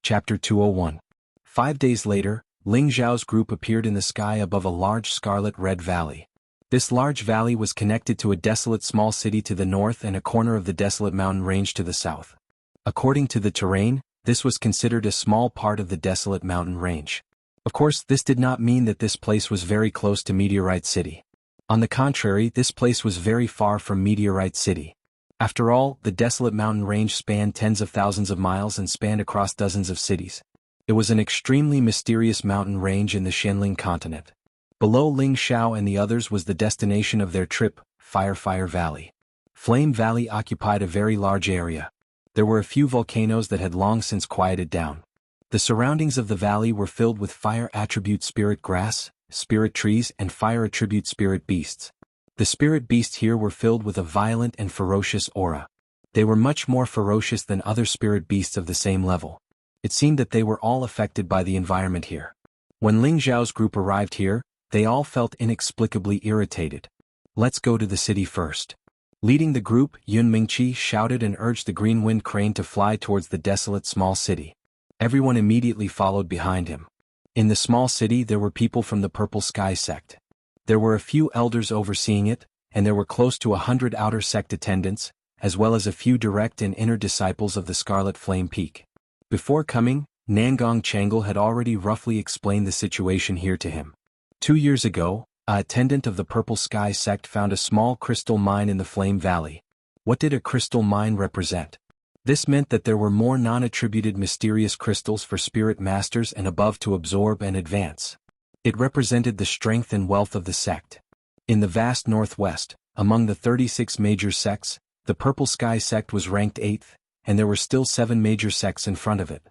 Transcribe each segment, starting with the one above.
Chapter 201. 5 days later, Ling Zhao's group appeared in the sky above a large scarlet-red valley. This large valley was connected to a desolate small city to the north and a corner of the desolate mountain range to the south. According to the terrain, this was considered a small part of the desolate mountain range. Of course, this did not mean that this place was very close to Meteorite City. On the contrary, this place was very far from Meteorite City. After all, the desolate mountain range spanned tens of thousands of miles and spanned across dozens of cities. It was an extremely mysterious mountain range in the Xianling continent. Below Ling Xiao and the others was the destination of their trip, Fire Valley. Flame Valley occupied a very large area. There were a few volcanoes that had long since quieted down. The surroundings of the valley were filled with fire attribute spirit grass, spirit trees and fire attribute spirit beasts. The spirit beasts here were filled with a violent and ferocious aura. They were much more ferocious than other spirit beasts of the same level. It seemed that they were all affected by the environment here. When Ling Zhao's group arrived here, they all felt inexplicably irritated. Let's go to the city first. Leading the group, Yun Mingqi shouted and urged the green wind crane to fly towards the desolate small city. Everyone immediately followed behind him. In the small city there were people from the Purple Sky sect. There were a few elders overseeing it, and there were close to 100 outer sect attendants, as well as a few direct and inner disciples of the Scarlet Flame Peak. Before coming, Nangong Changle had already roughly explained the situation here to him. 2 years ago, an attendant of the Purple Sky sect found a small crystal mine in the Flame Valley. What did a crystal mine represent? This meant that there were more non-attributed mysterious crystals for spirit masters and above to absorb and advance. It represented the strength and wealth of the sect. In the vast northwest, among the 36 major sects, the Purple Sky sect was ranked 8th, and there were still 7 major sects in front of it.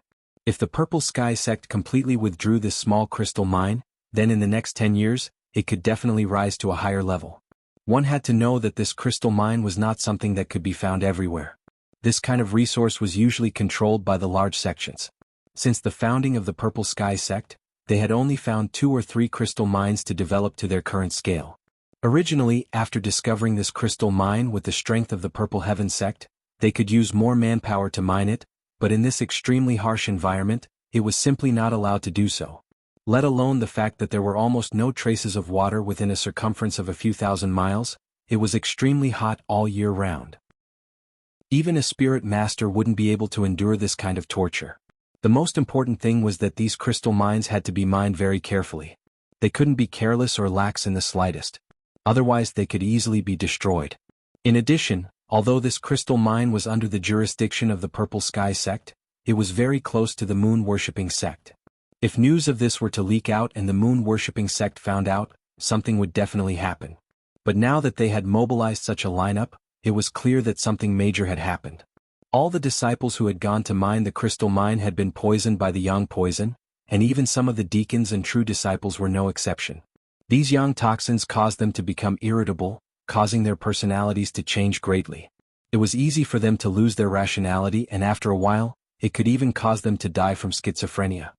If the Purple Sky sect completely withdrew this small crystal mine, then in the next 10 years, it could definitely rise to a higher level. One had to know that this crystal mine was not something that could be found everywhere. This kind of resource was usually controlled by the large sections. Since the founding of the Purple Sky sect, they had only found 2 or 3 crystal mines to develop to their current scale. Originally, after discovering this crystal mine with the strength of the Purple Heaven sect, they could use more manpower to mine it, but in this extremely harsh environment, it was simply not allowed to do so. Let alone the fact that there were almost no traces of water within a circumference of a few thousand miles, it was extremely hot all year round. Even a spirit master wouldn't be able to endure this kind of torture. The most important thing was that these crystal mines had to be mined very carefully. They couldn't be careless or lax in the slightest. Otherwise they could easily be destroyed. In addition, although this crystal mine was under the jurisdiction of the Purple Sky sect, it was very close to the moon-worshipping sect. If news of this were to leak out and the moon-worshipping sect found out, something would definitely happen. But now that they had mobilized such a lineup, it was clear that something major had happened. All the disciples who had gone to mine the crystal mine had been poisoned by the yang poison, and even some of the deacons and true disciples were no exception. These yang toxins caused them to become irritable, causing their personalities to change greatly. It was easy for them to lose their rationality, and after a while, it could even cause them to die from schizophrenia.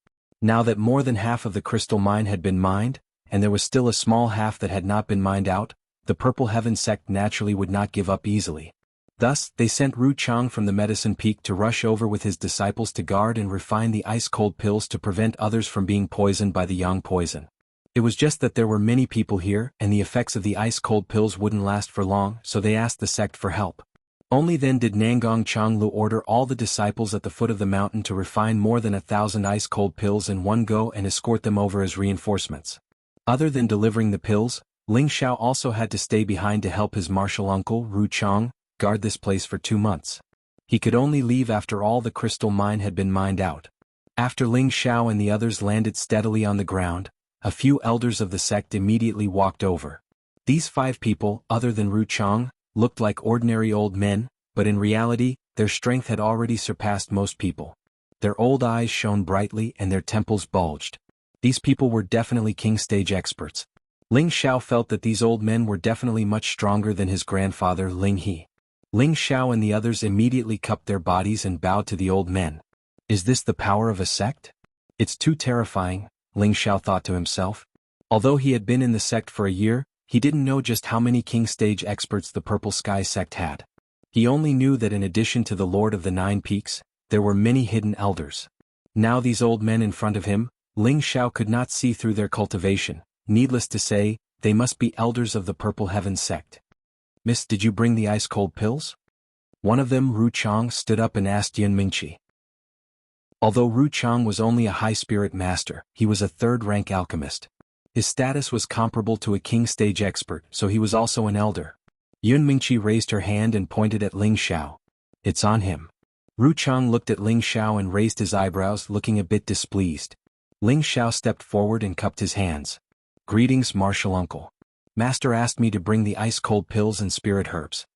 Now that more than half of the crystal mine had been mined, and there was still a small half that had not been mined out, the Purple Heaven sect naturally would not give up easily. Thus, they sent Ru Chang from the Medicine Peak to rush over with his disciples to guard and refine the ice-cold pills to prevent others from being poisoned by the yang poison. It was just that there were many people here, and the effects of the ice-cold pills wouldn't last for long, so they asked the sect for help. Only then did Nangong Changlu order all the disciples at the foot of the mountain to refine more than 1,000 ice-cold pills in one go and escort them over as reinforcements. Other than delivering the pills, Ling Xiao also had to stay behind to help his martial uncle, Ru Chang, guard this place for 2 months. He could only leave after all the crystal mine had been mined out. After Ling Xiao and the others landed steadily on the ground, a few elders of the sect immediately walked over. These 5 people, other than Ru Chang, looked like ordinary old men, but in reality, their strength had already surpassed most people. Their old eyes shone brightly and their temples bulged. These people were definitely king stage experts. Ling Xiao felt that these old men were definitely much stronger than his grandfather Ling He. Ling Xiao and the others immediately cupped their bodies and bowed to the old men. Is this the power of a sect? It's too terrifying, Ling Xiao thought to himself. Although he had been in the sect for a year, he didn't know just how many king stage experts the Purple Sky sect had. He only knew that in addition to the Lord of the Nine Peaks, there were many hidden elders. Now these old men in front of him, Ling Xiao could not see through their cultivation. Needless to say, they must be elders of the Purple Heaven sect. Miss, did you bring the ice-cold pills? One of them, Ru Chang, stood up and asked Yun Mingqi. Although Ru Chang was only a high-spirit master, he was a third-rank alchemist. His status was comparable to a king-stage expert, so he was also an elder. Yun Mingqi raised her hand and pointed at Ling Xiao. It's on him. Ru Chang looked at Ling Xiao and raised his eyebrows, looking a bit displeased. Ling Xiao stepped forward and cupped his hands. Greetings, martial uncle. Master asked me to bring the ice-cold pills and spirit herbs.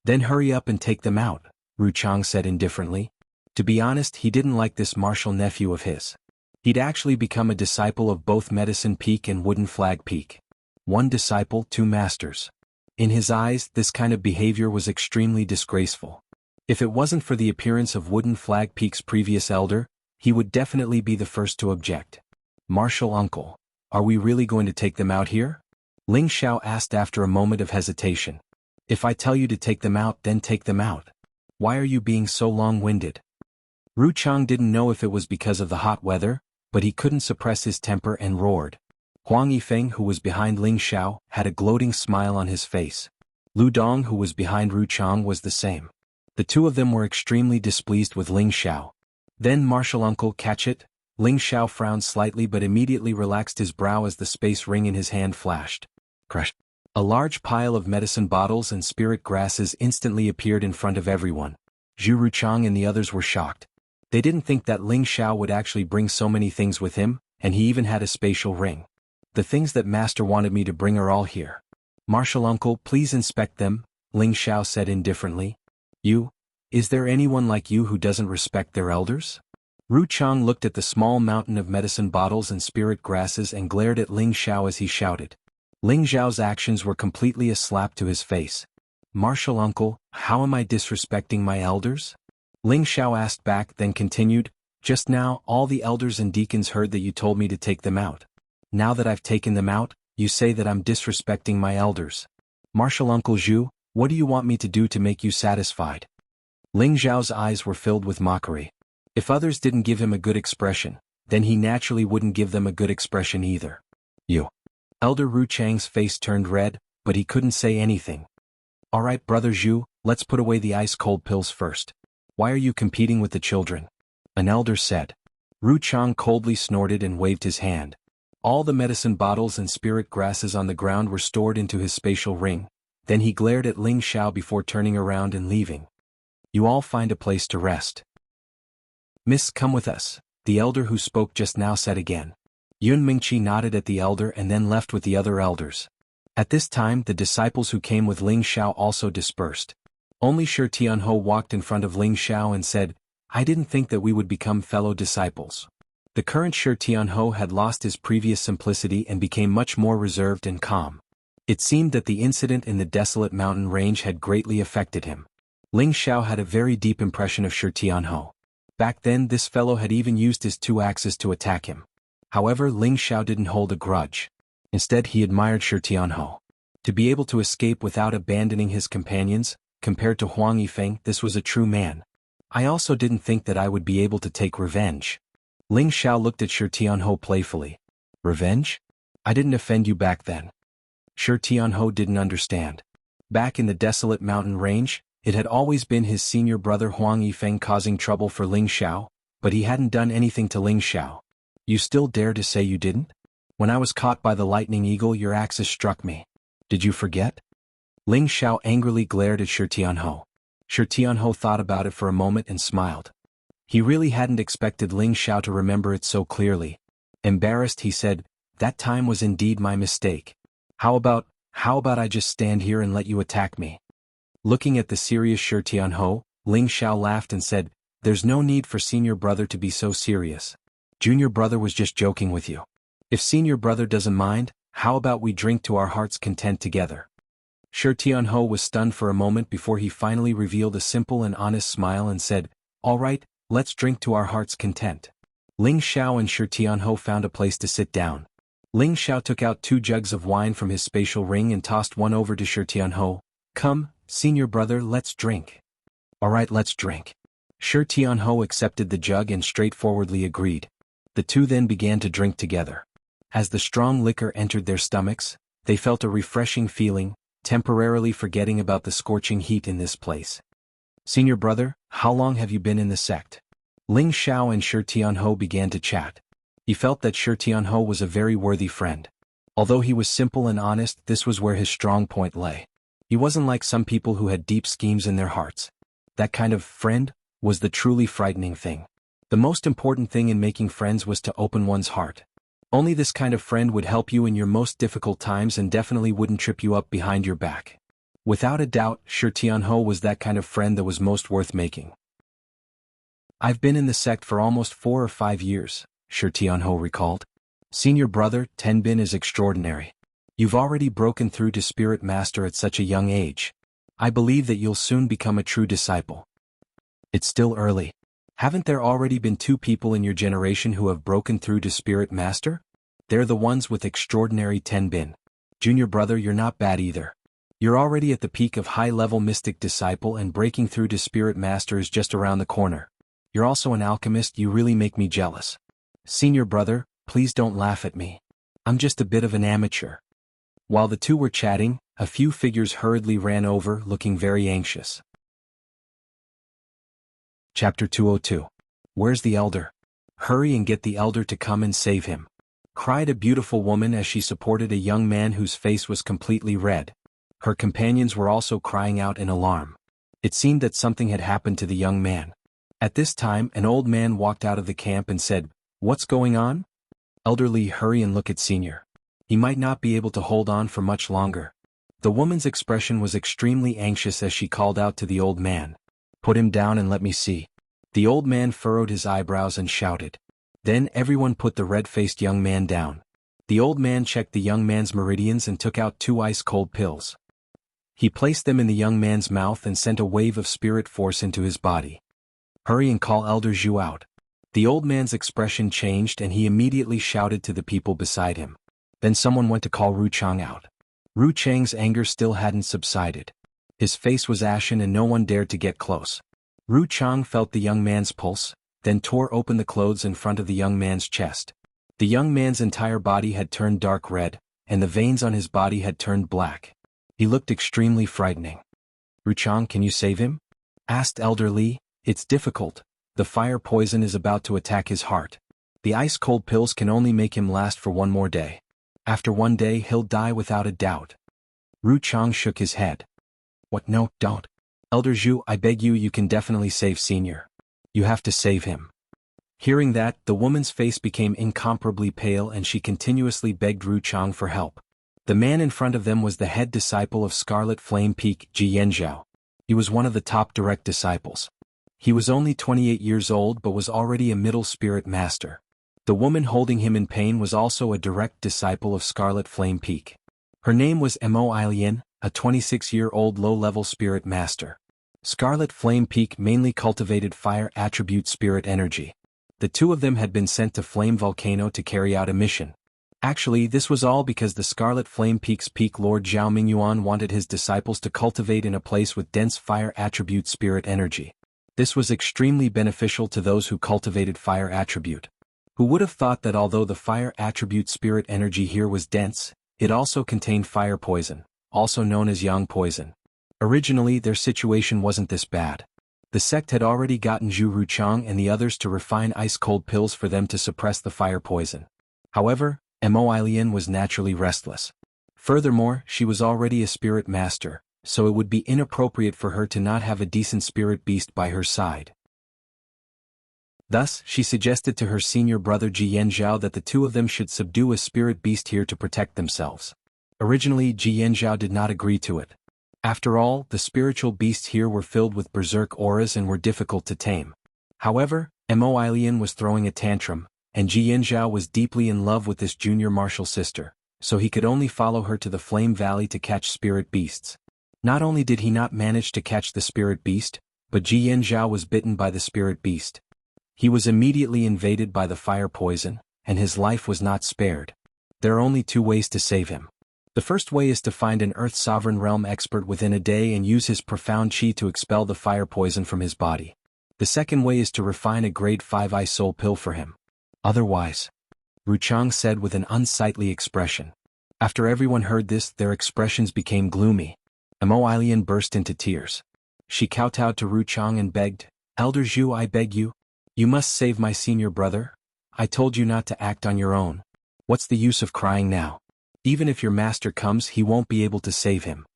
Then hurry up and take them out, Ru Chang said indifferently. To be honest, he didn't like this martial nephew of his. He'd actually become a disciple of both Medicine Peak and Wooden Flag Peak. One disciple, two masters. In his eyes, this kind of behavior was extremely disgraceful. If it wasn't for the appearance of Wooden Flag Peak's previous elder, he would definitely be the first to object. Martial uncle, are we really going to take them out here? Ling Xiao asked after a moment of hesitation. If I tell you to take them out, then take them out. Why are you being so long-winded? Ru Chang didn't know if it was because of the hot weather, but he couldn't suppress his temper and roared. Huang Yifeng, who was behind Ling Xiao, had a gloating smile on his face. Lu Dong, who was behind Ru Chang, was the same. The two of them were extremely displeased with Ling Xiao. Then martial uncle, catch it? Ling Xiao frowned slightly but immediately relaxed his brow as the space ring in his hand flashed. Crush. A large pile of medicine bottles and spirit grasses instantly appeared in front of everyone. Zhu Ruchang and the others were shocked. They didn't think that Ling Xiao would actually bring so many things with him, and he even had a spatial ring. The things that Master wanted me to bring are all here. Martial uncle, please inspect them, Ling Xiao said indifferently. You? Is there anyone like you who doesn't respect their elders? Ru Chang looked at the small mountain of medicine bottles and spirit grasses and glared at Ling Xiao as he shouted. Ling Xiao's actions were completely a slap to his face. Martial uncle, how am I disrespecting my elders? Ling Xiao asked back, then continued, just now all the elders and deacons heard that you told me to take them out. Now that I've taken them out, you say that I'm disrespecting my elders. Martial uncle Zhu, what do you want me to do to make you satisfied? Ling Xiao's eyes were filled with mockery. If others didn't give him a good expression, then he naturally wouldn't give them a good expression either. You. Elder Ru Chang's face turned red, but he couldn't say anything. Alright brother Zhu, let's put away the ice-cold pills first. Why are you competing with the children? An elder said. Ru Chang coldly snorted and waved his hand. All the medicine bottles and spirit grasses on the ground were stored into his spatial ring. Then he glared at Ling Xiao before turning around and leaving. You all find a place to rest. Miss, come with us, the elder who spoke just now said again. Yun Mingqi nodded at the elder and then left with the other elders. At this time the disciples who came with Ling Xiao also dispersed. Only Shi Tianho walked in front of Ling Xiao and said, I didn't think that we would become fellow disciples. The current Shi Tianho had lost his previous simplicity and became much more reserved and calm. It seemed that the incident in the desolate mountain range had greatly affected him. Ling Xiao had a very deep impression of Shi Tianho. Back then this fellow had even used his two axes to attack him. However, Ling Xiao didn't hold a grudge. Instead he admired Shi Tianho. To be able to escape without abandoning his companions, compared to Huang Yifeng, this was a true man. I also didn't think that I would be able to take revenge. Ling Xiao looked at Shi Tianho playfully. Revenge? I didn't offend you back then. Shi Tianho didn't understand. Back in the desolate mountain range, it had always been his senior brother Huang Yifeng causing trouble for Ling Xiao, but he hadn't done anything to Ling Xiao. You still dare to say you didn't? When I was caught by the lightning eagle your axes struck me. Did you forget? Ling Xiao angrily glared at Shi Tianho. Shi Tianho thought about it for a moment and smiled. He really hadn't expected Ling Xiao to remember it so clearly. Embarrassed he said, that time was indeed my mistake. How about I just stand here and let you attack me? Looking at the serious Shi Tianho, Ling Xiao laughed and said, there's no need for senior brother to be so serious. Junior brother was just joking with you. If senior brother doesn't mind, how about we drink to our heart's content together? Shi Tianho was stunned for a moment before he finally revealed a simple and honest smile and said, all right, let's drink to our heart's content. Ling Xiao and Shi Tianho found a place to sit down. Ling Xiao took out 2 jugs of wine from his spatial ring and tossed one over to Shi Tianho. Come, senior brother, let's drink. All right, let's drink. Shi Tianhou accepted the jug and straightforwardly agreed. The two then began to drink together. As the strong liquor entered their stomachs, they felt a refreshing feeling, temporarily forgetting about the scorching heat in this place. Senior brother, how long have you been in the sect? Ling Xiao and Shi Tianhou began to chat. He felt that Shi Tianhou was a very worthy friend. Although he was simple and honest, this was where his strong point lay. He wasn't like some people who had deep schemes in their hearts. That kind of friend was the truly frightening thing. The most important thing in making friends was to open one's heart. Only this kind of friend would help you in your most difficult times and definitely wouldn't trip you up behind your back. Without a doubt, Shi Tianhou was that kind of friend that was most worth making. I've been in the sect for almost 4 or 5 years, Shi Tianhou recalled. Senior brother, Tenbin is extraordinary. You've already broken through to Spirit Master at such a young age. I believe that you'll soon become a true disciple. It's still early. Haven't there already been 2 people in your generation who have broken through to Spirit Master? They're the ones with extraordinary Tenbin. Junior brother, you're not bad either. You're already at the peak of high-level mystic disciple and breaking through to Spirit Master is just around the corner. You're also an alchemist, you really make me jealous. Senior brother, please don't laugh at me. I'm just a bit of an amateur. While the two were chatting, a few figures hurriedly ran over, looking very anxious. Chapter 202. Where's the elder? Hurry and get the elder to come and save him, cried a beautiful woman as she supported a young man whose face was completely red. Her companions were also crying out in alarm. It seemed that something had happened to the young man. At this time, an old man walked out of the camp and said, "What's going on?" Elderly, hurry and look at Senior. He might not be able to hold on for much longer. The woman's expression was extremely anxious as she called out to the old man. Put him down and let me see. The old man furrowed his eyebrows and shouted. Then everyone put the red-faced young man down. The old man checked the young man's meridians and took out 2 ice-cold pills. He placed them in the young man's mouth and sent a wave of spirit force into his body. Hurry and call Elder Zhu out. The old man's expression changed and he immediately shouted to the people beside him. Then someone went to call Ru Chang out. Ru Chang's anger still hadn't subsided. His face was ashen and no one dared to get close. Ru Chang felt the young man's pulse, then tore open the clothes in front of the young man's chest. The young man's entire body had turned dark red, and the veins on his body had turned black. He looked extremely frightening. Ru Chang, can you save him? Asked Elder Li. It's difficult. The fire poison is about to attack his heart. The ice-cold pills can only make him last for 1 more day. After 1 day he'll die without a doubt. Ru Chang shook his head. What? No, don't. Elder Zhu, I beg you, you can definitely save Senior. You have to save him. Hearing that, the woman's face became incomparably pale and she continuously begged Ru Chang for help. The man in front of them was the head disciple of Scarlet Flame Peak, Jianghu. He was one of the top direct disciples. He was only 28 years old but was already a middle spirit master. The woman holding him in pain was also a direct disciple of Scarlet Flame Peak. Her name was Mo Ilian, a 26-year-old low-level spirit master. Scarlet Flame Peak mainly cultivated fire attribute spirit energy. The 2 of them had been sent to Flame Volcano to carry out a mission. Actually, this was all because the Scarlet Flame Peak's peak lord Zhao Mingyuan wanted his disciples to cultivate in a place with dense fire attribute spirit energy. This was extremely beneficial to those who cultivated fire attribute. Who would have thought that although the fire attribute spirit energy here was dense, it also contained fire poison, also known as yang poison. Originally, their situation wasn't this bad. The sect had already gotten Zhu Ruchang and the others to refine ice-cold pills for them to suppress the fire poison. However, Mo Ilian was naturally restless. Furthermore, she was already a spirit master, so it would be inappropriate for her to not have a decent spirit beast by her side. Thus, she suggested to her senior brother Ji Yanzhao that the 2 of them should subdue a spirit beast here to protect themselves. Originally, Ji Yanzhao did not agree to it. After all, the spiritual beasts here were filled with berserk auras and were difficult to tame. However, Mo Ilian was throwing a tantrum, and Ji Yanzhao was deeply in love with this junior martial sister, so he could only follow her to the Flame Valley to catch spirit beasts. Not only did he not manage to catch the spirit beast, but Ji Yanzhao was bitten by the spirit beast. He was immediately invaded by the fire poison, and his life was not spared. There are only 2 ways to save him. The first way is to find an Earth Sovereign Realm expert within a day and use his profound chi to expel the fire poison from his body. The second way is to refine a grade 5 ice soul pill for him. Otherwise, Wuchang said with an unsightly expression. After everyone heard this, their expressions became gloomy. Mo Ailian burst into tears. She kowtowed to Wuchang and begged, "Elder Zhu, I beg you. You must save my senior brother. I told you not to act on your own. What's the use of crying now? Even if your master comes, he won't be able to save him."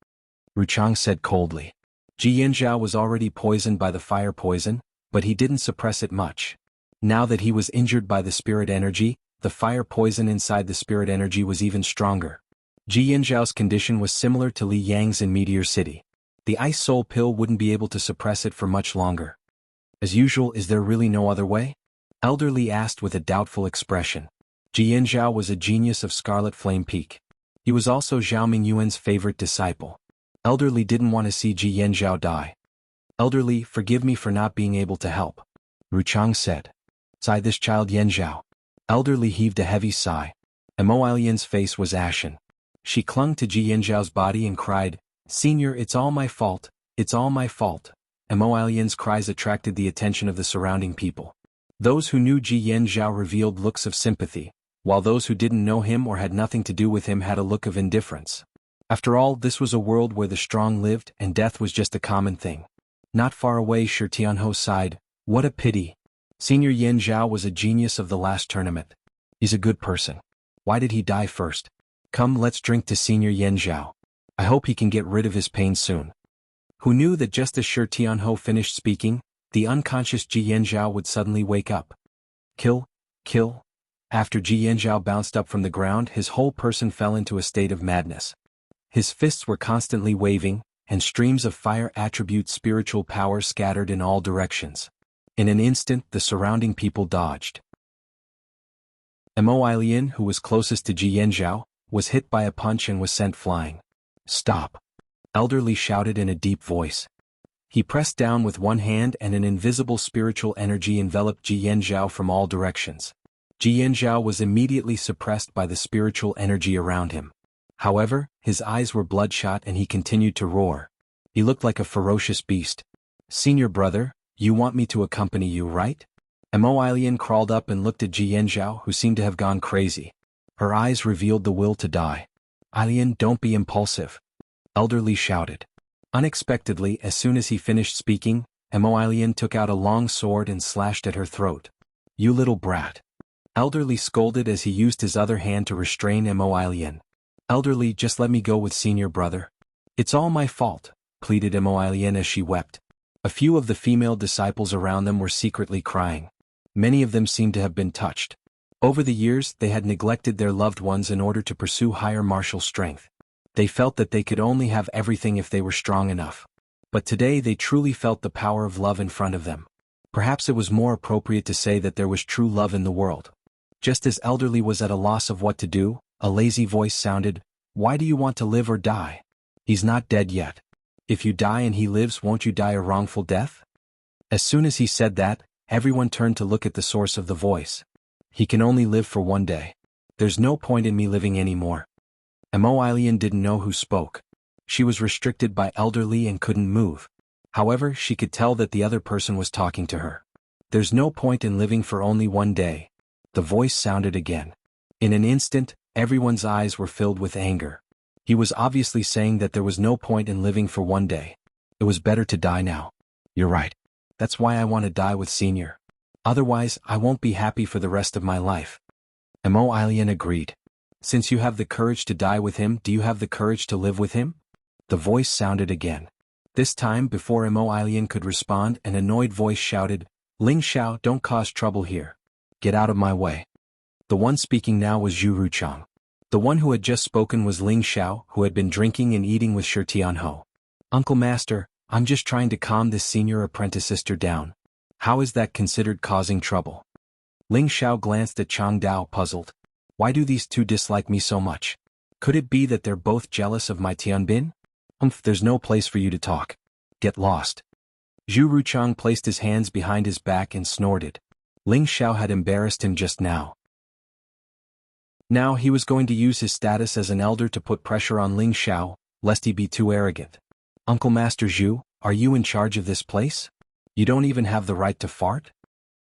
Wuchang said coldly. Ji Yanzhao was already poisoned by the fire poison, but he didn't suppress it much. Now that he was injured by the spirit energy, the fire poison inside the spirit energy was even stronger. Ji Yanzhao's condition was similar to Li Yang's in Meteor City. The ice soul pill wouldn't be able to suppress it for much longer. As usual, is there really no other way? Elder Li asked with a doubtful expression. Ji Yanzhao was a genius of Scarlet Flame Peak. He was also Zhao Mingyuan's favorite disciple. Elder Li didn't want to see Ji Yanzhao die. "Elder Li, forgive me for not being able to help," Wuchang said. "Sigh this child Yanzhao." Elder Li heaved a heavy sigh. Mo Ailian's face was ashen. She clung to Ji Yanzhao's body and cried, "Senior, it's all my fault, it's all my fault." Mo Ailian's cries attracted the attention of the surrounding people. Those who knew Ji Yanzhao revealed looks of sympathy, while those who didn't know him or had nothing to do with him had a look of indifference. After all, this was a world where the strong lived and death was just a common thing. Not far away, Tianho sighed, "What a pity. Senior Yanzhao was a genius of the last tournament. He's a good person. Why did he die first? Come, let's drink to Senior Yanzhao. I hope he can get rid of his pain soon." Who knew that just as Tianho finished speaking, the unconscious Ji Yanzhao would suddenly wake up. Kill, kill. After Ji Yanzhao bounced up from the ground, his whole person fell into a state of madness. His fists were constantly waving, and streams of fire attribute spiritual power scattered in all directions. In an instant, the surrounding people dodged. Mo Ailian, who was closest to Ji Yanzhao, was hit by a punch and was sent flying. "Stop!" Elder Li shouted in a deep voice. He pressed down with one hand and an invisible spiritual energy enveloped Ji Yanzhao from all directions. Ji Yanzhao was immediately suppressed by the spiritual energy around him. However, his eyes were bloodshot and he continued to roar. He looked like a ferocious beast. "Senior brother, you want me to accompany you, right?" Mo Ailian crawled up and looked at Ji Yanzhao, who seemed to have gone crazy. Her eyes revealed the will to die. "Ailian, don't be impulsive," Elder Li shouted. Unexpectedly, as soon as he finished speaking, Mo Ailian took out a long sword and slashed at her throat. "You little brat." Elder Li scolded as he used his other hand to restrain Mo Ailian. "Elder Li, just let me go with senior brother. It's all my fault," pleaded Mo Ailian as she wept. A few of the female disciples around them were secretly crying. Many of them seemed to have been touched. Over the years, they had neglected their loved ones in order to pursue higher martial strength. They felt that they could only have everything if they were strong enough. But today they truly felt the power of love in front of them. Perhaps it was more appropriate to say that there was true love in the world. Just as Elder Li was at a loss of what to do, a lazy voice sounded, "Why do you want to live or die? He's not dead yet. If you die and he lives, won't you die a wrongful death?" As soon as he said that, everyone turned to look at the source of the voice. "He can only live for one day. There's no point in me living anymore." Mo Ailian didn't know who spoke. She was restricted by Elder Li and couldn't move. However, she could tell that the other person was talking to her. "There's no point in living for only one day." The voice sounded again. In an instant, everyone's eyes were filled with anger. He was obviously saying that there was no point in living for one day. It was better to die now. "You're right. That's why I want to die with Senior. Otherwise, I won't be happy for the rest of my life." Mo Ailian agreed. "Since you have the courage to die with him, do you have the courage to live with him?" The voice sounded again. This time, before Mo Ailian could respond, an annoyed voice shouted, "Ling Xiao, don't cause trouble here. Get out of my way." The one speaking now was Zhu Ruchang. The one who had just spoken was Ling Xiao, who had been drinking and eating with Tianho. "Uncle Master, I'm just trying to calm this senior apprentice sister down. How is that considered causing trouble?" Ling Xiao glanced at Chang Dao, puzzled. "Why do these two dislike me so much? Could it be that they're both jealous of my Tianbin? There's no place for you to talk. Get lost." Zhu Ruchang placed his hands behind his back and snorted. Ling Xiao had embarrassed him just now. Now he was going to use his status as an elder to put pressure on Ling Xiao, lest he be too arrogant. "Uncle Master Zhu, are you in charge of this place?" You don't even have the right to fart?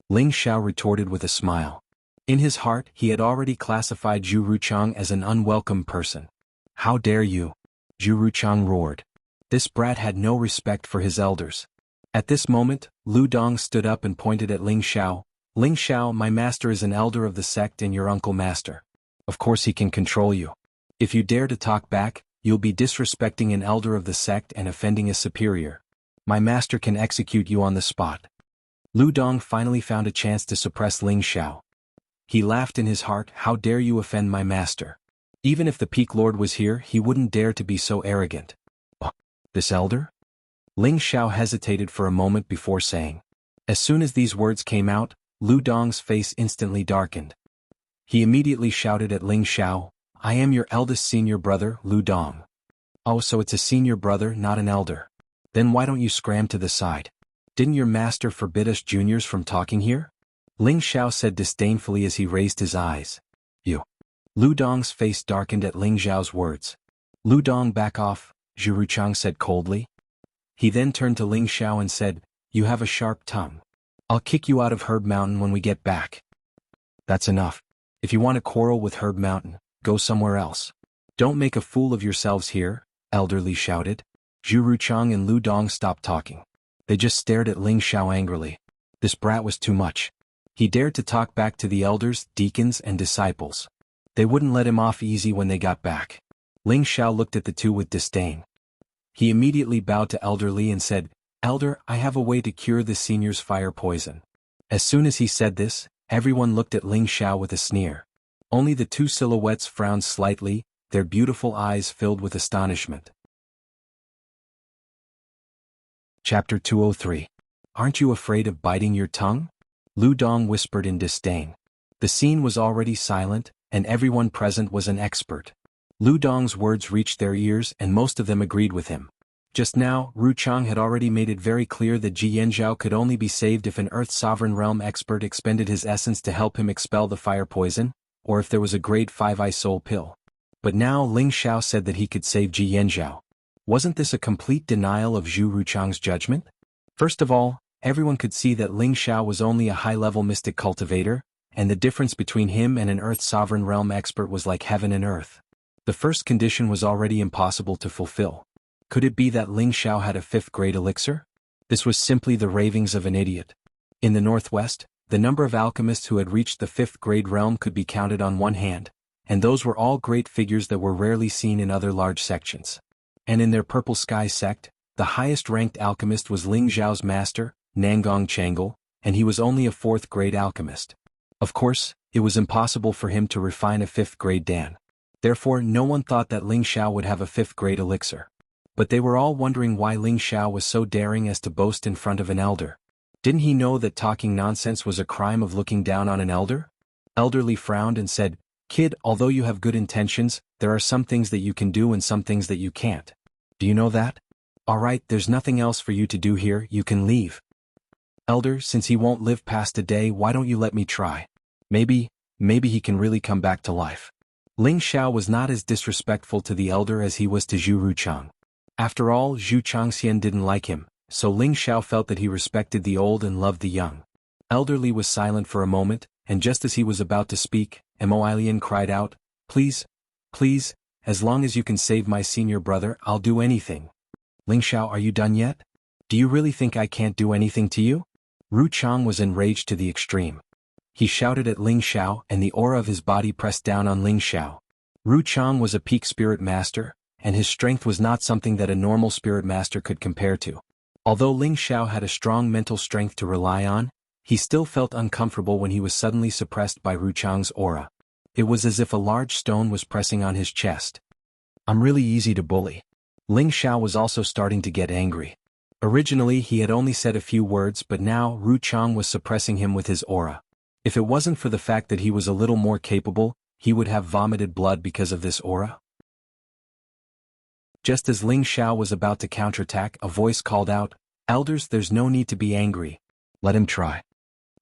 Ling Xiao retorted with a smile. In his heart, he had already classified Zhu Ruchang as an unwelcome person. How dare you? Zhu Ruchang roared. This brat had no respect for his elders. At this moment, Lu Dong stood up and pointed at Ling Xiao. Ling Xiao, my master is an elder of the sect and your uncle master. Of course he can control you. If you dare to talk back, you'll be disrespecting an elder of the sect and offending a superior. My master can execute you on the spot. Lu Dong finally found a chance to suppress Ling Xiao. He laughed in his heart, how dare you offend my master? Even if the Peak Lord was here, he wouldn't dare to be so arrogant. Oh, this elder? Ling Xiao hesitated for a moment before saying. As soon as these words came out, Lu Dong's face instantly darkened. He immediately shouted at Ling Xiao, I am your eldest senior brother, Lu Dong. Oh, so it's a senior brother, not an elder. Then why don't you scram to the side? Didn't your master forbid us juniors from talking here? Ling Xiao said disdainfully as he raised his eyes. You. Lu Dong's face darkened at Ling Xiao's words. Lu Dong, back off, Zhu Ruchang said coldly. He then turned to Ling Xiao and said, you have a sharp tongue. I'll kick you out of Herb Mountain when we get back. That's enough. If you want to quarrel with Herb Mountain, go somewhere else. Don't make a fool of yourselves here, Elder Li shouted. Zhu Ruchang and Lu Dong stopped talking. They just stared at Ling Xiao angrily. This brat was too much. He dared to talk back to the elders, deacons, and disciples. They wouldn't let him off easy when they got back. Ling Xiao looked at the two with disdain. He immediately bowed to Elder Li and said, Elder, I have a way to cure the senior's fire poison. As soon as he said this, everyone looked at Ling Xiao with a sneer. Only the two silhouettes frowned slightly, their beautiful eyes filled with astonishment. Chapter 203. Aren't you afraid of biting your tongue? Lu Dong whispered in disdain. The scene was already silent, and everyone present was an expert. Lu Dong's words reached their ears and most of them agreed with him. Just now, Ruchang had already made it very clear that Ji Yanzhao could only be saved if an Earth Sovereign Realm expert expended his essence to help him expel the fire poison, or if there was a grade 5 Eye Soul pill. But now Ling Xiao said that he could save Ji Yanzhao. Wasn't this a complete denial of Zhu Ruchang's judgment? First of all, everyone could see that Ling Xiao was only a high-level mystic cultivator, and the difference between him and an Earth Sovereign Realm expert was like heaven and earth. The first condition was already impossible to fulfill. Could it be that Ling Xiao had a 5th-grade elixir? This was simply the ravings of an idiot. In the northwest, the number of alchemists who had reached the 5th-grade realm could be counted on one hand, and those were all great figures that were rarely seen in other large sections. And in their Purple Sky sect, the highest-ranked alchemist was Ling Xiao's master, Nangong Changle, and he was only a 4th-grade alchemist. Of course, it was impossible for him to refine a 5th-grade Dan. Therefore, no one thought that Ling Xiao would have a 5th-grade elixir. But they were all wondering why Ling Xiao was so daring as to boast in front of an elder. Didn't he know that talking nonsense was a crime of looking down on an elder? Elder Li frowned and said, Kid, although you have good intentions, there are some things that you can do and some things that you can't. Do you know that? Alright, there's nothing else for you to do here, you can leave. Elder, since he won't live past a day, why don't you let me try? Maybe he can really come back to life. Ling Xiao was not as disrespectful to the elder as he was to Zhu Ruchang. After all, Zhu Changxian didn't like him, so Ling Xiao felt that he respected the old and loved the young. Elder Li was silent for a moment, and just as he was about to speak, Mo Ailian cried out, Please, as long as you can save my senior brother, I'll do anything. Ling Xiao, are you done yet? Do you really think I can't do anything to you? Ruchang was enraged to the extreme. He shouted at Ling Xiao and the aura of his body pressed down on Ling Xiao. Ruchang was a peak spirit master, and his strength was not something that a normal spirit master could compare to. Although Ling Xiao had a strong mental strength to rely on, he still felt uncomfortable when he was suddenly suppressed by Ruchang's aura. It was as if a large stone was pressing on his chest. I'm really easy to bully. Ling Xiao was also starting to get angry. Originally he had only said a few words, but now Ruchang was suppressing him with his aura. If it wasn't for the fact that he was a little more capable, he would have vomited blood because of this aura. Just as Ling Xiao was about to counterattack, a voice called out, Elders, there's no need to be angry. Let him try.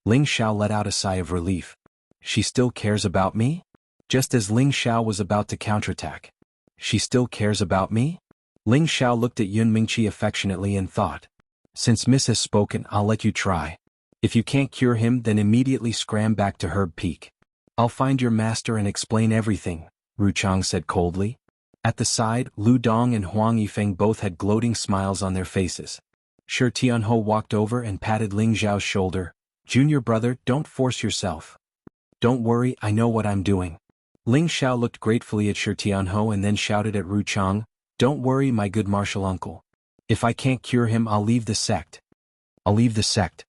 Ling Xiao let out a sigh of relief. She still cares about me? Just as Ling Xiao was about to counterattack. She still cares about me? Ling Xiao looked at Yun Mingqi affectionately and thought. Since Miss has spoken, I'll let you try. If you can't cure him, then immediately scram back to Herb Peak. I'll find your master and explain everything, Ruchang said coldly. At the side, Lu Dong and Huang Yifeng both had gloating smiles on their faces. Shi Tianho walked over and patted Ling Zhao's shoulder. Junior brother, don't force yourself. Don't worry, I know what I'm doing. Ling Xiao looked gratefully at Shi Tianho and then shouted at Ruchang, don't worry my good martial uncle. If I can't cure him, I'll leave the sect. I'll leave the sect.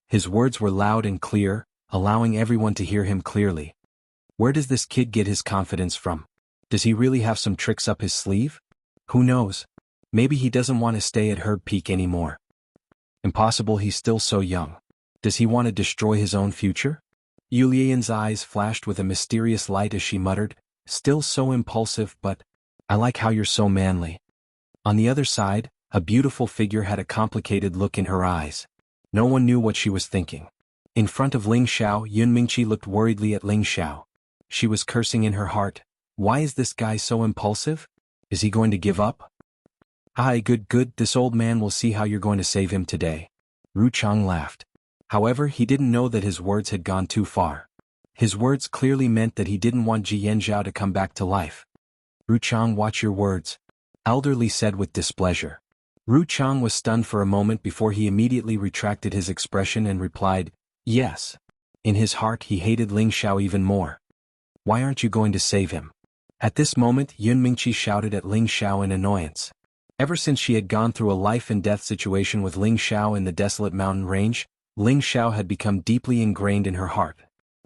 His words were loud and clear, allowing everyone to hear him clearly. Where does this kid get his confidence from? Does he really have some tricks up his sleeve? Who knows? Maybe he doesn't want to stay at Herb Peak anymore. Impossible, he's still so young. Does he want to destroy his own future? Yulian's eyes flashed with a mysterious light as she muttered, still so impulsive, but I like how you're so manly. On the other side, a beautiful figure had a complicated look in her eyes. No one knew what she was thinking. In front of Ling Xiao, Yun Mingqi looked worriedly at Ling Xiao. She was cursing in her heart. Why is this guy so impulsive? Is he going to give up? Aye, good, this old man will see how you're going to save him today. Ruchang laughed. However, he didn't know that his words had gone too far. His words clearly meant that he didn't want Ji Yanzhao to come back to life. Ruchang, watch your words, Elderly said with displeasure. Ruchang was stunned for a moment before he immediately retracted his expression and replied, yes. In his heart he hated Ling Xiao even more. Why aren't you going to save him? At this moment Yun Mingqi shouted at Ling Xiao in annoyance. Ever since she had gone through a life-and-death situation with Ling Xiao in the desolate mountain range, Ling Xiao had become deeply ingrained in her heart.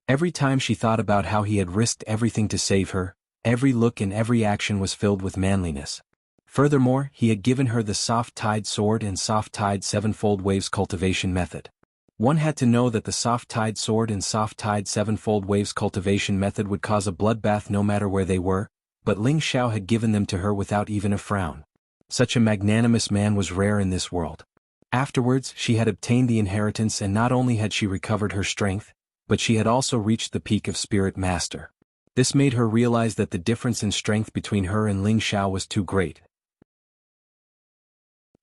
Every time she thought about how he had risked everything to save her, every look and every action was filled with manliness. Furthermore, he had given her the soft-tide sword and soft-tide sevenfold waves cultivation method. One had to know that the soft-tide sword and soft-tide sevenfold waves cultivation method would cause a bloodbath no matter where they were, but Ling Xiao had given them to her without even a frown. Such a magnanimous man was rare in this world. Afterwards, she had obtained the inheritance, and not only had she recovered her strength, but she had also reached the peak of Spirit Master. This made her realize that the difference in strength between her and Ling Xiao was too great.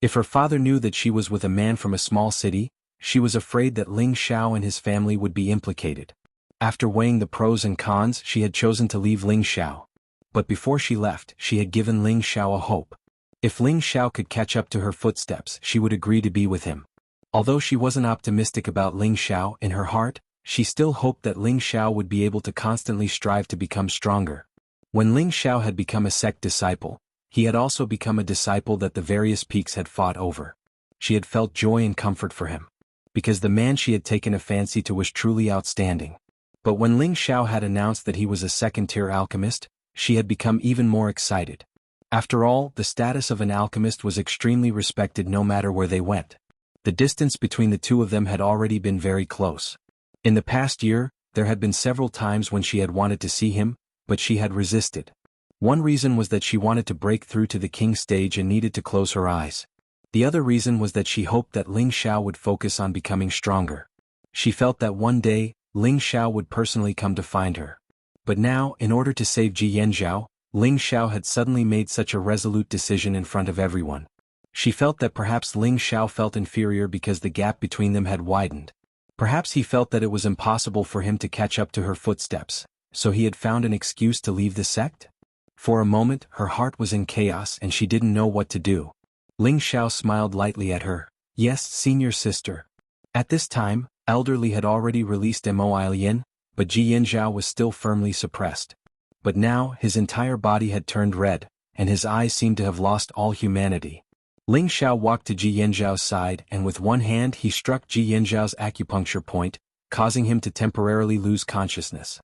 If her father knew that she was with a man from a small city, she was afraid that Ling Xiao and his family would be implicated. After weighing the pros and cons, she had chosen to leave Ling Xiao. But before she left, she had given Ling Xiao a hope. If Ling Xiao could catch up to her footsteps, she would agree to be with him. Although she wasn't optimistic about Ling Xiao, in her heart, she still hoped that Ling Xiao would be able to constantly strive to become stronger. When Ling Xiao had become a sect disciple, he had also become a disciple that the various peaks had fought over. She had felt joy and comfort for him, because the man she had taken a fancy to was truly outstanding. But when Ling Xiao had announced that he was a second-tier alchemist, she had become even more excited. After all, the status of an alchemist was extremely respected no matter where they went. The distance between the two of them had already been very close. In the past year, there had been several times when she had wanted to see him, but she had resisted. One reason was that she wanted to break through to the king stage and needed to close her eyes. The other reason was that she hoped that Ling Xiao would focus on becoming stronger. She felt that one day, Ling Xiao would personally come to find her. But now, in order to save Ji Yanzhao, Ling Xiao had suddenly made such a resolute decision in front of everyone. She felt that perhaps Ling Xiao felt inferior because the gap between them had widened. Perhaps he felt that it was impossible for him to catch up to her footsteps, so he had found an excuse to leave the sect? For a moment, her heart was in chaos and she didn't know what to do. Ling Xiao smiled lightly at her. Yes, senior sister. At this time, Elderly had already released Mo Ilian, but Ji Yanzhao was still firmly suppressed. But now, his entire body had turned red, and his eyes seemed to have lost all humanity. Ling Xiao walked to Ji Yanzhao's side and with one hand he struck Ji Yanzhao's acupuncture point, causing him to temporarily lose consciousness.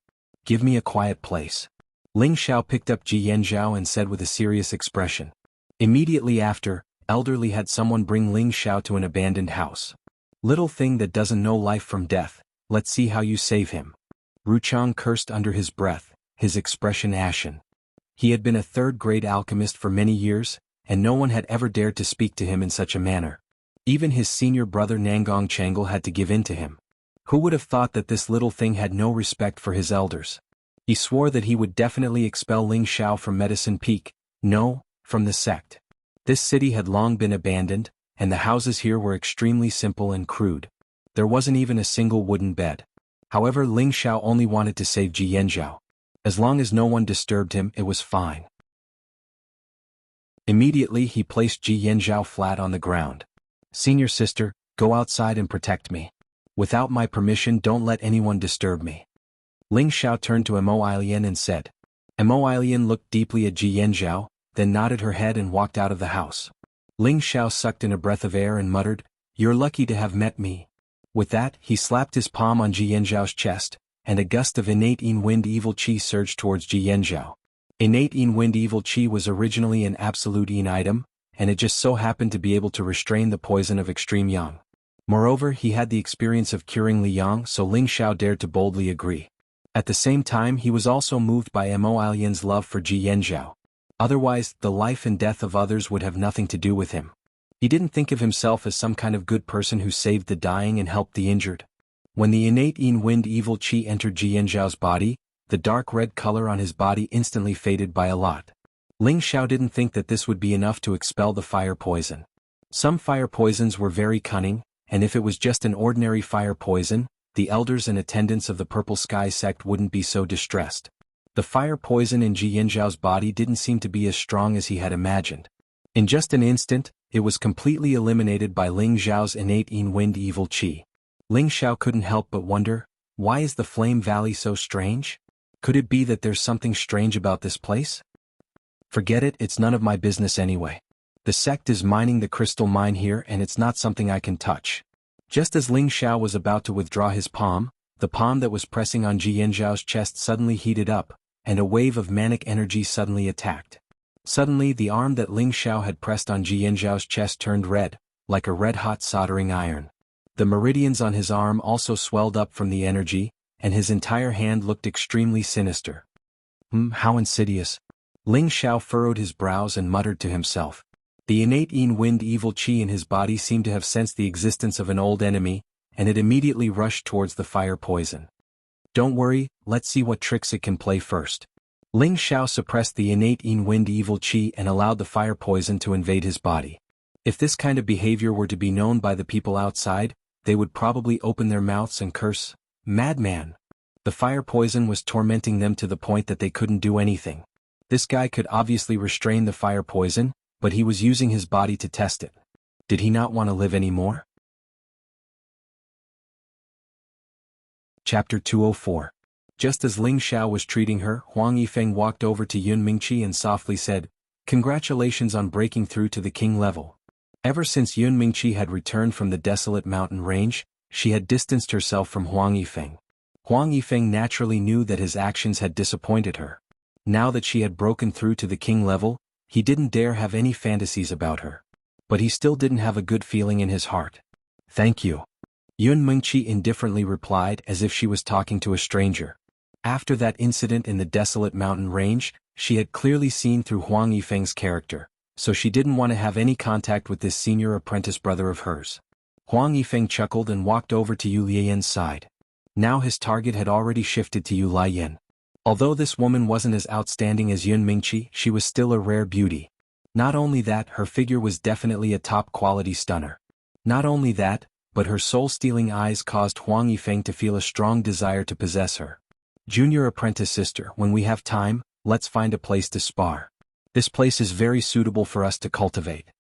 Give me a quiet place. Ling Xiao picked up Ji Yanzhao and said with a serious expression. Immediately after, Elderly had someone bring Ling Xiao to an abandoned house. Little thing that doesn't know life from death, let's see how you save him. Ruchang cursed under his breath, his expression ashen. He had been a third-grade alchemist for many years, and no one had ever dared to speak to him in such a manner. Even his senior brother Nangong Changle had to give in to him. Who would have thought that this little thing had no respect for his elders? He swore that he would definitely expel Ling Xiao from Medicine Peak, no, from the sect. This city had long been abandoned, and the houses here were extremely simple and crude. There wasn't even a single wooden bed. However, Ling Xiao only wanted to save Ji Yanzhao. As long as no one disturbed him, it was fine. Immediately he placed Ji Yanzhao flat on the ground. "Senior sister, go outside and protect me. Without my permission, don't let anyone disturb me." Ling Xiao turned to Mo Ailian and said. Mo Ailian looked deeply at Ji Yanzhao, then nodded her head and walked out of the house. Ling Xiao sucked in a breath of air and muttered, "You're lucky to have met me." With that, he slapped his palm on Ji Yanzhao's chest, and a gust of innate wind evil qi surged towards Ji Yanzhao. Innate wind evil qi was originally an absolute item, and it just so happened to be able to restrain the poison of extreme yang. Moreover, he had the experience of curing Li Yang, so Ling Xiao dared to boldly agree. At the same time, he was also moved by Mo Ailian's love for Ji Yanzhao. Otherwise, the life and death of others would have nothing to do with him. He didn't think of himself as some kind of good person who saved the dying and helped the injured. When the innate wind evil qi entered Ji Yanzhao's body, the dark red color on his body instantly faded by a lot. Ling Xiao didn't think that this would be enough to expel the fire poison. Some fire poisons were very cunning, and if it was just an ordinary fire poison, the elders and attendants of the Purple Sky sect wouldn't be so distressed. The fire poison in Ji Yanzhao's body didn't seem to be as strong as he had imagined. In just an instant, it was completely eliminated by Ling Xiao's innate wind evil qi. Ling Xiao couldn't help but wonder, why is the Flame Valley so strange? Could it be that there's something strange about this place? Forget it, it's none of my business anyway. The sect is mining the crystal mine here and it's not something I can touch. Just as Ling Xiao was about to withdraw his palm, the palm that was pressing on Ji Yanzhao's chest suddenly heated up, and a wave of manic energy suddenly attacked. Suddenly the arm that Ling Xiao had pressed on Ji Yanzhao's chest turned red, like a red-hot soldering iron. The meridians on his arm also swelled up from the energy, and his entire hand looked extremely sinister. How insidious. Ling Xiao furrowed his brows and muttered to himself. The innate wind evil qi in his body seemed to have sensed the existence of an old enemy, and it immediately rushed towards the fire poison. Don't worry, let's see what tricks it can play first. Ling Xiao suppressed the innate wind evil qi and allowed the fire poison to invade his body. If this kind of behavior were to be known by the people outside, they would probably open their mouths and curse, "Madman!" The fire poison was tormenting them to the point that they couldn't do anything. This guy could obviously restrain the fire poison, but he was using his body to test it. Did he not want to live anymore? Chapter 204. Just as Ling Xiao was treating her, Huang Yifeng walked over to Yun Mingqi and softly said, "Congratulations on breaking through to the king level." Ever since Yun Mingqi had returned from the desolate mountain range, she had distanced herself from Huang Yifeng. Huang Yifeng naturally knew that his actions had disappointed her. Now that she had broken through to the king level, he didn't dare have any fantasies about her. But he still didn't have a good feeling in his heart. "Thank you," Yun Mingqi indifferently replied as if she was talking to a stranger. After that incident in the desolate mountain range, she had clearly seen through Huang Yifeng's character, so she didn't want to have any contact with this senior apprentice brother of hers. Huang Yifeng chuckled and walked over to Yu Lian's side. Now his target had already shifted to Yu Lian. Although this woman wasn't as outstanding as Yun Mingqi, she was still a rare beauty. Not only that, her figure was definitely a top-quality stunner. Not only that, but her soul-stealing eyes caused Huang Yifeng to feel a strong desire to possess her. "Junior apprentice sister, when we have time, let's find a place to spar. This place is very suitable for us to cultivate."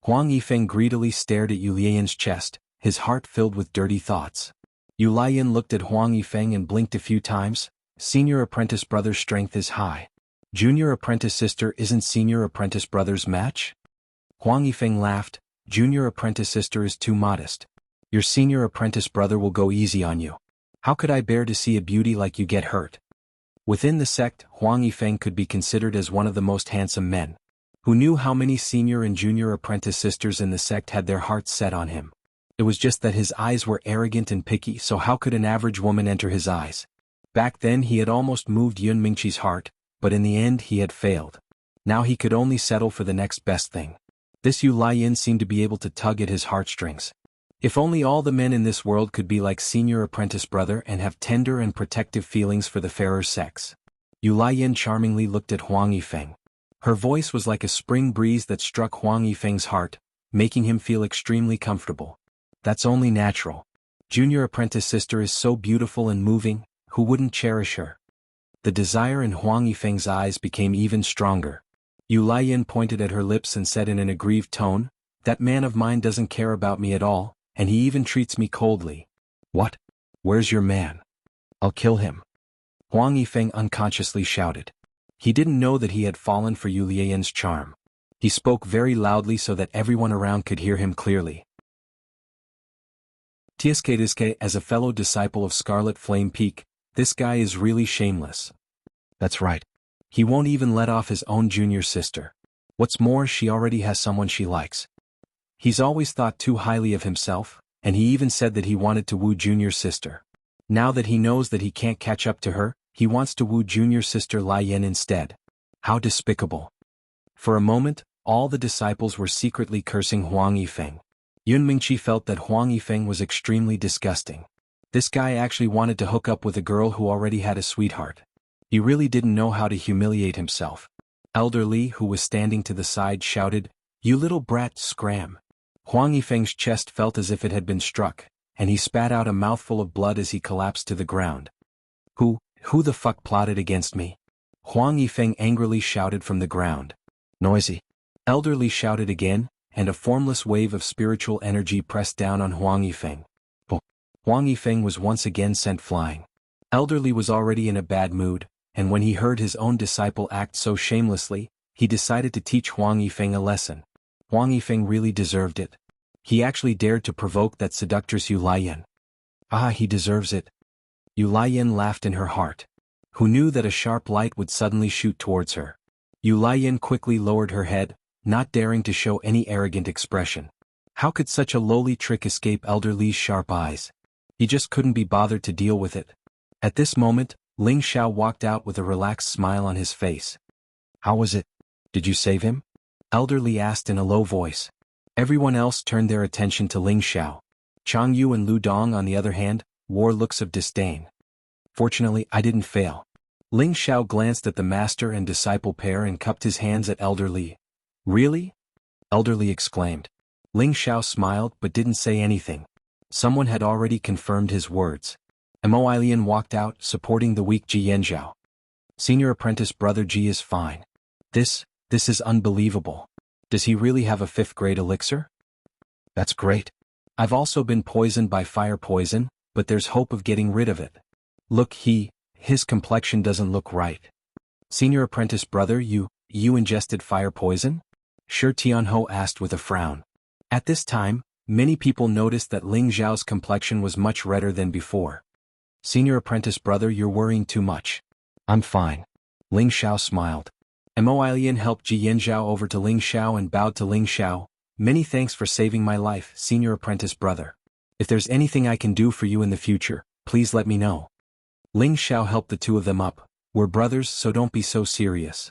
Huang Yifeng greedily stared at Yu Lian's chest, his heart filled with dirty thoughts. Yu Lian looked at Huang Yifeng and blinked a few times. Senior apprentice brother's strength is high. Junior apprentice sister isn't senior apprentice brother's match? Huang Yifeng laughed. Junior apprentice sister is too modest. Your senior apprentice brother will go easy on you. How could I bear to see a beauty like you get hurt? Within the sect, Huang Yifeng could be considered as one of the most handsome men. Who knew how many senior and junior apprentice sisters in the sect had their hearts set on him? It was just that his eyes were arrogant and picky, so how could an average woman enter his eyes? Back then he had almost moved Yun Mingqi's heart, but in the end he had failed. Now he could only settle for the next best thing. This Yu Lian seemed to be able to tug at his heartstrings. If only all the men in this world could be like senior apprentice brother and have tender and protective feelings for the fairer sex. Yu Lian charmingly looked at Huang Yifeng. Her voice was like a spring breeze that struck Huang Yifeng's heart. making him feel extremely comfortable. That's only natural. Junior apprentice sister is so beautiful and moving, who wouldn't cherish her? The desire in Huang Yifeng's eyes became even stronger. Yu Laiyan pointed at her lips and said in an aggrieved tone, "That man of mine doesn't care about me at all, and he even treats me coldly." "What? Where's your man? I'll kill him," Huang Yifeng unconsciously shouted. He didn't know that he had fallen for Yu Laiyan's charm. He spoke very loudly so that everyone around could hear him clearly. Tiske, as a fellow disciple of Scarlet Flame Peak, this guy is really shameless. That's right. He won't even let off his own junior sister. What's more, she already has someone she likes. He's always thought too highly of himself, and he even said that he wanted to woo junior sister. Now that he knows that he can't catch up to her, he wants to woo junior sister Laiyan instead. How despicable. For a moment, all the disciples were secretly cursing Huang Yifeng. Yun Mingqi felt that Huang Yifeng was extremely disgusting. This guy actually wanted to hook up with a girl who already had a sweetheart. He really didn't know how to humiliate himself. Elder Li, who was standing to the side, shouted, "You little brat, scram." Huang Yifeng's chest felt as if it had been struck, and he spat out a mouthful of blood as he collapsed to the ground. Who the fuck plotted against me?" Huang Yifeng angrily shouted from the ground. "Noisy." Elder Li shouted again, and a formless wave of spiritual energy pressed down on Huang Yifeng. Huang Yifeng was once again sent flying. Elder Li was already in a bad mood, and when he heard his own disciple act so shamelessly, he decided to teach Huang Yifeng a lesson. Huang Yifeng really deserved it. He actually dared to provoke that seductress Yu Laiyan. Ah, he deserves it. Yu Laiyan laughed in her heart. Who knew that a sharp light would suddenly shoot towards her? Yu Laiyan quickly lowered her head, not daring to show any arrogant expression. How could such a lowly trick escape Elder Li's sharp eyes? He just couldn't be bothered to deal with it. At this moment, Ling Xiao walked out with a relaxed smile on his face. "How was it? Did you save him?" Elder Li asked in a low voice. Everyone else turned their attention to Ling Xiao. Chang Yu and Lu Dong, on the other hand, wore looks of disdain. "Fortunately, I didn't fail." Ling Xiao glanced at the master and disciple pair and cupped his hands at Elder Li. "Really?" Elder Li exclaimed. Ling Xiao smiled but didn't say anything. Someone had already confirmed his words. Imoilian walked out, supporting the weak Ji Yanzhao. "Senior apprentice brother Ji is fine. This is unbelievable. Does he really have a 5th grade elixir? That's great. I've also been poisoned by fire poison, but there's hope of getting rid of it. Look, his complexion doesn't look right. Senior apprentice brother, you ingested fire poison?" Shi Tianho asked with a frown. At this time, many people noticed that Ling Zhao's complexion was much redder than before. "Senior apprentice brother, you're worrying too much." "I'm fine." Ling Xiao smiled. Imoilian helped Ji Yanzhao over to Ling Xiao and bowed to Ling Xiao. "Many thanks for saving my life, senior apprentice brother. If there's anything I can do for you in the future, please let me know." Ling Xiao helped the two of them up. "We're brothers, so don't be so serious."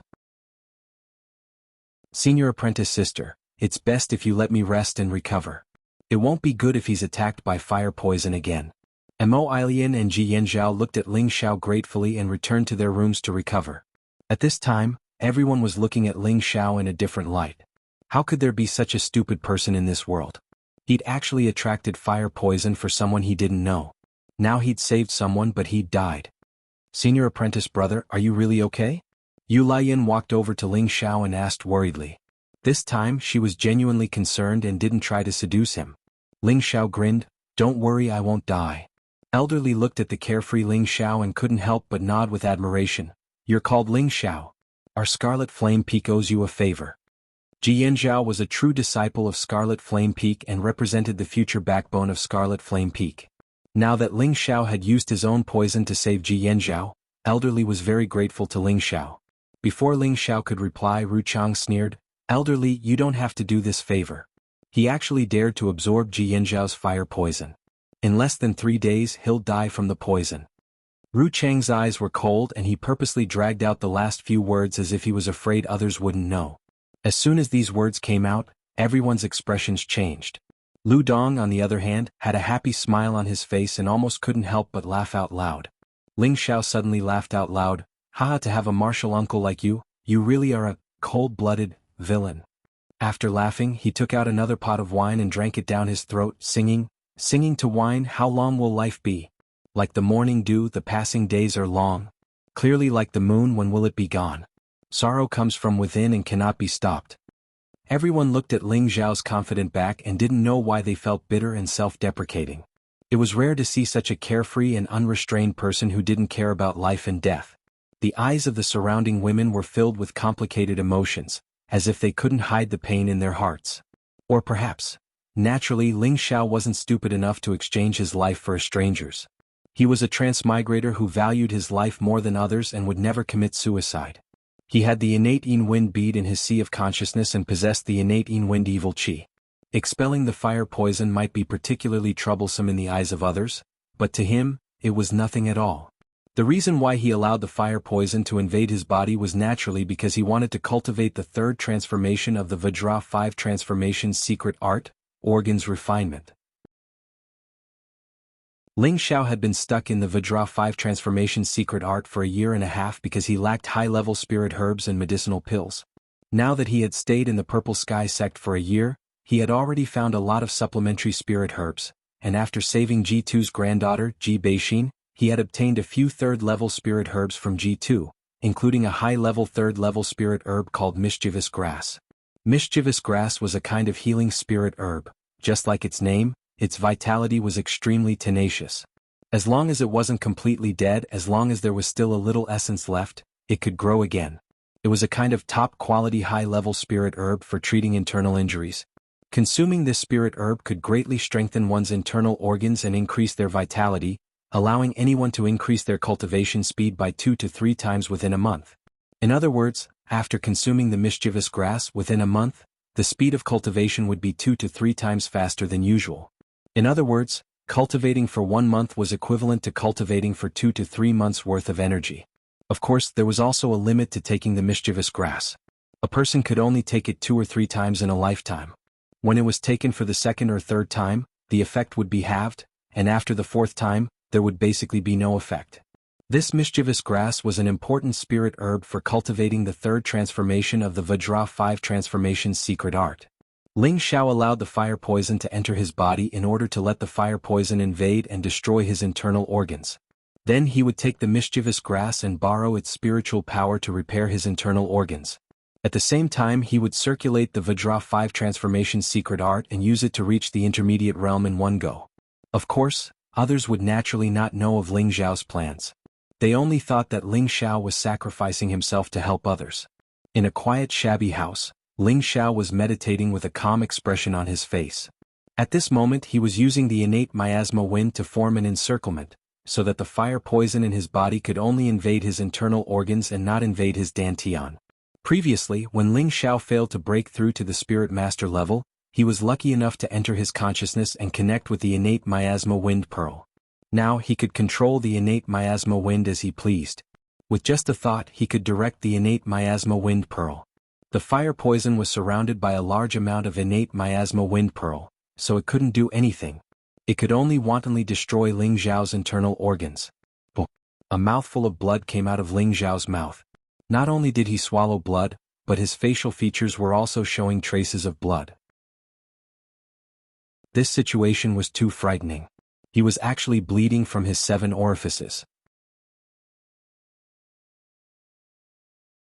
"Senior apprentice sister, it's best if you let me rest and recover. It won't be good if he's attacked by fire poison again." Imoilian and Ji Yanzhao looked at Ling Xiao gratefully and returned to their rooms to recover. At this time, everyone was looking at Ling Xiao in a different light. How could there be such a stupid person in this world? He'd actually attracted fire poison for someone he didn't know. Now he'd saved someone, but he'd died. "Senior apprentice brother, are you really okay?" Yu Laiyan walked over to Ling Xiao and asked worriedly. This time she was genuinely concerned and didn't try to seduce him. Ling Xiao grinned. "Don't worry, I won't die." Elder Li looked at the carefree Ling Xiao and couldn't help but nod with admiration. "You're called Ling Xiao. Our Scarlet Flame Peak owes you a favor." Ji Yanzhao was a true disciple of Scarlet Flame Peak and represented the future backbone of Scarlet Flame Peak. Now that Ling Xiao had used his own poison to save Ji Yanzhao, Elder Li was very grateful to Ling Xiao. Before Ling Xiao could reply, Ru Chang sneered, "Elder Li, you don't have to do this favor." He actually dared to absorb Ji Yanzhao's fire poison. In less than 3 days he'll die from the poison. Ru Chang's eyes were cold and he purposely dragged out the last few words as if he was afraid others wouldn't know. As soon as these words came out, everyone's expressions changed. Lu Dong, on the other hand, had a happy smile on his face and almost couldn't help but laugh out loud. Ling Xiao suddenly laughed out loud. "Haha, to have a martial uncle like you really are a cold-blooded villain." After laughing, he took out another pot of wine and drank it down his throat, singing to wine, how long will life be? Like the morning dew, the passing days are long. Clearly like the moon, when will it be gone? Sorrow comes from within and cannot be stopped. Everyone looked at Ling Zhao's confident back and didn't know why they felt bitter and self-deprecating. It was rare to see such a carefree and unrestrained person who didn't care about life and death. The eyes of the surrounding women were filled with complicated emotions, as if they couldn't hide the pain in their hearts. Or perhaps, naturally, Ling Zhao wasn't stupid enough to exchange his life for a stranger's. He was a transmigrator who valued his life more than others and would never commit suicide. He had the innate Yin Wind bead in his sea of consciousness and possessed the innate Yin Wind evil qi. Expelling the fire poison might be particularly troublesome in the eyes of others, but to him, it was nothing at all. The reason why he allowed the fire poison to invade his body was naturally because he wanted to cultivate the third transformation of the Vajra 5 transformation's secret art, organs refinement. Ling Zhao had been stuck in the Vajra 5 transformation secret art for a year and a half because he lacked high-level spirit herbs and medicinal pills. Now that he had stayed in the Purple Sky sect for a year, he had already found a lot of supplementary spirit herbs, and after saving G2's granddaughter, Ji Beixin, he had obtained a few third-level spirit herbs from G2, including a high-level third-level spirit herb called Mischievous Grass. Mischievous Grass was a kind of healing spirit herb. Just like its name, its vitality was extremely tenacious. As long as it wasn't completely dead, as long as there was still a little essence left, it could grow again. It was a kind of top-quality high-level spirit herb for treating internal injuries. Consuming this spirit herb could greatly strengthen one's internal organs and increase their vitality, allowing anyone to increase their cultivation speed by 2 to 3 times within a month. In other words, after consuming the mischievous grass within a month, the speed of cultivation would be 2 to 3 times faster than usual. In other words, cultivating for 1 month was equivalent to cultivating for 2 to 3 months' worth of energy. Of course, there was also a limit to taking the mischievous grass. A person could only take it 2 or 3 times in a lifetime. When it was taken for the second or third time, the effect would be halved, and after the 4th time, there would basically be no effect. This mischievous grass was an important spirit herb for cultivating the third transformation of the Vajra 5 transformation's secret art. Ling Zhao allowed the fire poison to enter his body in order to let the fire poison invade and destroy his internal organs. Then he would take the mischievous grass and borrow its spiritual power to repair his internal organs. At the same time, he would circulate the Vajra 5 transformation's secret art and use it to reach the intermediate realm in one go. Of course, others would naturally not know of Ling Zhao's plans. They only thought that Ling Zhao was sacrificing himself to help others. In a quiet, shabby house, Ling Zhao was meditating with a calm expression on his face. At this moment he was using the innate miasma wind to form an encirclement, so that the fire poison in his body could only invade his internal organs and not invade his dantian. Previously, when Ling Zhao failed to break through to the spirit master level, he was lucky enough to enter his consciousness and connect with the innate miasma wind pearl. Now he could control the innate miasma wind as he pleased. With just a thought, he could direct the innate miasma wind pearl. The fire poison was surrounded by a large amount of innate miasma wind pearl, so it couldn't do anything. It could only wantonly destroy Ling Zhao's internal organs. A mouthful of blood came out of Ling Zhao's mouth. Not only did he swallow blood, but his facial features were also showing traces of blood. This situation was too frightening. He was actually bleeding from his 7 orifices.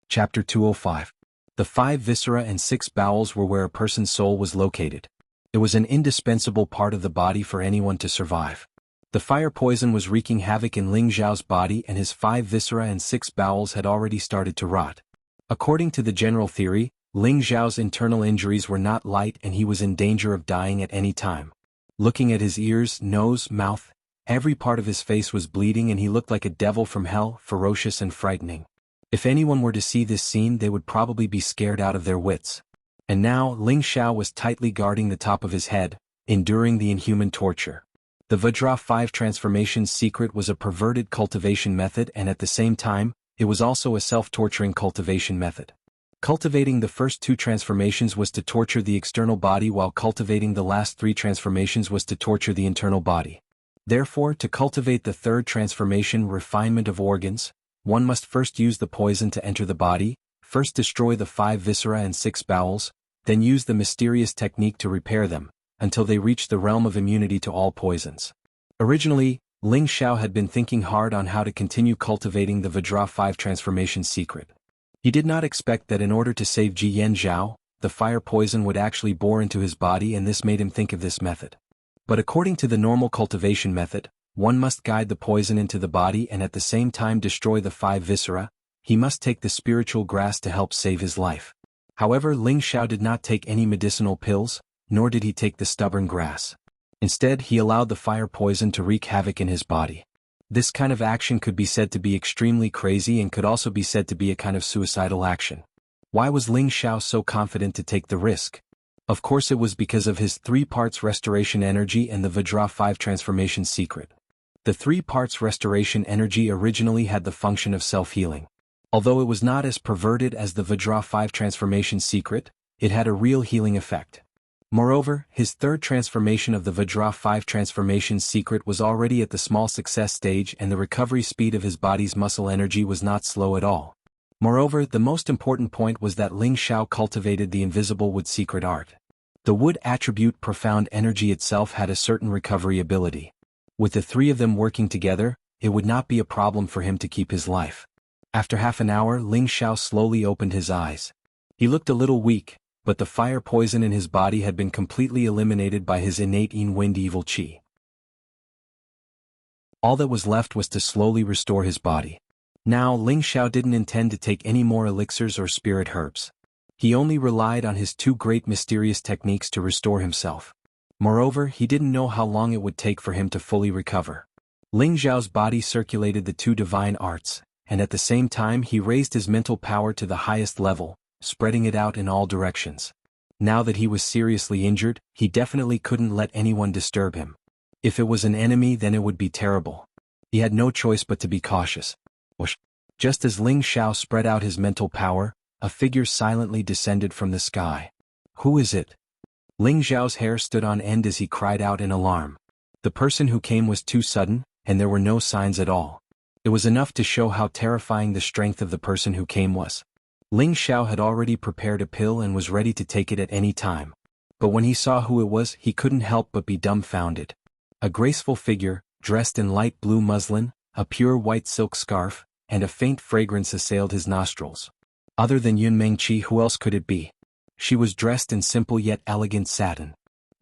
Chapter 205. The 5 viscera and 6 bowels were where a person's soul was located. It was an indispensable part of the body for anyone to survive. The fire poison was wreaking havoc in Ling Zhao's body and his 5 viscera and 6 bowels had already started to rot. According to the general theory, Ling Zhao's internal injuries were not light and he was in danger of dying at any time. Looking at his ears, nose, mouth, every part of his face was bleeding and he looked like a devil from hell, ferocious and frightening. If anyone were to see this scene, they would probably be scared out of their wits. And now, Ling Zhao was tightly guarding the top of his head, enduring the inhuman torture. The Vajra 5 transformation's secret was a perverted cultivation method and at the same time, it was also a self-torturing cultivation method. Cultivating the first 2 transformations was to torture the external body while cultivating the last 3 transformations was to torture the internal body. Therefore, to cultivate the third transformation, refinement of organs, one must first use the poison to enter the body, first destroy the 5 viscera and 6 bowels, then used the mysterious technique to repair them, until they reached the realm of immunity to all poisons. Originally, Ling Xiao had been thinking hard on how to continue cultivating the Vajra 5 transformation secret. He did not expect that in order to save Ji Yan Zhao, the fire poison would actually bore into his body, and this made him think of this method. But according to the normal cultivation method, one must guide the poison into the body and at the same time destroy the 5 viscera. He must take the spiritual grass to help save his life. However, Ling Xiao did not take any medicinal pills, nor did he take the stubborn grass. Instead, he allowed the fire poison to wreak havoc in his body. This kind of action could be said to be extremely crazy and could also be said to be a kind of suicidal action. Why was Ling Xiao so confident to take the risk? Of course it was because of his 3 parts restoration energy and the Vajra 5 transformation secret. The 3 parts restoration energy originally had the function of self-healing. Although it was not as perverted as the Vajra 5 transformation secret, it had a real healing effect. Moreover, his 3rd transformation of the Vajra 5 transformation secret was already at the small success stage, and the recovery speed of his body's muscle energy was not slow at all. Moreover, the most important point was that Ling Xiao cultivated the invisible wood secret art. The wood attribute profound energy itself had a certain recovery ability. With the 3 of them working together, it would not be a problem for him to keep his life. After half an hour, Ling Xiao slowly opened his eyes. He looked a little weak, but the fire poison in his body had been completely eliminated by his innate Yin-Wind evil qi. All that was left was to slowly restore his body. Now, Ling Xiao didn't intend to take any more elixirs or spirit herbs. He only relied on his 2 great mysterious techniques to restore himself. Moreover, he didn't know how long it would take for him to fully recover. Ling Xiao's body circulated the 2 divine arts, and at the same time he raised his mental power to the highest level, spreading it out in all directions. Now that he was seriously injured, he definitely couldn't let anyone disturb him. If it was an enemy, then it would be terrible. He had no choice but to be cautious. Just as Ling Xiao spread out his mental power, a figure silently descended from the sky. Who is it? Ling Xiao's hair stood on end as he cried out in alarm. The person who came was too sudden, and there were no signs at all. It was enough to show how terrifying the strength of the person who came was. Ling Xiao had already prepared a pill and was ready to take it at any time. But when he saw who it was, he couldn't help but be dumbfounded. A graceful figure, dressed in light blue muslin, a pure white silk scarf, and a faint fragrance assailed his nostrils. Other than Yun Mengqi, who else could it be? She was dressed in simple yet elegant satin.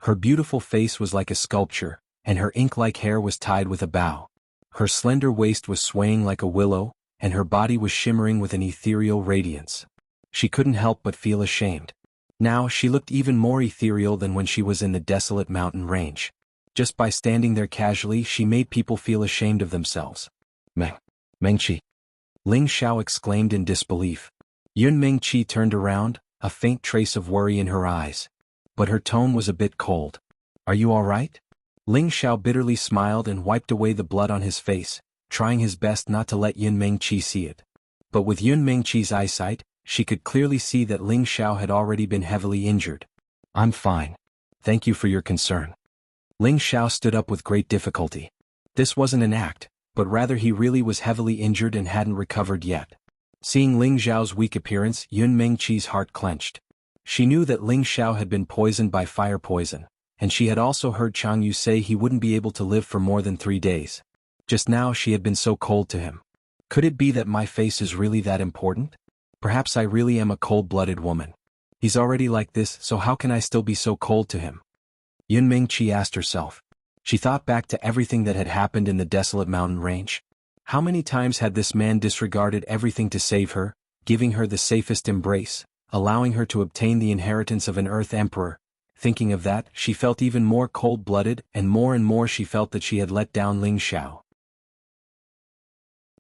Her beautiful face was like a sculpture, and her ink-like hair was tied with a bow. Her slender waist was swaying like a willow, and her body was shimmering with an ethereal radiance. She couldn't help but feel ashamed. Now she looked even more ethereal than when she was in the desolate mountain range. Just by standing there casually, she made people feel ashamed of themselves. Mengqi. Ling Xiao exclaimed in disbelief. Yun Mengqi turned around, a faint trace of worry in her eyes. But her tone was a bit cold. Are you all right? Ling Xiao bitterly smiled and wiped away the blood on his face, trying his best not to let Yun Mengqi see it. But with Yun Mengqi's eyesight, she could clearly see that Ling Xiao had already been heavily injured. I'm fine. Thank you for your concern. Ling Xiao stood up with great difficulty. This wasn't an act, but rather he really was heavily injured and hadn't recovered yet. Seeing Ling Xiao's weak appearance, Yun Mengqi's heart clenched. She knew that Ling Xiao had been poisoned by fire poison, and she had also heard Jianghu say he wouldn't be able to live for more than 3 days. Just now she had been so cold to him. Could it be that my face is really that important? Perhaps I really am a cold-blooded woman. He's already like this, so how can I still be so cold to him? Yun Mengqi asked herself. She thought back to everything that had happened in the desolate mountain range. How many times had this man disregarded everything to save her, giving her the safest embrace, allowing her to obtain the inheritance of an Earth Emperor? Thinking of that, she felt even more cold-blooded, and more she felt that she had let down Ling Xiao.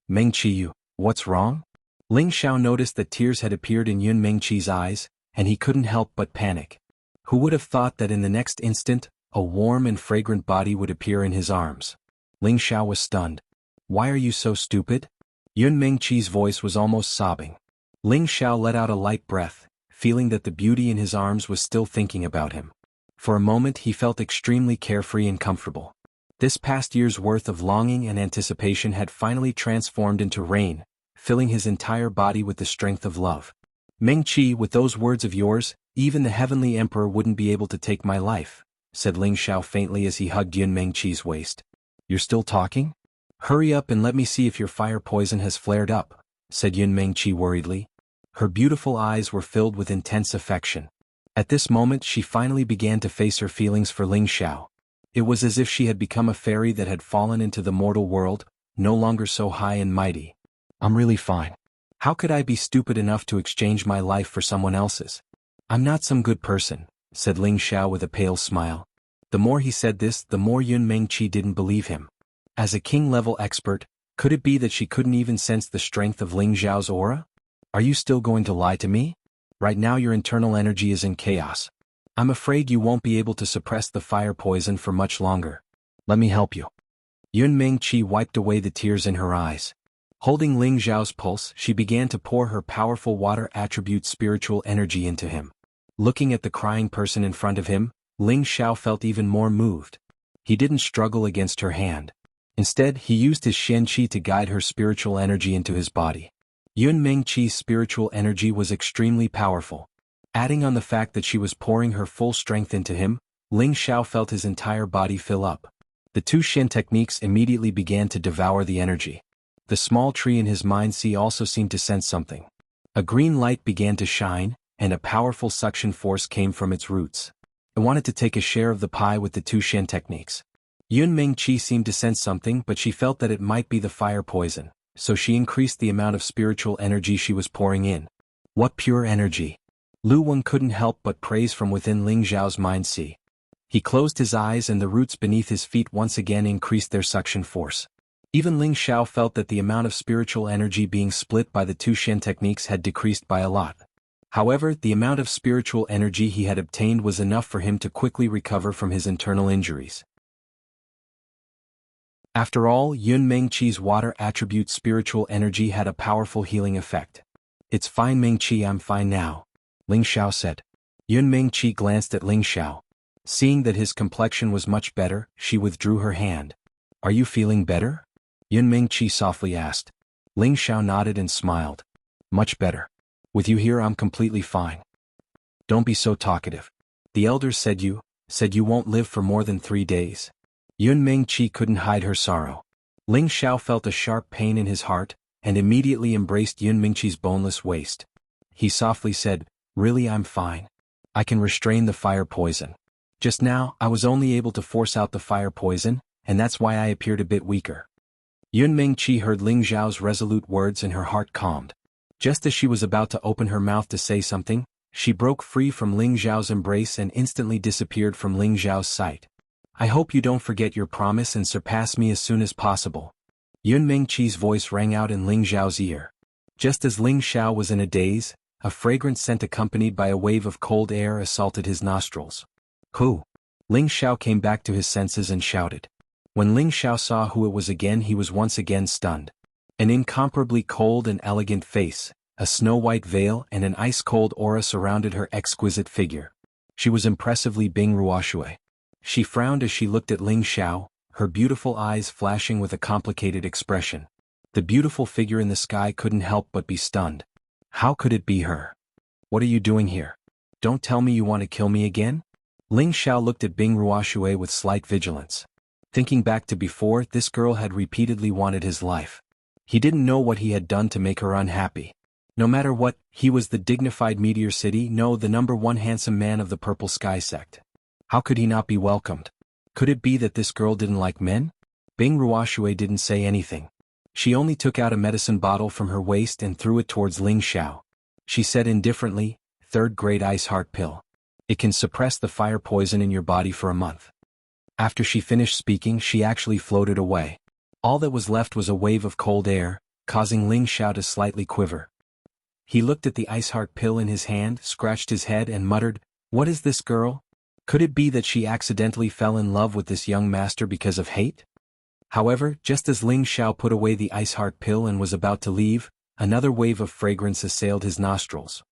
Mengqi, what's wrong? Ling Xiao noticed that tears had appeared in Yun Mengqi's eyes, and he couldn't help but panic. Who would have thought that in the next instant, a warm and fragrant body would appear in his arms? Ling Xiao was stunned. Why are you so stupid? Yun Mengqi's voice was almost sobbing. Ling Xiao let out a light breath, feeling that the beauty in his arms was still thinking about him. For a moment he felt extremely carefree and comfortable. This past year's worth of longing and anticipation had finally transformed into rain, filling his entire body with the strength of love. Mengqi, with those words of yours, Even the Heavenly Emperor wouldn't be able to take my life, said Ling Xiao faintly as he hugged Yun Mengqi's waist. You're still talking? Hurry up and let me see if your fire poison has flared up, said Yun Mengqi worriedly. Her beautiful eyes were filled with intense affection. At this moment she finally began to face her feelings for Ling Xiao. It was as if she had become a fairy that had fallen into the mortal world, no longer so high and mighty. I'm really fine. How could I be stupid enough to exchange my life for someone else's? I'm not some good person, said Ling Xiao with a pale smile. The more he said this, the more Yun Mengqi didn't believe him. As a king-level expert, could it be that she couldn't even sense the strength of Ling Xiao's aura? Are you still going to lie to me? Right now your internal energy is in chaos. I'm afraid you won't be able to suppress the fire poison for much longer. Let me help you. Yun Mengqi wiped away the tears in her eyes. Holding Ling Xiao's pulse, she began to pour her powerful water attribute spiritual energy into him. Looking at the crying person in front of him, Ling Xiao felt even more moved. He didn't struggle against her hand. Instead, he used his Shen Qi to guide her spiritual energy into his body. Yun Mengqi's spiritual energy was extremely powerful. Adding on the fact that she was pouring her full strength into him, Ling Xiao felt his entire body fill up. The two Shen techniques immediately began to devour the energy. The small tree in his mind sea also seemed to sense something. A green light began to shine, and a powerful suction force came from its roots. It wanted to take a share of the pie with the two Shen techniques. Yun Mengqi seemed to sense something, but she felt that it might be the fire poison, so she increased the amount of spiritual energy she was pouring in. What pure energy! Lu Wen couldn't help but praise from within Ling Xiao's mind sea. He closed his eyes and the roots beneath his feet once again increased their suction force. Even Ling Xiao felt that the amount of spiritual energy being split by the two Shen techniques had decreased by a lot. However, the amount of spiritual energy he had obtained was enough for him to quickly recover from his internal injuries. After all, Yun Mengqi's water attribute spiritual energy had a powerful healing effect. It's fine Mengqi, I'm fine now, Ling Xiao said. Yun Mengqi glanced at Ling Xiao. Seeing that his complexion was much better, she withdrew her hand. Are you feeling better? Yun Mengqi softly asked. Ling Xiao nodded and smiled. Much better. With you here I'm completely fine. Don't be so talkative. The elders said you won't live for more than 3 days. Yun Mengqi couldn't hide her sorrow. Ling Xiao felt a sharp pain in his heart, and immediately embraced Yun Mengqi's boneless waist. He softly said, Really I'm fine. I can restrain the fire poison. Just now, I was only able to force out the fire poison, and that's why I appeared a bit weaker. Yun Mengqi heard Ling Xiao's resolute words and her heart calmed. Just as she was about to open her mouth to say something, she broke free from Ling Xiao's embrace and instantly disappeared from Ling Xiao's sight. I hope you don't forget your promise and surpass me as soon as possible. Yun Mengqi's voice rang out in Ling Xiao's ear. Just as Ling Xiao was in a daze, a fragrant scent accompanied by a wave of cold air assaulted his nostrils. Who? Ling Xiao came back to his senses and shouted. When Ling Xiao saw who it was again, he was once again stunned. An incomparably cold and elegant face, a snow-white veil and an ice-cold aura surrounded her exquisite figure. She was impressively Bing Ruoshui. She frowned as she looked at Ling Xiao, her beautiful eyes flashing with a complicated expression. The beautiful figure in the sky couldn't help but be stunned. How could it be her? What are you doing here? Don't tell me you want to kill me again? Ling Xiao looked at Bing Ruoshui with slight vigilance. Thinking back to before, this girl had repeatedly wanted his life. He didn't know what he had done to make her unhappy. No matter what, he was the dignified Meteor City, no, the #1 handsome man of the Purple Sky sect. How could he not be welcomed? Could it be that this girl didn't like men? Bing Ruoshui didn't say anything. She only took out a medicine bottle from her waist and threw it towards Ling Xiao. She said indifferently, "Third-grade ice heart pill. It can suppress the fire poison in your body for a month." After she finished speaking, she actually floated away. All that was left was a wave of cold air, causing Ling Xiao to slightly quiver. He looked at the ice heart pill in his hand, scratched his head and muttered, "What is this girl? Could it be that she accidentally fell in love with this young master because of hate?" However, just as Ling Xiao put away the ice heart pill and was about to leave, another wave of fragrance assailed his nostrils.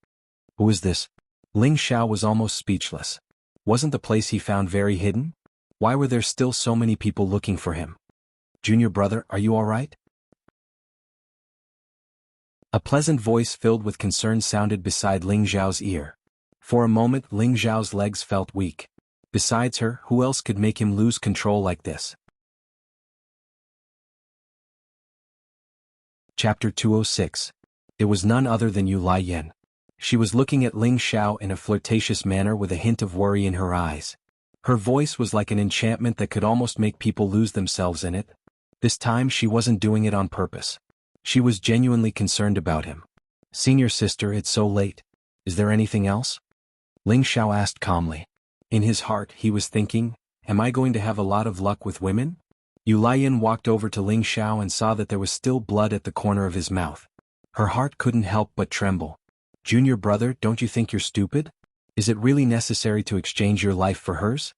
Who is this? Ling Xiao was almost speechless. Wasn't the place he found very hidden? Why were there still so many people looking for him? "Junior brother, are you all right?" A pleasant voice filled with concern sounded beside Ling Xiao's ear. For a moment Ling Zhao's legs felt weak. Besides her, who else could make him lose control like this? Chapter 206. It was none other than Yu Liyan. She was looking at Ling Zhao in a flirtatious manner with a hint of worry in her eyes. Her voice was like an enchantment that could almost make people lose themselves in it. This time she wasn't doing it on purpose. She was genuinely concerned about him. "Senior sister, it's so late. Is there anything else?" Ling Zhao asked calmly. In his heart he was thinking, am I going to have a lot of luck with women? Yu Liyan walked over to Ling Zhao and saw that there was still blood at the corner of his mouth. Her heart couldn't help but tremble. "Junior brother, don't you think you're stupid? Is it really necessary to exchange your life for hers?"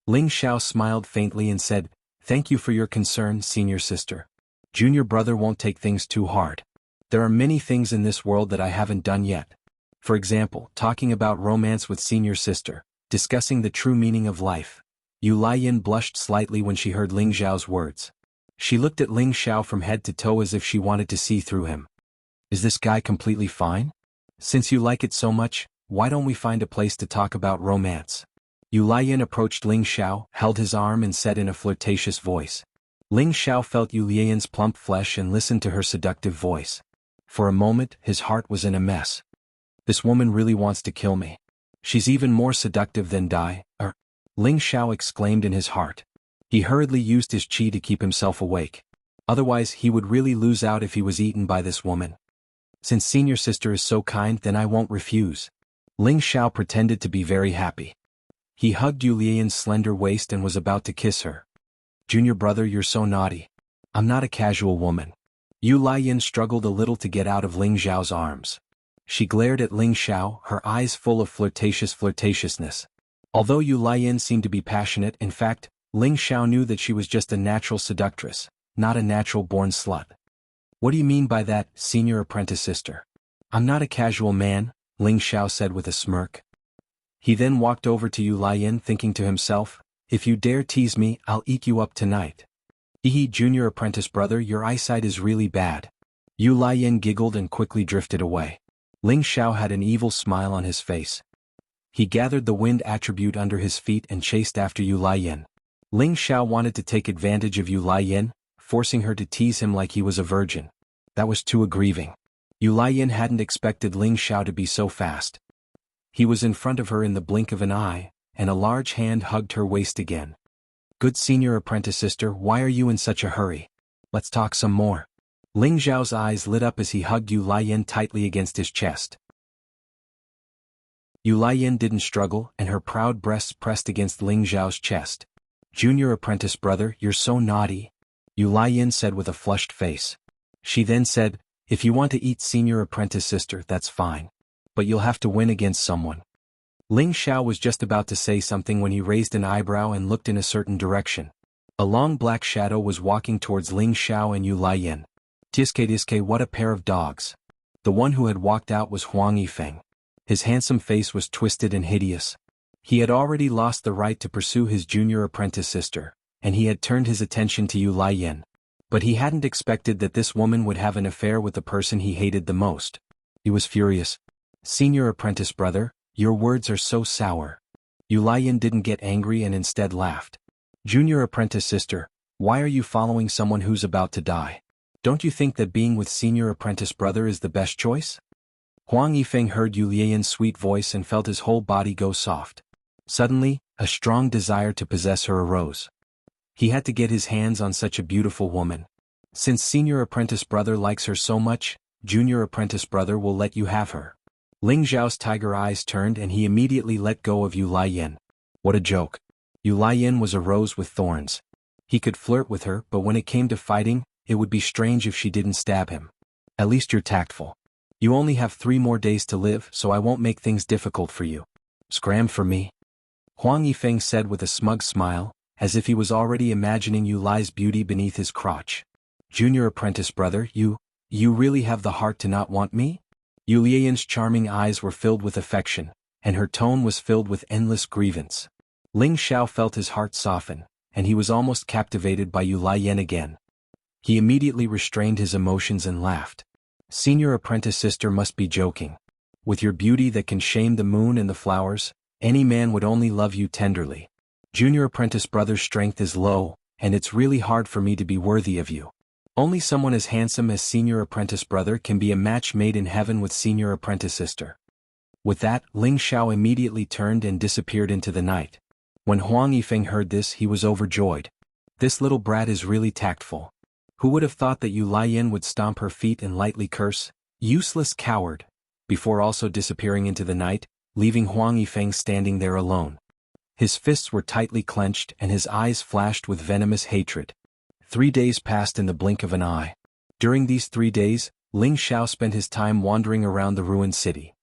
Ling Zhao smiled faintly and said, "Thank you for your concern, senior sister. Junior brother won't take things too hard. There are many things in this world that I haven't done yet. For example, talking about romance with senior sister, discussing the true meaning of life." Yu Liyan blushed slightly when she heard Ling Zhao's words. She looked at Ling Zhao from head to toe as if she wanted to see through him. Is this guy completely fine? Since you like it so much, why don't we find a place to talk about romance? Yu Liyan approached Ling Zhao, held his arm and said in a flirtatious voice. Ling Zhao felt Yu Liyan's plump flesh and listened to her seductive voice. For a moment, his heart was in a mess. This woman really wants to kill me. She's even more seductive than Ling Zhao exclaimed in his heart. He hurriedly used his qi to keep himself awake. Otherwise he would really lose out if he was eaten by this woman. Since senior sister is so kind, then I won't refuse. Ling Zhao pretended to be very happy. He hugged Yu Liyan's slender waist and was about to kiss her. Junior brother, you're so naughty. I'm not a casual woman. Yu Liyan struggled a little to get out of Ling Zhao's arms. She glared at Ling Zhao, her eyes full of flirtatiousness. Although Yu Liyan seemed to be passionate, in fact, Ling Zhao knew that she was just a natural seductress, not a natural-born slut. What do you mean by that, senior apprentice sister? I'm not a casual man, Ling Zhao said with a smirk. He then walked over to Yu Liyan thinking to himself, if you dare tease me, I'll eat you up tonight. Junior apprentice brother, your eyesight is really bad. Yu Liyan giggled and quickly drifted away. Ling Zhao had an evil smile on his face. He gathered the wind attribute under his feet and chased after Yu Liyan. Ling Zhao wanted to take advantage of Yu Liyan, forcing her to tease him like he was a virgin. That was too aggrieving. Yu Liyan hadn't expected Ling Zhao to be so fast. He was in front of her in the blink of an eye, and a large hand hugged her waist again. Good senior apprentice sister, why are you in such a hurry? Let's talk some more. Ling Zhao's eyes lit up as he hugged Yu Liyan tightly against his chest. Yu Liyan didn't struggle, and her proud breasts pressed against Ling Zhao's chest. Junior apprentice brother, you're so naughty, Yu Liyan said with a flushed face. She then said, if you want to eat senior apprentice sister, that's fine. But you'll have to win against someone. Ling Zhao was just about to say something when he raised an eyebrow and looked in a certain direction. A long black shadow was walking towards Ling Zhao and Yu Liyan. Tiske, what a pair of dogs. The one who had walked out was Huang Yifeng. His handsome face was twisted and hideous. He had already lost the right to pursue his junior apprentice sister, and he had turned his attention to Yu Liyan. But he hadn't expected that this woman would have an affair with the person he hated the most. He was furious. Senior apprentice brother, your words are so sour. Yu Liyan didn't get angry and instead laughed. Junior apprentice sister, why are you following someone who's about to die? Don't you think that being with senior apprentice brother is the best choice? Huang Yifeng heard Yu Liyan's sweet voice and felt his whole body go soft. Suddenly, a strong desire to possess her arose. He had to get his hands on such a beautiful woman. Since senior apprentice brother likes her so much, junior apprentice brother will let you have her. Ling Zhao's tiger eyes turned and he immediately let go of Yu Liyan. What a joke. Yu Liyan was a rose with thorns. He could flirt with her, but when it came to fighting, it would be strange if she didn't stab him. At least you're tactful. You only have 3 more days to live, so I won't make things difficult for you. Scram for me. Huang Yifeng said with a smug smile, as if he was already imagining Yu Li's beauty beneath his crotch. Junior apprentice brother, you really have the heart to not want me? Yu Liyan's charming eyes were filled with affection, and her tone was filled with endless grievance. Ling Zhao felt his heart soften, and he was almost captivated by Yu Liyan again. He immediately restrained his emotions and laughed. Senior apprentice sister must be joking. With your beauty that can shame the moon and the flowers, any man would only love you tenderly. Junior apprentice brother's strength is low, and it's really hard for me to be worthy of you. Only someone as handsome as senior apprentice brother can be a match made in heaven with senior apprentice sister. With that, Ling Xiao immediately turned and disappeared into the night. When Huang Yifeng heard this, he was overjoyed. This little brat is really tactful. Who would have thought that Yu Laiyan would stomp her feet and lightly curse, "Useless coward," before also disappearing into the night, leaving Huang Yifeng standing there alone. His fists were tightly clenched and his eyes flashed with venomous hatred. 3 days passed in the blink of an eye. During these 3 days, Ling Xiao spent his time wandering around the ruined city.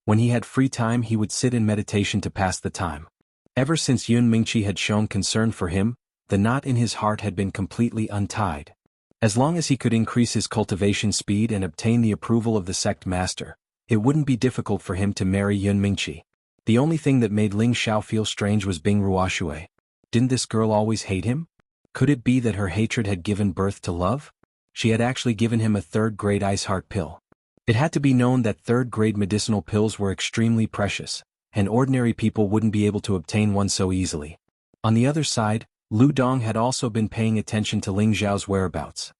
When he had free time, he would sit in meditation to pass the time. Ever since Yun Mingqi had shown concern for him, the knot in his heart had been completely untied. As long as he could increase his cultivation speed and obtain the approval of the sect master, it wouldn't be difficult for him to marry Yun Mingqi. The only thing that made Ling Xiao feel strange was Bing Ruoshui. Didn't this girl always hate him? Could it be that her hatred had given birth to love? She had actually given him a third-grade ice heart pill. It had to be known that third-grade medicinal pills were extremely precious, and ordinary people wouldn't be able to obtain one so easily. On the other side, Lu Dong had also been paying attention to Ling Xiao's whereabouts.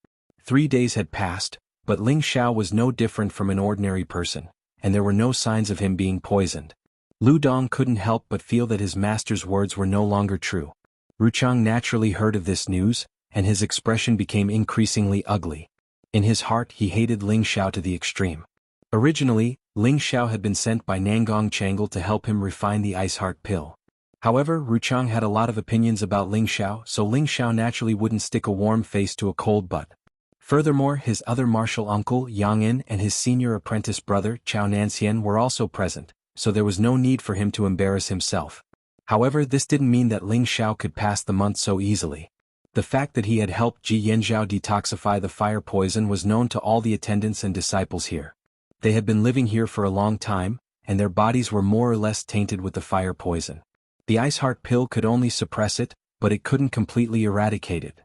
3 days had passed, but Ling Xiao was no different from an ordinary person, and there were no signs of him being poisoned. Lu Dong couldn't help but feel that his master's words were no longer true. Ruchang naturally heard of this news, and his expression became increasingly ugly. In his heart he hated Ling Xiao to the extreme. Originally, Ling Xiao had been sent by Nangong Changle to help him refine the ice heart pill. However, Ruchang had a lot of opinions about Ling Xiao, so Ling Xiao naturally wouldn't stick a warm face to a cold butt. Furthermore, his other martial uncle, Yang In, and his senior apprentice brother, Chao Nanxian, were also present, so there was no need for him to embarrass himself. However, this didn't mean that Ling Xiao could pass the month so easily. The fact that he had helped Ji Yanzhao detoxify the fire poison was known to all the attendants and disciples here. They had been living here for a long time, and their bodies were more or less tainted with the fire poison. The ice heart pill could only suppress it, but it couldn't completely eradicate it.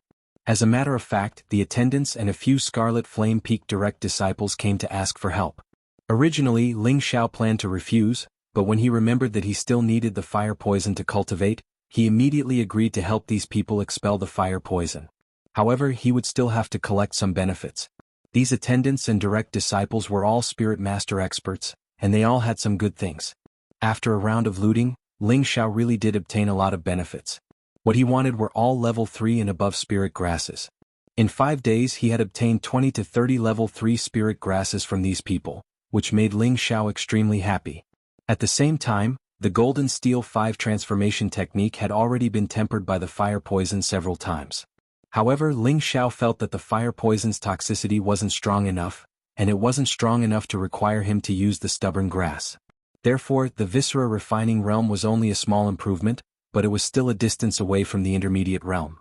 As a matter of fact, the attendants and a few Scarlet Flame Peak direct disciples came to ask for help. Originally, Ling Xiao planned to refuse, but when he remembered that he still needed the fire poison to cultivate, he immediately agreed to help these people expel the fire poison. However, he would still have to collect some benefits. These attendants and direct disciples were all spirit master experts, and they all had some good things. After a round of looting, Ling Xiao really did obtain a lot of benefits. What he wanted were all level 3 and above spirit grasses. In 5 days he had obtained 20 to 30 level 3 spirit grasses from these people, which made Ling Xiao extremely happy. At the same time, the Golden Steel 5 transformation technique had already been tempered by the fire poison several times. However, Ling Xiao felt that the fire poison's toxicity wasn't strong enough, and it wasn't strong enough to require him to use the stubborn grass. Therefore, the Viscera refining realm was only a small improvement, but it was still a distance away from the intermediate realm.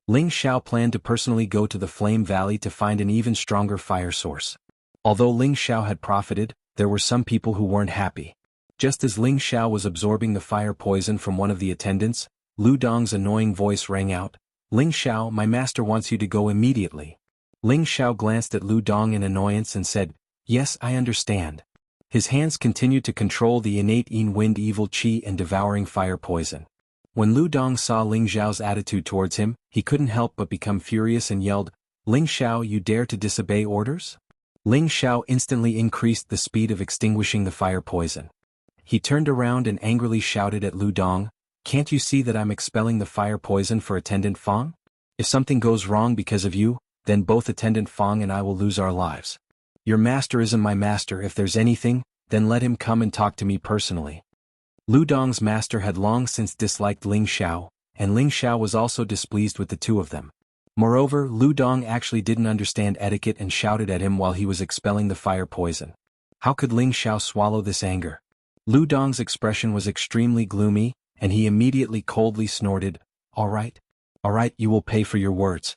Ling Xiao planned to personally go to the Flame Valley to find an even stronger fire source. Although Ling Xiao had profited, there were some people who weren't happy. Just as Ling Xiao was absorbing the fire poison from one of the attendants, Lu Dong's annoying voice rang out, "Ling Xiao, my master wants you to go immediately." Ling Xiao glanced at Lu Dong in annoyance and said, "Yes, I understand." His hands continued to control the innate in-wind evil qi and devouring fire poison. When Lu Dong saw Ling Xiao's attitude towards him, he couldn't help but become furious and yelled, "Ling Xiao, you dare to disobey orders?" Ling Xiao instantly increased the speed of extinguishing the fire poison. He turned around and angrily shouted at Lu Dong, "Can't you see that I'm expelling the fire poison for Attendant Fang? If something goes wrong because of you, then both Attendant Fang and I will lose our lives. Your master isn't my master. If there's anything, then let him come and talk to me personally." Lu Dong's master had long since disliked Ling Xiao, and Ling Xiao was also displeased with the two of them. Moreover, Lu Dong actually didn't understand etiquette and shouted at him while he was expelling the fire poison. How could Ling Xiao swallow this anger? Lu Dong's expression was extremely gloomy, and he immediately coldly snorted, All right, you will pay for your words."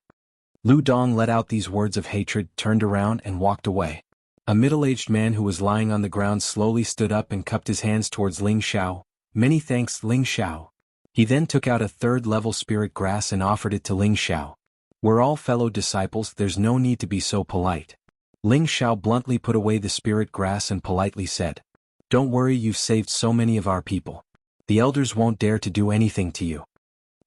Lu Dong let out these words of hatred, turned around and walked away. A middle-aged man who was lying on the ground slowly stood up and cupped his hands towards Ling Xiao. "Many thanks, Ling Xiao." He then took out a third-level spirit grass and offered it to Ling Xiao. "We're all fellow disciples, there's no need to be so polite." Ling Xiao bluntly put away the spirit grass and politely said, "Don't worry, you've saved so many of our people. The elders won't dare to do anything to you."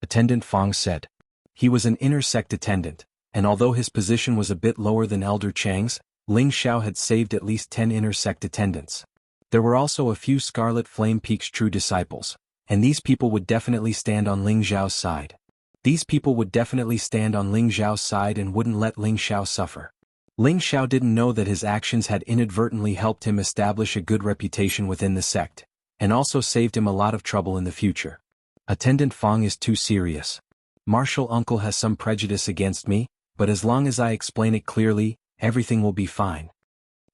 Attendant Fang said. He was an inner sect attendant, and although his position was a bit lower than Elder Chang's, Ling Xiao had saved at least 10 inner sect attendants. There were also a few Scarlet Flame Peak's true disciples, and these people would definitely stand on Ling Xiao's side. These people would definitely stand on Ling Xiao's side and wouldn't let Ling Xiao suffer. Ling Xiao didn't know that his actions had inadvertently helped him establish a good reputation within the sect, and also saved him a lot of trouble in the future. Attendant Fang is too serious. Martial uncle has some prejudice against me, but as long as I explain it clearly, everything will be fine.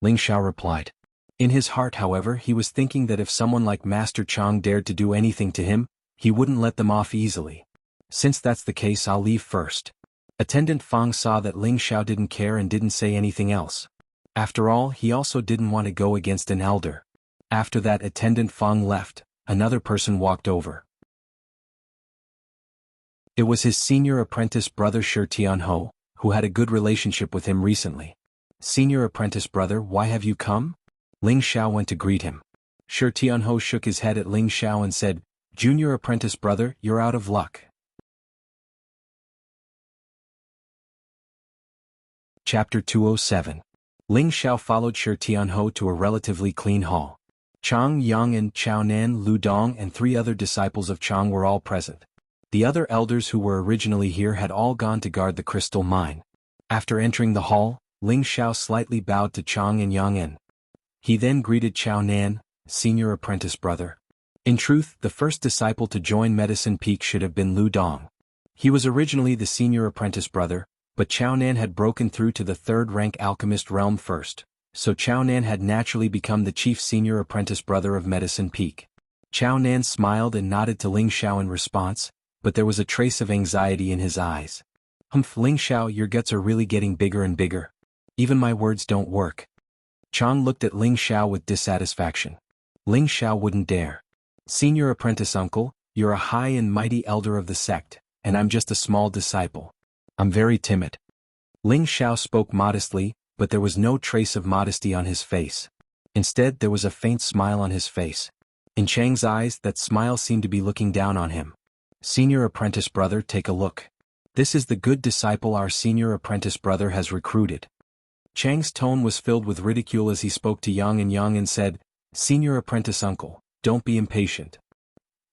Ling Xiao replied. In his heart, however, he was thinking that if someone like Master Chang dared to do anything to him, he wouldn't let them off easily. Since that's the case, I'll leave first. Attendant Fang saw that Ling Xiao didn't care and didn't say anything else. After all, he also didn't want to go against an elder. After that Attendant Fang left, another person walked over. It was his senior apprentice brother Shi Tianho, who had a good relationship with him recently. Senior apprentice brother, why have you come? Ling Xiao went to greet him. Shi Tianho shook his head at Ling Xiao and said, Junior apprentice brother, you're out of luck. Chapter 207. Ling Xiao followed Shi Tianho to a relatively clean hall. Chang Yang and Chao Nan, Lu Dong and 3 other disciples of Chang were all present. The other elders who were originally here had all gone to guard the crystal mine. After entering the hall, Ling Xiao slightly bowed to Chang and Yang En. He then greeted Chao Nan, senior apprentice brother. In truth, the first disciple to join Medicine Peak should have been Lu Dong. He was originally the senior apprentice brother, but Chao Nan had broken through to the 3rd rank alchemist realm first, so Chao Nan had naturally become the chief senior apprentice brother of Medicine Peak. Chao Nan smiled and nodded to Ling Xiao in response, but there was a trace of anxiety in his eyes. Ling Xiao, your guts are really getting bigger and bigger. Even my words don't work. Chang looked at Ling Xiao with dissatisfaction. Ling Xiao wouldn't dare. Senior apprentice uncle, you're a high and mighty elder of the sect, and I'm just a small disciple. I'm very timid. Ling Xiao spoke modestly, but there was no trace of modesty on his face. Instead, there was a faint smile on his face. In Chang's eyes, that smile seemed to be looking down on him. Senior apprentice brother, take a look. This is the good disciple our senior apprentice brother has recruited. Chang's tone was filled with ridicule as he spoke to Yang and said, Senior apprentice uncle, don't be impatient.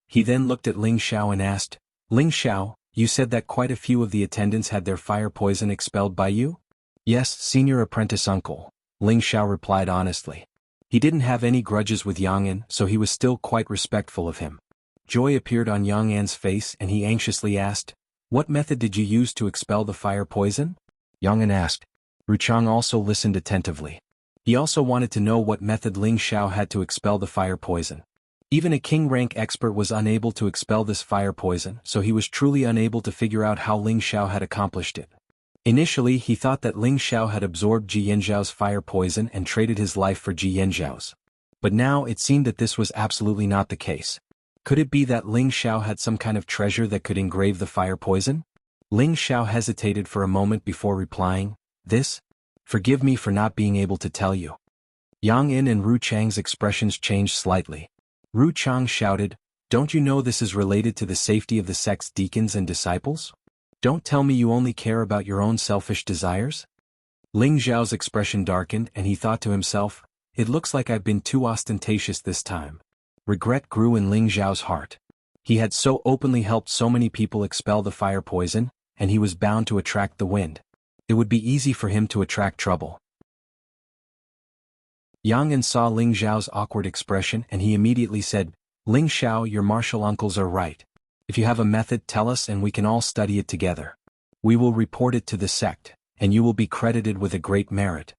He then looked at Ling Xiao and asked, Ling Xiao, you said that quite a few of the attendants had their fire poison expelled by you? Yes, senior apprentice uncle, Ling Xiao replied honestly. He didn't have any grudges with Yang En, so he was still quite respectful of him. Joy appeared on Yang An's face and he anxiously asked, What method did you use to expel the fire poison? Yang An asked. Ruchang also listened attentively. He also wanted to know what method Ling Xiao had to expel the fire poison. Even a king-rank expert was unable to expel this fire poison, so he was truly unable to figure out how Ling Xiao had accomplished it. Initially, he thought that Ling Xiao had absorbed Ji Yanzhao's fire poison and traded his life for Ji Yanzhao's. But now it seemed that this was absolutely not the case. Could it be that Ling Xiao had some kind of treasure that could engrave the fire poison? Ling Xiao hesitated for a moment before replying, This? Forgive me for not being able to tell you. Yang En and Ru Chang's expressions changed slightly. Ru Chang shouted, Don't you know this is related to the safety of the sect's deacons and disciples? Don't tell me you only care about your own selfish desires? Ling Xiao's expression darkened and he thought to himself, It looks like I've been too ostentatious this time. Regret grew in Ling Xiao's heart. He had so openly helped so many people expel the fire poison, and he was bound to attract the wind. It would be easy for him to attract trouble. Yang En saw Ling Xiao's awkward expression and he immediately said, Ling Xiao, your martial uncles are right. If you have a method, tell us and we can all study it together. We will report it to the sect, and you will be credited with a great merit.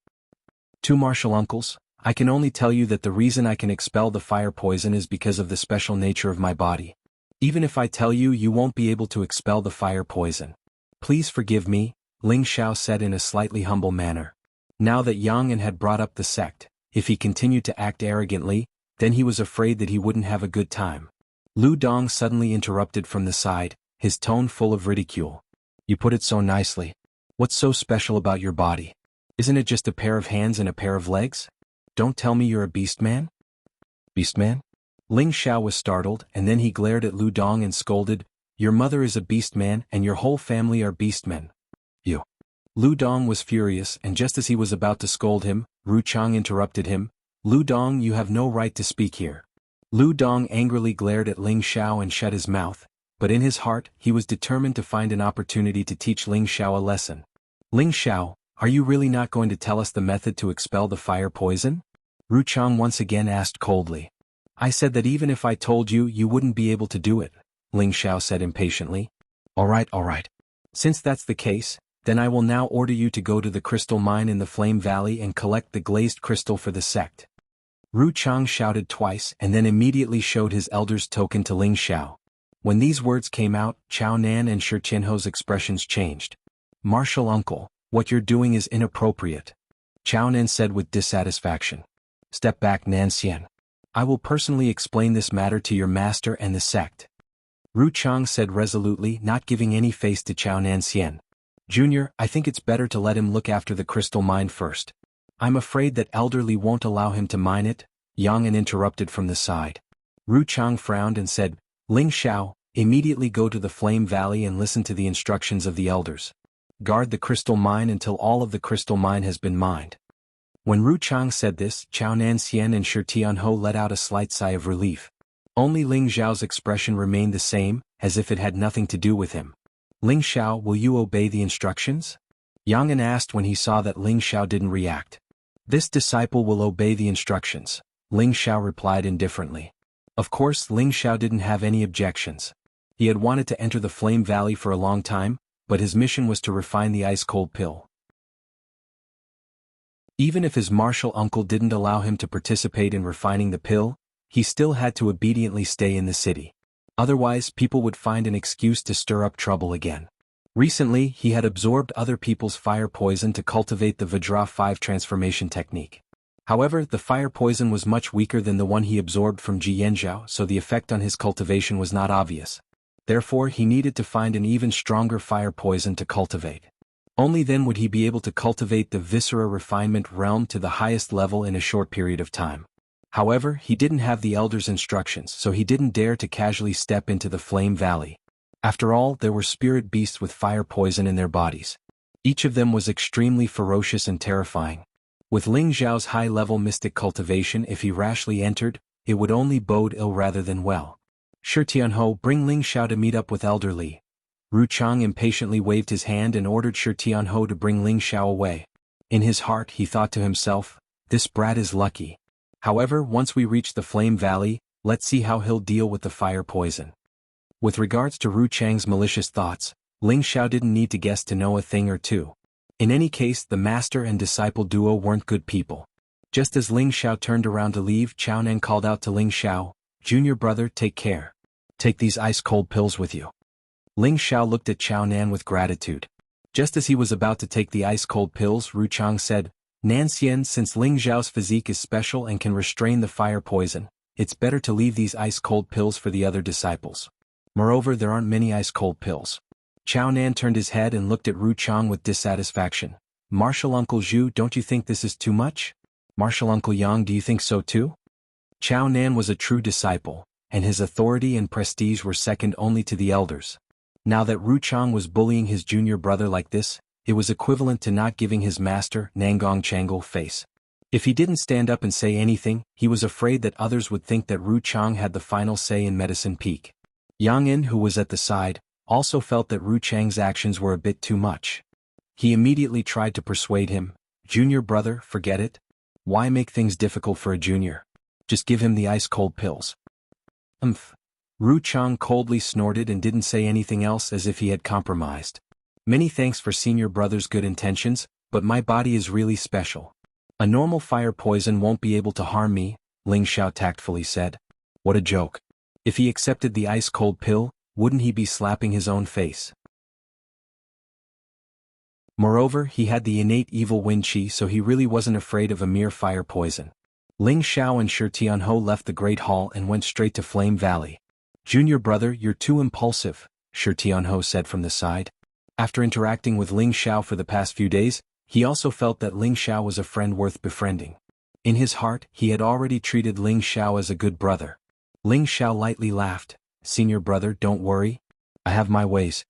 2 martial uncles, I can only tell you that the reason I can expel the fire poison is because of the special nature of my body. Even if I tell you, you won't be able to expel the fire poison. Please forgive me, Ling Xiao said in a slightly humble manner. Now that Yang En had brought up the sect, if he continued to act arrogantly, then he was afraid that he wouldn't have a good time. Lu Dong suddenly interrupted from the side, his tone full of ridicule. You put it so nicely. What's so special about your body? Isn't it just a pair of hands and a pair of legs? Don't tell me you're a beast man? Beast man? Ling Xiao was startled, and then he glared at Lu Dong and scolded, "Your mother is a beast man and your whole family are beastmen. You." Lu Dong was furious, and just as he was about to scold him, Ru Chang interrupted him, "Lu Dong, you have no right to speak here." Lu Dong angrily glared at Ling Xiao and shut his mouth, but in his heart he was determined to find an opportunity to teach Ling Xiao a lesson. "Ling Xiao, are you really not going to tell us the method to expel the fire poison?" Ru Chang once again asked coldly. "I said that even if I told you, you wouldn't be able to do it," Ling Xiao said impatiently. All right. Since that's the case, then I will now order you to go to the crystal mine in the Flame Valley and collect the glazed crystal for the sect." Ru Chang shouted twice and then immediately showed his elder's token to Ling Xiao. When these words came out, Chao Nan and Shi Tianho's expressions changed. "Martial uncle, what you're doing is inappropriate," Chao Nan said with dissatisfaction. "Step back, Nan Xian. I will personally explain this matter to your master and the sect," Ru Chang said resolutely, not giving any face to Chao Nan Xian. "Junior, I think it's better to let him look after the crystal mine first. I'm afraid that Elder Li won't allow him to mine it," Yang An interrupted from the side. Ru Chang frowned and said, "Ling Xiao, immediately go to the Flame Valley and listen to the instructions of the elders. Guard the crystal mine until all of the crystal mine has been mined." When Ru Chang said this, Chao Nan Xian and Shi Tianho let out a slight sigh of relief. Only Ling Xiao's expression remained the same, as if it had nothing to do with him. "Ling Xiao, will you obey the instructions?" Yang An asked when he saw that Ling Xiao didn't react. "This disciple will obey the instructions," Ling Xiao replied indifferently. Of course, Ling Xiao didn't have any objections. He had wanted to enter the Flame Valley for a long time, but his mission was to refine the ice-cold pill. Even if his martial uncle didn't allow him to participate in refining the pill, he still had to obediently stay in the city. Otherwise, people would find an excuse to stir up trouble again. Recently, he had absorbed other people's fire poison to cultivate the Vajra 5 transformation technique. However, the fire poison was much weaker than the one he absorbed from Ji Yanzhao, so the effect on his cultivation was not obvious. Therefore, he needed to find an even stronger fire poison to cultivate. Only then would he be able to cultivate the Viscera refinement realm to the highest level in a short period of time. However, he didn't have the Elder's instructions, so he didn't dare to casually step into the Flame Valley. After all, there were spirit beasts with fire poison in their bodies. Each of them was extremely ferocious and terrifying. With Ling Xiao's high-level mystic cultivation, if he rashly entered, it would only bode ill rather than well. "Shi Tianho, bring Ling Xiao to meet up with Elder Li." Ru Chang impatiently waved his hand and ordered Shi Tianho to bring Ling Xiao away. In his heart he thought to himself, "This brat is lucky. However, once we reach the Flame Valley, let's see how he'll deal with the fire poison." With regards to Ru Chang's malicious thoughts, Ling Xiao didn't need to guess to know a thing or two. In any case, the master and disciple duo weren't good people. Just as Ling Xiao turned around to leave, Chao Nan called out to Ling Xiao, "Junior brother, take care. Take these ice-cold pills with you." Ling Xiao looked at Chao Nan with gratitude. Just as he was about to take the ice-cold pills, Ru Chang said, "Nan Xian, since Ling Xiao's physique is special and can restrain the fire poison, it's better to leave these ice-cold pills for the other disciples. Moreover, there aren't many ice-cold pills." Chao Nan turned his head and looked at Ru Chang with dissatisfaction. "Martial Uncle Zhu, don't you think this is too much? Martial Uncle Yang, do you think so too?" Chao Nan was a true disciple, and his authority and prestige were second only to the elders. Now that Ru Chang was bullying his junior brother like this, it was equivalent to not giving his master, Nangong Changle, face. If he didn't stand up and say anything, he was afraid that others would think that Ru Chang had the final say in Medicine Peak. Yang An, who was at the side, also felt that Ru Chang's actions were a bit too much. He immediately tried to persuade him, "Junior brother, forget it. Why make things difficult for a junior? Just give him the ice-cold pills." Ru Chang coldly snorted and didn't say anything else, as if he had compromised. "Many thanks for senior brother's good intentions, but my body is really special. A normal fire poison won't be able to harm me," Ling Xiao tactfully said. What a joke. If he accepted the ice-cold pill, wouldn't he be slapping his own face? Moreover, he had the innate evil wind chi, so he really wasn't afraid of a mere fire poison. Ling Xiao and Shi Tianho left the Great Hall and went straight to Flame Valley. "Junior brother, you're too impulsive," Shi Tianho said from the side. After interacting with Ling Xiao for the past few days, He also felt that Ling Xiao was a friend worth befriending. In his heart, he had already treated Ling Xiao as a good brother. Ling Xiao lightly laughed. "Senior brother, don't worry. I have my ways.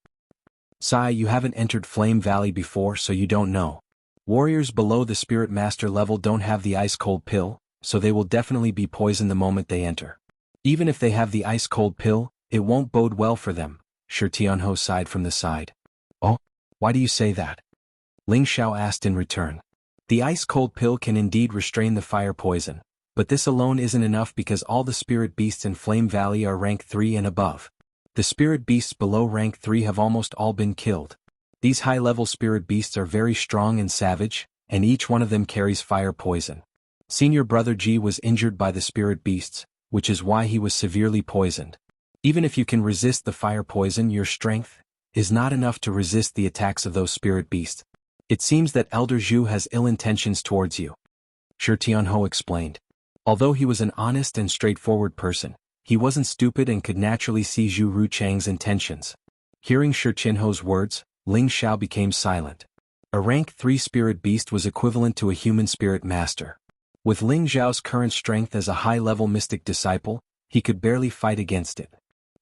Sai, you haven't entered Flame Valley before, so you don't know. Warriors below the Spirit Master level don't have the ice-cold pill, so they will definitely be poisoned the moment they enter. Even if they have the ice-cold pill, it won't bode well for them." Shi Tianhou sighed from the side. "Oh, why do you say that?" Ling Xiao asked in return. "The ice-cold pill can indeed restrain the fire poison, but this alone isn't enough because all the spirit beasts in Flame Valley are rank 3 and above. The spirit beasts below rank 3 have almost all been killed. These high-level spirit beasts are very strong and savage, and each one of them carries fire poison. Senior brother Ji was injured by the spirit beasts, which is why he was severely poisoned. Even if you can resist the fire poison, your strength is not enough to resist the attacks of those spirit beasts. It seems that Elder Zhu has ill intentions towards you," Shi Tianhou explained. Although he was an honest and straightforward person, he wasn't stupid and could naturally see Zhu Ruchang's intentions. Hearing Shi Tianhou's words, Ling Xiao became silent. A rank 3 spirit beast was equivalent to a human spirit master. With Ling Xiao's current strength as a high-level mystic disciple, he could barely fight against it.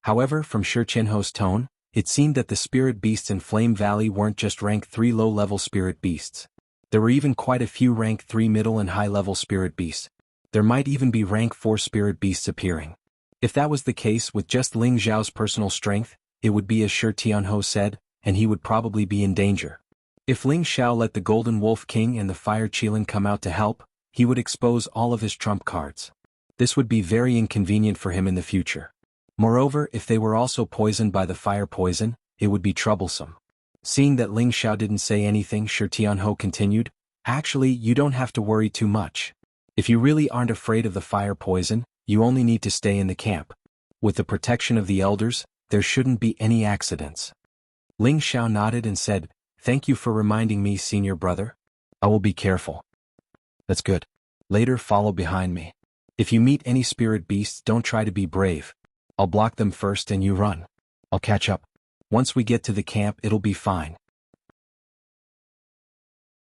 However, from Shi Tianhou's tone, it seemed that the spirit beasts in Flame Valley weren't just rank 3 low-level spirit beasts. There were even quite a few rank 3 middle and high-level spirit beasts. There might even be rank 4 spirit beasts appearing. If that was the case with just Ling Xiao's personal strength, it would be as Shi Tianhou said, and he would probably be in danger. If Ling Xiao let the Golden Wolf King and the Fire Qilin come out to help, he would expose all of his trump cards. This would be very inconvenient for him in the future. Moreover, if they were also poisoned by the fire poison, it would be troublesome. Seeing that Ling Xiao didn't say anything, Shi Tianhou continued, "Actually, you don't have to worry too much. If you really aren't afraid of the fire poison, you only need to stay in the camp. With the protection of the elders, there shouldn't be any accidents." Ling Xiao nodded and said, "Thank you for reminding me, senior brother. I will be careful." "That's good. Later, follow behind me. If you meet any spirit beasts, don't try to be brave. I'll block them first and you run. I'll catch up. Once we get to the camp, it'll be fine."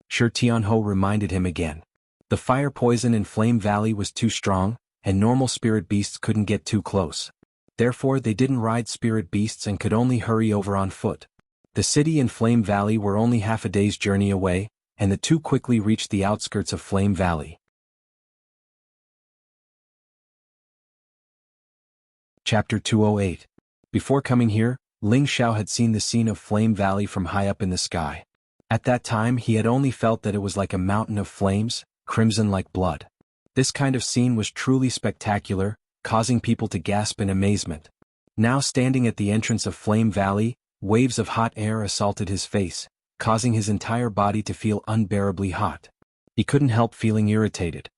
Shi Tianhou reminded him again. The fire poison in Flame Valley was too strong, and normal spirit beasts couldn't get too close. Therefore, they didn't ride spirit beasts and could only hurry over on foot. The city and Flame Valley were only half a day's journey away, and the two quickly reached the outskirts of Flame Valley. Chapter 208. Before coming here, Ling Xiao had seen the scene of Flame Valley from high up in the sky. At that time he had only felt that it was like a mountain of flames, crimson like blood. This kind of scene was truly spectacular, causing people to gasp in amazement. Now standing at the entrance of Flame Valley, waves of hot air assaulted his face, causing his entire body to feel unbearably hot. He couldn't help feeling irritated.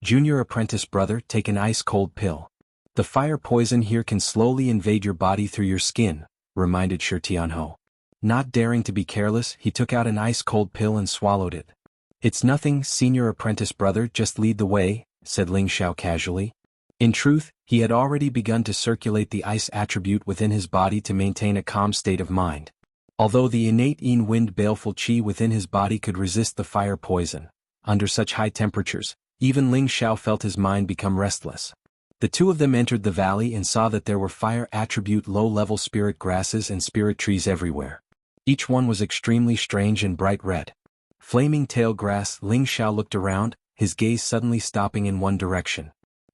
"Junior apprentice brother, take an ice-cold pill. The fire poison here can slowly invade your body through your skin," reminded Shi Tianhou. Not daring to be careless, he took out an ice-cold pill and swallowed it. "It's nothing, senior apprentice brother, just lead the way," said Ling Xiao casually. In truth, he had already begun to circulate the ice attribute within his body to maintain a calm state of mind. Although the innate Yin Wind baleful qi within his body could resist the fire poison, under such high temperatures, even Ling Xiao felt his mind become restless. The two of them entered the valley and saw that there were fire attribute low-level spirit grasses and spirit trees everywhere. Each one was extremely strange and bright red. Flaming tail grass. Ling Xiao looked around, his gaze suddenly stopping in one direction.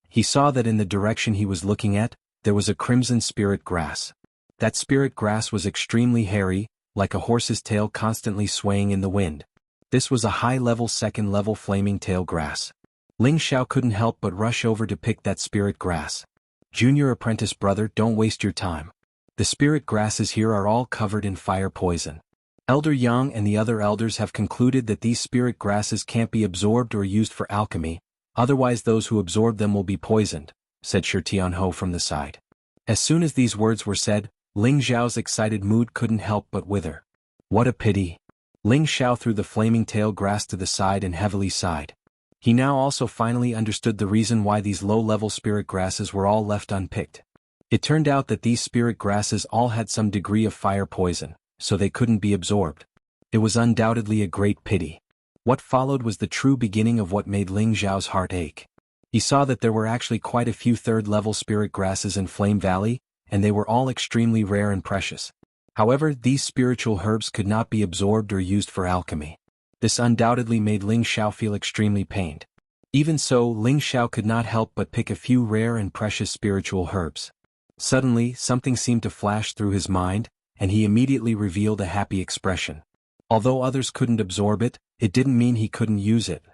He saw that in the direction he was looking at, there was a crimson spirit grass. That spirit grass was extremely hairy, like a horse's tail constantly swaying in the wind. This was a high-level second-level flaming tail grass. Ling Xiao couldn't help but rush over to pick that spirit grass. "Junior apprentice brother, don't waste your time. The spirit grasses here are all covered in fire poison. Elder Yang and the other elders have concluded that these spirit grasses can't be absorbed or used for alchemy, otherwise those who absorb them will be poisoned," said Shi Tianhou from the side. As soon as these words were said, Ling Xiao's excited mood couldn't help but wither. What a pity. Ling Xiao threw the flaming tail grass to the side and heavily sighed. He now also finally understood the reason why these low-level spirit grasses were all left unpicked. It turned out that these spirit grasses all had some degree of fire poison, so they couldn't be absorbed. It was undoubtedly a great pity. What followed was the true beginning of what made Ling Xiao's heart ache. He saw that there were actually quite a few third-level spirit grasses in Flame Valley, and they were all extremely rare and precious. However, these spiritual herbs could not be absorbed or used for alchemy. This undoubtedly made Ling Xiao feel extremely pained. Even so, Ling Xiao could not help but pick a few rare and precious spiritual herbs. Suddenly, something seemed to flash through his mind, and he immediately revealed a happy expression. Although others couldn't absorb it, it didn't mean he couldn't use it.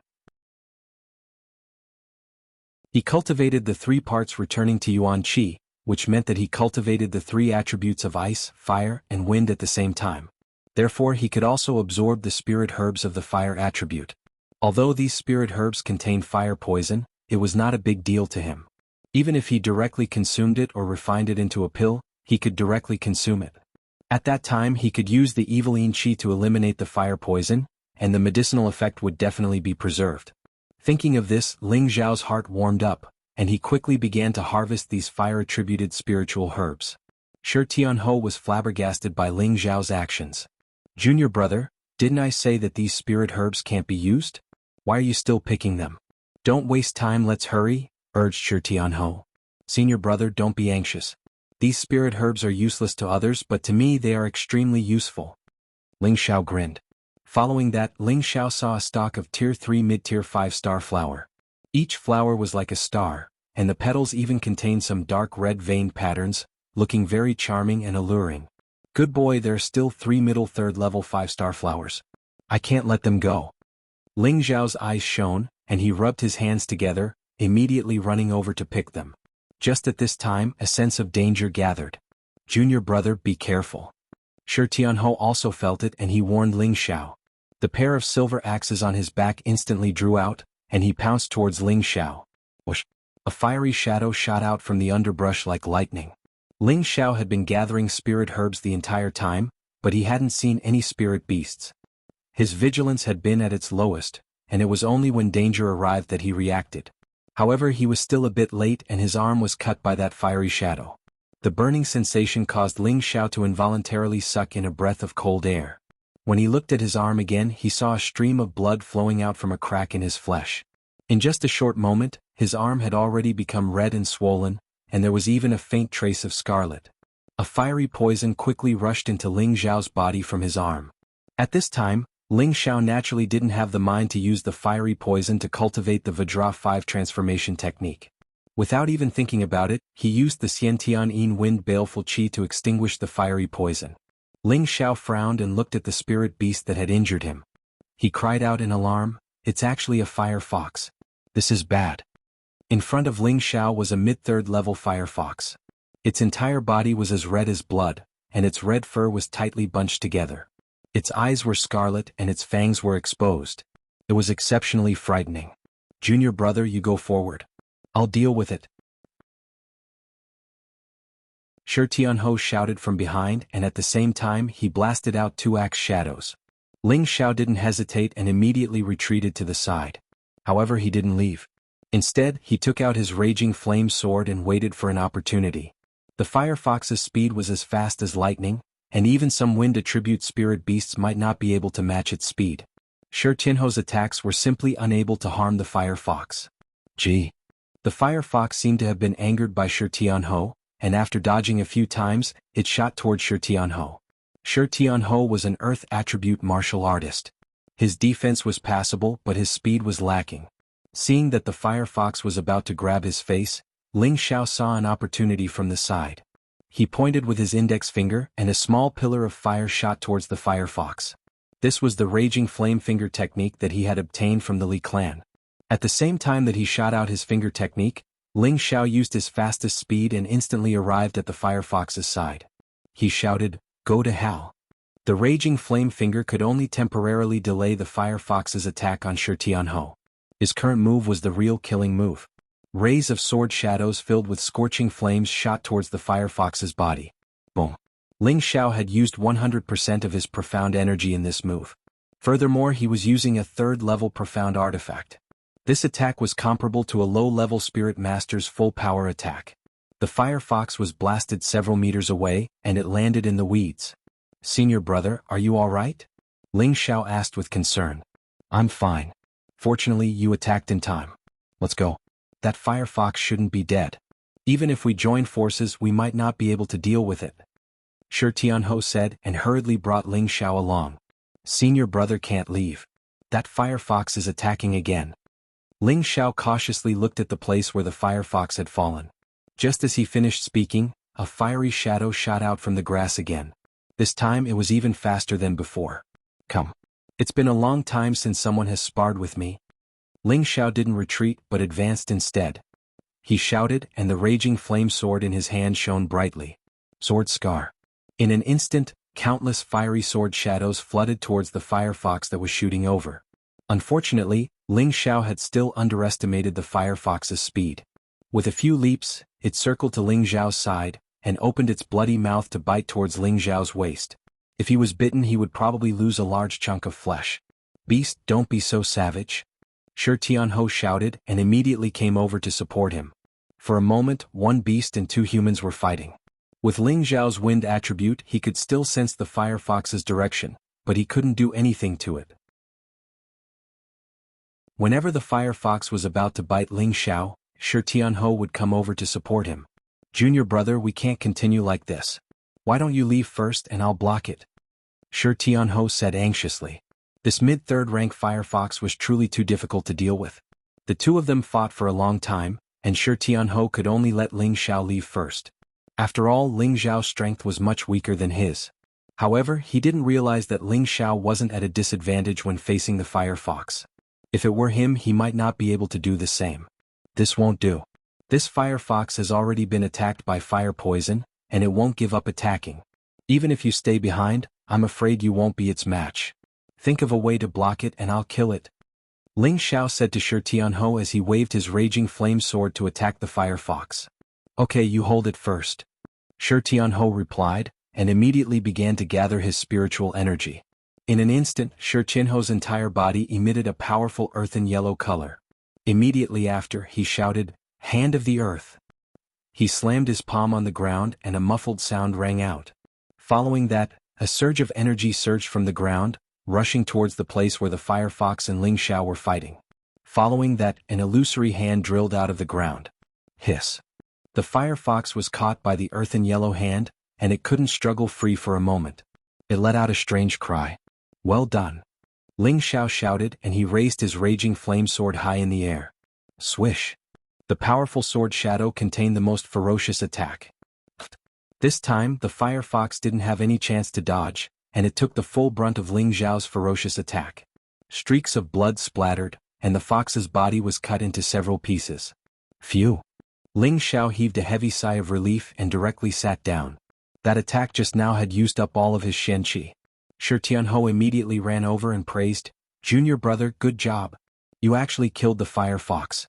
He cultivated the 3 parts returning to Yuan Qi, which meant that he cultivated the 3 attributes of ice, fire, and wind at the same time. Therefore he could also absorb the spirit herbs of the fire attribute. Although these spirit herbs contained fire poison, it was not a big deal to him. Even if he directly consumed it or refined it into a pill, he could directly consume it. At that time he could use the Eveline Qi to eliminate the fire poison, and the medicinal effect would definitely be preserved. Thinking of this, Ling Xiao's heart warmed up, and he quickly began to harvest these fire-attributed spiritual herbs. Shi Tianhou was flabbergasted by Ling Xiao's actions. "Junior brother, didn't I say that these spirit herbs can't be used? Why are you still picking them? Don't waste time, let's hurry," urged Shi Tianhou. "Senior brother, don't be anxious. These spirit herbs are useless to others, but to me they are extremely useful." Ling Xiao grinned. Following that, Ling Xiao saw a stalk of Tier 3 mid-tier 5-star flower. Each flower was like a star, and the petals even contained some dark red veined patterns, looking very charming and alluring. "Good boy, there are still 3 middle 3rd level 5-star flowers. I can't let them go." Ling Xiao's eyes shone, and he rubbed his hands together, immediately running over to pick them. Just at this time, a sense of danger gathered. "Junior brother, be careful." Shi Tianhou also felt it, and he warned Ling Xiao. The pair of silver axes on his back instantly drew out, and he pounced towards Ling Xiao. Whoosh! A fiery shadow shot out from the underbrush like lightning. Ling Xiao had been gathering spirit herbs the entire time, but he hadn't seen any spirit beasts. His vigilance had been at its lowest, and it was only when danger arrived that he reacted. However, he was still a bit late and his arm was cut by that fiery shadow. The burning sensation caused Ling Xiao to involuntarily suck in a breath of cold air. When he looked at his arm again, he saw a stream of blood flowing out from a crack in his flesh. In just a short moment, his arm had already become red and swollen, and there was even a faint trace of scarlet. A fiery poison quickly rushed into Ling Xiao's body from his arm. At this time, Ling Xiao naturally didn't have the mind to use the fiery poison to cultivate the Vajra 5 transformation technique. Without even thinking about it, he used the Xiantian Yin Wind Baleful Qi to extinguish the fiery poison. Ling Xiao frowned and looked at the spirit beast that had injured him. He cried out in alarm, "It's actually a fire fox. This is bad." In front of Ling Xiao was a mid-3rd level fire fox. Its entire body was as red as blood, and its red fur was tightly bunched together. Its eyes were scarlet and its fangs were exposed. It was exceptionally frightening. "Junior brother, you go forward. I'll deal with it." Shi Tianhou shouted from behind, and at the same time he blasted out 2 axe shadows. Ling Xiao didn't hesitate and immediately retreated to the side. However, he didn't leave. Instead, he took out his raging flame sword and waited for an opportunity. The fire fox's speed was as fast as lightning, and even some wind attribute spirit beasts might not be able to match its speed. Shi Tianhou's attacks were simply unable to harm the fire fox. Gee! The fire fox seemed to have been angered by Shi Tianhou, and after dodging a few times, it shot toward Shi Tianhou. Shi Tianhou was an earth attribute martial artist. His defense was passable, but his speed was lacking. Seeing that the fire fox was about to grab his face, Ling Xiao saw an opportunity from the side. He pointed with his index finger, and a small pillar of fire shot towards the fire fox. This was the raging flame finger technique that he had obtained from the Li clan. At the same time that he shot out his finger technique, Ling Xiao used his fastest speed and instantly arrived at the fire fox's side. He shouted, "Go to hell." The raging flame finger could only temporarily delay the fire fox's attack on Shi Tianhou. His current move was the real killing move. Rays of sword shadows filled with scorching flames shot towards the fire fox's body. Boom. Ling Xiao had used 100% of his profound energy in this move. Furthermore, he was using a 3rd level profound artifact. This attack was comparable to a low-level spirit master's full power attack. The fire fox was blasted several meters away, and it landed in the weeds. "Senior brother, are you all right?" Ling Xiao asked with concern. I'm fine. Fortunately, you attacked in time. Let's go. That firefox shouldn't be dead. Even if we join forces, we might not be able to deal with it. Shi Tianhou said and hurriedly brought Ling Xiao along. Senior brother can't leave. That firefox is attacking again. Ling Xiao cautiously looked at the place where the firefox had fallen. Just as he finished speaking, a fiery shadow shot out from the grass again. This time it was even faster than before. Come. It's been a long time since someone has sparred with me. Ling Xiao didn't retreat but advanced instead. He shouted and the raging flame sword in his hand shone brightly. Sword scar. In an instant, countless fiery sword shadows flooded towards the firefox that was shooting over. Unfortunately, Ling Xiao had still underestimated the firefox's speed. With a few leaps, it circled to Ling Xiao's side, and opened its bloody mouth to bite towards Ling Xiao's waist. If he was bitten he would probably lose a large chunk of flesh. Beast, don't be so savage. Shi Tianhou shouted and immediately came over to support him. For a moment, one beast and two humans were fighting. With Ling Xiao's wind attribute he could still sense the firefox's direction, but he couldn't do anything to it. Whenever the firefox was about to bite Ling Xiao, Shi Tianhou would come over to support him. Junior brother, we can't continue like this. Why don't you leave first and I'll block it? Shi Tianhou said anxiously. This mid-third rank firefox was truly too difficult to deal with. The two of them fought for a long time, and Shi Tianhou could only let Ling Xiao leave first. After all, Ling Xiao's strength was much weaker than his. However, he didn't realize that Ling Xiao wasn't at a disadvantage when facing the firefox. If it were him he might not be able to do the same. This won't do. This firefox has already been attacked by fire poison, and it won't give up attacking. Even if you stay behind, I'm afraid you won't be its match. Think of a way to block it and I'll kill it. Ling Xiao said to Shi Tianhou as he waved his raging flame sword to attack the firefox. Okay, you hold it first. Shi Tianhou replied, and immediately began to gather his spiritual energy. In an instant, Shi Tianhou's entire body emitted a powerful earthen yellow color. Immediately after, he shouted, Hand of the Earth. He slammed his palm on the ground and a muffled sound rang out. Following that, a surge of energy surged from the ground, rushing towards the place where the firefox and Ling Xiao were fighting. Following that, an illusory hand drilled out of the ground. Hiss. The firefox was caught by the earthen yellow hand, and it couldn't struggle free for a moment. It let out a strange cry. Well done. Ling Xiao shouted and he raised his raging flame sword high in the air. Swish. The powerful sword shadow contained the most ferocious attack. This time, the firefox didn't have any chance to dodge, and it took the full brunt of Ling Xiao's ferocious attack. Streaks of blood splattered, and the fox's body was cut into several pieces. Phew. Ling Xiao heaved a heavy sigh of relief and directly sat down. That attack just now had used up all of his Shen Qi. Shi Tianhou immediately ran over and praised, Junior brother, good job. You actually killed the firefox.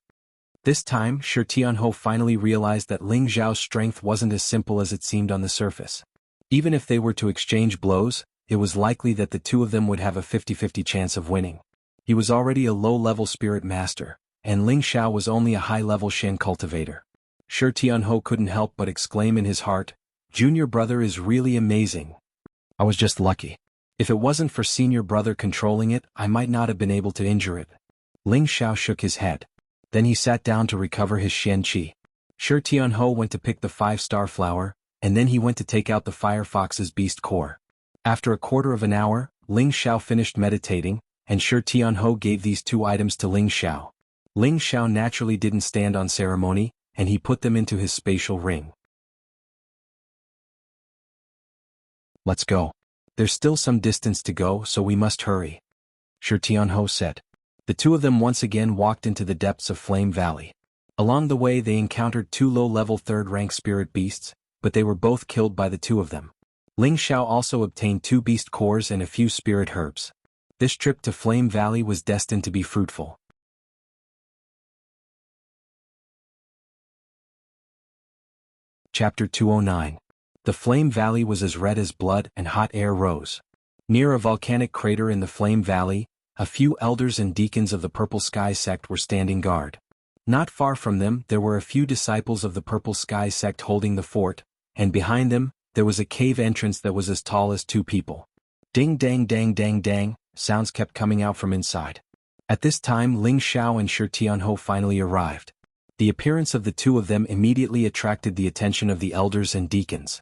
This time, Shi Tianhou finally realized that Ling Xiao's strength wasn't as simple as it seemed on the surface. Even if they were to exchange blows, it was likely that the two of them would have a 50-50 chance of winning. He was already a low-level spirit master, and Ling Xiao was only a high-level Shen cultivator. Shi Tianhou couldn't help but exclaim in his heart, Junior brother is really amazing. I was just lucky. If it wasn't for senior brother controlling it, I might not have been able to injure it. Ling Xiao shook his head. Then he sat down to recover his Shen Qi. Shi Tianhou went to pick the 5-star flower, and then he went to take out the firefox's beast core. After a quarter of an hour, Ling Xiao finished meditating, and Shi Tianhou gave these two items to Ling Xiao. Ling Xiao naturally didn't stand on ceremony, and he put them into his spatial ring. Let's go. There's still some distance to go, so we must hurry. Shi Tianhou said. The two of them once again walked into the depths of Flame Valley. Along the way they encountered two low-level third-rank spirit beasts, but they were both killed by the two of them. Ling Xiao also obtained 2 beast cores and a few spirit herbs. This trip to Flame Valley was destined to be fruitful. Chapter 209. The Flame Valley was as red as blood and hot air rose. Near a volcanic crater in the Flame Valley, a few elders and deacons of the Purple Sky sect were standing guard. Not far from them there were a few disciples of the Purple Sky sect holding the fort, and behind them, there was a cave entrance that was as tall as 2 people. Ding dang dang dang dang, sounds kept coming out from inside. At this time Ling Xiao and Shi Tianhou finally arrived. The appearance of the two of them immediately attracted the attention of the elders and deacons.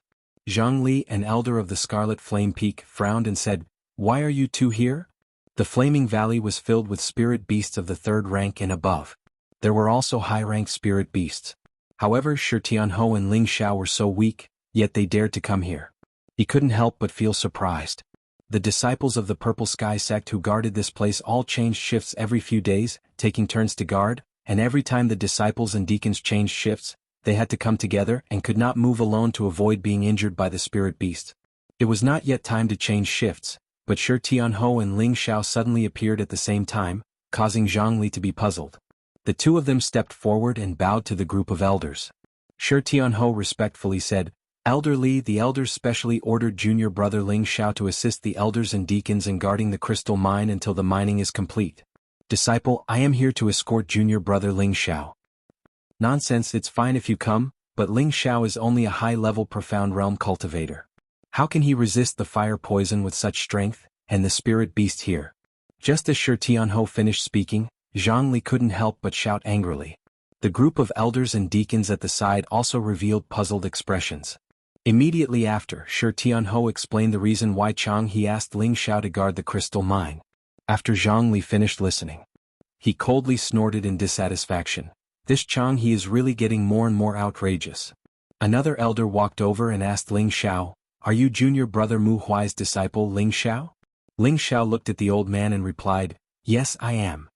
Zhang Li, an elder of the Scarlet Flame Peak, frowned and said, "Why are you two here?" The Flaming Valley was filled with spirit beasts of the third rank and above. There were also high-rank spirit beasts. However, Shi Tianhou and Ling Xiao were so weak, yet they dared to come here. He couldn't help but feel surprised. The disciples of the Purple Sky sect who guarded this place all changed shifts every few days, taking turns to guard, and every time the disciples and deacons changed shifts, they had to come together and could not move alone to avoid being injured by the spirit beast. It was not yet time to change shifts, but Shi Tianhou and Ling Xiao suddenly appeared at the same time, causing Zhang Li to be puzzled. The two of them stepped forward and bowed to the group of elders. Shi Tianhou respectfully said, "Elder Li, the elders specially ordered junior brother Ling Xiao to assist the elders and deacons in guarding the crystal mine until the mining is complete. Disciple, I am here to escort junior brother Ling Xiao." "Nonsense, it's fine if you come, but Ling Xiao is only a high-level profound realm cultivator. How can he resist the fire poison with such strength, and the spirit beast here?" Just as Shi Tianhou finished speaking, Zhang Li couldn't help but shout angrily. The group of elders and deacons at the side also revealed puzzled expressions. Immediately after, Shi Tianhou explained the reason why he asked Ling Xiao to guard the crystal mine. After Zhang Li finished listening, he coldly snorted in dissatisfaction. This he is really getting more and more outrageous. Another elder walked over and asked Ling Xiao, "Are you junior brother Mu Huai's disciple Ling Xiao?" Ling Xiao looked at the old man and replied, "Yes, I am."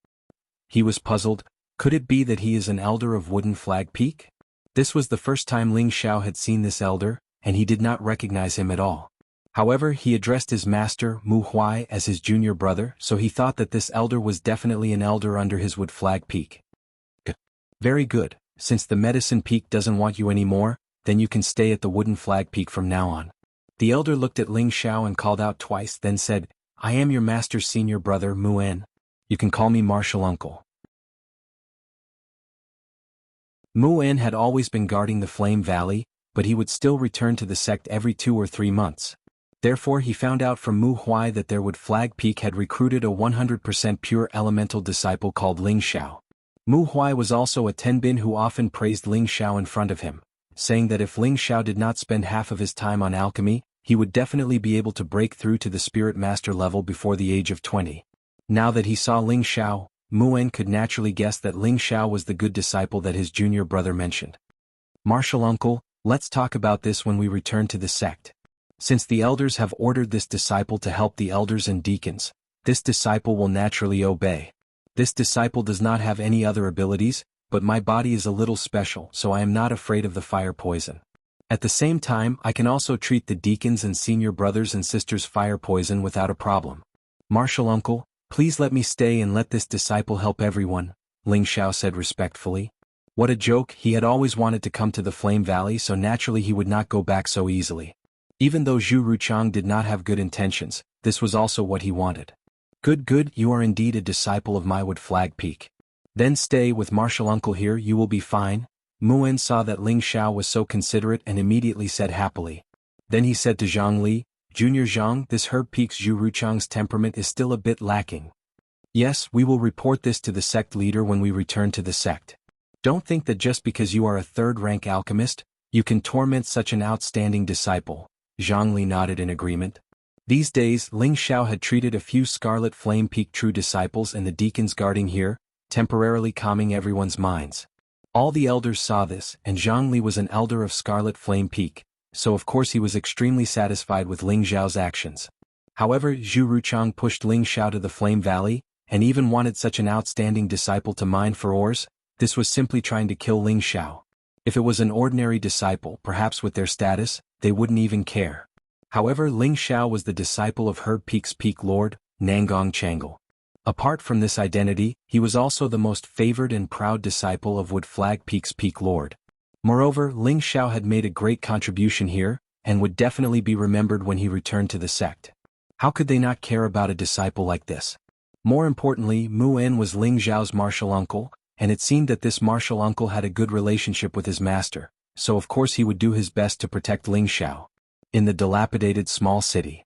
He was puzzled. Could it be that he is an elder of Wooden Flag Peak? This was the first time Ling Xiao had seen this elder, and he did not recognize him at all. However, he addressed his master, Mu Huai, as his junior brother, so he thought that this elder was definitely an elder under his Wood Flag Peak. "Very good, since the Medicine Peak doesn't want you anymore, then you can stay at the Wooden Flag Peak from now on." The elder looked at Ling Xiao and called out twice, then said, "I am your master's senior brother Mu En. You can call me Martial Uncle." Mu En had always been guarding the Flame Valley, but he would still return to the sect every 2 or 3 months. Therefore he found out from Mu Huai that their Wood Flag Peak had recruited a 100% pure elemental disciple called Ling Xiao. Mu Huai was also a Tenbin who often praised Ling Xiao in front of him, saying that if Ling Xiao did not spend half of his time on alchemy, he would definitely be able to break through to the Spirit Master level before the age of 20. Now that he saw Ling Xiao, Mu En could naturally guess that Ling Xiao was the good disciple that his junior brother mentioned. "Martial Uncle, let's talk about this when we return to the sect. Since the elders have ordered this disciple to help the elders and deacons, this disciple will naturally obey. This disciple does not have any other abilities, but my body is a little special, so I am not afraid of the fire poison. At the same time, I can also treat the deacons and senior brothers and sisters' fire poison without a problem. Martial Uncle, please let me stay and let this disciple help everyone," Ling Xiao said respectfully. What a joke, he had always wanted to come to the Flame Valley, so naturally he would not go back so easily. Even though Zhu Ruchang did not have good intentions, this was also what he wanted. Good, you are indeed a disciple of my Wood Flag Peak. Then stay with Martial Uncle here, you will be fine." Mu En saw that Ling Xiao was so considerate and immediately said happily. Then he said to Zhang Li, "Junior Zhang, this Herb Peak's Zhu Ruchang's temperament is still a bit lacking. Yes, we will report this to the sect leader when we return to the sect. Don't think that just because you are a third-rank alchemist, you can torment such an outstanding disciple." Zhang Li nodded in agreement. These days, Ling Xiao had treated a few Scarlet Flame Peak true disciples and the deacons guarding here, temporarily calming everyone's minds. All the elders saw this, and Zhang Li was an elder of Scarlet Flame Peak, so of course he was extremely satisfied with Ling Xiao's actions. However, Zhu Ruchang pushed Ling Xiao to the Flame Valley, and even wanted such an outstanding disciple to mine for ores. This was simply trying to kill Ling Xiao. If it was an ordinary disciple, perhaps with their status, they wouldn't even care. However, Ling Xiao was the disciple of Herb Peak's Peak Lord, Nangong Changle. Apart from this identity, he was also the most favored and proud disciple of Wood Flag Peak's Peak Lord. Moreover, Ling Xiao had made a great contribution here, and would definitely be remembered when he returned to the sect. How could they not care about a disciple like this? More importantly, Mu En was Ling Xiao's martial uncle, and it seemed that this martial uncle had a good relationship with his master, so of course he would do his best to protect Ling Xiao. In the dilapidated small city,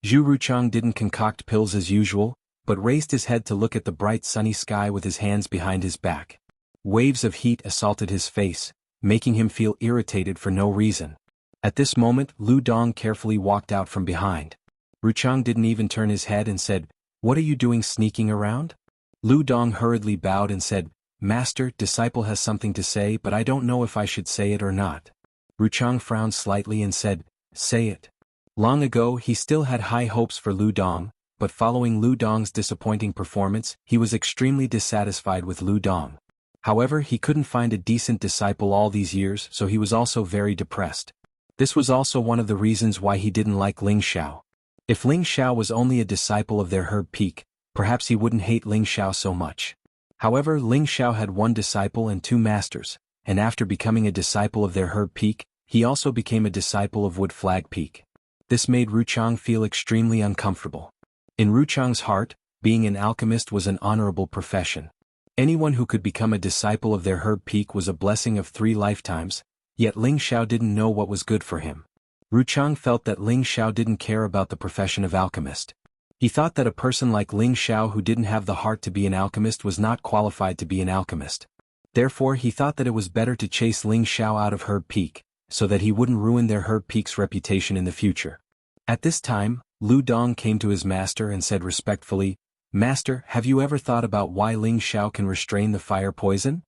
Zhu Ruchang didn't concoct pills as usual, but raised his head to look at the bright sunny sky with his hands behind his back. Waves of heat assaulted his face, making him feel irritated for no reason. At this moment, Lu Dong carefully walked out from behind. Ruchang didn't even turn his head and said, "What are you doing sneaking around?" Lu Dong hurriedly bowed and said, "Master, disciple has something to say, but I don't know if I should say it or not." Ruchang frowned slightly and said, "Say it." Long ago he still had high hopes for Lu Dong, but following Lu Dong's disappointing performance, he was extremely dissatisfied with Lu Dong. However, he couldn't find a decent disciple all these years, so he was also very depressed. This was also one of the reasons why he didn't like Ling Xiao. If Ling Xiao was only a disciple of their herb peak, perhaps he wouldn't hate Ling Xiao so much. However, Ling Xiao had one disciple and two masters, and after becoming a disciple of their herb peak, he also became a disciple of Wood Flag Peak. This made Ruchang feel extremely uncomfortable. In Ruchang's heart, being an alchemist was an honorable profession. Anyone who could become a disciple of their herb peak was a blessing of 3 lifetimes, yet Ling Xiao didn't know what was good for him. Ruchang felt that Ling Xiao didn't care about the profession of alchemist. He thought that a person like Ling Xiao who didn't have the heart to be an alchemist was not qualified to be an alchemist. Therefore he thought that it was better to chase Ling Xiao out of herb peak, so that he wouldn't ruin their herb peak's reputation in the future. At this time, Lu Dong came to his master and said respectfully, "Master, have you ever thought about why Ling Xiao can restrain the fire poison?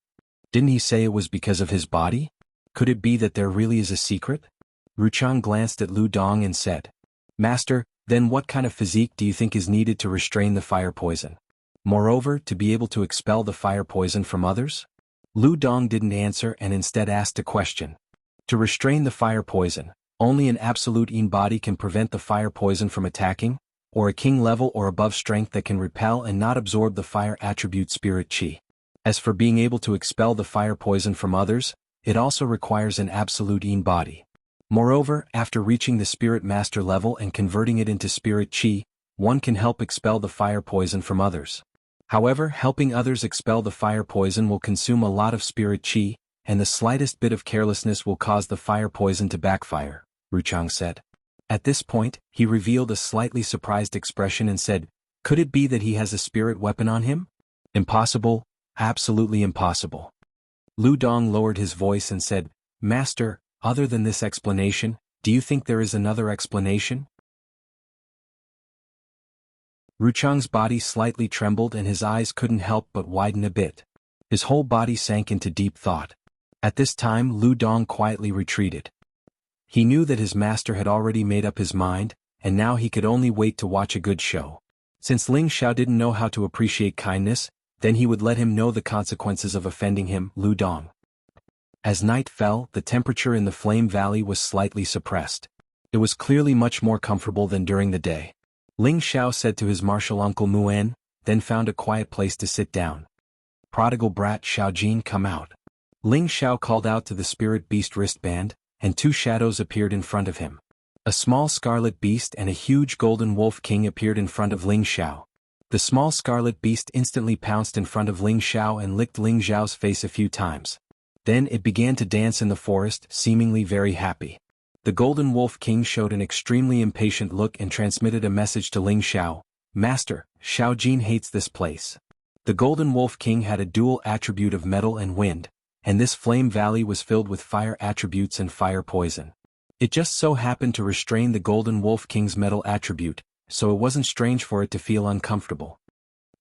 Didn't he say it was because of his body? Could it be that there really is a secret?" Ruchang glanced at Lu Dong and said, "Master, then what kind of physique do you think is needed to restrain the fire poison? Moreover, to be able to expel the fire poison from others?" Lu Dong didn't answer and instead asked a question. To restrain the fire poison, only an absolute yin body can prevent the fire poison from attacking, or a king level or above strength that can repel and not absorb the fire attribute spirit qi. As for being able to expel the fire poison from others, it also requires an absolute yin body. Moreover, after reaching the spirit master level and converting it into spirit qi, one can help expel the fire poison from others. However, helping others expel the fire poison will consume a lot of spirit qi, and the slightest bit of carelessness will cause the fire poison to backfire, Ruchang said. At this point, he revealed a slightly surprised expression and said, "Could it be that he has a spirit weapon on him?" "Impossible, absolutely impossible." Lu Dong lowered his voice and said, "Master, other than this explanation, do you think there is another explanation?" Ruchang's body slightly trembled and his eyes couldn't help but widen a bit. His whole body sank into deep thought. At this time Lu Dong quietly retreated. He knew that his master had already made up his mind, and now he could only wait to watch a good show. Since Ling Xiao didn't know how to appreciate kindness, then he would let him know the consequences of offending him, Lu Dong. As night fell, the temperature in the Flame Valley was slightly suppressed. It was clearly much more comfortable than during the day. Ling Xiao said to his martial uncle Muan, then found a quiet place to sit down. "Prodigal brat Xiaojin, come out." Ling Xiao called out to the spirit beast wristband, and 2 shadows appeared in front of him. A small scarlet beast and a huge golden wolf king appeared in front of Ling Xiao. The small scarlet beast instantly pounced in front of Ling Xiao and licked Ling Xiao's face a few times. Then it began to dance in the forest, seemingly very happy. The golden wolf king showed an extremely impatient look and transmitted a message to Ling Xiao, "Master, Xiaojin hates this place." The golden wolf king had a dual attribute of metal and wind, and this flame valley was filled with fire attributes and fire poison. It just so happened to restrain the golden wolf king's metal attribute, so it wasn't strange for it to feel uncomfortable.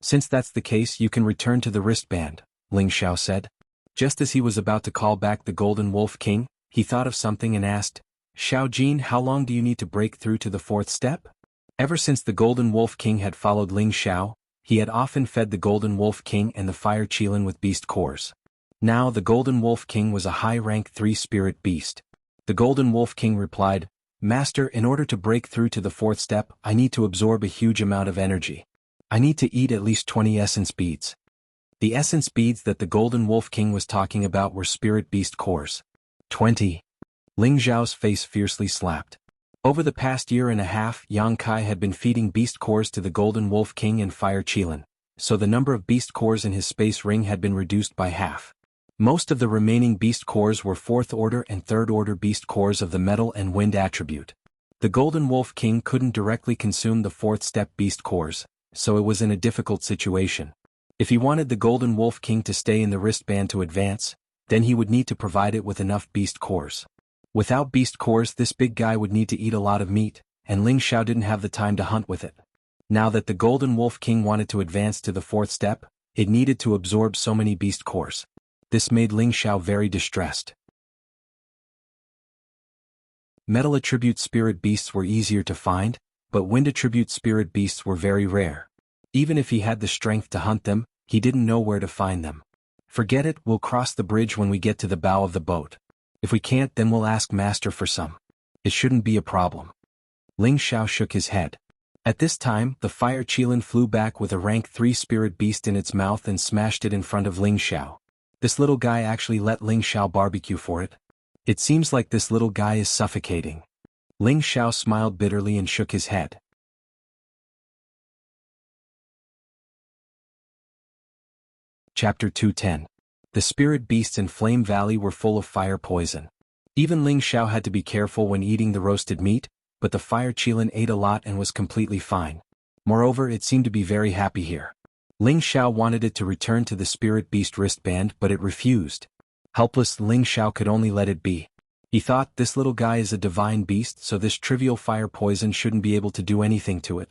"Since that's the case, you can return to the wristband," Ling Xiao said. Just as he was about to call back the golden wolf king, he thought of something and asked, "Xiaojin, how long do you need to break through to the 4th step?" Ever since the golden wolf king had followed Ling Xiao, he had often fed the golden wolf king and the fire qilin with beast cores. Now the golden wolf king was a high-rank 3-spirit beast. The golden wolf king replied, "Master, in order to break through to the 4th step, I need to absorb a huge amount of energy. I need to eat at least 20 essence beads." The essence beads that the golden wolf king was talking about were spirit beast cores. 20. Ling Xiao's face fiercely slapped. Over the past year and a half, Yang Kai had been feeding beast cores to the golden wolf king and fire qilin, so the number of beast cores in his space ring had been reduced by half. Most of the remaining beast cores were 4th order and 3rd order beast cores of the metal and wind attribute. The golden wolf king couldn't directly consume the 4th step beast cores, so it was in a difficult situation. If he wanted the Golden Wolf King to stay in the wristband to advance, then he would need to provide it with enough beast cores. Without beast cores, this big guy would need to eat a lot of meat, and Ling Xiao didn't have the time to hunt with it. Now that the Golden Wolf King wanted to advance to the fourth step, it needed to absorb so many beast cores. This made Ling Xiao very distressed. Metal attribute spirit beasts were easier to find, but wind attribute spirit beasts were very rare. Even if he had the strength to hunt them, he didn't know where to find them. Forget it, we'll cross the bridge when we get to the bow of the boat. If we can't, then we'll ask Master for some. It shouldn't be a problem. Ling Xiao shook his head. At this time, the fire Qilin flew back with a rank 3 spirit beast in its mouth and smashed it in front of Ling Xiao. This little guy actually let Ling Xiao barbecue for it. It seems like this little guy is suffocating. Ling Xiao smiled bitterly and shook his head. Chapter 210. The spirit beasts in Flame Valley were full of fire poison. Even Ling Xiao had to be careful when eating the roasted meat, but the fire Qilin ate a lot and was completely fine. Moreover, it seemed to be very happy here. Ling Xiao wanted it to return to the spirit beast wristband, but it refused. Helpless, Ling Xiao could only let it be. He thought, this little guy is a divine beast, so this trivial fire poison shouldn't be able to do anything to it.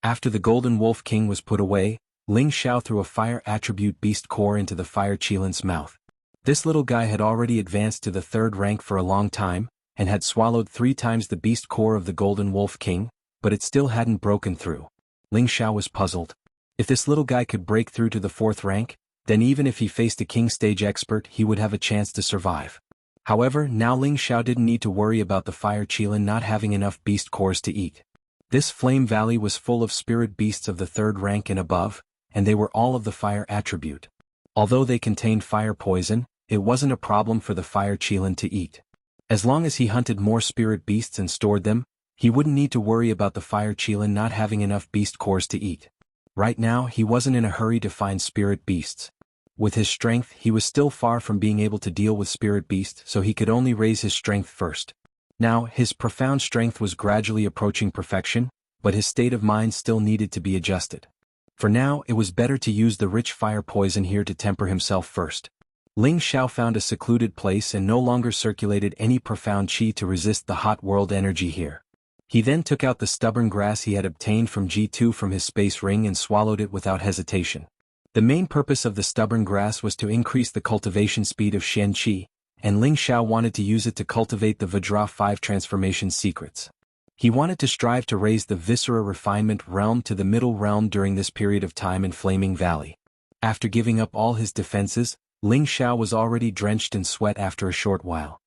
After the Golden Wolf King was put away, Ling Xiao threw a fire attribute beast core into the fire Qilin's mouth. This little guy had already advanced to the 3rd rank for a long time, and had swallowed 3 times the beast core of the Golden Wolf King, but it still hadn't broken through. Ling Xiao was puzzled. If this little guy could break through to the 4th rank, then even if he faced a king stage expert, he would have a chance to survive. However, now Ling Xiao didn't need to worry about the fire Qilin not having enough beast cores to eat. This Flame Valley was full of spirit beasts of the 3rd rank and above, and they were all of the fire attribute. Although they contained fire poison, it wasn't a problem for the fire Qilin to eat. As long as he hunted more spirit beasts and stored them, he wouldn't need to worry about the fire Qilin not having enough beast cores to eat. Right now, he wasn't in a hurry to find spirit beasts. With his strength, he was still far from being able to deal with spirit beasts, so he could only raise his strength first. Now, his profound strength was gradually approaching perfection, but his state of mind still needed to be adjusted. For now, it was better to use the rich fire poison here to temper himself first. Ling Xiao found a secluded place and no longer circulated any profound qi to resist the hot world energy here. He then took out the stubborn grass he had obtained from G2 from his space ring and swallowed it without hesitation. The main purpose of the stubborn grass was to increase the cultivation speed of Shen Qi, and Ling Xiao wanted to use it to cultivate the Vajra 5 transformation secrets. He wanted to strive to raise the Viscera refinement realm to the middle realm during this period of time in Flaming Valley. After giving up all his defenses, Ling Xiao was already drenched in sweat after a short while.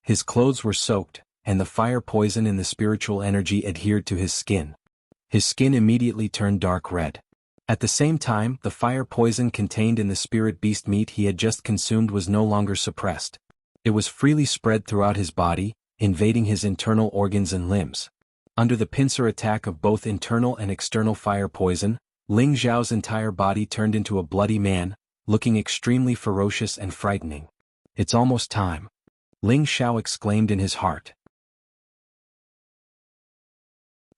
His clothes were soaked, and the fire poison and the spiritual energy adhered to his skin. His skin immediately turned dark red. At the same time, the fire poison contained in the spirit beast meat he had just consumed was no longer suppressed. It was freely spread throughout his body, invading his internal organs and limbs. Under the pincer attack of both internal and external fire poison, Ling Xiao's entire body turned into a bloody man, looking extremely ferocious and frightening. It's almost time. Ling Xiao exclaimed in his heart.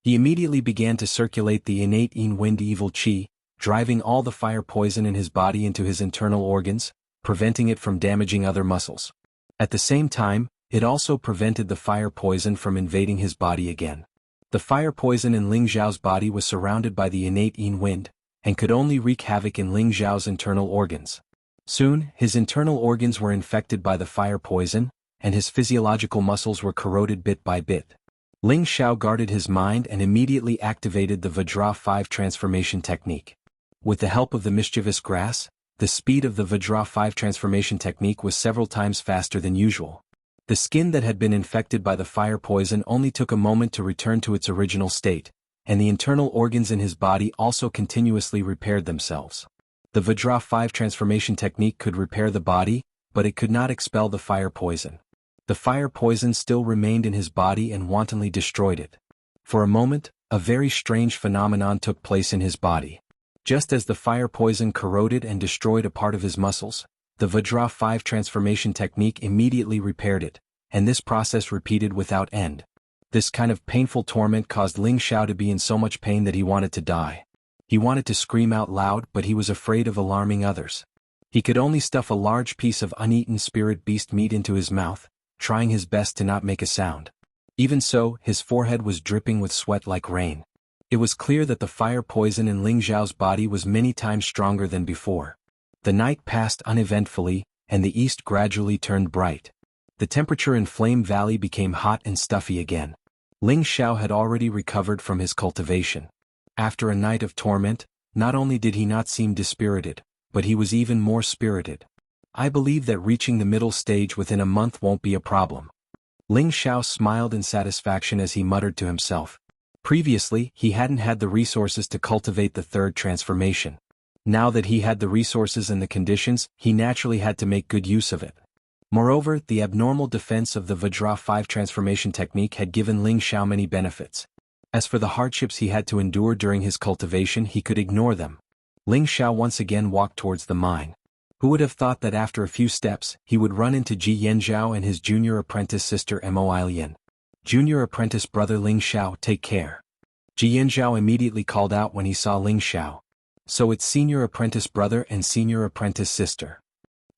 He immediately began to circulate the innate Yin Wind evil qi, driving all the fire poison in his body into his internal organs, preventing it from damaging other muscles. At the same time, it also prevented the fire poison from invading his body again. The fire poison in Ling Xiao's body was surrounded by the innate Yin Wind, and could only wreak havoc in Ling Xiao's internal organs. Soon, his internal organs were infected by the fire poison, and his physiological muscles were corroded bit by bit. Ling Xiao guarded his mind and immediately activated the Vajra 5 transformation technique. With the help of the mischievous grass, the speed of the Vajra 5 transformation technique was several times faster than usual. The skin that had been infected by the fire poison only took a moment to return to its original state, and the internal organs in his body also continuously repaired themselves. The Vajra 5 transformation technique could repair the body, but it could not expel the fire poison. The fire poison still remained in his body and wantonly destroyed it. For a moment, a very strange phenomenon took place in his body. Just as the fire poison corroded and destroyed a part of his muscles, the Vajra 5 transformation technique immediately repaired it, and this process repeated without end. This kind of painful torment caused Ling Xiao to be in so much pain that he wanted to die. He wanted to scream out loud, but he was afraid of alarming others. He could only stuff a large piece of uneaten spirit beast meat into his mouth, trying his best to not make a sound. Even so, his forehead was dripping with sweat like rain. It was clear that the fire poison in Ling Zhao's body was many times stronger than before. The night passed uneventfully, and the east gradually turned bright. The temperature in Flame Valley became hot and stuffy again. Ling Zhao had already recovered from his cultivation. After a night of torment, not only did he not seem dispirited, but he was even more spirited. I believe that reaching the middle stage within a month won't be a problem. Ling Zhao smiled in satisfaction as he muttered to himself. Previously, he hadn't had the resources to cultivate the third transformation. Now that he had the resources and the conditions, he naturally had to make good use of it. Moreover, the abnormal defense of the Vajra 5 transformation technique had given Ling Zhao many benefits. As for the hardships he had to endure during his cultivation, he could ignore them. Ling Zhao once again walked towards the mine. Who would have thought that after a few steps, he would run into Ji Yanzhao and his junior apprentice sister Mo Ilian. Junior apprentice brother Ling Zhao, take care. Ji Yanzhao immediately called out when he saw Ling Zhao. So it's senior apprentice brother and senior apprentice sister.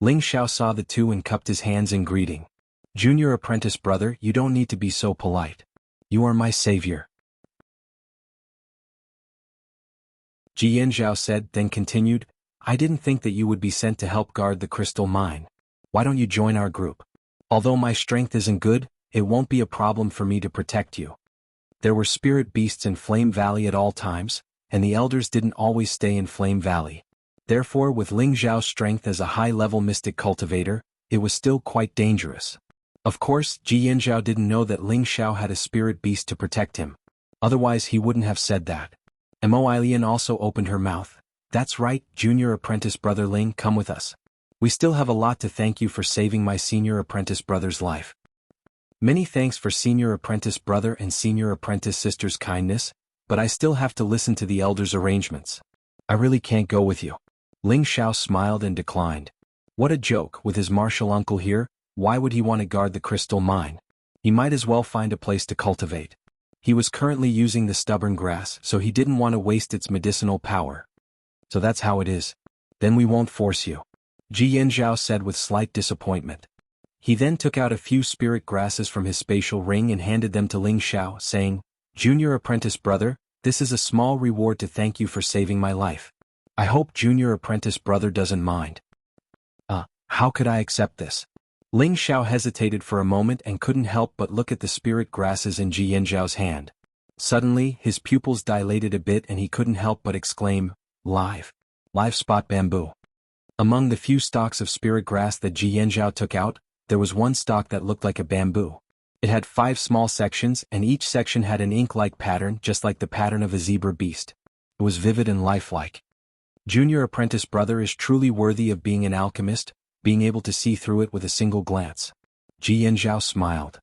Ling Zhao saw the two and cupped his hands in greeting. Junior apprentice brother, you don't need to be so polite. You are my savior. Ji Yanzhao said, then continued, I didn't think that you would be sent to help guard the crystal mine. Why don't you join our group? Although my strength isn't good, it won't be a problem for me to protect you. There were spirit beasts in Flame Valley at all times, and the elders didn't always stay in Flame Valley. Therefore, with Ling Zhao's strength as a high-level mystic cultivator, it was still quite dangerous. Of course, Ji Yanzhao didn't know that Ling Zhao had a spirit beast to protect him. Otherwise he wouldn't have said that. Mo Ilian also opened her mouth. That's right, junior apprentice brother Ling, come with us. We still have a lot to thank you for saving my senior apprentice brother's life. Many thanks for senior apprentice brother and senior apprentice sister's kindness, but I still have to listen to the elders' arrangements. I really can't go with you. Ling Zhao smiled and declined. What a joke, with his martial uncle here, why would he want to guard the crystal mine? He might as well find a place to cultivate. He was currently using the stubborn grass, so he didn't want to waste its medicinal power. So that's how it is. Then we won't force you. Ji Yanzhao said with slight disappointment. He then took out a few spirit grasses from his spatial ring and handed them to Ling Zhao, saying, Junior apprentice brother, this is a small reward to thank you for saving my life. I hope junior apprentice brother doesn't mind. How could I accept this? Ling Zhao hesitated for a moment and couldn't help but look at the spirit grasses in Ji Yanzhao's hand. Suddenly, his pupils dilated a bit and he couldn't help but exclaim, Live spot bamboo. Among the few stalks of spirit grass that Ji Yanzhao took out, there was one stalk that looked like a bamboo. It had 5 small sections and each section had an ink-like pattern just like the pattern of a zebra beast. It was vivid and lifelike. Junior apprentice brother is truly worthy of being an alchemist, being able to see through it with a single glance. Ji Yanzhao smiled.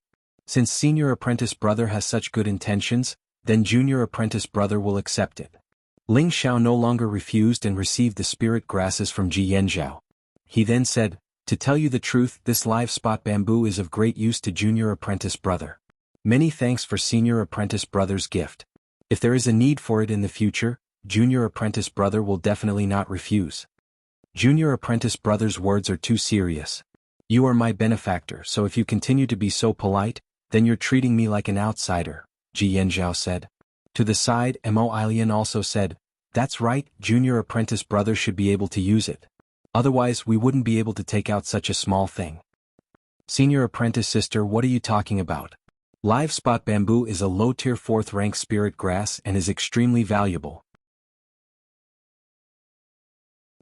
Since senior apprentice brother has such good intentions, then junior apprentice brother will accept it. Ling Zhao no longer refused and received the spirit grasses from Ji Yanzhao. He then said, To tell you the truth, this live spot bamboo is of great use to junior apprentice brother. Many thanks for senior apprentice brother's gift. If there is a need for it in the future, junior apprentice brother will definitely not refuse. Junior apprentice brother's words are too serious. You are my benefactor, so if you continue to be so polite, then you're treating me like an outsider, Ji Yanzhao said. To the side, Mo Ilian also said, That's right, junior apprentice brother should be able to use it. Otherwise we wouldn't be able to take out such a small thing. Senior apprentice sister, what are you talking about? Live spot bamboo is a low-tier 4th-rank spirit grass and is extremely valuable.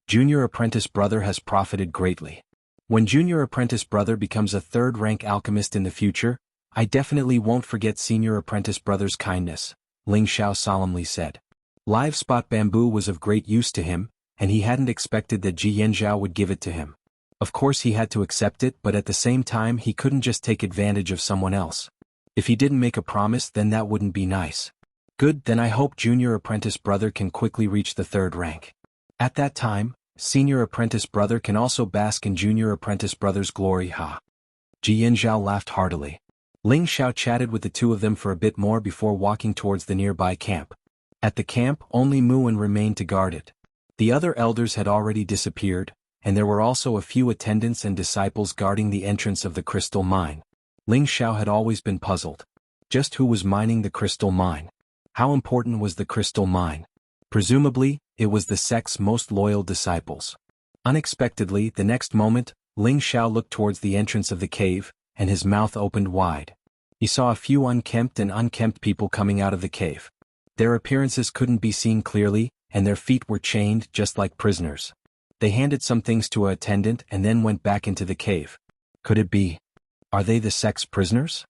Junior apprentice brother has profited greatly. When junior apprentice brother becomes a 3rd-rank alchemist in the future, I definitely won't forget senior apprentice brother's kindness, Ling Zhao solemnly said. Live spot bamboo was of great use to him, and he hadn't expected that Ji Yanzhao would give it to him. Of course he had to accept it, but at the same time he couldn't just take advantage of someone else. If he didn't make a promise, then that wouldn't be nice. Good, then I hope junior apprentice brother can quickly reach the 3rd rank. At that time, senior apprentice brother can also bask in junior apprentice brother's glory. Ji Yanzhao laughed heartily. Ling Zhao chatted with the two of them for a bit more before walking towards the nearby camp. At the camp, only Muin remained to guard it. The other elders had already disappeared, and there were also a few attendants and disciples guarding the entrance of the crystal mine. Ling Xiao had always been puzzled. Just who was mining the crystal mine? How important was the crystal mine? Presumably, it was the sect's most loyal disciples. Unexpectedly, the next moment, Ling Xiao looked towards the entrance of the cave, and his mouth opened wide. He saw a few unkempt people coming out of the cave. Their appearances couldn't be seen clearly, and their feet were chained just like prisoners. They handed some things to an attendant and then went back into the cave. Could it be? Are they the sect's prisoners?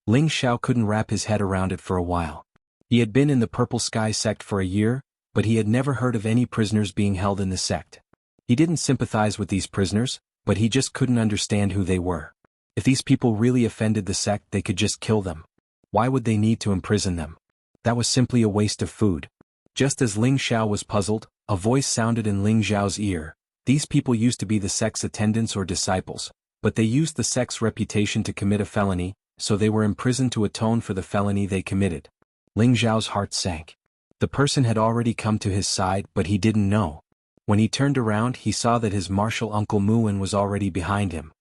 Ling Xiao couldn't wrap his head around it for a while. He had been in the Purple Sky sect for a year, but he had never heard of any prisoners being held in the sect. He didn't sympathize with these prisoners, but he just couldn't understand who they were. If these people really offended the sect, they could just kill them. Why would they need to imprison them? That was simply a waste of food. Just as Ling Xiao was puzzled, a voice sounded in Ling Xiao's ear. These people used to be the sect's attendants or disciples, but they used the sect's reputation to commit a felony, so they were imprisoned to atone for the felony they committed. Ling Xiao's heart sank. The person had already come to his side, but he didn't know. When he turned around, he saw that his martial uncle Muin was already behind him.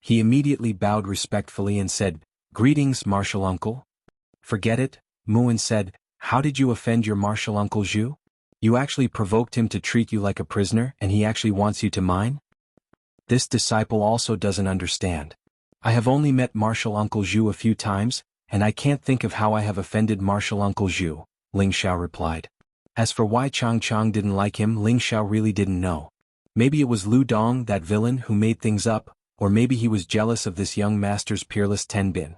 He immediately bowed respectfully and said, "Greetings, martial uncle." "Forget it," Muin said. "How did you offend your martial uncle Zhu? You actually provoked him to treat you like a prisoner, and he actually wants you to mine?" This disciple also doesn't understand. "I have only met martial uncle Zhu a few times, and I can't think of how I have offended martial uncle Zhu," Ling Xiao replied. As for why Chang didn't like him, Ling Xiao really didn't know. Maybe it was Lu Dong, that villain, who made things up, or maybe he was jealous of this young master's peerless Tenbin.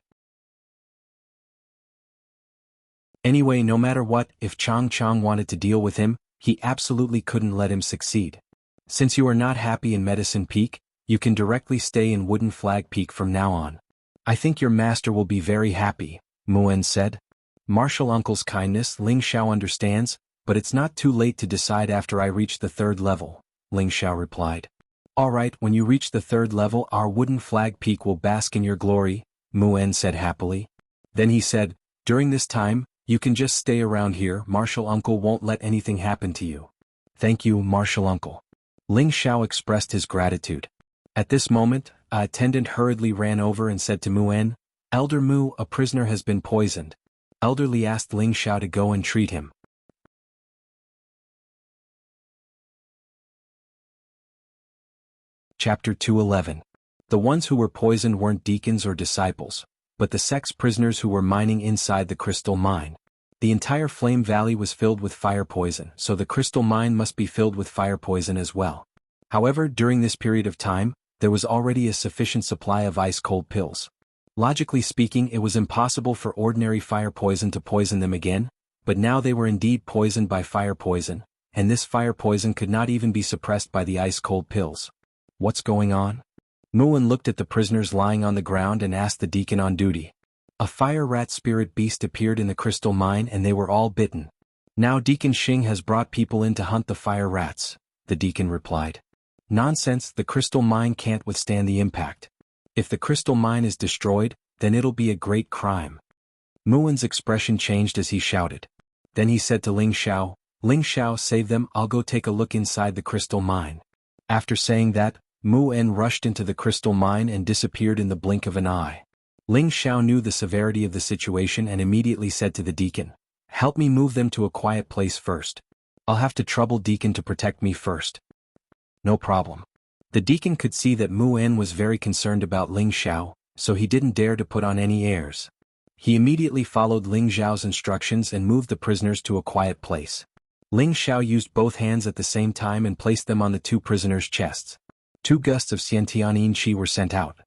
Anyway, no matter what, if Chang wanted to deal with him, he absolutely couldn't let him succeed. "Since you are not happy in Medicine Peak, you can directly stay in Wooden Flag Peak from now on. I think your master will be very happy," Muin said. "Martial uncle's kindness, Ling Xiao understands, but it's not too late to decide after I reach the 3rd level," Ling Xiao replied. "All right, when you reach the 3rd level, our Wooden Flag Peak will bask in your glory," Muin said happily. Then he said, "During this time, you can just stay around here. Martial uncle won't let anything happen to you." "Thank you, martial uncle." Ling Xiao expressed his gratitude. At this moment, an attendant hurriedly ran over and said to Muin, "Elder Mu, a prisoner has been poisoned." Elderly asked Ling Xiao to go and treat him. Chapter 211. The ones who were poisoned weren't deacons or disciples, but the sect's prisoners who were mining inside the crystal mine. The entire Flame Valley was filled with fire poison, so the crystal mine must be filled with fire poison as well. However, during this period of time, there was already a sufficient supply of ice-cold pills. Logically speaking, it was impossible for ordinary fire poison to poison them again, but now they were indeed poisoned by fire poison, and this fire poison could not even be suppressed by the ice-cold pills. What's going on? Muin looked at the prisoners lying on the ground and asked the deacon on duty. A fire rat spirit beast appeared in the crystal mine and they were all bitten. "Now Deacon Xing has brought people in to hunt the fire rats," the deacon replied. "Nonsense, the crystal mine can't withstand the impact. If the crystal mine is destroyed, then it'll be a great crime." Muin's expression changed as he shouted. Then he said to Ling Xiao, "Ling Xiao, save them, I'll go take a look inside the crystal mine." After saying that, Muin rushed into the crystal mine and disappeared in the blink of an eye. Ling Xiao knew the severity of the situation and immediately said to the deacon, "Help me move them to a quiet place first. I'll have to trouble Deacon to protect me first." "No problem." The deacon could see that Muin was very concerned about Ling Xiao, so he didn't dare to put on any airs. He immediately followed Ling Xiao's instructions and moved the prisoners to a quiet place. Ling Xiao used both hands at the same time and placed them on the 2 prisoners' chests. 2 gusts of Xiantianin Qi were sent out.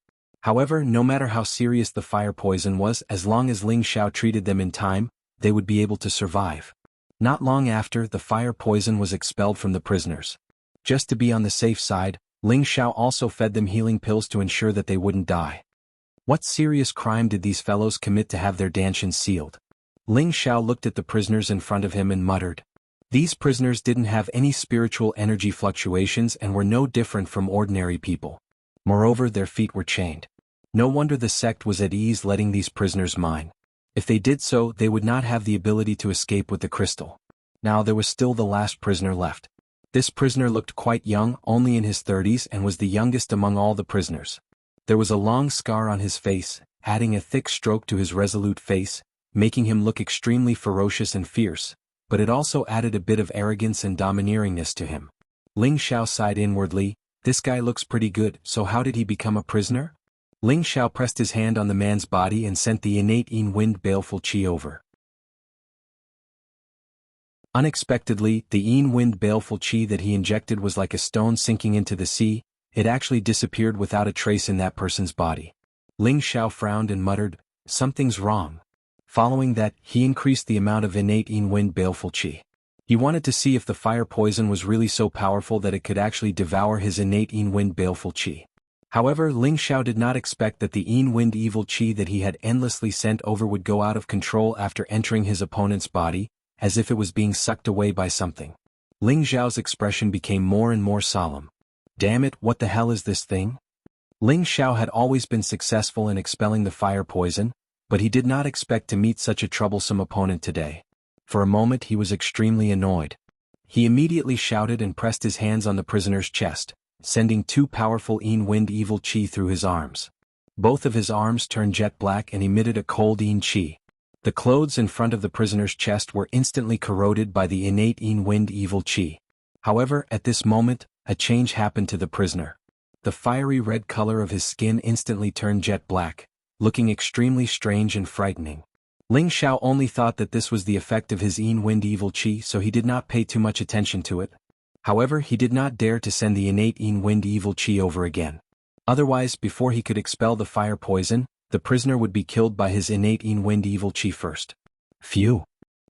However, no matter how serious the fire poison was, as long as Ling Xiao treated them in time, they would be able to survive. Not long after, the fire poison was expelled from the prisoners. Just to be on the safe side, Ling Xiao also fed them healing pills to ensure that they wouldn't die. What serious crime did these fellows commit to have their dantians sealed? Ling Xiao looked at the prisoners in front of him and muttered. These prisoners didn't have any spiritual energy fluctuations and were no different from ordinary people. Moreover, their feet were chained. No wonder the sect was at ease letting these prisoners mine. If they did so, they would not have the ability to escape with the crystal. Now there was still the last prisoner left. This prisoner looked quite young, only in his 30s, and was the youngest among all the prisoners. There was a long scar on his face, adding a thick stroke to his resolute face, making him look extremely ferocious and fierce, but it also added a bit of arrogance and domineeringness to him. Ling Xiao sighed inwardly. This guy looks pretty good, so how did he become a prisoner? Ling Xiao pressed his hand on the man's body and sent the innate Yin Wind baleful qi over. Unexpectedly, the Yin Wind baleful qi that he injected was like a stone sinking into the sea. It actually disappeared without a trace in that person's body. Ling Xiao frowned and muttered, "Something's wrong." Following that, he increased the amount of innate Yin Wind baleful qi. He wanted to see if the fire poison was really so powerful that it could actually devour his innate Yin Wind baleful qi. However, Ling Xiao did not expect that the Yin Wind evil qi that he had endlessly sent over would go out of control after entering his opponent's body, as if it was being sucked away by something. Ling Xiao's expression became more and more solemn. Damn it, what the hell is this thing? Ling Xiao had always been successful in expelling the fire poison, but he did not expect to meet such a troublesome opponent today. For a moment he was extremely annoyed. He immediately shouted and pressed his hands on the prisoner's chest, sending two powerful Yin Wind evil qi through his arms. Both of his arms turned jet black and emitted a cold Yin qi. The clothes in front of the prisoner's chest were instantly corroded by the innate Yin Wind evil qi. However, at this moment, a change happened to the prisoner. The fiery red color of his skin instantly turned jet black, looking extremely strange and frightening. Ling Xiao only thought that this was the effect of his Yin Wind evil qi, so he did not pay too much attention to it. However, he did not dare to send the innate Yin Wind evil qi over again. Otherwise, before he could expel the fire poison, the prisoner would be killed by his innate Yin Wind evil qi first. Phew!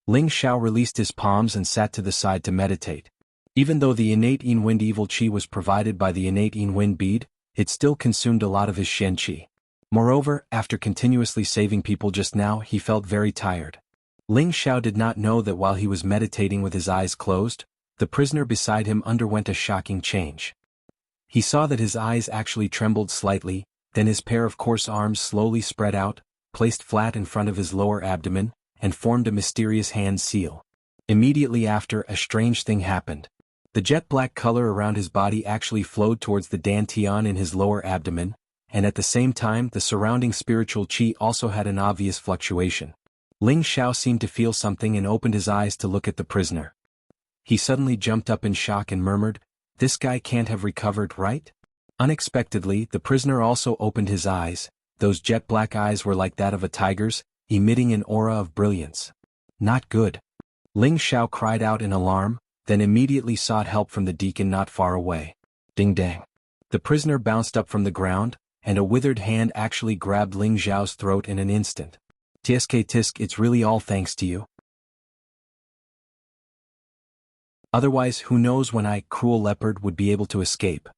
Ling Xiao released his palms and sat to the side to meditate. Even though the innate Yin Wind evil qi was provided by the innate Yin Wind bead, it still consumed a lot of his Shen qi. Moreover, after continuously saving people just now, he felt very tired. Ling Xiao did not know that while he was meditating with his eyes closed, the prisoner beside him underwent a shocking change. He saw that his eyes actually trembled slightly, then his pair of coarse arms slowly spread out, placed flat in front of his lower abdomen, and formed a mysterious hand seal. Immediately after, a strange thing happened. The jet black color around his body actually flowed towards the dantian in his lower abdomen, and at the same time the surrounding spiritual qi also had an obvious fluctuation. Ling Xiao seemed to feel something and opened his eyes to look at the prisoner. He suddenly jumped up in shock and murmured, "This guy can't have recovered, right?" Unexpectedly, the prisoner also opened his eyes. Those jet black eyes were like that of a tiger's, emitting an aura of brilliance. Not good. Ling Xiao cried out in alarm, then immediately sought help from the deacon not far away. Ding dang. The prisoner bounced up from the ground, and a withered hand actually grabbed Ling Xiao's throat in an instant. "Tsk tisk, it's really all thanks to you. Otherwise, who knows when I, Cruel Leopard, would be able to escape.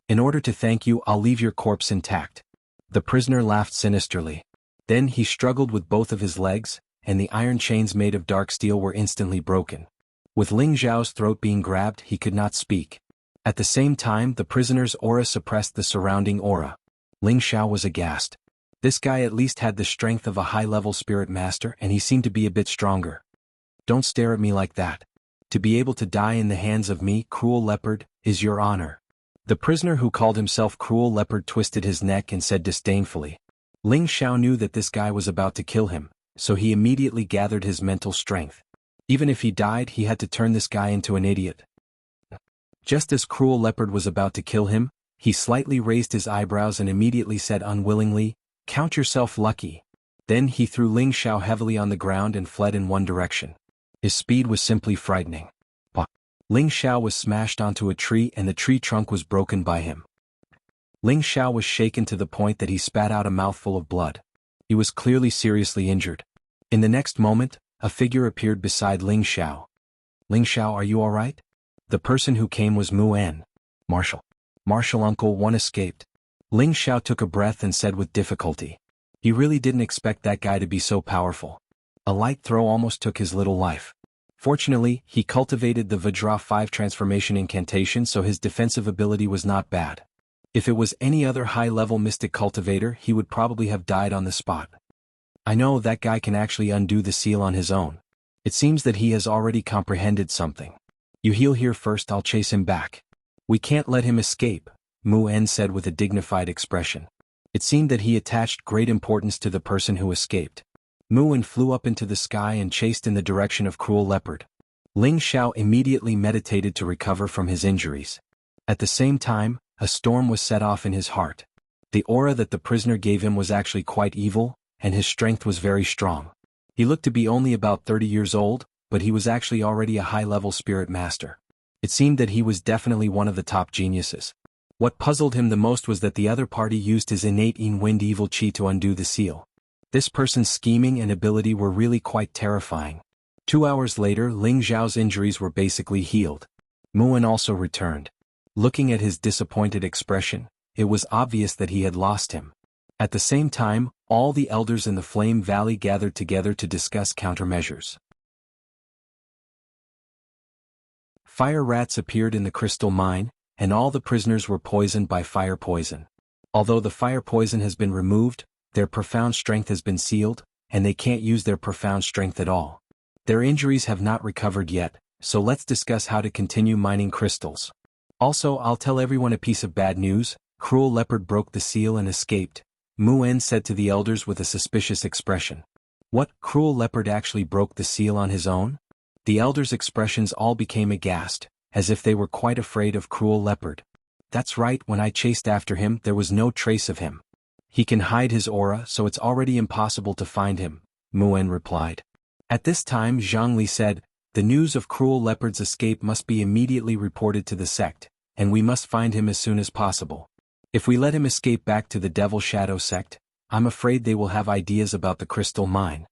In order to thank you, I'll leave your corpse intact." The prisoner laughed sinisterly. Then he struggled with both of his legs, and the iron chains made of dark steel were instantly broken. With Ling Xiao's throat being grabbed, he could not speak. At the same time, the prisoner's aura suppressed the surrounding aura. Ling Xiao was aghast. This guy at least had the strength of a high-level spirit master, and he seemed to be a bit stronger. "Don't stare at me like that. To be able to die in the hands of me, Cruel Leopard, is your honor." The prisoner who called himself Cruel Leopard twisted his neck and said disdainfully. Ling Xiao knew that this guy was about to kill him, so he immediately gathered his mental strength. Even if he died, he had to turn this guy into an idiot. Just as Cruel Leopard was about to kill him, he slightly raised his eyebrows and immediately said unwillingly, "Count yourself lucky." Then he threw Ling Xiao heavily on the ground and fled in one direction. His speed was simply frightening. Ling Xiao was smashed onto a tree and the tree trunk was broken by him. Ling Xiao was shaken to the point that he spat out a mouthful of blood. He was clearly seriously injured. In the next moment, a figure appeared beside Ling Xiao. "Ling Xiao, are you all right?" The person who came was Mu En. Martial Uncle, one escaped." Ling Xiao took a breath and said with difficulty. He really didn't expect that guy to be so powerful. A light throw almost took his little life. Fortunately, he cultivated the Vajra 5 transformation incantation, so his defensive ability was not bad. If it was any other high-level mystic cultivator, he would probably have died on the spot. I know that guy can actually undo the seal on his own. It seems that he has already comprehended something. You heal here first, I'll chase him back. We can't let him escape, Mu En said with a dignified expression. It seemed that he attached great importance to the person who escaped. Mu En flew up into the sky and chased in the direction of Cruel Leopard. Ling Xiao immediately meditated to recover from his injuries. At the same time, a storm was set off in his heart. The aura that the prisoner gave him was actually quite evil, and his strength was very strong. He looked to be only about 30 years old, but he was actually already a high-level spirit master. It seemed that he was definitely one of the top geniuses. What puzzled him the most was that the other party used his innate wind evil chi to undo the seal. This person's scheming and ability were really quite terrifying. 2 hours later, Ling Xiao's injuries were basically healed. Mu En also returned. Looking at his disappointed expression, it was obvious that he had lost him. At the same time, all the elders in the Flame Valley gathered together to discuss countermeasures. Fire rats appeared in the crystal mine, and all the prisoners were poisoned by fire poison. Although the fire poison has been removed, their profound strength has been sealed, and they can't use their profound strength at all. Their injuries have not recovered yet, so let's discuss how to continue mining crystals. Also, I'll tell everyone a piece of bad news. Cruel Leopard broke the seal and escaped, Mu En said to the elders with a suspicious expression. What, Cruel Leopard actually broke the seal on his own? The elders' expressions all became aghast, as if they were quite afraid of Cruel Leopard. That's right, when I chased after him there was no trace of him. He can hide his aura, so it's already impossible to find him, Mu En replied. At this time Zhang said, the news of Cruel Leopard's escape must be immediately reported to the sect, and we must find him as soon as possible. If we let him escape back to the Devil Shadow sect, I'm afraid they will have ideas about the crystal mine.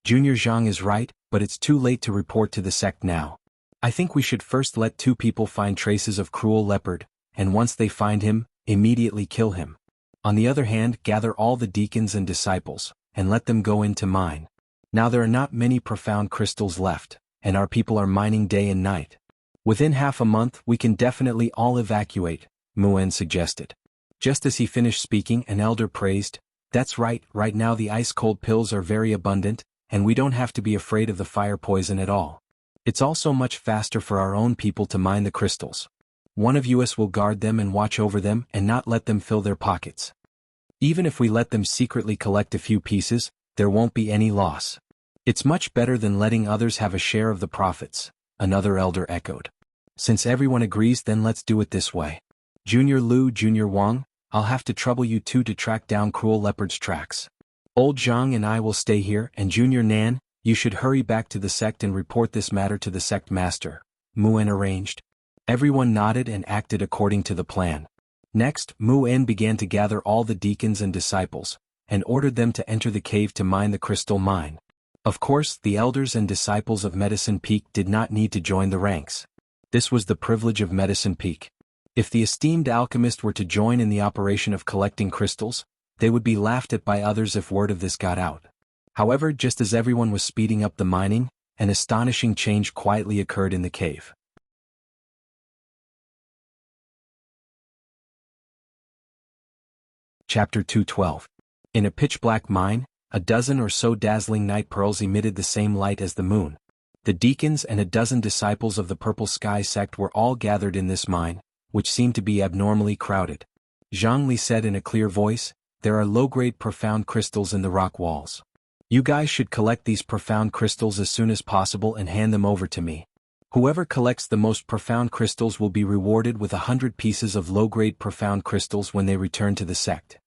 Junior Zhang is right, but it's too late to report to the sect now. I think we should first let 2 people find traces of Cruel Leopard, and once they find him, immediately kill him. On the other hand, gather all the deacons and disciples, and let them go into mine. Now there are not many profound crystals left, and our people are mining day and night. Within half a month we can definitely all evacuate, Mu En suggested. Just as he finished speaking, an elder praised, that's right now the ice-cold pills are very abundant, and we don't have to be afraid of the fire poison at all. It's also much faster for our own people to mine the crystals. One of us will guard them and watch over them and not let them fill their pockets. Even if we let them secretly collect a few pieces, there won't be any loss. It's much better than letting others have a share of the profits, another elder echoed. Since everyone agrees, then let's do it this way. Junior Lu, Junior Wang, I'll have to trouble you 2 to track down Cruel Leopard's tracks. Old Zhang and I will stay here, and Junior Nan, you should hurry back to the sect and report this matter to the sect master, Mu En arranged. Everyone nodded and acted according to the plan. Next, Mu En began to gather all the deacons and disciples, and ordered them to enter the cave to mine the crystal mine. Of course, the elders and disciples of Medicine Peak did not need to join the ranks. This was the privilege of Medicine Peak. If the esteemed alchemist were to join in the operation of collecting crystals, they would be laughed at by others if word of this got out. However, just as everyone was speeding up the mining, an astonishing change quietly occurred in the cave. Chapter 212. In a pitch-black mine, a dozen or so dazzling night pearls emitted the same light as the moon. The deacons and a dozen disciples of the Purple Sky sect were all gathered in this mine, which seemed to be abnormally crowded. Zhang said in a clear voice, there are low-grade profound crystals in the rock walls. You guys should collect these profound crystals as soon as possible and hand them over to me. Whoever collects the most profound crystals will be rewarded with 100 pieces of low-grade profound crystals when they return to the sect.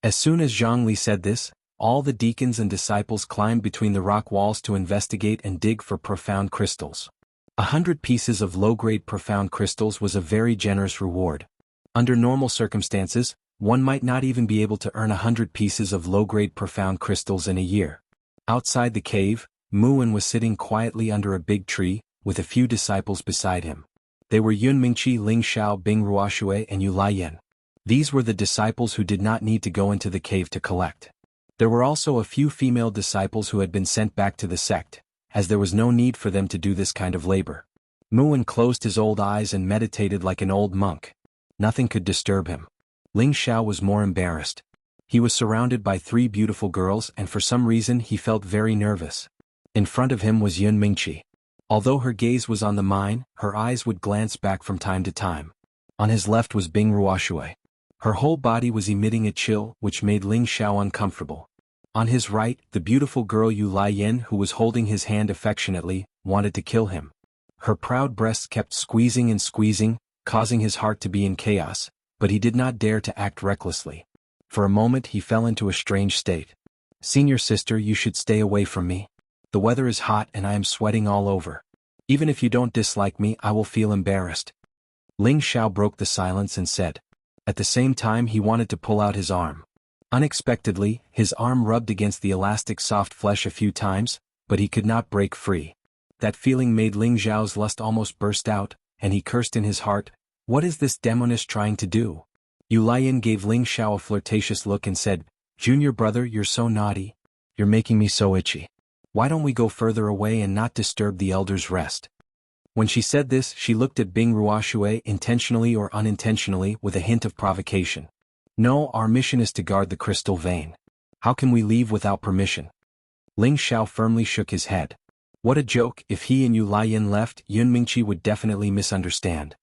As soon as Zhang said this, all the deacons and disciples climbed between the rock walls to investigate and dig for profound crystals. 100 pieces of low-grade profound crystals was a very generous reward. Under normal circumstances, one might not even be able to earn 100 pieces of low-grade profound crystals in a year. Outside the cave, Mu En was sitting quietly under a big tree, with a few disciples beside him. They were Yun Mingqi, Ling Xiao, Bing Ruoshui, and Yu Laiyan. These were the disciples who did not need to go into the cave to collect. There were also a few female disciples who had been sent back to the sect, as there was no need for them to do this kind of labor. Mu En closed his old eyes and meditated like an old monk. Nothing could disturb him. Ling Xiao was more embarrassed. He was surrounded by 3 beautiful girls and for some reason he felt very nervous. In front of him was Yun Mingqi. Although her gaze was on the mine, her eyes would glance back from time to time. On his left was Bing Ruoshui. Her whole body was emitting a chill which made Ling Xiao uncomfortable. On his right, the beautiful girl Yu Laiyan, who was holding his hand affectionately, wanted to kill him. Her proud breasts kept squeezing and squeezing, causing his heart to be in chaos, but he did not dare to act recklessly. For a moment he fell into a strange state. "Senior sister, you should stay away from me. The weather is hot and I am sweating all over. Even if you don't dislike me, I will feel embarrassed." Ling Xiao broke the silence and said. At the same time he wanted to pull out his arm. Unexpectedly, his arm rubbed against the elastic soft flesh a few times, but he could not break free. That feeling made Ling Xiao's lust almost burst out, and he cursed in his heart, "What is this demoness trying to do?" Yu Laiyan gave Ling Xiao a flirtatious look and said, "Junior brother, you're so naughty. You're making me so itchy. Why don't we go further away and not disturb the elder's rest?" When she said this, she looked at Bing Ruoshui intentionally or unintentionally with a hint of provocation. "No, our mission is to guard the crystal vein. How can we leave without permission?" Ling Xiao firmly shook his head. What a joke! If he and Yu Laiyan left, Yun Mingqi would definitely misunderstand.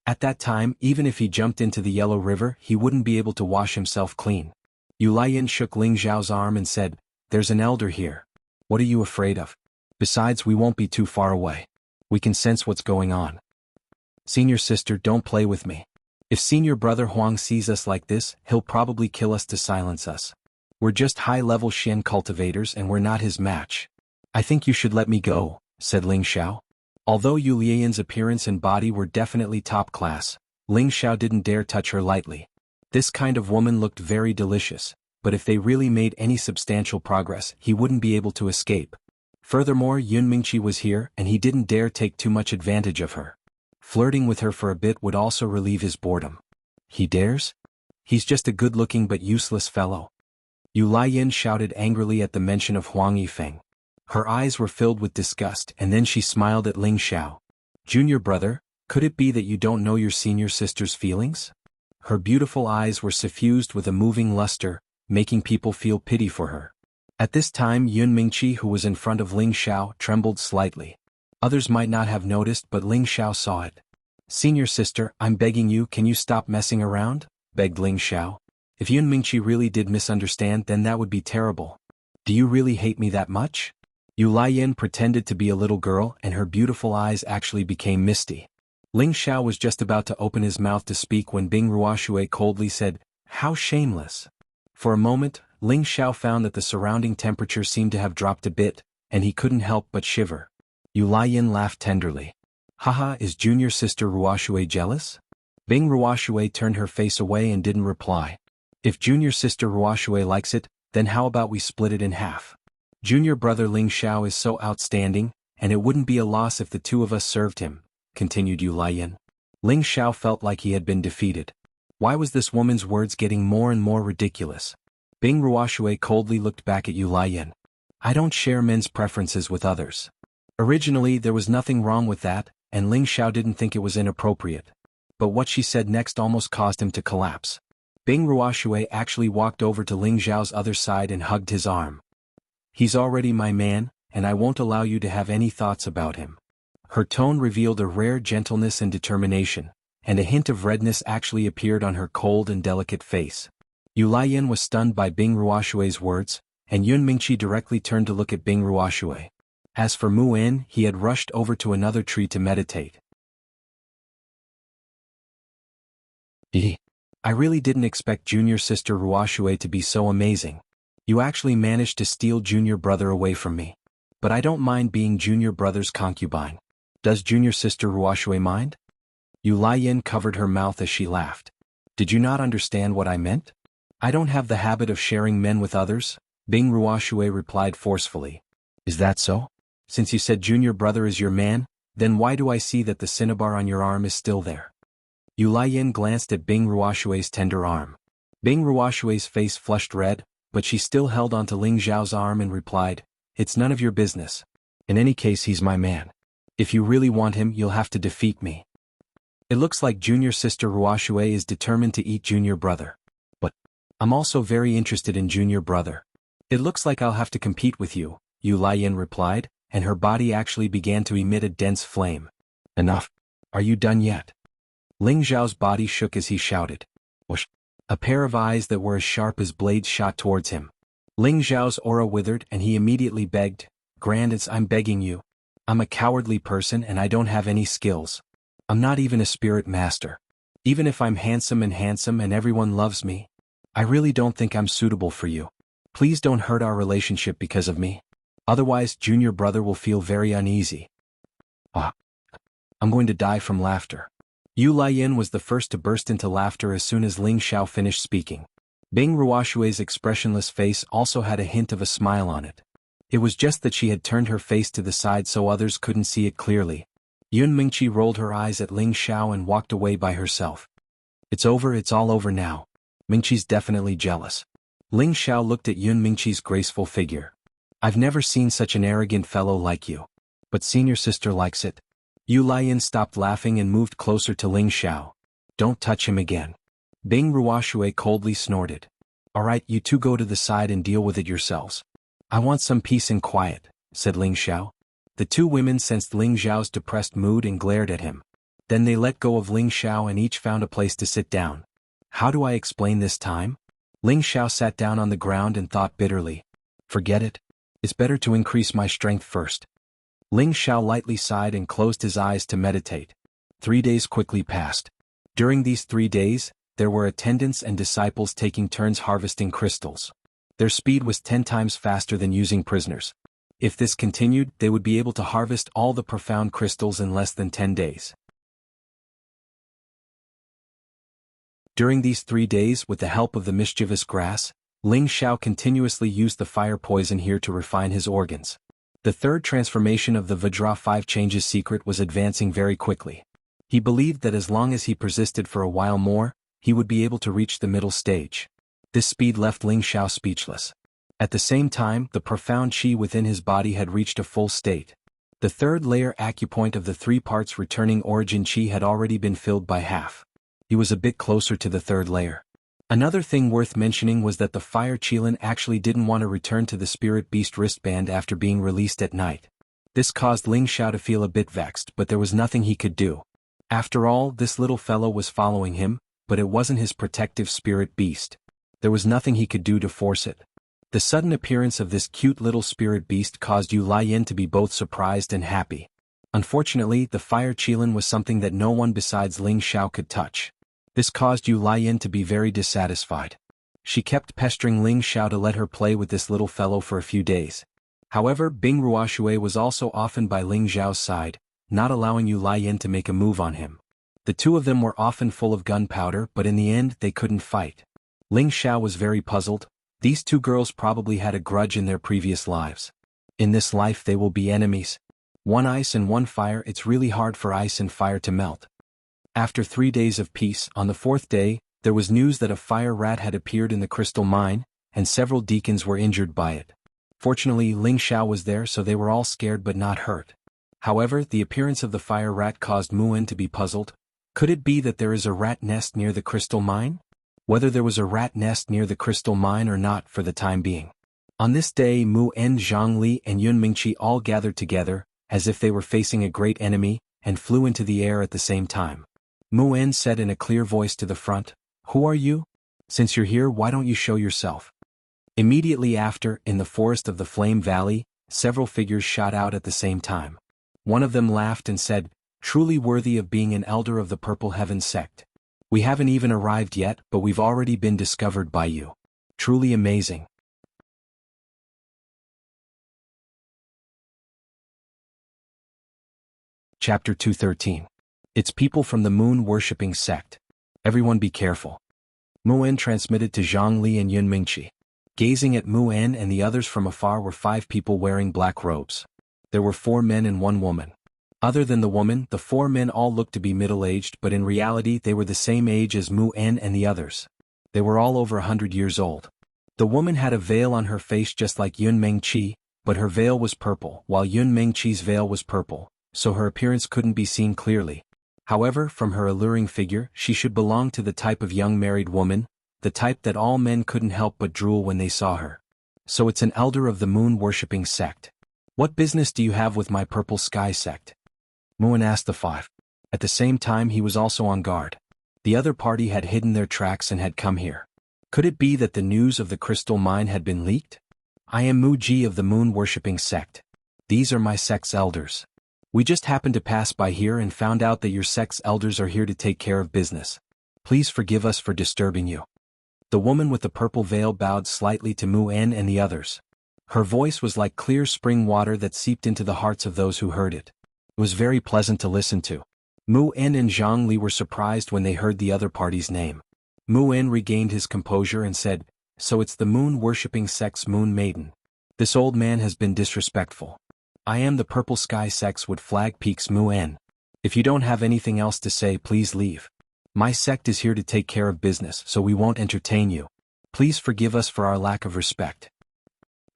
At that time, even if he jumped into the Yellow River, he wouldn't be able to wash himself clean. Yu Laiyan shook Ling Xiao's arm and said, "There's an elder here. What are you afraid of? Besides, we won't be too far away. We can sense what's going on. Senior sister, don't play with me. If senior brother Huang sees us like this, he'll probably kill us to silence us. We're just high-level Xian cultivators and we're not his match. I think you should let me go," said Ling Xiao. Although Yu Laiyan's appearance and body were definitely top class, Ling Xiao didn't dare touch her lightly. This kind of woman looked very delicious, but if they really made any substantial progress, he wouldn't be able to escape. Furthermore, Yun Mingqi was here and he didn't dare take too much advantage of her. Flirting with her for a bit would also relieve his boredom. He dares? He's just a good-looking but useless fellow. Yu Laiyan shouted angrily at the mention of Huang Yifeng. Her eyes were filled with disgust and then she smiled at Ling Xiao. "Junior brother, could it be that you don't know your senior sister's feelings?" Her beautiful eyes were suffused with a moving luster, making people feel pity for her. At this time Yun Mingqi, who was in front of Ling Xiao, trembled slightly. Others might not have noticed, but Ling Xiao saw it. "Senior sister, I'm begging you, can you stop messing around?" begged Ling Xiao. If Yun Mingqi really did misunderstand, then that would be terrible. "Do you really hate me that much?" Yu Laiyan pretended to be a little girl and her beautiful eyes actually became misty. Ling Xiao was just about to open his mouth to speak when Bing Ruoshui coldly said, "How shameless." For a moment, Ling Xiao found that the surrounding temperature seemed to have dropped a bit, and he couldn't help but shiver. Yu Laiyan laughed tenderly. "Haha, is junior sister Ruoshui jealous?" Bing Ruoshui turned her face away and didn't reply. "If junior sister Ruoshui likes it, then how about we split it in half? Junior brother Ling Xiao is so outstanding, and it wouldn't be a loss if the two of us served him," continued Yu Laiyan. Ling Xiao felt like he had been defeated. Why was this woman's words getting more and more ridiculous? Bing Ruoshui coldly looked back at Yu Laiyan. "I don't share men's preferences with others." Originally there was nothing wrong with that, and Ling Xiao didn't think it was inappropriate. But what she said next almost caused him to collapse. Bing Ruoshui actually walked over to Ling Xiao's other side and hugged his arm. "He's already my man, and I won't allow you to have any thoughts about him." Her tone revealed a rare gentleness and determination, and a hint of redness actually appeared on her cold and delicate face. Yu Laiyan was stunned by Bing Ruoshui's words, and Yun Mingqi directly turned to look at Bing Ruoshui. As for Mu En, he had rushed over to another tree to meditate. "I really didn't expect junior sister Ruoshui to be so amazing. You actually managed to steal junior brother away from me. But I don't mind being junior brother's concubine. Does junior sister Ruoshui mind?" Yu Laiyan covered her mouth as she laughed. "Did you not understand what I meant?" "I don't have the habit of sharing men with others," Bing Ruoshui replied forcefully. "Is that so? Since you said junior brother is your man, then why do I see that the cinnabar on your arm is still there?" Yu Laiyan glanced at Bing Ruoshui's tender arm. Bing Ruoshui's face flushed red, but she still held onto Ling Xiao's arm and replied, "It's none of your business. In any case, he's my man. If you really want him, you'll have to defeat me." It looks like junior sister Ruoxue is determined to eat junior brother. But I'm also very interested in junior brother. It looks like I'll have to compete with you, Yu Laiyan replied, and her body actually began to emit a dense flame. Enough. Are you done yet? Ling Zhao's body shook as he shouted. Whoosh. A pair of eyes that were as sharp as blades shot towards him. Ling Zhao's aura withered and he immediately begged, Grandis, I'm begging you. I'm a cowardly person and I don't have any skills. I'm not even a spirit master. Even if I'm handsome and everyone loves me, I really don't think I'm suitable for you. Please don't hurt our relationship because of me. Otherwise junior brother will feel very uneasy. I'm going to die from laughter. Yu Laiyan was the first to burst into laughter as soon as Ling Xiao finished speaking. Bing Ruoxue's expressionless face also had a hint of a smile on it. It was just that she had turned her face to the side so others couldn't see it clearly. Yun Mingqi rolled her eyes at Ling Xiao and walked away by herself. It's over, it's all over now. Mingqi's definitely jealous. Ling Xiao looked at Yun Mingqi's graceful figure. I've never seen such an arrogant fellow like you. But senior sister likes it. Yu Laiyan stopped laughing and moved closer to Ling Xiao. Don't touch him again. Bing Ruoxue coldly snorted. Alright, you two go to the side and deal with it yourselves. I want some peace and quiet, said Ling Xiao. The two women sensed Ling Xiao's depressed mood and glared at him. Then they let go of Ling Xiao and each found a place to sit down. How do I explain this time? Ling Xiao sat down on the ground and thought bitterly. Forget it. It's better to increase my strength first. Ling Xiao lightly sighed and closed his eyes to meditate. 3 days quickly passed. During these 3 days, there were attendants and disciples taking turns harvesting crystals. Their speed was 10 times faster than using prisoners. If this continued, they would be able to harvest all the profound crystals in less than 10 days. During these 3 days, with the help of the mischievous grass, Ling Xiao continuously used the fire poison here to refine his organs. The third transformation of the Vajra 5 changes secret was advancing very quickly. He believed that as long as he persisted for a while more, he would be able to reach the middle stage. This speed left Ling Xiao speechless. At the same time, the profound qi within his body had reached a full state. The third layer acupoint of the 3 parts returning origin qi had already been filled by half. He was a bit closer to the third layer. Another thing worth mentioning was that the fire qilin actually didn't want to return to the spirit beast wristband after being released at night. This caused Ling Xiao to feel a bit vexed, but there was nothing he could do. After all, this little fellow was following him, but it wasn't his protective spirit beast. There was nothing he could do to force it. The sudden appearance of this cute little spirit beast caused Yu Laiyan to be both surprised and happy. Unfortunately, the fire qilin was something that no one besides Ling Xiao could touch. This caused Yu Laiyan to be very dissatisfied. She kept pestering Ling Xiao to let her play with this little fellow for a few days. However, Bing Ruoxue was also often by Ling Zhao's side, not allowing Yu Laiyan to make a move on him. The two of them were often full of gunpowder, but in the end they couldn't fight. Ling Xiao was very puzzled. These two girls probably had a grudge in their previous lives. In this life they will be enemies. One ice and one fire, it's really hard for ice and fire to melt. After 3 days of peace, on the 4th day, there was news that a fire rat had appeared in the crystal mine, and several deacons were injured by it. Fortunately, Ling Xiao was there, so they were all scared but not hurt. However, the appearance of the fire rat caused Mu'en to be puzzled. Could it be that there is a rat nest near the crystal mine? Whether there was a rat nest near the crystal mine or not for the time being. On this day, Mu'en, Zhang Li, and Yun Mingqi all gathered together, as if they were facing a great enemy, and flew into the air at the same time. Mu'en said in a clear voice to the front, "Who are you? Since you're here, why don't you show yourself?" Immediately after, in the forest of the Flame Valley, several figures shot out at the same time. One of them laughed and said, "Truly worthy of being an elder of the Purple Heaven sect. We haven't even arrived yet, but we've already been discovered by you. Truly amazing." Chapter 213. It's people from the moon-worshipping sect. Everyone be careful. Mu'en transmitted to Zhang Li and Yun Mingqi. Gazing at Mu'en and the others from afar were 5 people wearing black robes. There were 4 men and 1 woman. Other than the woman, the 4 men all looked to be middle-aged, but in reality they were the same age as Mu'en and the others. They were all over 100 years old. The woman had a veil on her face just like Yun Mingqi, but her veil was purple, while Yun Mingqi's veil was purple, so her appearance couldn't be seen clearly. However, from her alluring figure, she should belong to the type of young married woman, the type that all men couldn't help but drool when they saw her. So it's an elder of the moon-worshipping sect. What business do you have with my purple sky sect? Muin asked the five. At the same time he was also on guard. The other party had hidden their tracks and had come here. Could it be that the news of the crystal mine had been leaked? I am Muji of the moon-worshipping sect. These are my sect's elders. We just happened to pass by here and found out that your sect's elders are here to take care of business. Please forgive us for disturbing you. The woman with the purple veil bowed slightly to Mu-En and the others. Her voice was like clear spring water that seeped into the hearts of those who heard it. It was very pleasant to listen to. Mu-En and Zhang Li were surprised when they heard the other party's name. Mu-En regained his composure and said, "So it's the moon-worshipping sect's moon maiden. This old man has been disrespectful. I am the Purple Sky Sect's with Flag Peaks Mu-En. If you don't have anything else to say, please leave. My sect is here to take care of business, so we won't entertain you. Please forgive us for our lack of respect."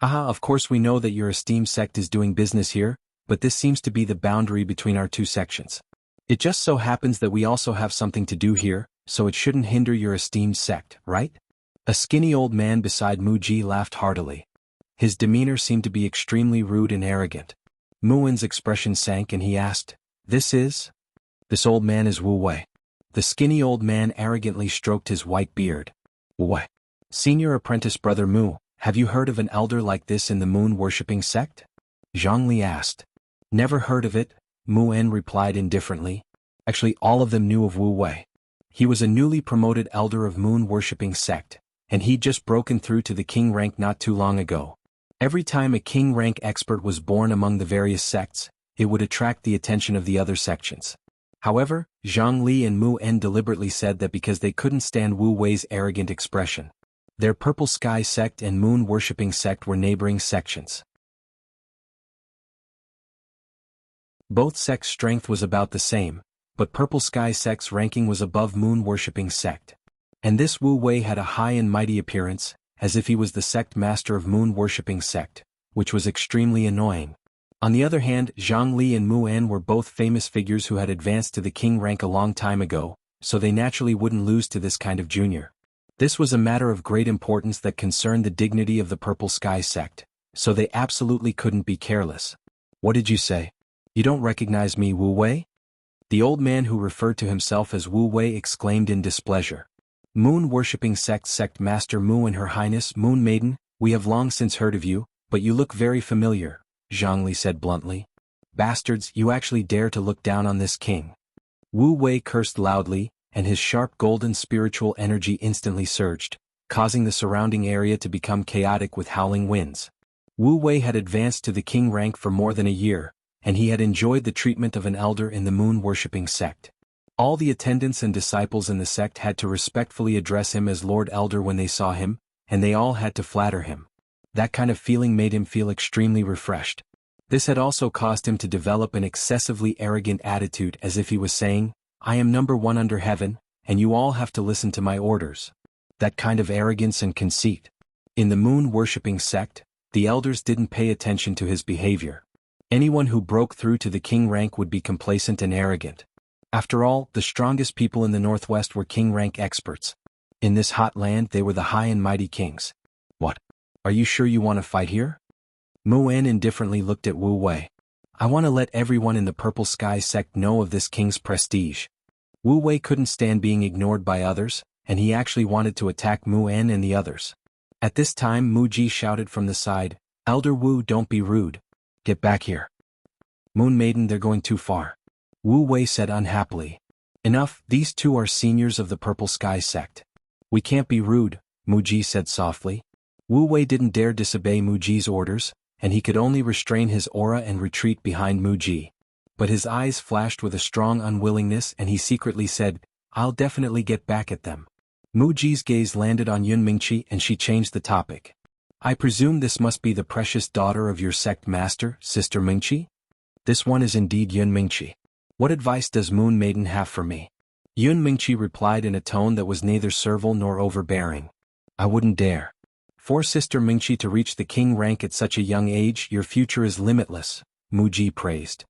Aha, of course we know that your esteemed sect is doing business here, but this seems to be the boundary between our two sections. It just so happens that we also have something to do here, so it shouldn't hinder your esteemed sect, right? A skinny old man beside Muji laughed heartily. His demeanor seemed to be extremely rude and arrogant. Muin's expression sank and he asked, This old man is Wu Wei. The skinny old man arrogantly stroked his white beard. Wu Wei. Senior apprentice brother Mu, have you heard of an elder like this in the moon-worshipping sect? Zhang Li asked. Never heard of it, Mu-En replied indifferently. Actually, all of them knew of Wu Wei. He was a newly promoted elder of moon-worshipping sect, and he'd just broken through to the king rank not too long ago. Every time a king rank expert was born among the various sects, it would attract the attention of the other sections. However, Zhang Li and Mu-En deliberately said that because they couldn't stand Wu Wei's arrogant expression. Their Purple Sky sect and moon-worshipping sect were neighboring sections. Both sects' strength was about the same, but Purple Sky sect's ranking was above moon-worshipping sect. And this Wu Wei had a high and mighty appearance, as if he was the sect master of moon-worshipping sect, which was extremely annoying. On the other hand, Zhang Li and Mu-En were both famous figures who had advanced to the king rank a long time ago, so they naturally wouldn't lose to this kind of junior. This was a matter of great importance that concerned the dignity of the Purple Sky sect, so they absolutely couldn't be careless. What did you say? You don't recognize me, Wu Wei? The old man who referred to himself as Wu Wei exclaimed in displeasure. Moon-worshipping sect master Mu and Her Highness Moon Maiden, we have long since heard of you, but you look very familiar, Zhang Li said bluntly. Bastards, you actually dare to look down on this king. Wu Wei cursed loudly, and his sharp golden spiritual energy instantly surged, causing the surrounding area to become chaotic with howling winds. Wu Wei had advanced to the king rank for more than a year, and he had enjoyed the treatment of an elder in the moon-worshipping sect. All the attendants and disciples in the sect had to respectfully address him as Lord Elder when they saw him, and they all had to flatter him. That kind of feeling made him feel extremely refreshed. This had also caused him to develop an excessively arrogant attitude as if he was saying, I am number one under heaven, and you all have to listen to my orders. That kind of arrogance and conceit. In the moon-worshipping sect, the elders didn't pay attention to his behavior. Anyone who broke through to the king rank would be complacent and arrogant. After all, the strongest people in the Northwest were king rank experts. In this hot land they were the high and mighty kings. What? Are you sure you want to fight here? Mu-En indifferently looked at Wu Wei. I want to let everyone in the Purple Sky sect know of this king's prestige. Wu Wei couldn't stand being ignored by others, and he actually wanted to attack Mu-En and the others. At this time Muji shouted from the side, Elder Wu, don't be rude. Get back here. Moon Maiden, they're going too far. Wu Wei said unhappily. Enough, these two are seniors of the Purple Sky sect. We can't be rude, Muji said softly. Wu Wei didn't dare disobey Muji's orders, and he could only restrain his aura and retreat behind Muji. But his eyes flashed with a strong unwillingness and he secretly said, I'll definitely get back at them. Muji's gaze landed on Yun Mingqi and she changed the topic. I presume this must be the precious daughter of your sect master, Sister Mingqi? This one is indeed Yun Mingqi. What advice does Moon Maiden have for me? Yun Mingqi replied in a tone that was neither servile nor overbearing. I wouldn't dare. For Sister Mingqi to reach the king rank at such a young age, your future is limitless, Muji praised.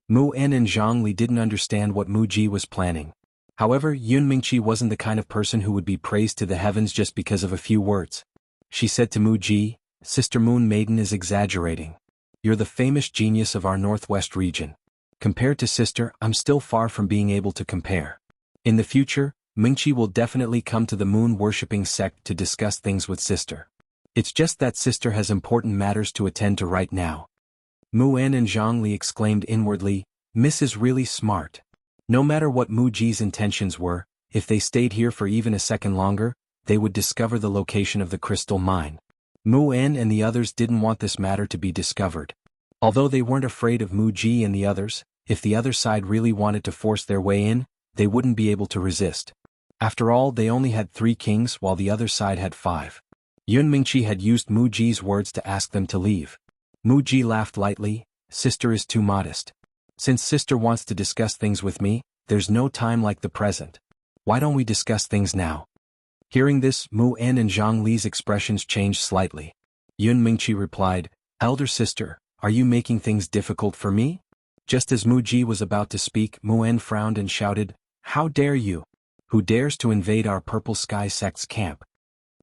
Mu En and Zhang Li didn't understand what Mu Ji was planning. However, Yun Mingqi wasn't the kind of person who would be praised to the heavens just because of a few words. She said to Mu Ji, "Sister Moon Maiden is exaggerating. You're the famous genius of our northwest region. Compared to sister, I'm still far from being able to compare. In the future, Mingqi will definitely come to the moon-worshipping sect to discuss things with sister. It's just that sister has important matters to attend to right now." Mu En and Zhang Li exclaimed inwardly, "Miss is really smart." No matter what Mu Ji's intentions were, if they stayed here for even a second longer, they would discover the location of the crystal mine. Mu En and the others didn't want this matter to be discovered. Although they weren't afraid of Mu Ji and the others, if the other side really wanted to force their way in, they wouldn't be able to resist. After all, they only had 3 kings while the other side had 5. Yun Mingqi had used Mu Ji's words to ask them to leave. Mu Ji laughed lightly, "Sister is too modest. Since sister wants to discuss things with me, there's no time like the present. Why don't we discuss things now?" Hearing this, Mu En and Zhang Li's expressions changed slightly. Yun Mingqi replied, "Elder sister, are you making things difficult for me?" Just as Mu Ji was about to speak, Mu En frowned and shouted, "How dare you? Who dares to invade our Purple Sky sect's camp?"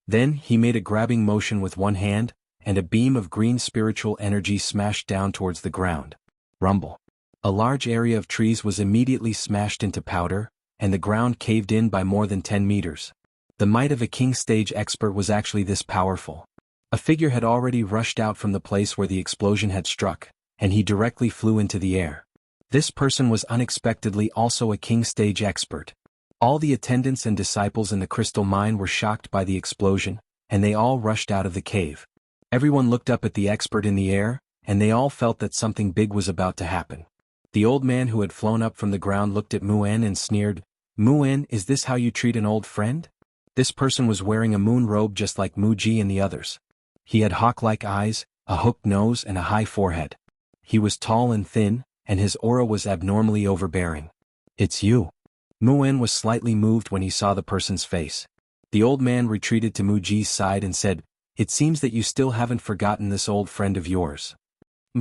Then, he made a grabbing motion with one hand, and a beam of green spiritual energy smashed down towards the ground. Rumble. A large area of trees was immediately smashed into powder, and the ground caved in by more than 10 meters. The might of a king stage expert was actually this powerful. A figure had already rushed out from the place where the explosion had struck, and he directly flew into the air. This person was unexpectedly also a king stage expert. All the attendants and disciples in the crystal mine were shocked by the explosion, and they all rushed out of the cave. Everyone looked up at the expert in the air, and they all felt that something big was about to happen. The old man who had flown up from the ground looked at Mu En and sneered, "Mu En, is this how you treat an old friend?" This person was wearing a moon robe just like Mu Ji and the others. He had hawk-like eyes, a hooked nose and a high forehead. He was tall and thin, and his aura was abnormally overbearing. "It's you." Mu En was slightly moved when he saw the person's face. The old man retreated to Mu Ji's side and said, "It seems that you still haven't forgotten this old friend of yours."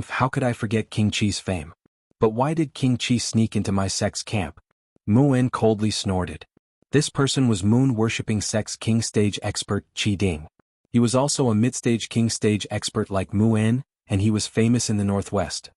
"How could I forget King Qi's fame? But why did King Qi sneak into my sect's camp?" Mu En coldly snorted. This person was moon-worshipping sect's king stage expert Qi Ding. He was also a mid-stage king stage expert like Mu En, and he was famous in the northwest.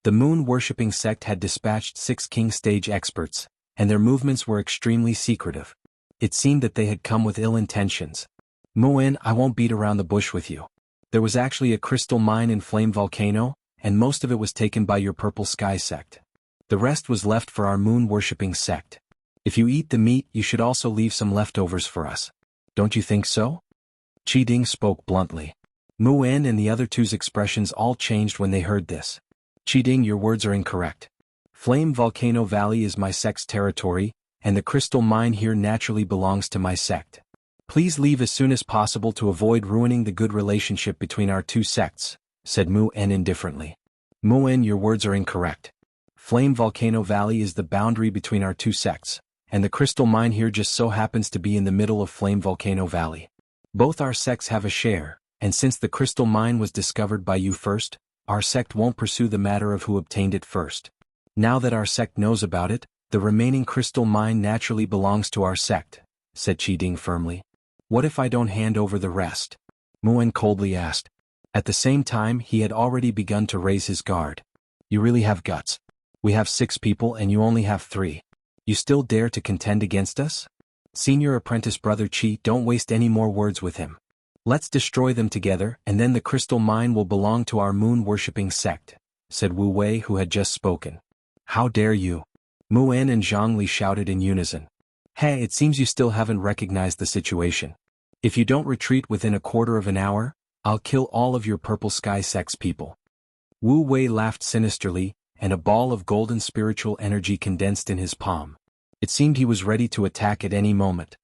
The moon-worshipping sect had dispatched 6 king stage experts, and their movements were extremely secretive. It seemed that they had come with ill intentions. "Mu En, I won't beat around the bush with you. There was actually a crystal mine in Flame Volcano, and most of it was taken by your Purple Sky sect. The rest was left for our moon-worshipping sect. If you eat the meat, you should also leave some leftovers for us. Don't you think so?" Qi Ding spoke bluntly. Mu En and the other two's expressions all changed when they heard this. "Qi Ding, your words are incorrect. Flame Volcano Valley is my sect's territory, and the crystal mine here naturally belongs to my sect. Please leave as soon as possible to avoid ruining the good relationship between our 2 sects," said Mu En indifferently. "Mu En, your words are incorrect. Flame Volcano Valley is the boundary between our 2 sects, and the crystal mine here just so happens to be in the middle of Flame Volcano Valley. Both our sects have a share, and since the crystal mine was discovered by you first, our sect won't pursue the matter of who obtained it first. Now that our sect knows about it, the remaining crystal mine naturally belongs to our sect," said Qi Ding firmly. "What if I don't hand over the rest?" Mu En coldly asked. At the same time, he had already begun to raise his guard. "You really have guts. We have 6 people and you only have 3. You still dare to contend against us? Senior apprentice brother Qi, don't waste any more words with him. Let's destroy them together, and then the crystal mine will belong to our moon-worshipping sect," said Wu Wei, who had just spoken. "How dare you?" Mu En and Zhang Li shouted in unison. "Hey, it seems you still haven't recognized the situation. If you don't retreat within a quarter of an hour, I'll kill all of your Purple Sky sect's people." Wu Wei laughed sinisterly, and a ball of golden spiritual energy condensed in his palm. It seemed he was ready to attack at any moment.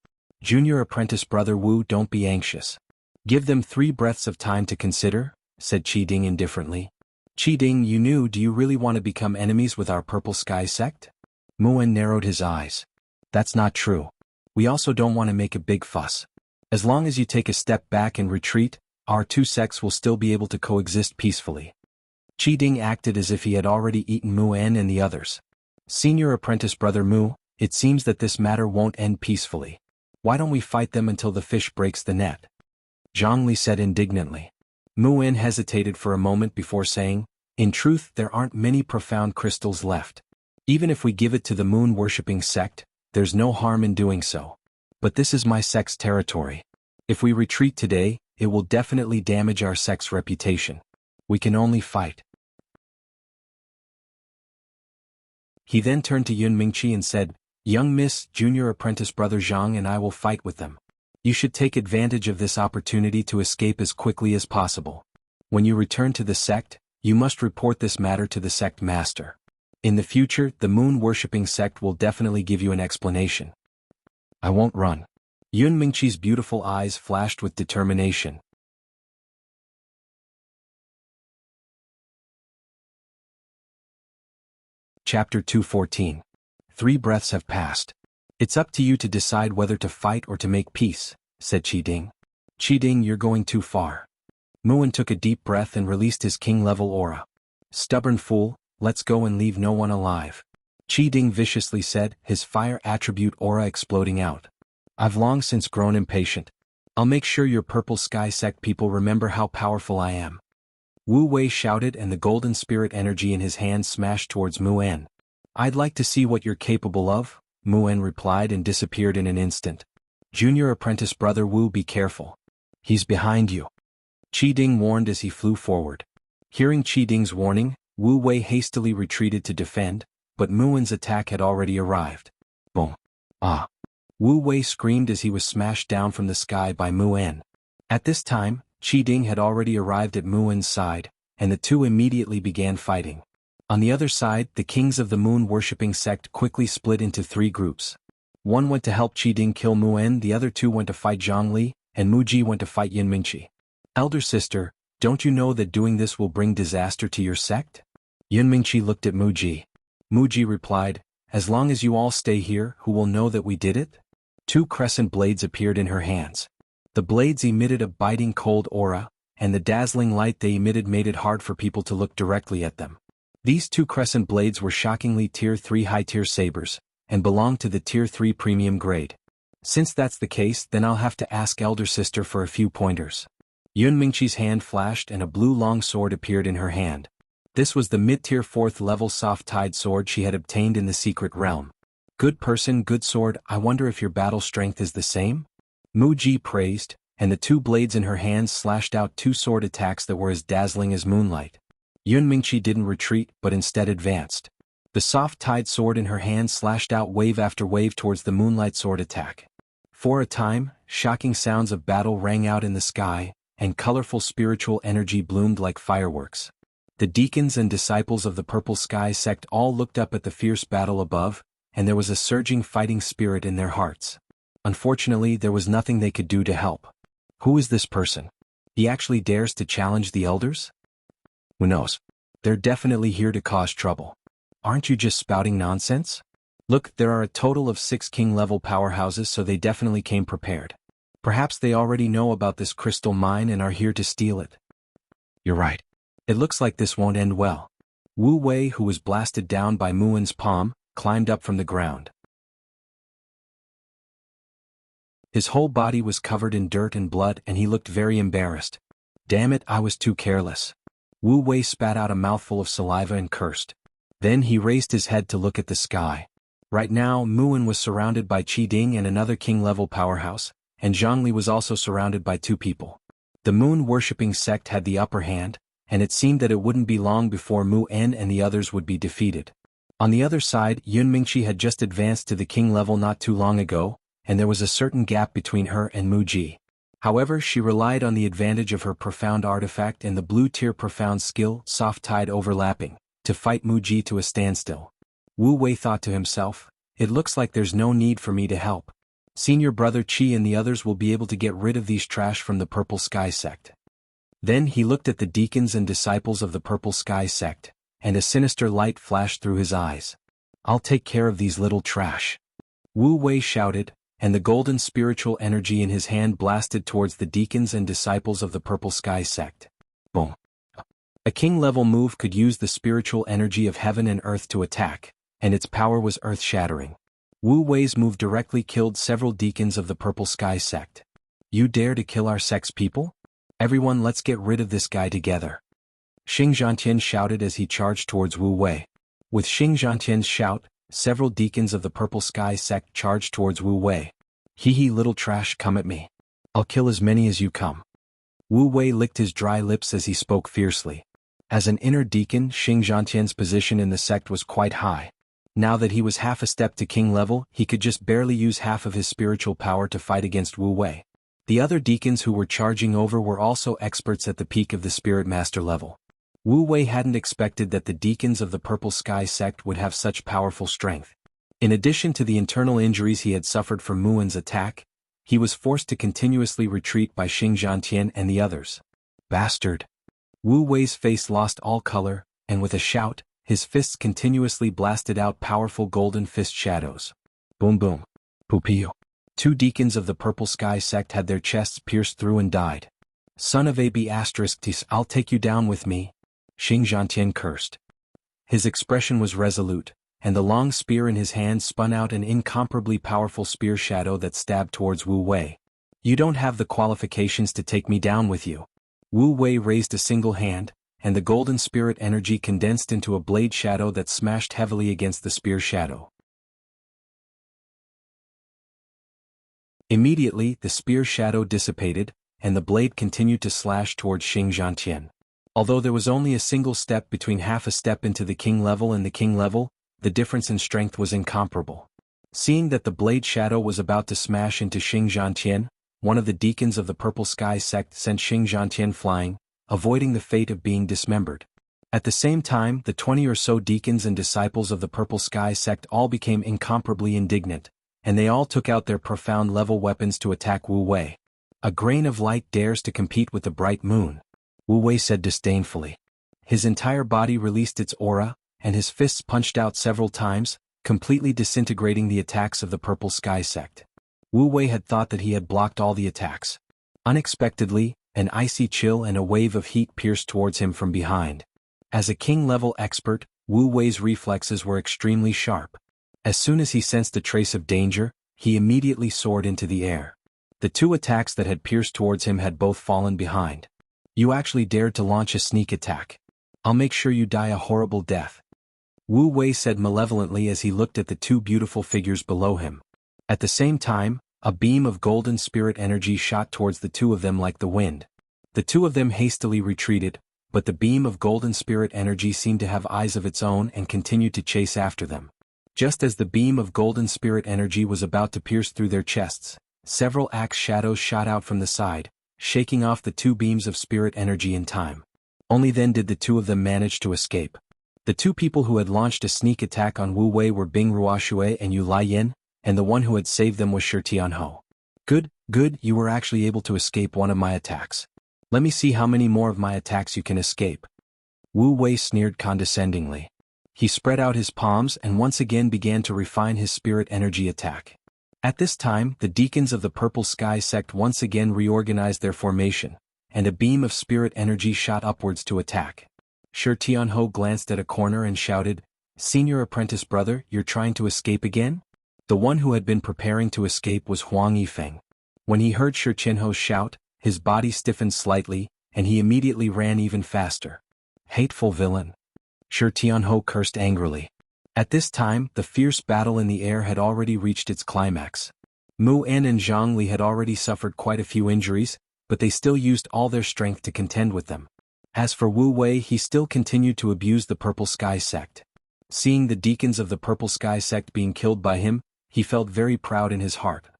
"Junior apprentice brother Wu, don't be anxious. Give them 3 breaths of time to consider," said Qi Ding indifferently. "Qi Ding, do you really want to become enemies with our Purple Sky sect?" Mu En narrowed his eyes. "That's not true. We also don't want to make a big fuss. As long as you take a step back and retreat, our 2 sects will still be able to coexist peacefully. Qi Ding acted as if he had already eaten Mu En and the others. Senior apprentice brother Mu, it seems that this matter won't end peacefully. Why don't we fight them until the fish breaks the net? Zhang Li said indignantly. Mu En hesitated for a moment before saying, in truth there aren't many profound crystals left. Even if we give it to the moon-worshipping sect, there's no harm in doing so. But this is my sect's territory. If we retreat today, it will definitely damage our sect's reputation. We can only fight. He then turned to Yun Mingqi and said, young Miss, junior apprentice brother Zhang and I will fight with them. You should take advantage of this opportunity to escape as quickly as possible. When you return to the sect, you must report this matter to the sect master. In the future, the moon-worshipping sect will definitely give you an explanation. I won't run. Yun Mingqi's beautiful eyes flashed with determination. Chapter 214. 3 breaths have passed. It's up to you to decide whether to fight or to make peace, said Qi Ding. Qi Ding, you're going too far. Mu En took a deep breath and released his king-level aura. Stubborn fool, let's go and leave no one alive. Qi Ding viciously said, his fire attribute aura exploding out. I've long since grown impatient. I'll make sure your purple sky sect people remember how powerful I am. Wu Wei shouted and the golden spirit energy in his hand smashed towards Mu En. I'd like to see what you're capable of, Mu En replied and disappeared in an instant. Junior apprentice brother Wu, be careful. He's behind you. Qi Ding warned as he flew forward. Hearing Qi Ding's warning, Wu Wei hastily retreated to defend, but Mu En's attack had already arrived. Boom. Ah. Wu Wei screamed as he was smashed down from the sky by Mu En. At this time, Qi Ding had already arrived at Mu En's side, and the two immediately began fighting. On the other side, the kings of the moon-worshipping sect quickly split into 3 groups. One went to help Qi Ding kill Mu En, the other 2 went to fight Zhang Li, and Mu Ji went to fight Yun Mingqi. Elder sister, don't you know that doing this will bring disaster to your sect? Yun Mingqi looked at Mu Ji. Mu Ji replied, as long as you all stay here, who will know that we did it? 2 crescent blades appeared in her hands. The blades emitted a biting cold aura, and the dazzling light they emitted made it hard for people to look directly at them. These 2 crescent blades were shockingly Tier 3 high-tier sabers, and belonged to the Tier 3 premium grade. Since that's the case, then I'll have to ask Elder Sister for a few pointers. Yun Mingqi's hand flashed and a blue long sword appeared in her hand. This was the mid-tier 4th level soft-tide sword she had obtained in the secret realm. Good person, good sword, I wonder if your battle strength is the same? Mu Ji praised, and the 2 blades in her hands slashed out 2 sword attacks that were as dazzling as moonlight. Yun Mingqi didn't retreat but instead advanced. The soft-tide sword in her hand slashed out wave after wave towards the moonlight sword attack. For a time, shocking sounds of battle rang out in the sky, and colorful spiritual energy bloomed like fireworks. The deacons and disciples of the Purple Sky sect all looked up at the fierce battle above, and there was a surging fighting spirit in their hearts. Unfortunately, there was nothing they could do to help. Who is this person? He actually dares to challenge the elders? Who knows? They're definitely here to cause trouble. Aren't you just spouting nonsense? Look, there are a total of 6 king-level powerhouses, so they definitely came prepared. Perhaps they already know about this crystal mine and are here to steal it. You're right. It looks like this won't end well. Wu Wei, who was blasted down by Mu En's palm, climbed up from the ground. His whole body was covered in dirt and blood and he looked very embarrassed. Damn it, I was too careless. Wu Wei spat out a mouthful of saliva and cursed. Then he raised his head to look at the sky. Right now, Mu En was surrounded by Qi Ding and another king-level powerhouse, and Zhang Li was also surrounded by 2 people. The moon-worshipping sect had the upper hand, and it seemed that it wouldn't be long before Mu En and the others would be defeated. On the other side, Yun Mingqi had just advanced to the king level not too long ago, and there was a certain gap between her and Mu Ji. However, she relied on the advantage of her profound artifact and the blue-tier profound skill, soft-tide overlapping, to fight Mu Ji to a standstill. Wu Wei thought to himself, it looks like there's no need for me to help. Senior brother Qi and the others will be able to get rid of these trash from the Purple Sky sect. Then he looked at the deacons and disciples of the Purple Sky sect, and a sinister light flashed through his eyes. I'll take care of these little trash. Wu Wei shouted, and the golden spiritual energy in his hand blasted towards the deacons and disciples of the Purple Sky sect. Boom. A king-level move could use the spiritual energy of heaven and earth to attack, and its power was earth-shattering. Wu Wei's move directly killed several deacons of the Purple Sky sect. You dare to kill our sect's people? Everyone, let's get rid of this guy together. Xing Zhantian shouted as he charged towards Wu Wei. With Xing Zhantian's shout, several deacons of the Purple Sky sect charged towards Wu Wei. Hee little trash, come at me. I'll kill as many as you come. Wu Wei licked his dry lips as he spoke fiercely. As an inner deacon, Xing Zhantian's position in the sect was quite high. Now that he was half a step to king level, he could just barely use half of his spiritual power to fight against Wu Wei. The other deacons who were charging over were also experts at the peak of the Spirit Master level. Wu Wei hadn't expected that the deacons of the Purple Sky sect would have such powerful strength. In addition to the internal injuries he had suffered from Muin's attack, he was forced to continuously retreat by Xing Zhantian and the others. Bastard! Wu Wei's face lost all color, and with a shout, his fists continuously blasted out powerful golden fist shadows. Boom boom. Pupiyo. 2 deacons of the Purple Sky sect had their chests pierced through and died. Son of AB***, I'll take you down with me. Xing Zhantian cursed. His expression was resolute, and the long spear in his hand spun out an incomparably powerful spear shadow that stabbed towards Wu Wei. You don't have the qualifications to take me down with you. Wu Wei raised a single hand, and the golden spirit energy condensed into a blade shadow that smashed heavily against the spear shadow. Immediately, the spear shadow dissipated, and the blade continued to slash towards Xing Zhantian. Although there was only a single step between half a step into the king level and the king level, the difference in strength was incomparable. Seeing that the blade shadow was about to smash into Xing Zhantian, one of the deacons of the Purple Sky sect sent Xing Zhantian flying, avoiding the fate of being dismembered. At the same time, the 20 or so deacons and disciples of the Purple Sky sect all became incomparably indignant, and they all took out their profound level weapons to attack Wu Wei. A grain of light dares to compete with the bright moon, Wu Wei said disdainfully. His entire body released its aura, and his fists punched out several times, completely disintegrating the attacks of the Purple Sky sect. Wu Wei had thought that he had blocked all the attacks. Unexpectedly, an icy chill and a wave of heat pierced towards him from behind. As a king-level expert, Wu Wei's reflexes were extremely sharp. As soon as he sensed a trace of danger, he immediately soared into the air. The 2 attacks that had pierced towards him had both fallen behind. You actually dared to launch a sneak attack. I'll make sure you die a horrible death. Wu Wei said malevolently as he looked at the 2 beautiful figures below him. At the same time, a beam of golden spirit energy shot towards the 2 of them like the wind. The 2 of them hastily retreated, but the beam of golden spirit energy seemed to have eyes of its own and continued to chase after them. Just as the beam of golden spirit energy was about to pierce through their chests, several axe shadows shot out from the side, shaking off the 2 beams of spirit energy in time. Only then did the 2 of them manage to escape. The 2 people who had launched a sneak attack on Wu Wei were Bing Ruoshui and Yu Laiyin, and the one who had saved them was Shi Tianho. Good, you were actually able to escape one of my attacks. Let me see how many more of my attacks you can escape. Wu Wei sneered condescendingly. He spread out his palms and once again began to refine his spirit energy attack. At this time, the deacons of the Purple Sky sect once again reorganized their formation, and a beam of spirit energy shot upwards to attack. Shi Tianho glanced at a corner and shouted, "Senior apprentice brother, you're trying to escape again?" The one who had been preparing to escape was Huang Yifeng. When he heard Shi Tianho's shout, his body stiffened slightly, and he immediately ran even faster. Hateful villain. Shi Tianho cursed angrily. At this time, the fierce battle in the air had already reached its climax. Mu En and Zhang Li had already suffered quite a few injuries, but they still used all their strength to contend with them. As for Wu Wei, he still continued to abuse the Purple Sky sect. Seeing the deacons of the Purple Sky sect being killed by him, he felt very proud in his heart.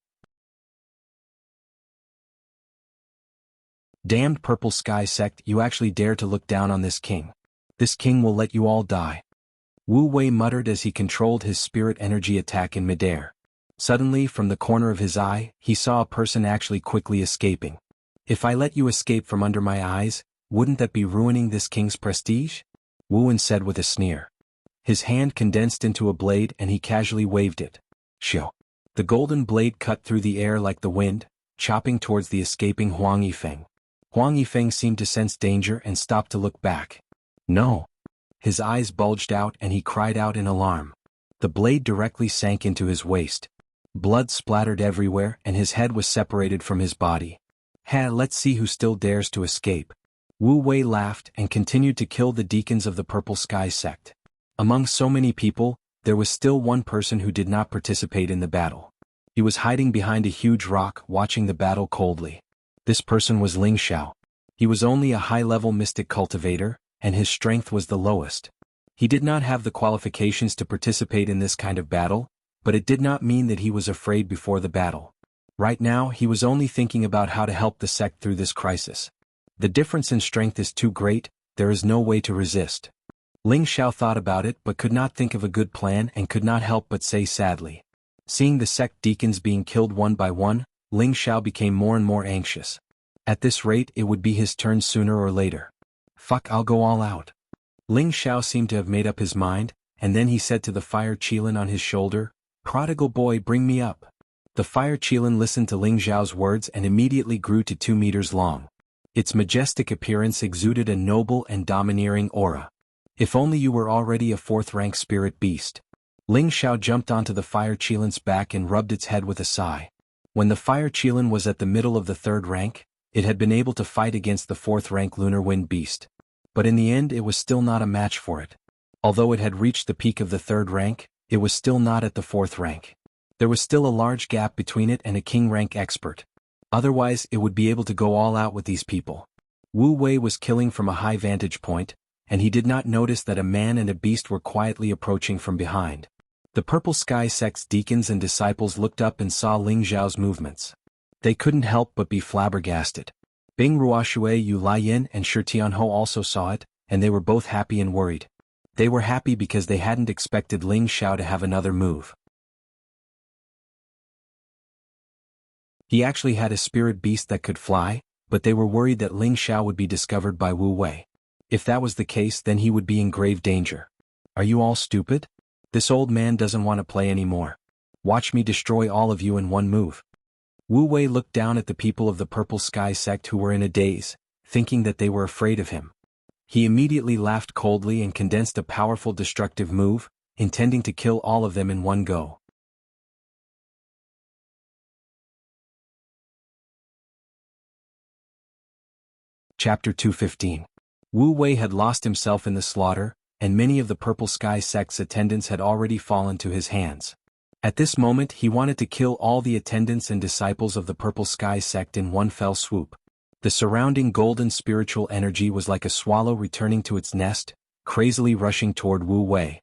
Damned Purple Sky sect, you actually dare to look down on this king. This king will let you all die. Wu Wei muttered as he controlled his spirit energy attack in midair. Suddenly, from the corner of his eye, he saw a person actually quickly escaping. If I let you escape from under my eyes, wouldn't that be ruining this king's prestige? Wu En said with a sneer. His hand condensed into a blade and he casually waved it. Shio. The golden blade cut through the air like the wind, chopping towards the escaping Huang Yifeng. Huang Yifeng seemed to sense danger and stopped to look back. No. His eyes bulged out and he cried out in alarm. The blade directly sank into his waist. Blood splattered everywhere and his head was separated from his body. Let's see who still dares to escape. Wu Wei laughed and continued to kill the deacons of the Purple Sky sect. Among so many people, there was still one person who did not participate in the battle. He was hiding behind a huge rock watching the battle coldly. This person was Ling Xiao. He was only a high-level mystic cultivator, and his strength was the lowest. He did not have the qualifications to participate in this kind of battle, but it did not mean that he was afraid before the battle. Right now he was only thinking about how to help the sect through this crisis. The difference in strength is too great, there is no way to resist. Ling Xiao thought about it but could not think of a good plan and could not help but say sadly. Seeing the sect deacons being killed one by one, Ling Xiao became more and more anxious. At this rate it would be his turn sooner or later. Fuck, I'll go all out. Ling Xiao seemed to have made up his mind, and then he said to the fire Qilin on his shoulder, "Prodigal boy, bring me up." The fire Qilin listened to Ling Xiao's words and immediately grew to 2 meters long. Its majestic appearance exuded a noble and domineering aura. If only you were already a 4th-rank spirit beast. Ling Xiao jumped onto the fire Qilin's back and rubbed its head with a sigh. When the fire Qilin was at the middle of the 3rd rank, it had been able to fight against the 4th-rank lunar wind beast. But in the end it was still not a match for it. Although it had reached the peak of the 3rd rank, it was still not at the 4th rank. There was still a large gap between it and a king-rank expert. Otherwise it would be able to go all out with these people. Wu Wei was killing from a high vantage point, and he did not notice that a man and a beast were quietly approaching from behind. The Purple Sky sect's deacons and disciples looked up and saw Ling Xiao's movements. They couldn't help but be flabbergasted. Bing Ruoshui, Yu Laiyin and Shi Tianho also saw it, and they were both happy and worried. They were happy because they hadn't expected Ling Xiao to have another move. He actually had a spirit beast that could fly, but they were worried that Ling Xiao would be discovered by Wu Wei. If that was the case, then he would be in grave danger. Are you all stupid? This old man doesn't want to play anymore. Watch me destroy all of you in one move. Wu Wei looked down at the people of the Purple Sky sect who were in a daze, thinking that they were afraid of him. He immediately laughed coldly and condensed a powerful destructive move, intending to kill all of them in one go. Chapter 215. Wu Wei had lost himself in the slaughter, and many of the Purple Sky sect's attendants had already fallen to his hands. At this moment he wanted to kill all the attendants and disciples of the Purple Sky sect in one fell swoop. The surrounding golden spiritual energy was like a swallow returning to its nest, crazily rushing toward Wu Wei.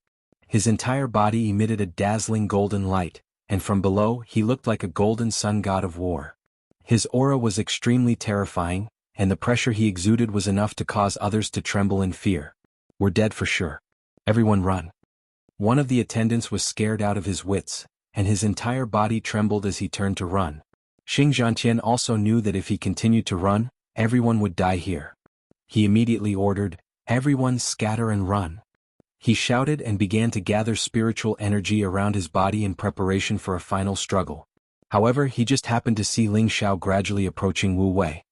His entire body emitted a dazzling golden light, and from below he looked like a golden sun god of war. His aura was extremely terrifying, and the pressure he exuded was enough to cause others to tremble in fear. We're dead for sure. Everyone run. One of the attendants was scared out of his wits, and his entire body trembled as he turned to run. Xing Zhantian also knew that if he continued to run, everyone would die here. He immediately ordered, "Everyone scatter and run." He shouted and began to gather spiritual energy around his body in preparation for a final struggle. However, he just happened to see Ling Xiao gradually approaching Wu Wei.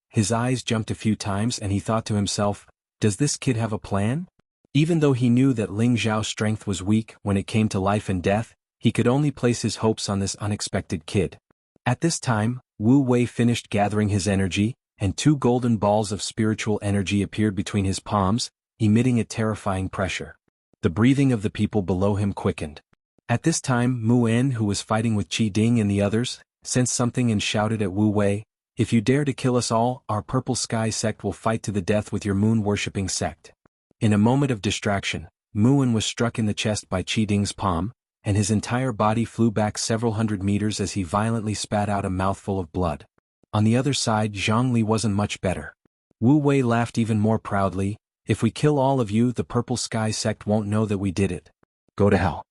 His eyes jumped a few times and he thought to himself, does this kid have a plan? Even though he knew that Ling Xiao's strength was weak when it came to life and death, he could only place his hopes on this unexpected kid. At this time, Wu Wei finished gathering his energy, and 2 golden balls of spiritual energy appeared between his palms, emitting a terrifying pressure. The breathing of the people below him quickened. At this time, Mu En, who was fighting with Qi Ding and the others, sensed something and shouted at Wu Wei, "If you dare to kill us all, our Purple Sky sect will fight to the death with your moon-worshipping sect." In a moment of distraction, Mu En was struck in the chest by Qi Ding's palm, and his entire body flew back several hundred meters as he violently spat out a mouthful of blood. On the other side, Zhongli wasn't much better. Wu Wei laughed even more proudly, "If we kill all of you, the Purple Sky sect won't know that we did it. Go to hell."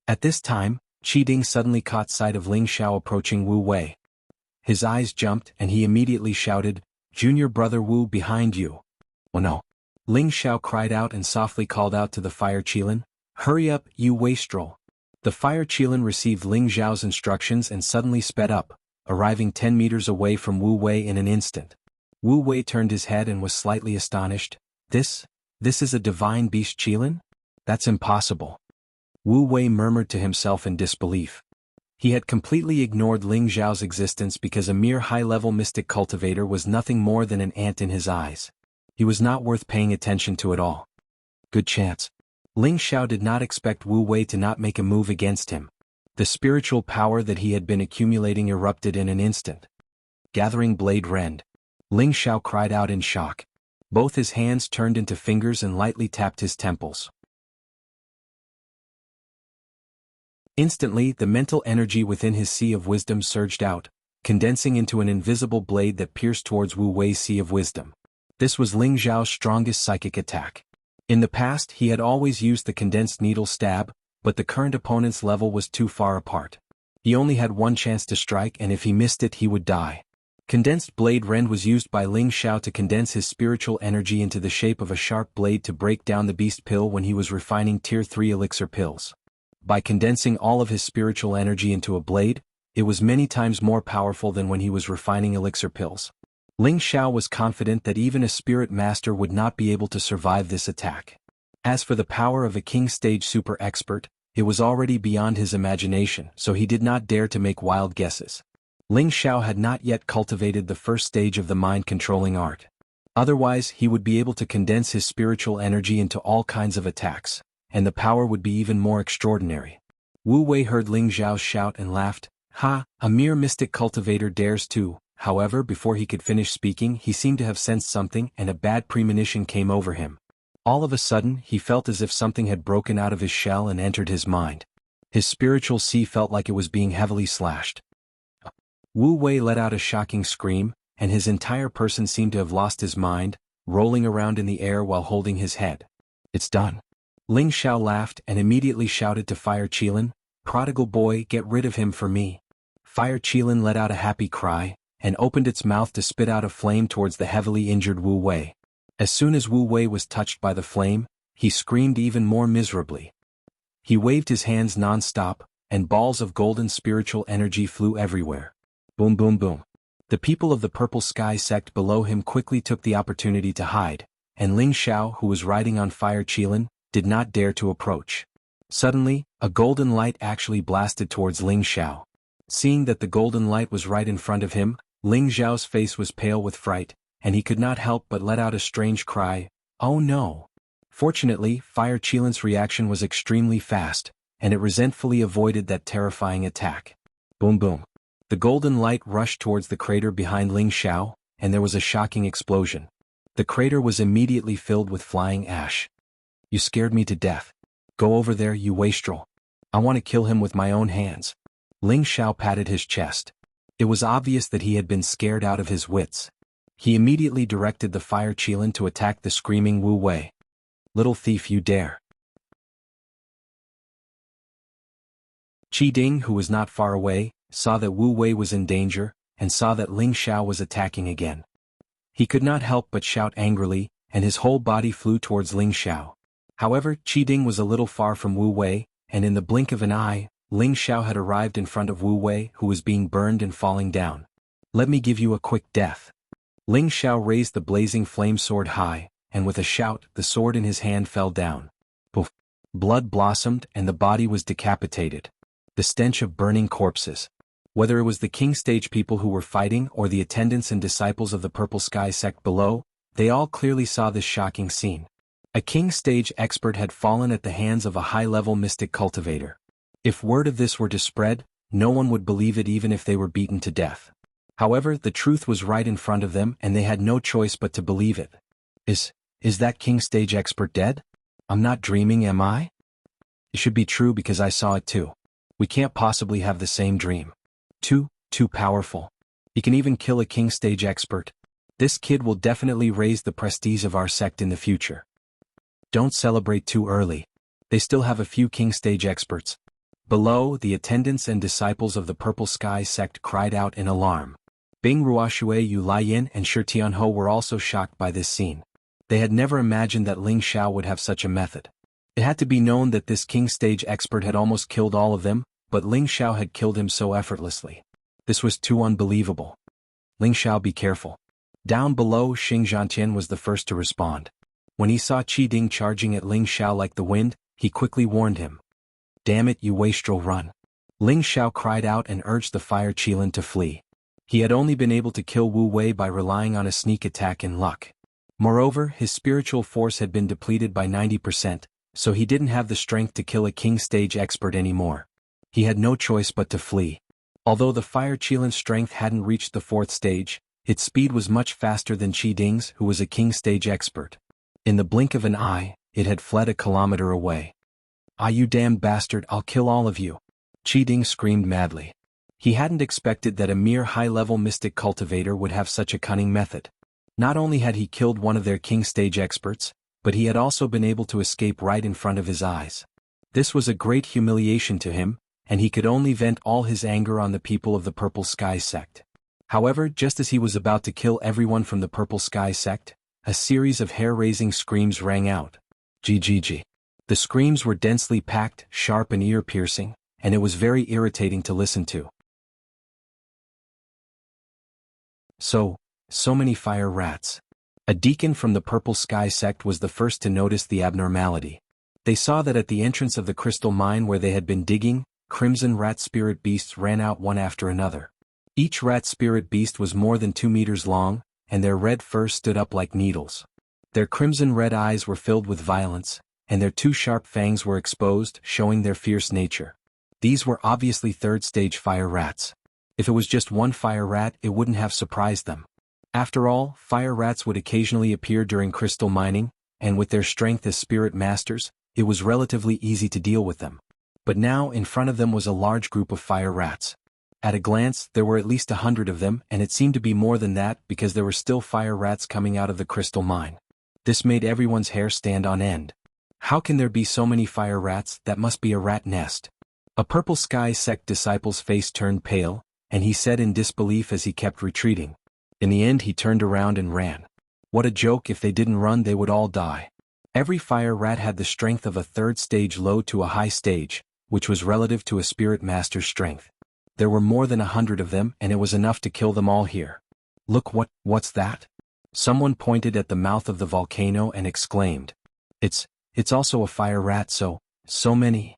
At this time, Qi Ding suddenly caught sight of Ling Xiao approaching Wu Wei. His eyes jumped and he immediately shouted, "Junior brother Wu, behind you." "Oh no." Ling Xiao cried out and softly called out to the fire Qilin, "Hurry up, you wastrel." The fire Qilin received Ling Xiao's instructions and suddenly sped up, arriving 10 meters away from Wu Wei in an instant. Wu Wei turned his head and was slightly astonished. This This is a divine beast Qilin? That's impossible. Wu Wei murmured to himself in disbelief. He had completely ignored Ling Zhao's existence because a mere high-level mystic cultivator was nothing more than an ant in his eyes. He was not worth paying attention to at all. Good chance. Ling Zhao did not expect Wu Wei to not make a move against him. The spiritual power that he had been accumulating erupted in an instant. Gathering blade rend. Ling Zhao cried out in shock. Both his hands turned into fingers and lightly tapped his temples. Instantly, the mental energy within his sea of wisdom surged out, condensing into an invisible blade that pierced towards Wu Wei's sea of wisdom. This was Ling Zhao's strongest psychic attack. In the past, he had always used the condensed needle stab, but the current opponent's level was too far apart. He only had one chance to strike, and if he missed it, he would die. Condensed blade rend was used by Ling Zhao to condense his spiritual energy into the shape of a sharp blade to break down the beast pill when he was refining Tier 3 elixir pills. By condensing all of his spiritual energy into a blade, it was many times more powerful than when he was refining elixir pills. Ling Zhao was confident that even a spirit master would not be able to survive this attack. As for the power of a king stage super expert, it was already beyond his imagination, so he did not dare to make wild guesses. Ling Zhao had not yet cultivated the first stage of the mind-controlling art. Otherwise, he would be able to condense his spiritual energy into all kinds of attacks, and the power would be even more extraordinary. Wu Wei heard Ling Zhao's shout and laughed. Ha, a mere mystic cultivator dares to. However, before he could finish speaking, he seemed to have sensed something, and a bad premonition came over him. All of a sudden, he felt as if something had broken out of his shell and entered his mind. His spiritual sea felt like it was being heavily slashed. Wu Wei let out a shocking scream, and his entire person seemed to have lost his mind, rolling around in the air while holding his head. It's done. Ling Zhao laughed and immediately shouted to Fire Qilin, "Prodigal boy, get rid of him for me." Fire Qilin let out a happy cry, and opened its mouth to spit out a flame towards the heavily injured Wu Wei. As soon as Wu Wei was touched by the flame, he screamed even more miserably. He waved his hands non-stop, and balls of golden spiritual energy flew everywhere. Boom boom boom. The people of the Purple Sky sect below him quickly took the opportunity to hide, and Ling Zhao, who was riding on Fire Qilin, did not dare to approach. Suddenly, a golden light actually blasted towards Ling Zhao. Seeing that the golden light was right in front of him, Ling Zhao's face was pale with fright, and he could not help but let out a strange cry, "Oh no!" Fortunately, Fire Qilin's reaction was extremely fast, and it resentfully avoided that terrifying attack. Boom boom. The golden light rushed towards the crater behind Ling Zhao, and there was a shocking explosion. The crater was immediately filled with flying ash. "You scared me to death. Go over there, you wastrel. I want to kill him with my own hands." Ling Zhao patted his chest. It was obvious that he had been scared out of his wits. He immediately directed the Fire Qilin to attack the screaming Wu Wei. "Little thief, you dare." Qi Ding, who was not far away, saw that Wu Wei was in danger, and saw that Ling Zhao was attacking again. He could not help but shout angrily, and his whole body flew towards Ling Zhao. However, Qi Ding was a little far from Wu Wei, and in the blink of an eye, Ling Zhao had arrived in front of Wu Wei, who was being burned and falling down. "Let me give you a quick death." Ling Zhao raised the blazing flame sword high, and with a shout, the sword in his hand fell down. Poof! Blood blossomed, and the body was decapitated. The stench of burning corpses. Whether it was the king stage people who were fighting or the attendants and disciples of the Purple Sky sect below, they all clearly saw this shocking scene. A king stage expert had fallen at the hands of a high-level mystic cultivator. If word of this were to spread, no one would believe it even if they were beaten to death. However, the truth was right in front of them and they had no choice but to believe it. Is that king stage expert dead? I'm not dreaming, am I? It should be true because I saw it too. We can't possibly have the same dream. Too powerful. He can even kill a king stage expert. This kid will definitely raise the prestige of our sect in the future. Don't celebrate too early. They still have a few king stage experts. Below, the attendants and disciples of the Purple Sky sect cried out in alarm. Bing Ruoshui, Yu Laiyin, and Shi Tianho were also shocked by this scene. They had never imagined that Ling Zhao would have such a method. It had to be known that this king stage expert had almost killed all of them, but Ling Zhao had killed him so effortlessly. This was too unbelievable. Ling Zhao, be careful. Down below, Xing Zhantian was the first to respond. When he saw Qi Ding charging at Ling Xiao like the wind, he quickly warned him. "Damn it, you wastrel, run." Ling Xiao cried out and urged the fire Qilin to flee. He had only been able to kill Wu Wei by relying on a sneak attack and luck. Moreover, his spiritual force had been depleted by 90%, so he didn't have the strength to kill a king stage expert anymore. He had no choice but to flee. Although the fire Qilin's strength hadn't reached the 4th stage, its speed was much faster than Qi Ding's, who was a king stage expert. In the blink of an eye, it had fled a kilometer away. "Ah, you damned bastard, I'll kill all of you!" Qi Ding screamed madly. He hadn't expected that a mere high-level mystic cultivator would have such a cunning method. Not only had he killed one of their king stage experts, but he had also been able to escape right in front of his eyes. This was a great humiliation to him, and he could only vent all his anger on the people of the Purple Sky sect. However, just as he was about to kill everyone from the Purple Sky sect, a series of hair-raising screams rang out. GGG. The screams were densely packed, sharp and ear-piercing, and it was very irritating to listen to. So many fire rats. A deacon from the Purple Sky sect was the first to notice the abnormality. They saw that at the entrance of the crystal mine where they had been digging, crimson rat spirit beasts ran out one after another. Each rat spirit beast was more than 2 meters long, and their red fur stood up like needles. Their crimson red eyes were filled with violence, and their 2 sharp fangs were exposed, showing their fierce nature. These were obviously 3rd stage fire rats. If it was just one fire rat, it wouldn't have surprised them. After all, fire rats would occasionally appear during crystal mining, and with their strength as spirit masters, it was relatively easy to deal with them. But now in front of them was a large group of fire rats. At a glance, there were at least 100 of them, and it seemed to be more than that because there were still fire rats coming out of the crystal mine. This made everyone's hair stand on end. How can there be so many fire rats? That must be a rat nest. A Purple Sky sect disciple's face turned pale, and he said in disbelief as he kept retreating. In the end he turned around and ran. What a joke! If they didn't run they would all die. Every fire rat had the strength of a 3rd stage low to a high stage, which was relative to a spirit master's strength. There were more than 100 of them, and it was enough to kill them all here. Look, what's that? Someone pointed at the mouth of the volcano and exclaimed. It's also a fire rat, so many.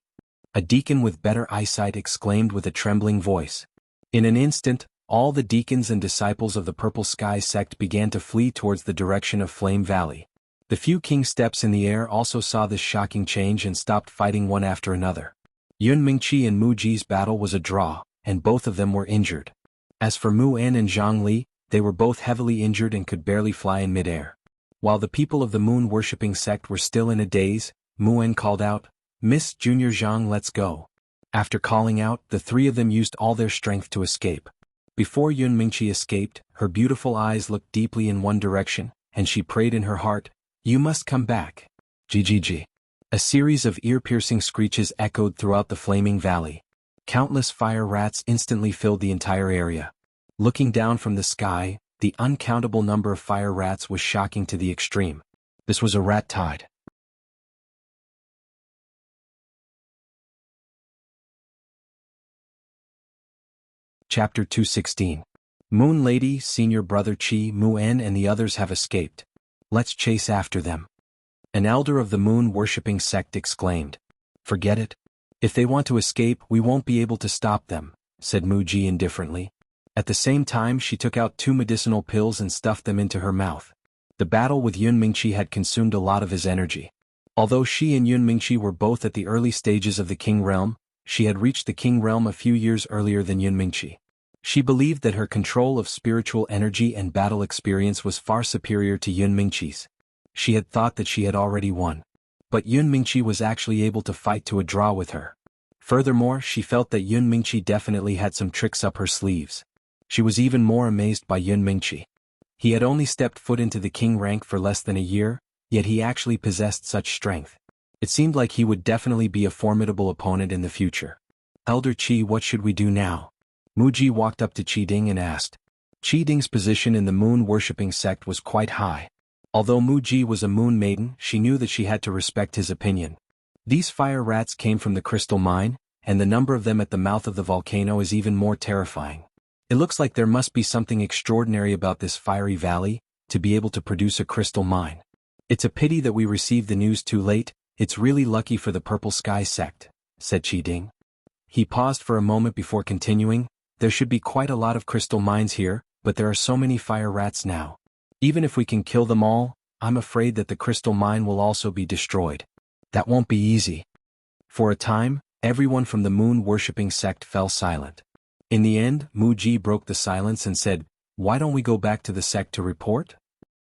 A deacon with better eyesight exclaimed with a trembling voice. In an instant, all the deacons and disciples of the Purple Sky sect began to flee towards the direction of Flame Valley. The few king steps in the air also saw this shocking change and stopped fighting one after another. Yun Mingqi and Mu Ji's battle was a draw, and both of them were injured. As for Mu En and Zhang Li, they were both heavily injured and could barely fly in midair. While the people of the moon-worshipping sect were still in a daze, Mu En called out, "Miss Junior Zhang, let's go." After calling out, the 3 of them used all their strength to escape. Before Yun Mingqi escaped, her beautiful eyes looked deeply in one direction, and she prayed in her heart, "You must come back." GGG. A series of ear-piercing screeches echoed throughout the flaming valley. Countless fire rats instantly filled the entire area. Looking down from the sky, the uncountable number of fire rats was shocking to the extreme. This was a rat tide. Chapter 216. Moon Lady, Senior Brother Qi, Mu En and the others have escaped. Let's chase after them. An elder of the moon-worshipping sect exclaimed. Forget it. If they want to escape, we won't be able to stop them, said Mu Ji indifferently. At the same time she took out 2 medicinal pills and stuffed them into her mouth. The battle with Yun Mingqi had consumed a lot of his energy. Although she and Yun Mingqi were both at the early stages of the King Realm, she had reached the King Realm a few years earlier than Yun Mingqi. She believed that her control of spiritual energy and battle experience was far superior to Yun Mingqi's. She had thought that she had already won. But Yun Mingqi was actually able to fight to a draw with her. Furthermore, she felt that Yun Mingqi definitely had some tricks up her sleeves. She was even more amazed by Yun Mingqi. He had only stepped foot into the king rank for less than a year, yet he actually possessed such strength. It seemed like he would definitely be a formidable opponent in the future. Elder Qi, what should we do now? Mu Ji walked up to Qi Ding and asked. Qi Ding's position in the moon-worshipping sect was quite high. Although Mu Ji was a moon maiden, she knew that she had to respect his opinion. These fire rats came from the crystal mine, and the number of them at the mouth of the volcano is even more terrifying. It looks like there must be something extraordinary about this fiery valley, to be able to produce a crystal mine. It's a pity that we received the news too late. It's really lucky for the Purple Sky sect, said Qi. He paused for a moment before continuing. There should be quite a lot of crystal mines here, but there are so many fire rats now. Even if we can kill them all, I'm afraid that the crystal mine will also be destroyed. That won't be easy. For a time, everyone from the moon-worshipping sect fell silent. In the end, Mu Ji broke the silence and said, "Why don't we go back to the sect to report?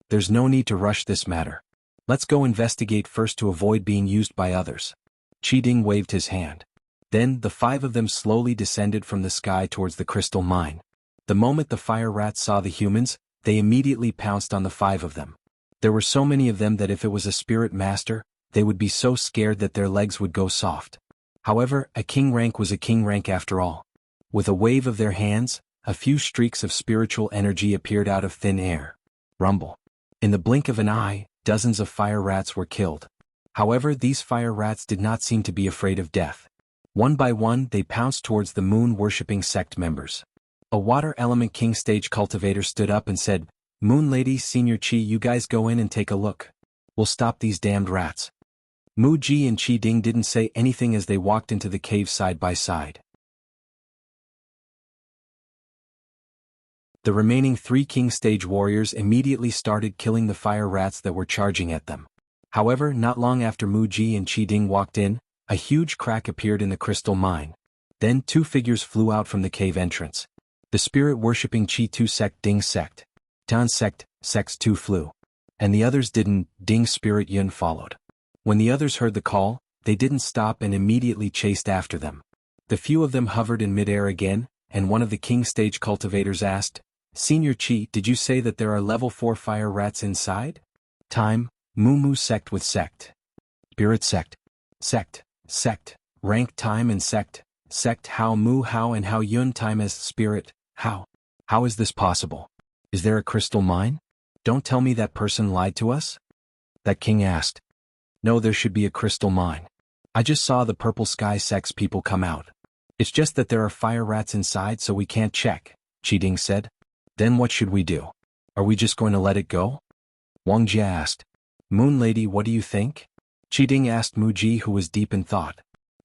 There's no need to rush this matter. Let's go investigate first to avoid being used by others." Qi waved his hand. Then, the 5 of them slowly descended from the sky towards the crystal mine. The moment the fire rats saw the humans, they immediately pounced on the 5 of them. There were so many of them that if it was a spirit master, they would be so scared that their legs would go soft. However, a king rank was a king rank after all. With a wave of their hands, a few streaks of spiritual energy appeared out of thin air. Rumble. In the blink of an eye, dozens of fire rats were killed. However, these fire rats did not seem to be afraid of death. One by one, they pounced towards the moon-worshipping sect members. A water element king stage cultivator stood up and said, "Moon Lady, Senior Qi, you guys go in and take a look. We'll stop these damned rats." Mu Ji and Qi didn't say anything as they walked into the cave side by side. The remaining 3 king stage warriors immediately started killing the fire rats that were charging at them. However, not long after Mu Ji and Qi walked in, a huge crack appeared in the crystal mine. Then 2 figures flew out from the cave entrance. The spirit-worshipping Qi 2 sect Ding sect. Tan sect, sects 2 flew. And the others didn't. Ding spirit Yun followed. When the others heard the call, they didn't stop and immediately chased after them. The few of them hovered in midair again, and one of the king stage cultivators asked, "Senior Qi, did you say that there are level 4 fire rats inside?" Time, Mu sect with sect. Spirit sect. Sect, sect, rank time and sect. Sect how Mu how and how Yun time as spirit, how. How is this possible? Is there a crystal mine? Don't tell me that person lied to us? That king asked. No, there should be a crystal mine. I just saw the Purple Sky sect's people come out. It's just that there are fire rats inside so we can't check, Qi said. Then what should we do? Are we just going to let it go? Wang Jia asked. Moon Lady, what do you think? Qi asked Mu Ji, who was deep in thought.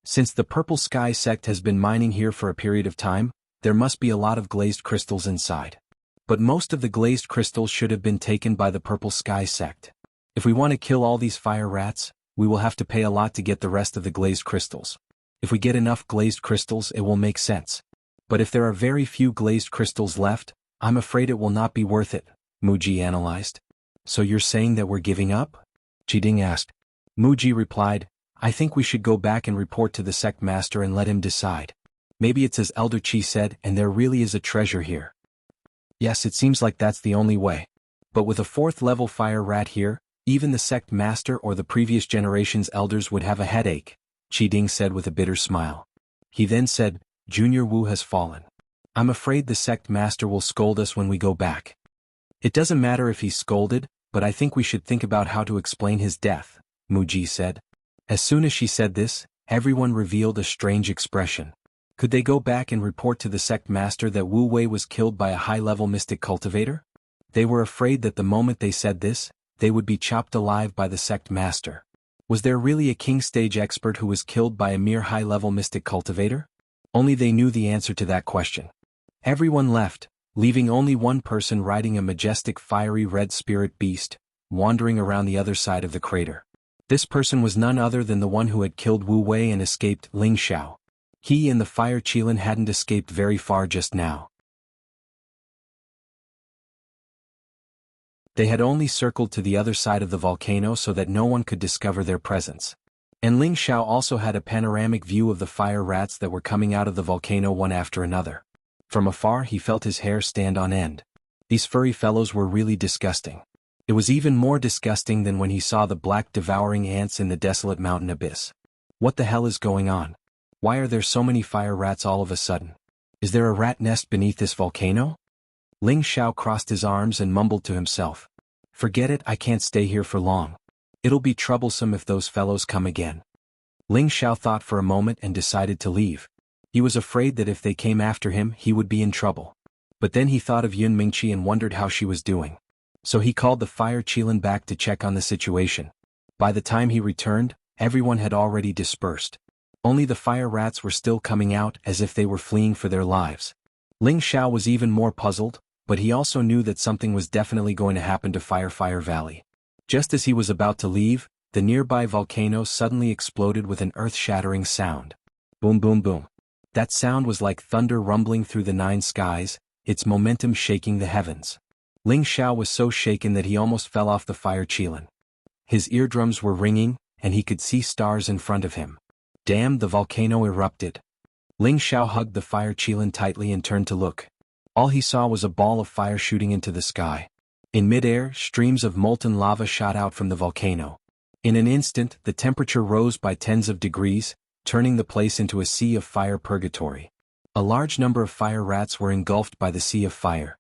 Since the Purple Sky sect has been mining here for a period of time, there must be a lot of glazed crystals inside. But most of the glazed crystals should have been taken by the Purple Sky sect. If we want to kill all these fire rats, we will have to pay a lot to get the rest of the glazed crystals. If we get enough glazed crystals, it will make sense. But if there are very few glazed crystals left, I'm afraid it will not be worth it, Mu Ji analyzed. So you're saying that we're giving up? Qi asked. Mu Ji replied, I think we should go back and report to the sect master and let him decide. Maybe it's as Elder Qi said, and there really is a treasure here. Yes, it seems like that's the only way. But with a 4th level fire rat here, even the sect master or the previous generation's elders would have a headache, Qi said with a bitter smile. He then said, Junior Wu has fallen. I'm afraid the sect master will scold us when we go back. It doesn't matter if he's scolded, but I think we should think about how to explain his death, Mu Ji said. As soon as she said this, everyone revealed a strange expression. Could they go back and report to the sect master that Wu Wei was killed by a high-level mystic cultivator? They were afraid that the moment they said this, they would be chopped alive by the sect master. Was there really a king stage expert who was killed by a mere high-level mystic cultivator? Only they knew the answer to that question. Everyone left, leaving only one person riding a majestic fiery red spirit beast, wandering around the other side of the crater. This person was none other than the one who had killed Wu Wei and escaped, Ling Xiao. He and the fire Qilin hadn't escaped very far just now. They had only circled to the other side of the volcano so that no one could discover their presence. And Ling Xiao also had a panoramic view of the fire rats that were coming out of the volcano one after another. From afar he felt his hair stand on end. These furry fellows were really disgusting. It was even more disgusting than when he saw the black devouring ants in the desolate mountain abyss. What the hell is going on? Why are there so many fire rats all of a sudden? Is there a rat nest beneath this volcano? Ling Xiao crossed his arms and mumbled to himself. Forget it, I can't stay here for long. It'll be troublesome if those fellows come again. Ling Xiao thought for a moment and decided to leave. He was afraid that if they came after him, he would be in trouble. But then he thought of Yun Mingqi and wondered how she was doing. So he called the fire Qilin back to check on the situation. By the time he returned, everyone had already dispersed. Only the fire rats were still coming out as if they were fleeing for their lives. Ling Xiao was even more puzzled, but he also knew that something was definitely going to happen to Fire Valley. Just as he was about to leave, the nearby volcano suddenly exploded with an earth-shattering sound. Boom boom boom. That sound was like thunder rumbling through the 9 skies, its momentum shaking the heavens. Ling Xiao was so shaken that he almost fell off the fire Qilin. His eardrums were ringing, and he could see stars in front of him. Damn, the volcano erupted. Ling Xiao hugged the fire Qilin tightly and turned to look. All he saw was a ball of fire shooting into the sky. In midair, streams of molten lava shot out from the volcano. In an instant, the temperature rose by tens of degrees, turning the place into a sea of fire purgatory. A large number of fire rats were engulfed by the sea of fire.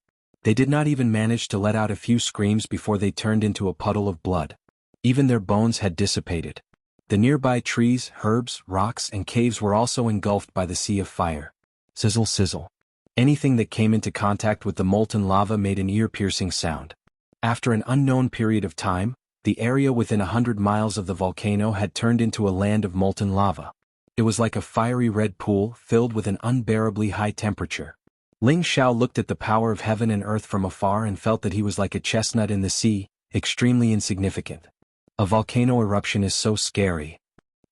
They did not even manage to let out a few screams before they turned into a puddle of blood. Even their bones had dissipated. The nearby trees, herbs, rocks, and caves were also engulfed by the sea of fire. Sizzle sizzle. Anything that came into contact with the molten lava made an ear-piercing sound. After an unknown period of time, the area within 100 miles of the volcano had turned into a land of molten lava. It was like a fiery red pool filled with an unbearably high temperature. Ling Xiao looked at the power of heaven and earth from afar and felt that he was like a chestnut in the sea, extremely insignificant. A volcano eruption is so scary.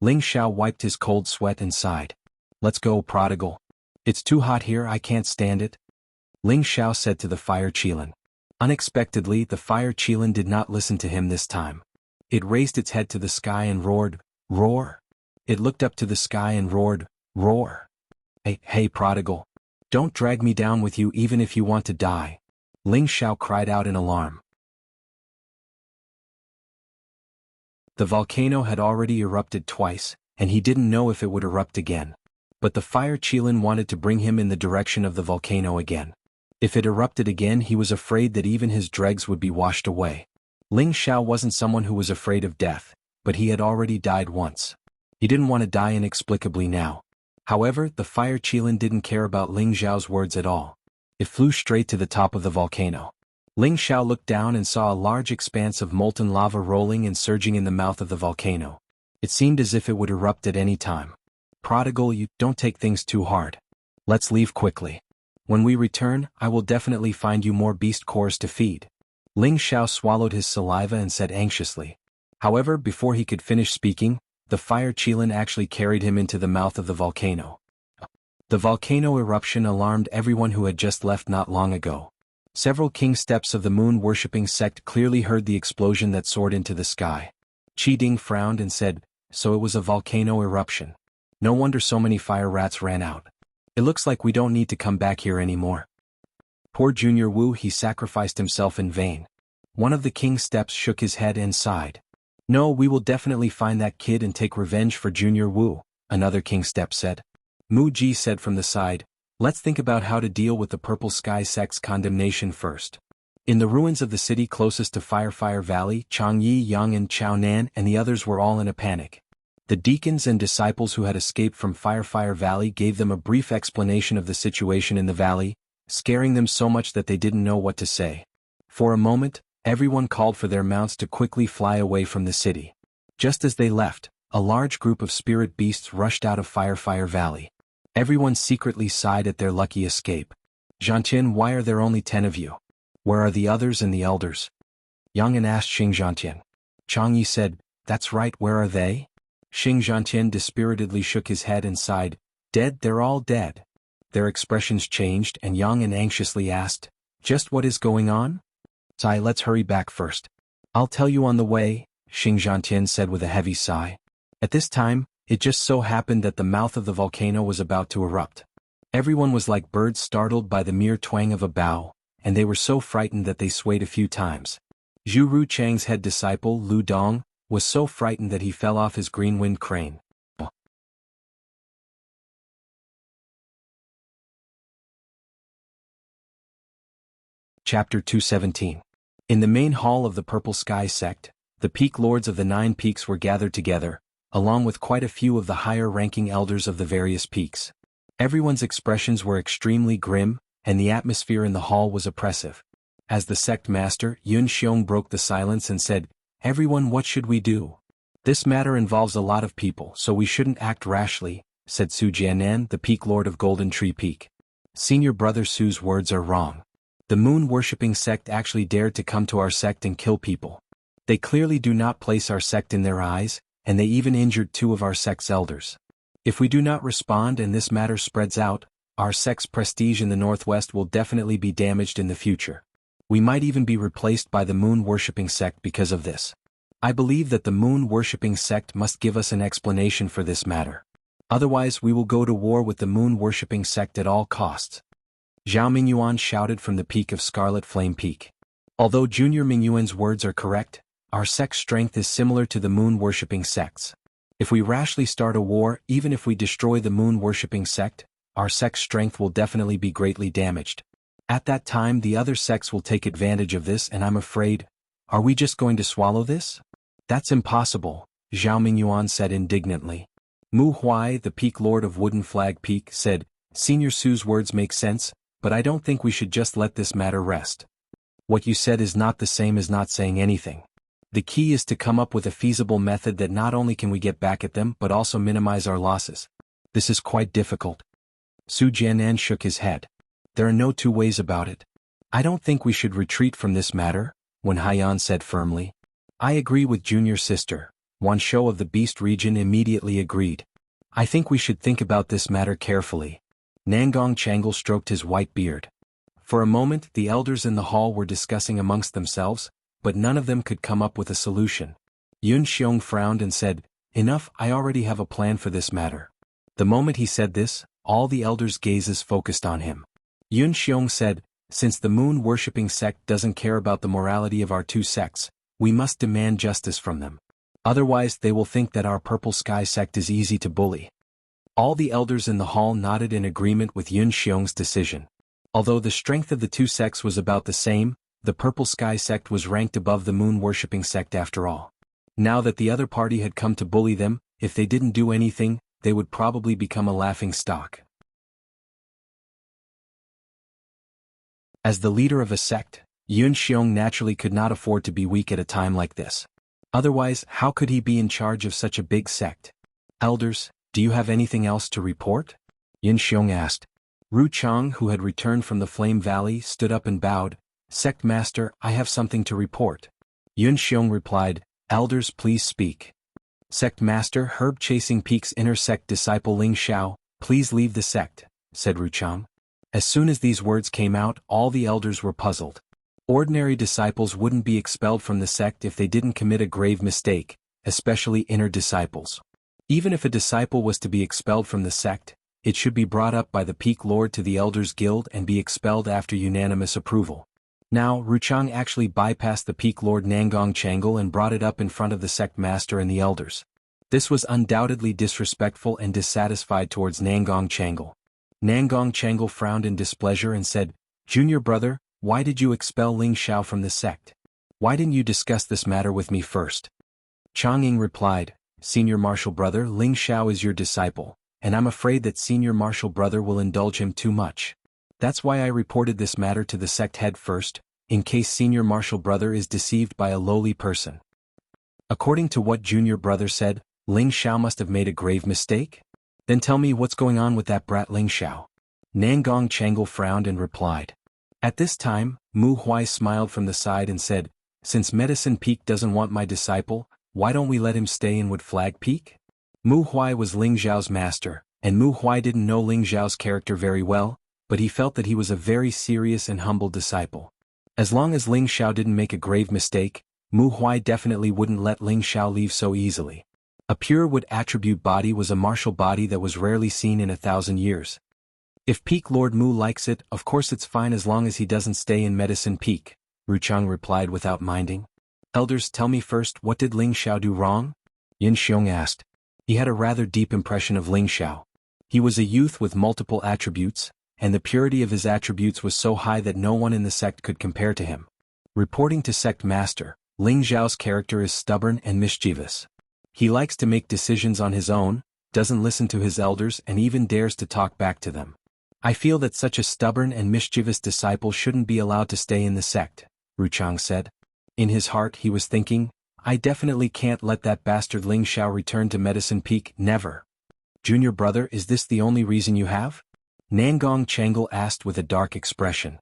Ling Xiao wiped his cold sweat and sighed. Let's go, prodigal. It's too hot here, I can't stand it. Ling Xiao said to the fire Qilin. Unexpectedly, the fire Qilin did not listen to him this time. It raised its head to the sky and roared, roar. It looked up to the sky and roared, roar. Hey, prodigal. Don't drag me down with you even if you want to die. Ling Xiao cried out in alarm. The volcano had already erupted twice, and he didn't know if it would erupt again. But the fire Qilin wanted to bring him in the direction of the volcano again. If it erupted again, he was afraid that even his dregs would be washed away. Ling Xiao wasn't someone who was afraid of death, but he had already died once. He didn't want to die inexplicably now. However, the fire Qilin didn't care about Ling Xiao's words at all. It flew straight to the top of the volcano. Ling Xiao looked down and saw a large expanse of molten lava rolling and surging in the mouth of the volcano. It seemed as if it would erupt at any time. Prodigal, you don't take things too hard. Let's leave quickly. When we return, I will definitely find you more beast cores to feed. Ling Xiao swallowed his saliva and said anxiously. However, before he could finish speaking, the fire Qilin actually carried him into the mouth of the volcano. The volcano eruption alarmed everyone who had just left not long ago. Several king steps of the moon-worshipping sect clearly heard the explosion that soared into the sky. Qi Ding frowned and said, so it was a volcano eruption. No wonder so many fire rats ran out. It looks like we don't need to come back here anymore. Poor Junior Wu, he sacrificed himself in vain. One of the king steps shook his head and sighed. No, we will definitely find that kid and take revenge for Junior Wu, another king step said. Mu Ji said from the side, let's think about how to deal with the Purple Sky sect's condemnation first. In the ruins of the city closest to Fire Valley, Chang Yi, Yang and Chao Nan and the others were all in a panic. The deacons and disciples who had escaped from Fire Valley gave them a brief explanation of the situation in the valley, scaring them so much that they didn't know what to say. For a moment, everyone called for their mounts to quickly fly away from the city. Just as they left, a large group of spirit beasts rushed out of Fire Valley. Everyone secretly sighed at their lucky escape. Zhantian, why are there only 10 of you? Where are the others and the elders? Yang An asked Xing Zhantian. Chang Yi said, that's right, where are they? Xing Zhantian dispiritedly shook his head and sighed, dead, they're all dead. Their expressions changed and Yang An anxiously asked, just what is going on? Sigh, let's hurry back first. I'll tell you on the way, Xing Zhantian said with a heavy sigh. At this time, it just so happened that the mouth of the volcano was about to erupt. Everyone was like birds startled by the mere twang of a bow, and they were so frightened that they swayed a few times. Zhu Ru Chang's head disciple, Lu Dong, was so frightened that he fell off his green-winged crane. Chapter 217. In the main hall of the Purple Sky sect, the peak lords of the 9 peaks were gathered together, along with quite a few of the higher-ranking elders of the various peaks. Everyone's expressions were extremely grim, and the atmosphere in the hall was oppressive. As the sect master, Yun Xiong broke the silence and said, "Everyone, what should we do? This matter involves a lot of people, so we shouldn't act rashly," said Su Jianan, the Peak Lord of Golden Tree Peak. "Senior Brother Su's words are wrong. The moon-worshipping sect actually dared to come to our sect and kill people. They clearly do not place our sect in their eyes, and they even injured 2 of our sect's elders. If we do not respond and this matter spreads out, our sect's prestige in the Northwest will definitely be damaged in the future. We might even be replaced by the moon-worshipping sect because of this. I believe that the moon-worshipping sect must give us an explanation for this matter. Otherwise we will go to war with the moon-worshipping sect at all costs." Zhao Mingyuan shouted from the peak of Scarlet Flame Peak. "Although Junior Mingyuan's words are correct, our sect's strength is similar to the moon-worshipping sect's. If we rashly start a war, even if we destroy the moon-worshipping sect, our sect's strength will definitely be greatly damaged. At that time the other sects will take advantage of this, and I'm afraid, are we just going to swallow this? That's impossible," Zhao Mingyuan said indignantly. Mu Huai, the Peak Lord of Wooden Flag Peak, said, "Senior Su's words make sense, but I don't think we should just let this matter rest. What you said is not the same as not saying anything. The key is to come up with a feasible method that not only can we get back at them but also minimize our losses. This is quite difficult." Su Jianan shook his head. "There are no 2 ways about it. I don't think we should retreat from this matter," Wen Haiyan said firmly. "I agree with junior sister," Wan Shou of the Beast region immediately agreed. "I think we should think about this matter carefully." Nangong Changle stroked his white beard. For a moment the elders in the hall were discussing amongst themselves, but none of them could come up with a solution. Yun Xiong frowned and said, "Enough, I already have a plan for this matter." The moment he said this, all the elders' gazes focused on him. Yun Xiong said, "Since the moon-worshipping sect doesn't care about the morality of our 2 sects, we must demand justice from them. Otherwise they will think that our Purple Sky sect is easy to bully." All the elders in the hall nodded in agreement with Yun Xiong's decision. Although the strength of the 2 sects was about the same, the Purple Sky sect was ranked above the moon-worshipping sect after all. Now that the other party had come to bully them, if they didn't do anything, they would probably become a laughing stock. As the leader of a sect, Yun Xiong naturally could not afford to be weak at a time like this. Otherwise, how could he be in charge of such a big sect? "Elders, do you have anything else to report?" Yun Xiong asked. Ru Chang, who had returned from the Flame Valley, stood up and bowed. "Sect Master, I have something to report." Yun Xiong replied, "Elders, please speak." "Sect Master, Herb Chasing Peak's inner sect disciple Ling Xiao, please leave the sect," said Ru Chang. As soon as these words came out, all the elders were puzzled. Ordinary disciples wouldn't be expelled from the sect if they didn't commit a grave mistake, especially inner disciples. Even if a disciple was to be expelled from the sect, it should be brought up by the Peak Lord to the Elders Guild and be expelled after unanimous approval. Now, Ruchang actually bypassed the Peak Lord Nangong Changle and brought it up in front of the sect master and the elders. This was undoubtedly disrespectful and dissatisfied towards Nangong Changle. Nangong Changle frowned in displeasure and said, "Junior brother, why did you expel Ling Xiao from the sect? Why didn't you discuss this matter with me first?" Chang'ing replied, "Senior Martial Brother, Ling Xiao is your disciple, and I'm afraid that Senior Martial Brother will indulge him too much. That's why I reported this matter to the sect head first, in case Senior Martial Brother is deceived by a lowly person." According to what Junior Brother said, Ling Xiao must have made a grave mistake? Then tell me what's going on with that brat Ling Xiao. Nangong Changle frowned and replied. At this time, Mu Huai smiled from the side and said, "Since Medicine Peak doesn't want my disciple, why don't we let him stay in Wood Flag Peak?" Mu Huai was Ling Xiao's master, and Mu Huai didn't know Ling Xiao's character very well, but he felt that he was a very serious and humble disciple. As long as Ling Xiao didn't make a grave mistake, Mu Huai definitely wouldn't let Ling Xiao leave so easily. A pure wood attribute body was a martial body that was rarely seen in 1,000 years. If Peak Lord Mu likes it, of course it's fine as long as he doesn't stay in Medicine Peak, Ruchang replied without minding. "Elders, tell me first, what did Ling Xiao do wrong?" Yin Xiong asked. He had a rather deep impression of Ling Xiao. He was a youth with multiple attributes, and the purity of his attributes was so high that no one in the sect could compare to him. Reporting to Sect Master, Ling Xiao's character is stubborn and mischievous. He likes to make decisions on his own, doesn't listen to his elders and even dares to talk back to them. I feel that such a stubborn and mischievous disciple shouldn't be allowed to stay in the sect, Ruchang said. In his heart he was thinking, I definitely can't let that bastard Ling Xiao return to Medicine Peak, never. Junior brother, is this the only reason you have? Nangong Changle asked with a dark expression.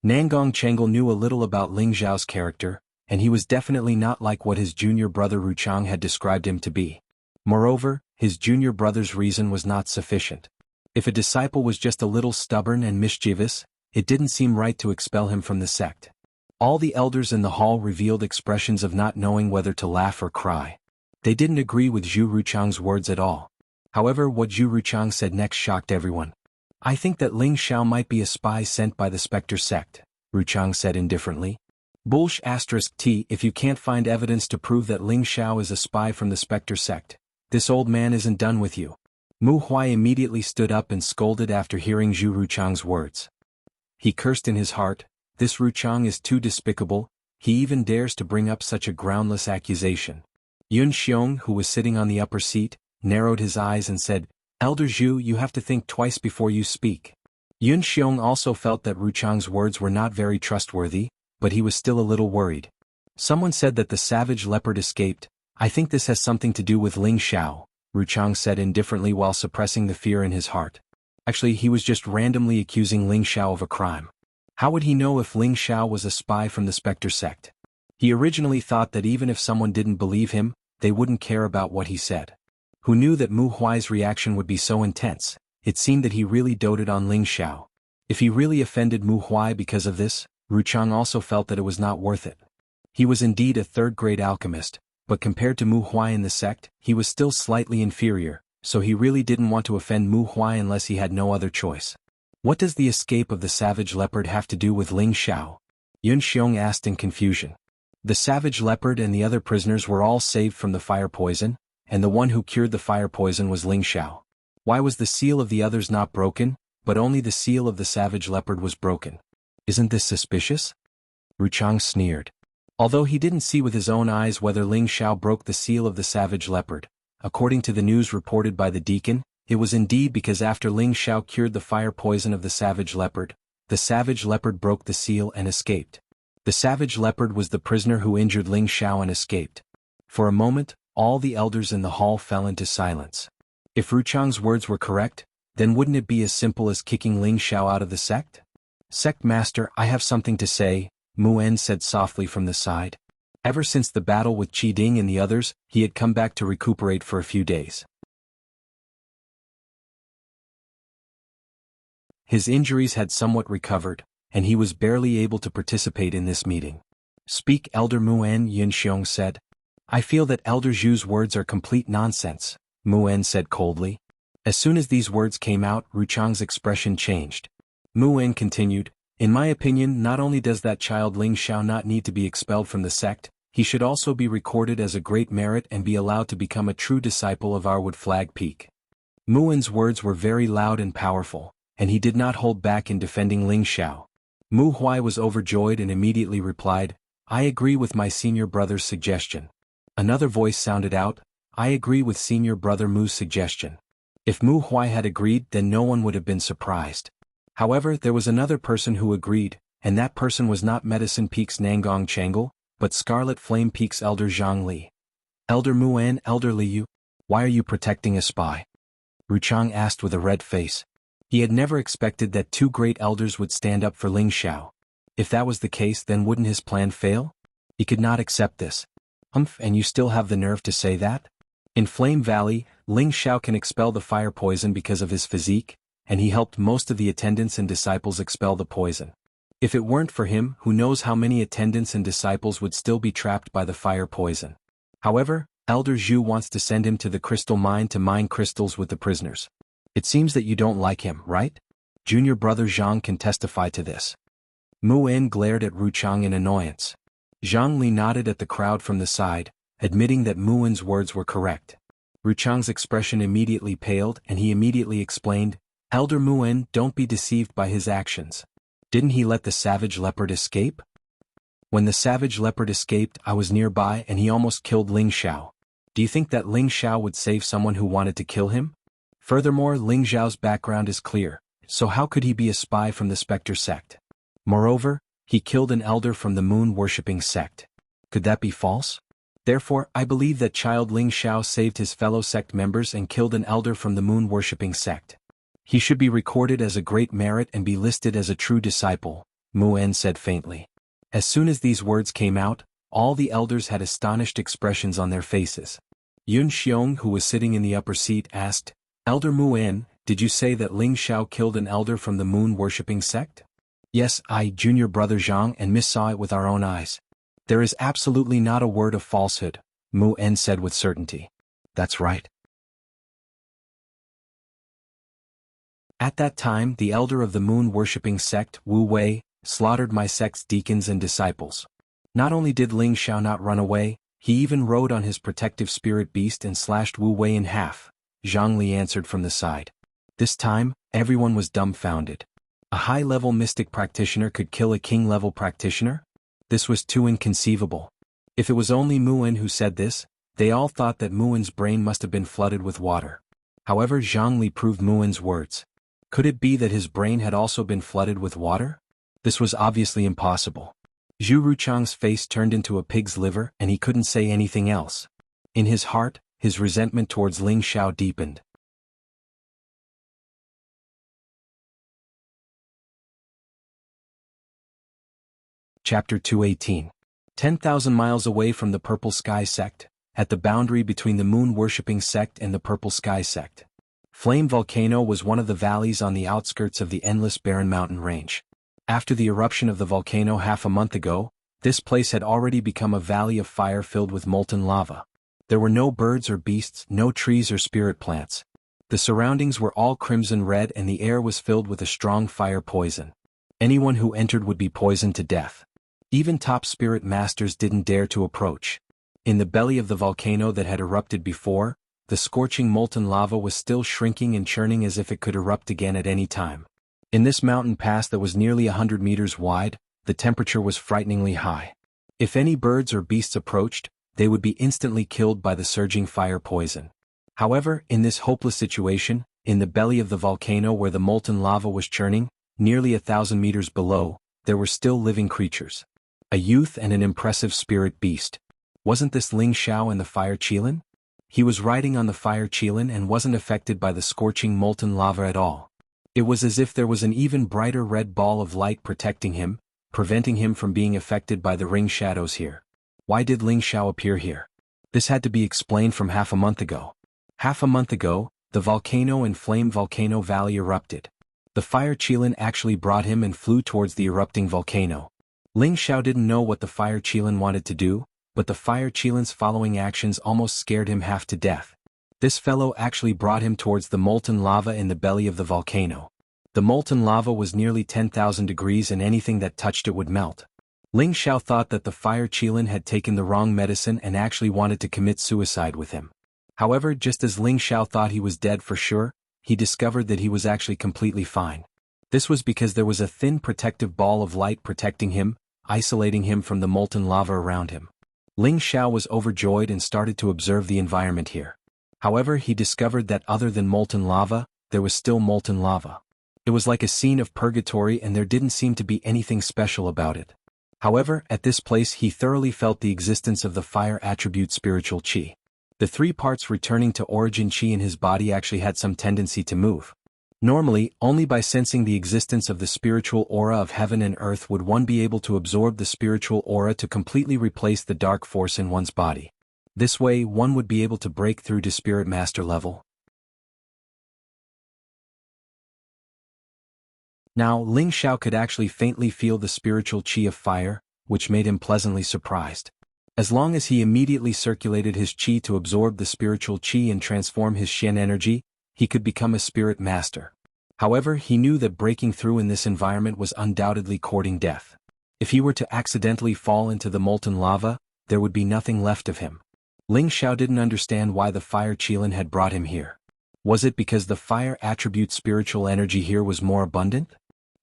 Nangong Changle knew a little about Ling Xiao's character, and he was definitely not like what his junior brother Ruchang had described him to be. Moreover, his junior brother's reason was not sufficient. If a disciple was just a little stubborn and mischievous, it didn't seem right to expel him from the sect. All the elders in the hall revealed expressions of not knowing whether to laugh or cry. They didn't agree with Zhu Ruchang's words at all. However, what Zhu Ruchang said next shocked everyone. I think that Ling Xiao might be a spy sent by the Spectre sect, Ruchang said indifferently. Bullsh *T. If you can't find evidence to prove that Ling Xiao is a spy from the Spectre sect, this old man isn't done with you. Mu Huai immediately stood up and scolded after hearing Zhu Ruchang's words. He cursed in his heart, this Ruchang is too despicable, he even dares to bring up such a groundless accusation. Yun Xiong, who was sitting on the upper seat, narrowed his eyes and said, Elder Zhu, you have to think twice before you speak. Yun Xiong also felt that Ruchang's words were not very trustworthy, but he was still a little worried. Someone said that the savage leopard escaped. I think this has something to do with Ling Xiao, Ruchang said indifferently while suppressing the fear in his heart. Actually, he was just randomly accusing Ling Xiao of a crime. How would he know if Ling Xiao was a spy from the Spectre sect? He originally thought that even if someone didn't believe him, they wouldn't care about what he said. Who knew that Mu Huai's reaction would be so intense? It seemed that he really doted on Ling Xiao. If he really offended Mu Huai because of this, Ruchang also felt that it was not worth it. He was indeed a third-grade alchemist, but compared to Mu Huai in the sect, he was still slightly inferior, so he really didn't want to offend Mu Huai unless he had no other choice. What does the escape of the savage leopard have to do with Ling Xiao? Yun Xiong asked in confusion. The savage leopard and the other prisoners were all saved from the fire poison, and the one who cured the fire poison was Ling Xiao. Why was the seal of the others not broken, but only the seal of the savage leopard was broken? Isn't this suspicious? Ruchang sneered. Although he didn't see with his own eyes whether Ling Xiao broke the seal of the savage leopard, according to the news reported by the deacon, it was indeed because after Ling Xiao cured the fire poison of the savage leopard broke the seal and escaped. The savage leopard was the prisoner who injured Ling Xiao and escaped. For a moment, all the elders in the hall fell into silence. If Ruchang's words were correct, then wouldn't it be as simple as kicking Ling Xiao out of the sect? Sect Master, I have something to say, Mu En said softly from the side. Ever since the battle with Qi Ding and the others, he had come back to recuperate for a few days. His injuries had somewhat recovered, and he was barely able to participate in this meeting. Speak, Elder Mu En, Yin Xiong said. I feel that Elder Zhu's words are complete nonsense, Mu En said coldly. As soon as these words came out, Ruchang's expression changed. Mu En continued, in my opinion, not only does that child Ling Xiao not need to be expelled from the sect, he should also be recorded as a great merit and be allowed to become a true disciple of Arwood Flag Peak. Mu En's words were very loud and powerful, and he did not hold back in defending Ling Xiao. Mu Huai was overjoyed and immediately replied, I agree with my senior brother's suggestion. Another voice sounded out, I agree with senior brother Mu's suggestion. If Mu Huai had agreed, then no one would have been surprised. However, there was another person who agreed, and that person was not Medicine Peak's Nangong Changle, but Scarlet Flame Peak's Elder Zhang Li. Elder Mu En, Elder Liu, why are you protecting a spy? Ruchang asked with a red face. He had never expected that two great elders would stand up for Ling Xiao. If that was the case, then wouldn't his plan fail? He could not accept this. And you still have the nerve to say that? In Flame Valley, Ling Xiao can expel the fire poison because of his physique, and he helped most of the attendants and disciples expel the poison. If it weren't for him, who knows how many attendants and disciples would still be trapped by the fire poison. However, Elder Zhu wants to send him to the crystal mine to mine crystals with the prisoners. It seems that you don't like him, right? Junior brother Zhang can testify to this. Mu En glared at Ruchang in annoyance. Zhang Li nodded at the crowd from the side, admitting that Mu En's words were correct. Ruchang's expression immediately paled and he immediately explained, Elder Mu En, don't be deceived by his actions. Didn't he let the savage leopard escape? When the savage leopard escaped, I was nearby and he almost killed Ling Xiao. Do you think that Ling Xiao would save someone who wanted to kill him? Furthermore, Ling Zhao's background is clear, so how could he be a spy from the Spectre sect? Moreover, he killed an elder from the moon-worshipping sect. Could that be false? Therefore, I believe that child Ling Xiao saved his fellow sect members and killed an elder from the moon-worshipping sect. He should be recorded as a great merit and be listed as a true disciple, Mu En said faintly. As soon as these words came out, all the elders had astonished expressions on their faces. Yun Xiong, who was sitting in the upper seat, asked, Elder Mu En, did you say that Ling Xiao killed an elder from the moon-worshipping sect? Yes, I, junior brother Zhang, and Miss saw it with our own eyes. There is absolutely not a word of falsehood, Mu En said with certainty. That's right. At that time, the elder of the moon-worshipping sect, Wu Wei, slaughtered my sect's deacons and disciples. Not only did Ling Xiao not run away, he even rode on his protective spirit beast and slashed Wu Wei in half, Zhang Li answered from the side. This time, everyone was dumbfounded. A high-level mystic practitioner could kill a king-level practitioner? This was too inconceivable. If it was only Mu En who said this, they all thought that Mu En's brain must have been flooded with water. However, Zhang Li proved Mu En's words. Could it be that his brain had also been flooded with water? This was obviously impossible. Zhu Ruchang's face turned into a pig's liver and he couldn't say anything else. In his heart, his resentment towards Ling Xiao deepened. Chapter 218. 10,000 miles away from the Purple Sky sect, at the boundary between the moon-worshipping sect and the Purple Sky sect. Flame Volcano was one of the valleys on the outskirts of the endless barren mountain range. After the eruption of the volcano half a month ago, this place had already become a valley of fire filled with molten lava. There were no birds or beasts, no trees or spirit plants. The surroundings were all crimson red and the air was filled with a strong fire poison. Anyone who entered would be poisoned to death. Even top spirit masters didn't dare to approach. In the belly of the volcano that had erupted before, the scorching molten lava was still shrinking and churning as if it could erupt again at any time. In this mountain pass that was nearly 100 meters wide, the temperature was frighteningly high. If any birds or beasts approached, they would be instantly killed by the surging fire poison. However, in this hopeless situation, in the belly of the volcano where the molten lava was churning, nearly 1,000 meters below, there were still living creatures. A youth and an impressive spirit beast. Wasn't this Ling Xiao and the fire Qilin? He was riding on the fire Qilin and wasn't affected by the scorching molten lava at all. It was as if there was an even brighter red ball of light protecting him, preventing him from being affected by the ring shadows here. Why did Ling Xiao appear here? This had to be explained from half a month ago. Half a month ago, the volcano and Flame Volcano Valley erupted. The fire Qilin actually brought him and flew towards the erupting volcano. Ling Xiao didn't know what the fire Qilin wanted to do, but the fire Qilin's following actions almost scared him half to death. This fellow actually brought him towards the molten lava in the belly of the volcano. The molten lava was nearly 10,000 degrees and anything that touched it would melt. Ling Xiao thought that the fire Qilin had taken the wrong medicine and actually wanted to commit suicide with him. However, just as Ling Xiao thought he was dead for sure, he discovered that he was actually completely fine. This was because there was a thin protective ball of light protecting him, isolating him from the molten lava around him. Ling Xiao was overjoyed and started to observe the environment here. However, he discovered that other than molten lava, there was still molten lava. It was like a scene of purgatory and there didn't seem to be anything special about it. However, at this place he thoroughly felt the existence of the fire attribute spiritual qi. The three parts returning to origin qi in his body actually had some tendency to move. Normally, only by sensing the existence of the spiritual aura of heaven and earth would one be able to absorb the spiritual aura to completely replace the dark force in one's body. This way, one would be able to break through to spirit master level. Now, Ling Xiao could actually faintly feel the spiritual qi of fire, which made him pleasantly surprised. As long as he immediately circulated his qi to absorb the spiritual qi and transform his Shen energy, he could become a spirit master. However, he knew that breaking through in this environment was undoubtedly courting death. If he were to accidentally fall into the molten lava, there would be nothing left of him. Ling Xiao didn't understand why the fire Qilin had brought him here. Was it because the fire attribute spiritual energy here was more abundant?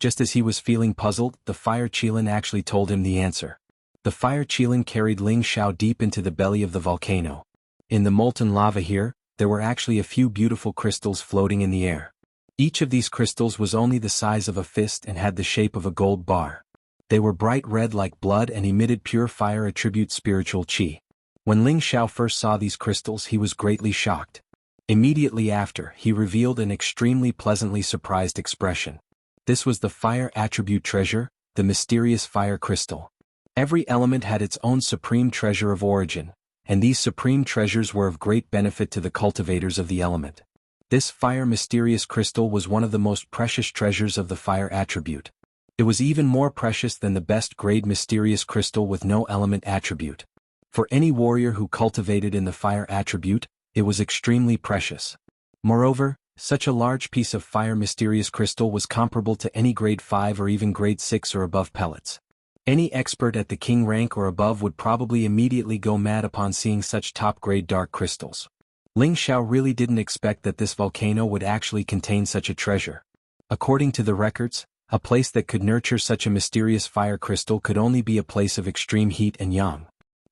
Just as he was feeling puzzled, the fire Qilin actually told him the answer. The fire Qilin carried Ling Xiao deep into the belly of the volcano. In the molten lava here, there were actually a few beautiful crystals floating in the air. Each of these crystals was only the size of a fist and had the shape of a gold bar. They were bright red like blood and emitted pure fire attribute spiritual qi. When Ling Xiao first saw these crystals, he was greatly shocked. Immediately after, he revealed an extremely pleasantly surprised expression. This was the fire attribute treasure, the mysterious fire crystal. Every element had its own supreme treasure of origin, and these supreme treasures were of great benefit to the cultivators of the element. This fire mysterious crystal was one of the most precious treasures of the fire attribute. It was even more precious than the best grade mysterious crystal with no element attribute. For any warrior who cultivated in the fire attribute, it was extremely precious. Moreover, such a large piece of fire mysterious crystal was comparable to any grade 5 or even grade 6 or above pellets. Any expert at the king rank or above would probably immediately go mad upon seeing such top-grade dark crystals. Ling Xiao really didn't expect that this volcano would actually contain such a treasure. According to the records, a place that could nurture such a mysterious fire crystal could only be a place of extreme heat and yang.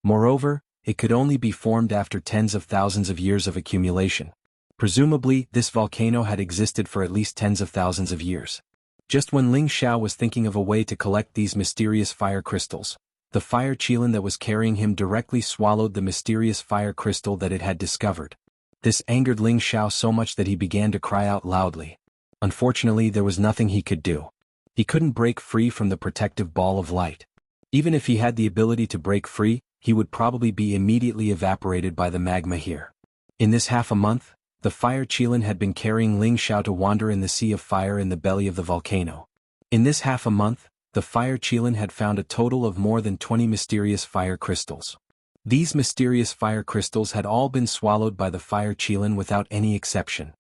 Moreover, it could only be formed after tens of thousands of years of accumulation. Presumably, this volcano had existed for at least tens of thousands of years. Just when Ling Xiao was thinking of a way to collect these mysterious fire crystals, the fire qilin that was carrying him directly swallowed the mysterious fire crystal that it had discovered. This angered Ling Xiao so much that he began to cry out loudly. Unfortunately, there was nothing he could do. He couldn't break free from the protective ball of light. Even if he had the ability to break free, he would probably be immediately evaporated by the magma here. In this half a month, the fire qilin had been carrying Ling Xiao to wander in the sea of fire in the belly of the volcano. In this half a month, the fire qilin had found a total of more than 20 mysterious fire crystals. These mysterious fire crystals had all been swallowed by the fire qilin without any exception.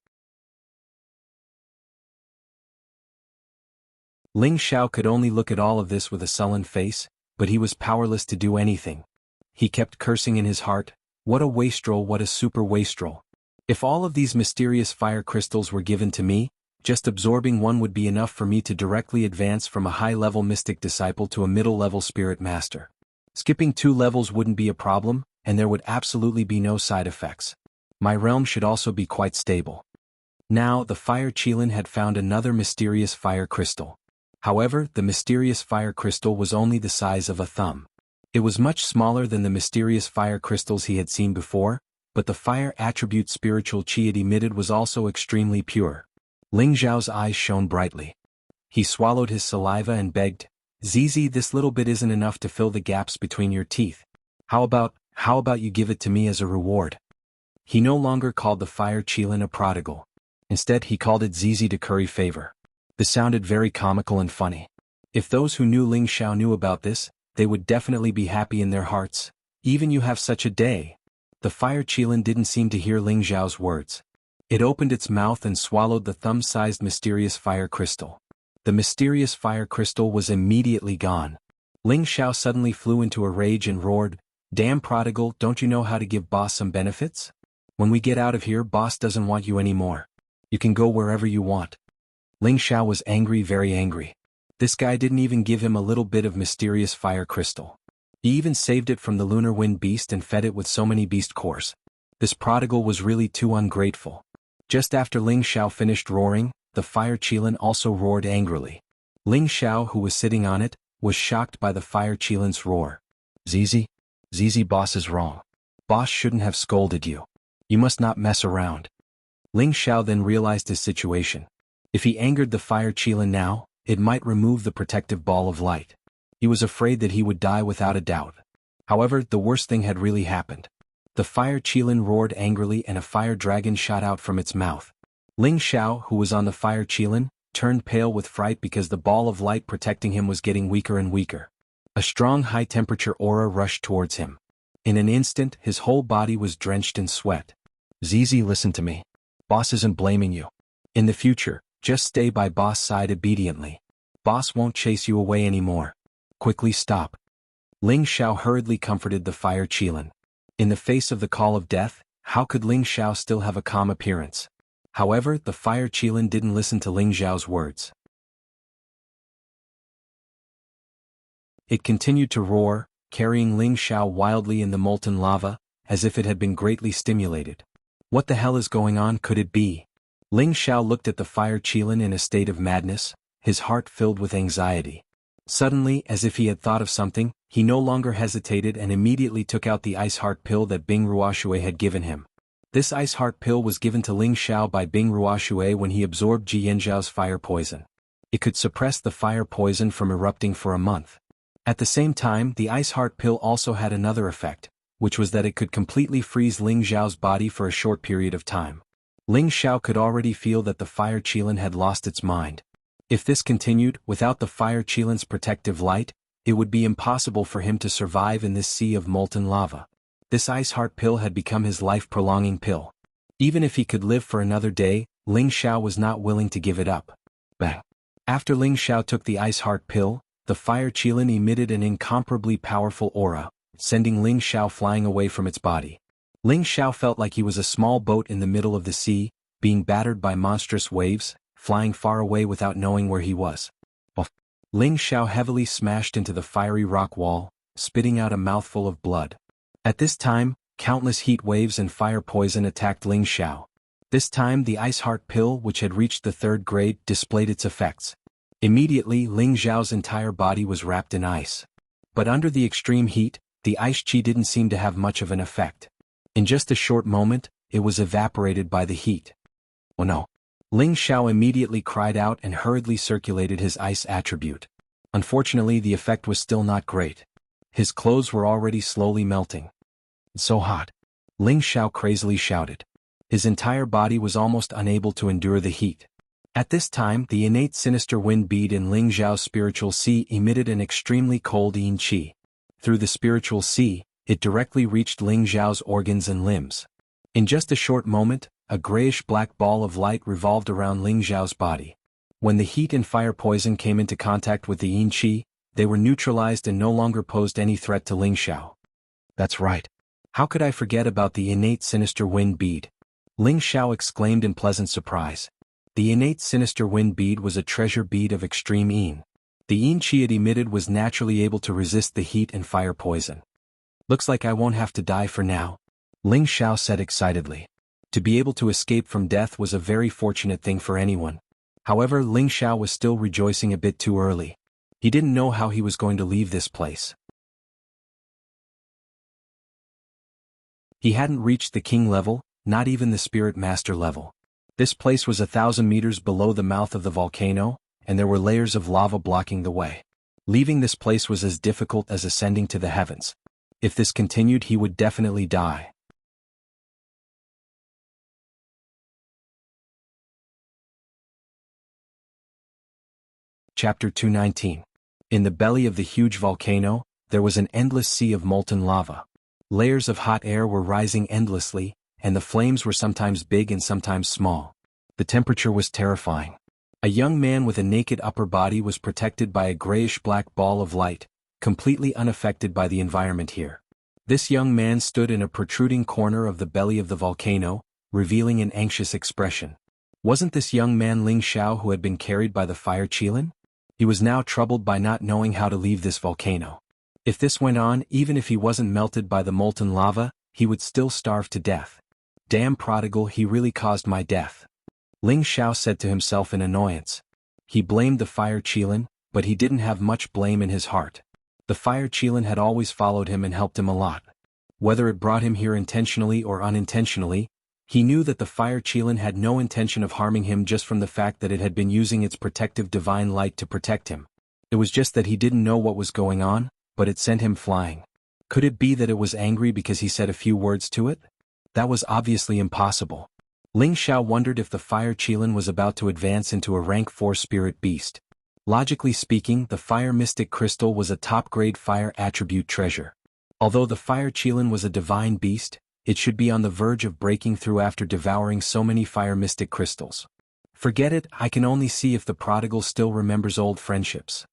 Ling Xiao could only look at all of this with a sullen face, but he was powerless to do anything. He kept cursing in his heart, "What a wastrel, what a super wastrel. If all of these mysterious fire crystals were given to me, just absorbing one would be enough for me to directly advance from a high-level mystic disciple to a middle-level spirit master. Skipping 2 levels wouldn't be a problem, and there would absolutely be no side effects. My realm should also be quite stable." Now, the fire qilin had found another mysterious fire crystal. However, the mysterious fire crystal was only the size of a thumb. It was much smaller than the mysterious fire crystals he had seen before, but the fire attribute spiritual qi it emitted was also extremely pure. Ling Xiao's eyes shone brightly. He swallowed his saliva and begged, "Zizi, this little bit isn't enough to fill the gaps between your teeth. How about you give it to me as a reward?" He no longer called the fire qilin a prodigal. Instead, he called it Zizi to curry favor. This sounded very comical and funny. If those who knew Ling Xiao knew about this, they would definitely be happy in their hearts. "Even you have such a day." The fire qilin didn't seem to hear Ling Xiao's words. It opened its mouth and swallowed the thumb-sized mysterious fire crystal. The mysterious fire crystal was immediately gone. Ling Xiao suddenly flew into a rage and roared, "Damn prodigal, don't you know how to give boss some benefits? When we get out of here, boss doesn't want you anymore. You can go wherever you want." Ling Xiao was angry, very angry. This guy didn't even give him a little bit of mysterious fire crystal. He even saved it from the lunar wind beast and fed it with so many beast cores. This prodigal was really too ungrateful. Just after Ling Xiao finished roaring, the fire qilin also roared angrily. Ling Xiao, who was sitting on it, was shocked by the fire qilin's roar. Zizi, boss is wrong. Boss shouldn't have scolded you. You must not mess around." Ling Xiao then realized his situation. If he angered the fire qilin now, it might remove the protective ball of light. He was afraid that he would die without a doubt. However, the worst thing had really happened. The fire qilin roared angrily and a fire dragon shot out from its mouth. Ling Xiao, who was on the fire qilin, turned pale with fright because the ball of light protecting him was getting weaker and weaker. A strong high-temperature aura rushed towards him. In an instant, his whole body was drenched in sweat. "Zizi, listen to me. Boss isn't blaming you. In the future, just stay by boss' side obediently. Boss won't chase you away anymore. Quickly stop." Ling Xiao hurriedly comforted the fire qilin. In the face of the call of death, how could Ling Xiao still have a calm appearance? However, the fire qilin didn't listen to Ling Xiao's words. It continued to roar, carrying Ling Xiao wildly in the molten lava, as if it had been greatly stimulated. What the hell is going on? Could it be? Ling Xiao looked at the fire Qilin in a state of madness, his heart filled with anxiety. Suddenly, as if he had thought of something, he no longer hesitated and immediately took out the ice heart pill that Bing Ruoshui had given him. This ice heart pill was given to Ling Xiao by Bing Ruoshui when he absorbed Ji Yanzhao's fire poison. It could suppress the fire poison from erupting for a month. At the same time, the ice heart pill also had another effect, which was that it could completely freeze Ling Xiao's body for a short period of time. Ling Xiao could already feel that the fire Qilin had lost its mind. If this continued, without the fire Qilin's protective light, it would be impossible for him to survive in this sea of molten lava. This ice heart pill had become his life-prolonging pill. Even if he could live for another day, Ling Xiao was not willing to give it up. Bang! After Ling Xiao took the ice heart pill, the fire Qilin emitted an incomparably powerful aura, sending Ling Xiao flying away from its body. Ling Xiao felt like he was a small boat in the middle of the sea, being battered by monstrous waves, flying far away without knowing where he was. Ling Xiao heavily smashed into the fiery rock wall, spitting out a mouthful of blood. At this time, countless heat waves and fire poison attacked Ling Xiao. This time the ice heart pill, which had reached the 3rd grade, displayed its effects. Immediately Ling Xiao's entire body was wrapped in ice. But under the extreme heat, the ice chi didn't seem to have much of an effect. In just a short moment, it was evaporated by the heat. Oh no! Ling Xiao immediately cried out and hurriedly circulated his ice attribute. Unfortunately, the effect was still not great. His clothes were already slowly melting. It's so hot! Ling Xiao crazily shouted. His entire body was almost unable to endure the heat. At this time, the innate sinister wind bead in Ling Xiao's spiritual sea emitted an extremely cold yin qi. Through the spiritual sea, it directly reached Ling Xiao's organs and limbs. In just a short moment, a grayish-black ball of light revolved around Ling Xiao's body. When the heat and fire poison came into contact with the yin qi, they were neutralized and no longer posed any threat to Ling Xiao. That's right. How could I forget about the innate sinister wind bead? Ling Xiao exclaimed in pleasant surprise. The innate sinister wind bead was a treasure bead of extreme yin. The yin qi it emitted was naturally able to resist the heat and fire poison. Looks like I won't have to die for now, Ling Xiao said excitedly. To be able to escape from death was a very fortunate thing for anyone. However, Ling Xiao was still rejoicing a bit too early. He didn't know how he was going to leave this place. He hadn't reached the king level, not even the spirit master level. This place was 1,000 meters below the mouth of the volcano, and there were layers of lava blocking the way. Leaving this place was as difficult as ascending to the heavens. If this continued, he would definitely die. Chapter 219. In the belly of the huge volcano, there was an endless sea of molten lava. Layers of hot air were rising endlessly, and the flames were sometimes big and sometimes small. The temperature was terrifying. A young man with a naked upper body was protected by a grayish-black ball of light, completely unaffected by the environment here. This young man stood in a protruding corner of the belly of the volcano, revealing an anxious expression. Wasn't this young man Ling Xiao who had been carried by the fire Qilin? He was now troubled by not knowing how to leave this volcano. If this went on, even if he wasn't melted by the molten lava, he would still starve to death. Damn prodigal, he really caused my death, Ling Xiao said to himself in annoyance. He blamed the fire Qilin, but he didn't have much blame in his heart. The fire Qilin had always followed him and helped him a lot. Whether it brought him here intentionally or unintentionally, he knew that the fire Qilin had no intention of harming him just from the fact that it had been using its protective divine light to protect him. It was just that he didn't know what was going on, but it sent him flying. Could it be that it was angry because he said a few words to it? That was obviously impossible. Ling Xiao wondered if the fire Qilin was about to advance into a rank 4 spirit beast. Logically speaking, the fire mystic crystal was a top-grade fire attribute treasure. Although the fire Qilin was a divine beast, it should be on the verge of breaking through after devouring so many fire mystic crystals. Forget it, I can only see if the prodigal still remembers old friendships,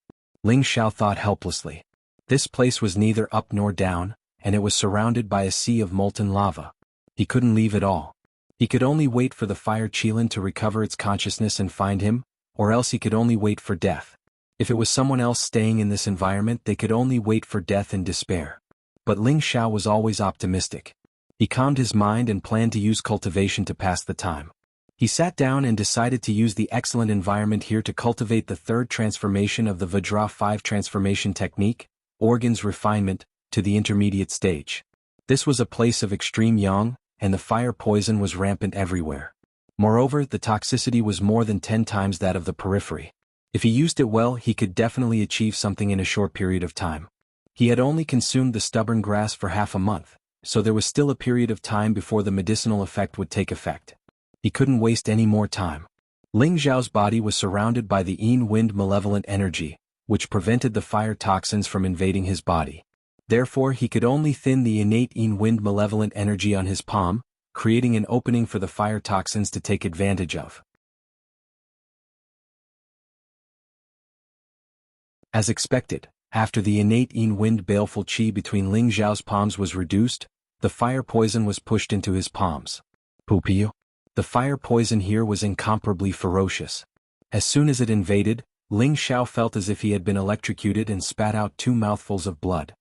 Ling Xiao thought helplessly. This place was neither up nor down, and it was surrounded by a sea of molten lava. He couldn't leave at all. He could only wait for the fire Qilin to recover its consciousness and find him, or else he could only wait for death. If it was someone else staying in this environment, they could only wait for death and despair. But Ling Xiao was always optimistic. He calmed his mind and planned to use cultivation to pass the time. He sat down and decided to use the excellent environment here to cultivate the third transformation of the Vajra 5 transformation technique, organs refinement, to the intermediate stage. This was a place of extreme yang, and the fire poison was rampant everywhere. Moreover, the toxicity was more than 10 times that of the periphery. If he used it well, he could definitely achieve something in a short period of time. He had only consumed the stubborn grass for half a month, so there was still a period of time before the medicinal effect would take effect. He couldn't waste any more time. Ling Zhao's body was surrounded by the Yin Wind malevolent energy, which prevented the fire toxins from invading his body. Therefore, he could only thin the innate Yin Wind malevolent energy on his palm, creating an opening for the fire toxins to take advantage of. As expected, after the innate Yin Wind baleful qi between Ling Zhao's palms was reduced, the fire poison was pushed into his palms. Pupiu. The fire poison here was incomparably ferocious. As soon as it invaded, Ling Zhao felt as if he had been electrocuted and spat out 2 mouthfuls of blood.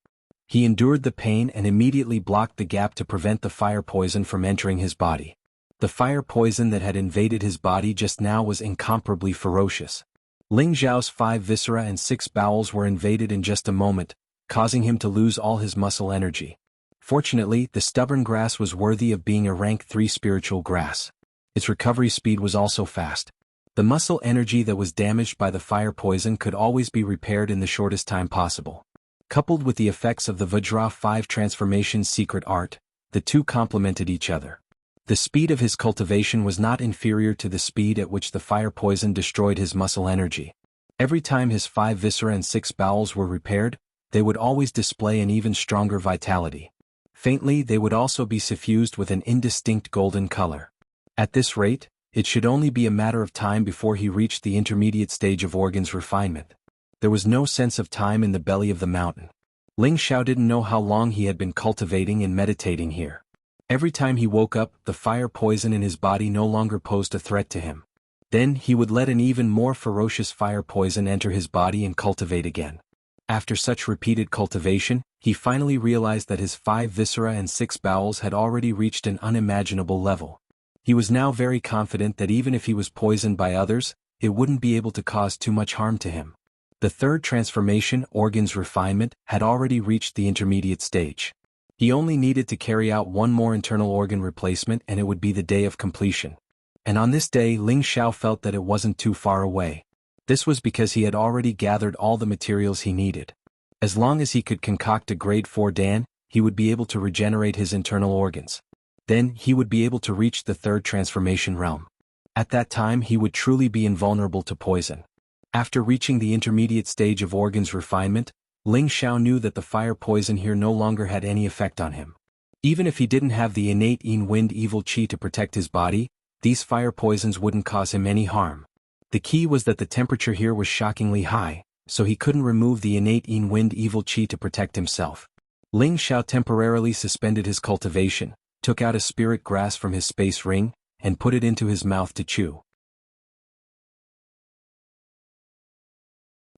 He endured the pain and immediately blocked the gap to prevent the fire poison from entering his body. The fire poison that had invaded his body just now was incomparably ferocious. Ling Zhao's 5 viscera and 6 bowels were invaded in just a moment, causing him to lose all his muscle energy. Fortunately, the stubborn grass was worthy of being a rank 3 spiritual grass. Its recovery speed was also fast. The muscle energy that was damaged by the fire poison could always be repaired in the shortest time possible. Coupled with the effects of the Vajra 5 transformation's secret art, the two complemented each other. The speed of his cultivation was not inferior to the speed at which the fire poison destroyed his muscle energy. Every time his 5 viscera and 6 bowels were repaired, they would always display an even stronger vitality. Faintly, they would also be suffused with an indistinct golden color. At this rate, it should only be a matter of time before he reached the intermediate stage of organs refinement. There was no sense of time in the belly of the mountain. Ling Zhao didn't know how long he had been cultivating and meditating here. Every time he woke up, the fire poison in his body no longer posed a threat to him. Then he would let an even more ferocious fire poison enter his body and cultivate again. After such repeated cultivation, he finally realized that his 5 viscera and 6 bowels had already reached an unimaginable level. He was now very confident that even if he was poisoned by others, it wouldn't be able to cause too much harm to him. The third transformation, organs refinement, had already reached the intermediate stage. He only needed to carry out one more internal organ replacement and it would be the day of completion. And on this day Ling Zhao felt that it wasn't too far away. This was because he had already gathered all the materials he needed. As long as he could concoct a grade 4 Dan, he would be able to regenerate his internal organs. Then he would be able to reach the third transformation realm. At that time he would truly be invulnerable to poison. After reaching the intermediate stage of organs refinement, Ling Zhao knew that the fire poison here no longer had any effect on him. Even if he didn't have the innate Yin Wind evil qi to protect his body, these fire poisons wouldn't cause him any harm. The key was that the temperature here was shockingly high, so he couldn't remove the innate Yin Wind evil qi to protect himself. Ling Zhao temporarily suspended his cultivation, took out a spirit grass from his space ring, and put it into his mouth to chew.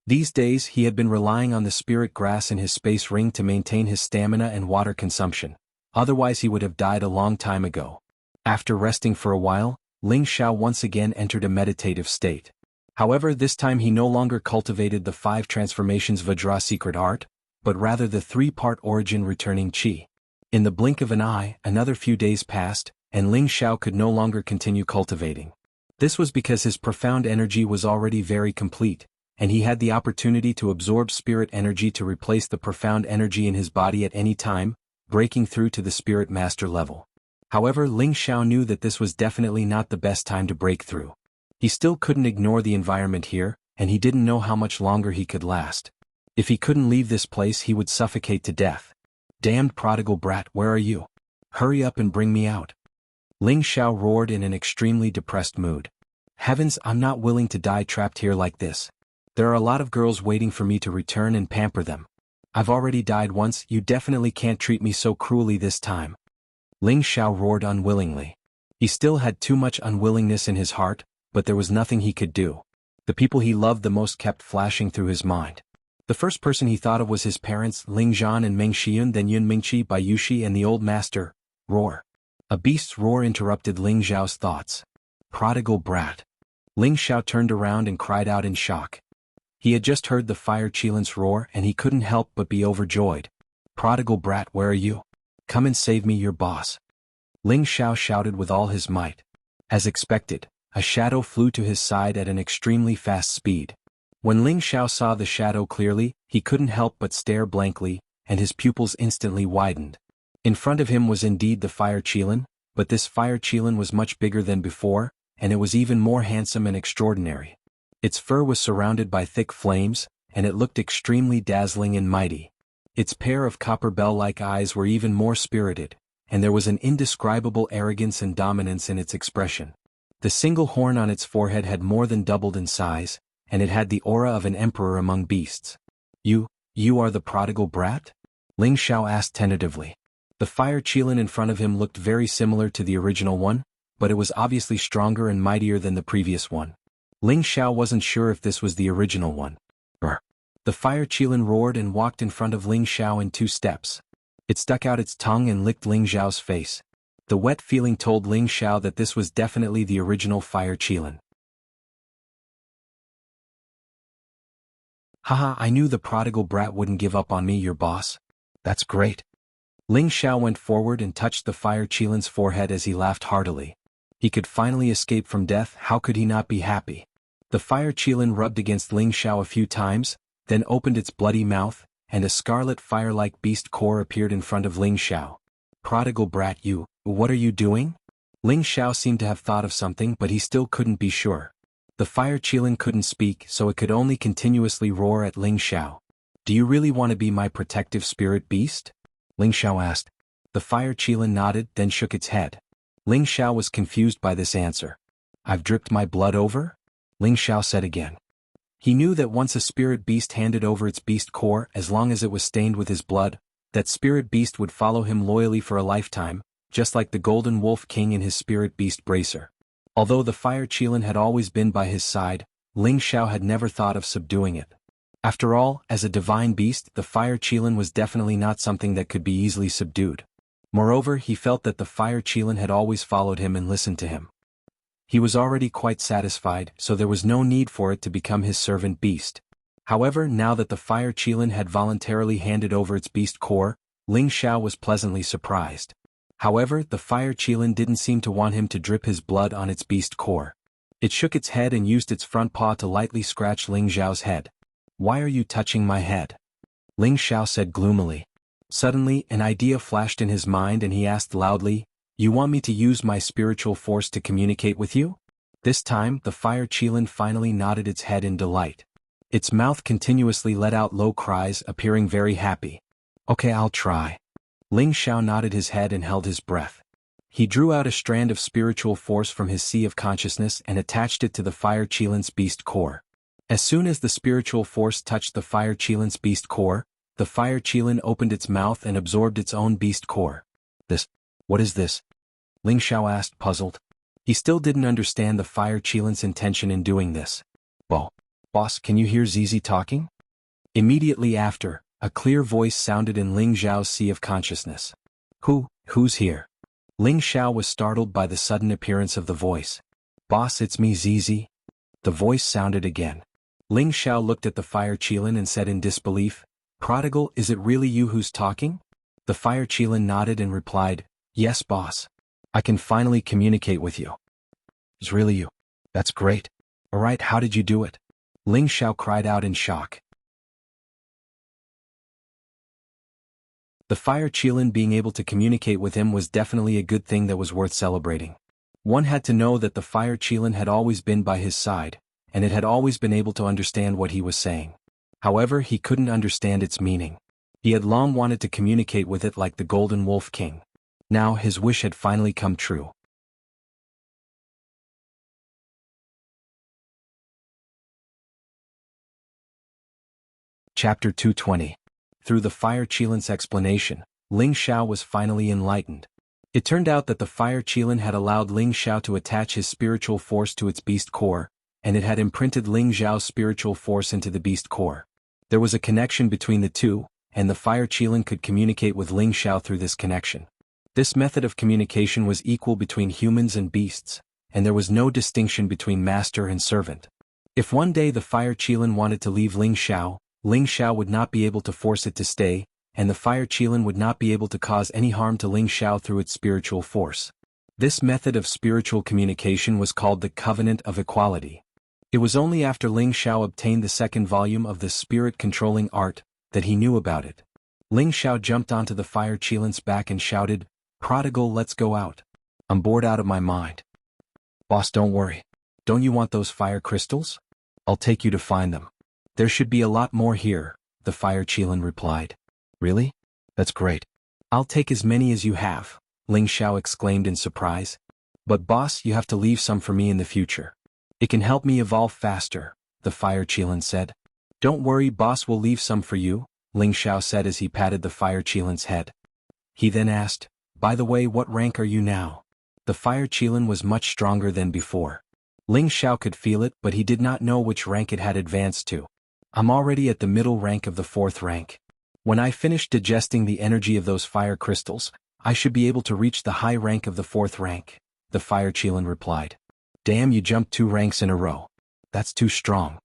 These days he had been relying on the spirit grass in his space ring to maintain his stamina and water consumption, otherwise he would have died a long time ago. After resting for a while, Ling Zhao once again entered a meditative state. However, this time he no longer cultivated the 5 transformations Vajra secret art, but rather the 3-part origin returning qi. In the blink of an eye, another few days passed, and Ling Zhao could no longer continue cultivating. This was because his profound energy was already very complete, and he had the opportunity to absorb spirit energy to replace the profound energy in his body at any time, breaking through to the spirit master level. However, Ling Zhao knew that this was definitely not the best time to break through. He still couldn't ignore the environment here, and he didn't know how much longer he could last. If he couldn't leave this place he would suffocate to death. Damned prodigal brat, where are you? Hurry up and bring me out. Ling Zhao roared in an extremely depressed mood. Heavens, I'm not willing to die trapped here like this. There are a lot of girls waiting for me to return and pamper them. I've already died once, you definitely can't treat me so cruelly this time. Ling Zhao roared unwillingly. He still had too much unwillingness in his heart, but there was nothing he could do. The people he loved the most kept flashing through his mind. The first person he thought of was his parents, Ling Zhan and Meng Xian, then Yun Mingqi, Bai Yushi, and the old master, Roar. A beast's roar interrupted Ling Xiao's thoughts. Prodigal brat. Ling Xiao turned around and cried out in shock. He had just heard the fire Qilin's roar and he couldn't help but be overjoyed. Prodigal brat, where are you? Come and save me, your boss. Ling Xiao shouted with all his might. As expected, a shadow flew to his side at an extremely fast speed. When Ling Xiao saw the shadow clearly, he couldn't help but stare blankly, and his pupils instantly widened. In front of him was indeed the fire Qilin, but this fire Qilin was much bigger than before, and it was even more handsome and extraordinary. Its fur was surrounded by thick flames, and it looked extremely dazzling and mighty. Its pair of copper bell-like eyes were even more spirited, and there was an indescribable arrogance and dominance in its expression. The single horn on its forehead had more than doubled in size, and it had the aura of an emperor among beasts. You are the prodigal brat? Ling Xiao asked tentatively. The fire Qilin in front of him looked very similar to the original one, but it was obviously stronger and mightier than the previous one. Ling Xiao wasn't sure if this was the original one. Brr. The fire Qilin roared and walked in front of Ling Xiao in 2 steps. It stuck out its tongue and licked Ling Xiao's face. The wet feeling told Ling Xiao that this was definitely the original fire Qilin. Haha, I knew the prodigal brat wouldn't give up on me, your boss. That's great. Ling Xiao went forward and touched the fire Qilin's forehead as he laughed heartily. He could finally escape from death, how could he not be happy? The fire Qilin rubbed against Ling Xiao a few times, then opened its bloody mouth, and a scarlet fire-like beast core appeared in front of Ling Xiao. Prodigal brat, what are you doing? Ling Xiao seemed to have thought of something, but he still couldn't be sure. The fire Qilin couldn't speak, so it could only continuously roar at Ling Xiao. Do you really want to be my protective spirit beast? Ling Xiao asked. The fire Qilin nodded, then shook its head. Ling Xiao was confused by this answer. I've dripped my blood over? Ling Xiao said again. He knew that once a spirit beast handed over its beast core, as long as it was stained with his blood, that spirit beast would follow him loyally for a lifetime, just like the Golden Wolf King in his spirit beast bracer. Although the fire Qilin had always been by his side, Ling Xiao had never thought of subduing it. After all, as a divine beast, the fire Qilin was definitely not something that could be easily subdued. Moreover, he felt that the fire Qilin had always followed him and listened to him. He was already quite satisfied, so there was no need for it to become his servant beast. However, now that the fire Qilin had voluntarily handed over its beast core, Ling Xiao was pleasantly surprised. However, the fire Qilin didn't seem to want him to drip his blood on its beast core. It shook its head and used its front paw to lightly scratch Ling Xiao's head. Why are you touching my head? Ling Xiao said gloomily. Suddenly, an idea flashed in his mind and he asked loudly, You want me to use my spiritual force to communicate with you? This time, the fire Qilin finally nodded its head in delight. Its mouth continuously let out low cries, appearing very happy. Okay, I'll try. Ling Xiao nodded his head and held his breath. He drew out a strand of spiritual force from his sea of consciousness and attached it to the fire Qilin's beast core. As soon as the spiritual force touched the fire Qilin's beast core, the fire Qilin opened its mouth and absorbed its own beast core. What is this? Ling Xiao asked, puzzled. He still didn't understand the fire Qilin's intention in doing this. Boss, can you hear Zizi talking? Immediately after, a clear voice sounded in Ling Xiao's sea of consciousness. Who's here? Ling Xiao was startled by the sudden appearance of the voice. Boss, it's me, Zizi. The voice sounded again. Ling Xiao looked at the fire Qilin and said in disbelief, Prodigal, is it really you who's talking? The fire Qilin nodded and replied, Yes, boss. I can finally communicate with you. It's really you. That's great. Alright, how did you do it? Ling Xiao cried out in shock. The fire Qilin being able to communicate with him was definitely a good thing that was worth celebrating. One had to know that the fire Qilin had always been by his side, and it had always been able to understand what he was saying. However, he couldn't understand its meaning. He had long wanted to communicate with it like the Golden Wolf King. Now his wish had finally come true. Chapter 220. Through the fire Qilin's explanation, Ling Xiao was finally enlightened. It turned out that the fire Qilin had allowed Ling Xiao to attach his spiritual force to its beast core, and it had imprinted Ling Xiao's spiritual force into the beast core. There was a connection between the two, and the fire Qilin could communicate with Ling Xiao through this connection. This method of communication was equal between humans and beasts, and there was no distinction between master and servant. If one day the fire Qilin wanted to leave Ling Xiao would not be able to force it to stay, and the fire Qilin would not be able to cause any harm to Ling Xiao through its spiritual force. This method of spiritual communication was called the Covenant of Equality. It was only after Ling Xiao obtained the second volume of the spirit-controlling art that he knew about it. Ling Xiao jumped onto the fire Qilin's back and shouted, "Prodigal, let's go out. I'm bored out of my mind." "Boss, don't worry. Don't you want those fire crystals? I'll take you to find them. There should be a lot more here," the fire Qilin replied. "Really? That's great. I'll take as many as you have," Ling Xiao exclaimed in surprise. "But boss, you have to leave some for me in the future. It can help me evolve faster," the fire Qilin said. "Don't worry, boss, will leave some for you," Ling Xiao said as he patted the fire Qilin's head. He then asked, "By the way, what rank are you now?" The fire Qilin was much stronger than before. Ling Xiao could feel it, but he did not know which rank it had advanced to. "I'm already at the middle rank of the 4th rank. When I finish digesting the energy of those fire crystals, I should be able to reach the high rank of the 4th rank," the fire Qilin replied. "Damn, you jumped 2 ranks in a row. That's too strong,"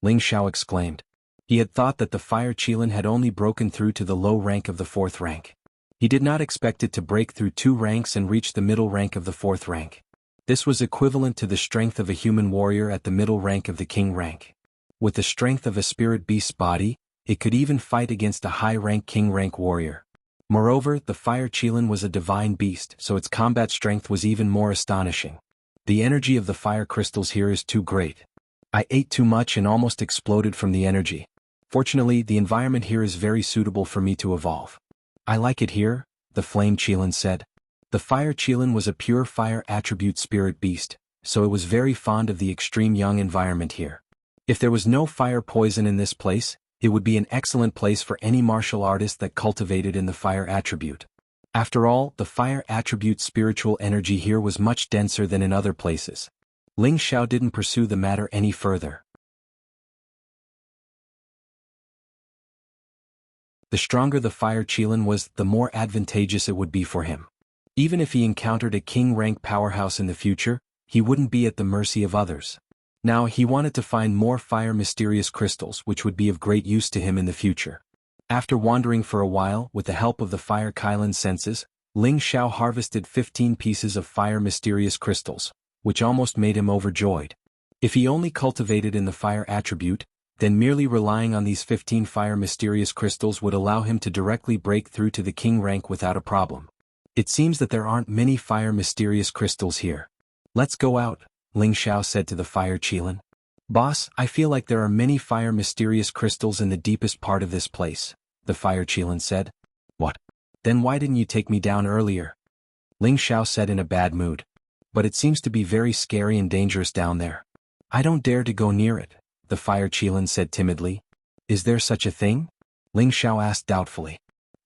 Ling Xiao exclaimed. He had thought that the fire Qilin had only broken through to the low rank of the 4th rank. He did not expect it to break through 2 ranks and reach the middle rank of the 4th rank. This was equivalent to the strength of a human warrior at the middle rank of the king rank. With the strength of a spirit beast's body, it could even fight against a high-rank king rank warrior. Moreover, the fire Qilin was a divine beast, so its combat strength was even more astonishing. "The energy of the fire crystals here is too great. I ate too much and almost exploded from the energy. Fortunately, the environment here is very suitable for me to evolve. I like it here," the flame Qilin said. The fire Qilin was a pure fire attribute spirit beast, so it was very fond of the extreme young environment here. If there was no fire poison in this place, it would be an excellent place for any martial artist that cultivated in the fire attribute. After all, the fire attribute spiritual energy here was much denser than in other places. Ling Xiao didn't pursue the matter any further. The stronger the fire Qilin was, the more advantageous it would be for him. Even if he encountered a king-rank powerhouse in the future, he wouldn't be at the mercy of others. Now he wanted to find more fire mysterious crystals which would be of great use to him in the future. After wandering for a while with the help of the fire Qilin's senses, Ling Xiao harvested 15 pieces of fire mysterious crystals, which almost made him overjoyed. If he only cultivated in the fire attribute, then merely relying on these 15 fire mysterious crystals would allow him to directly break through to the king rank without a problem. It seems that there aren't many fire mysterious crystals here. "Let's go out," Ling Xiao said to the fire Qilin. "Boss, I feel like there are many fire mysterious crystals in the deepest part of this place," the fire Qilin said. "What? Then why didn't you take me down earlier?" Ling Xiao said in a bad mood. "But it seems to be very scary and dangerous down there. I don't dare to go near it," the fire Qilin said timidly. "Is there such a thing?" Ling Xiao asked doubtfully.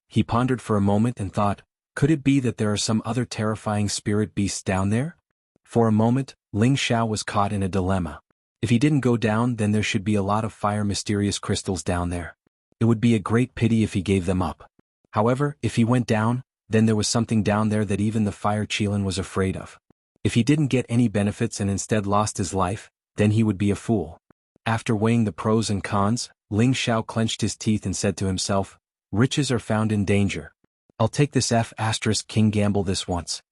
He pondered for a moment and thought, could it be that there are some other terrifying spirit beasts down there? For a moment, Ling Xiao was caught in a dilemma. If he didn't go down, then there should be a lot of fire mysterious crystals down there. It would be a great pity if he gave them up. However, if he went down, then there was something down there that even the fire Qilin was afraid of. If he didn't get any benefits and instead lost his life, then he would be a fool. After weighing the pros and cons, Ling Xiao clenched his teeth and said to himself, "Riches are found in danger. I'll take this F***king gamble this once."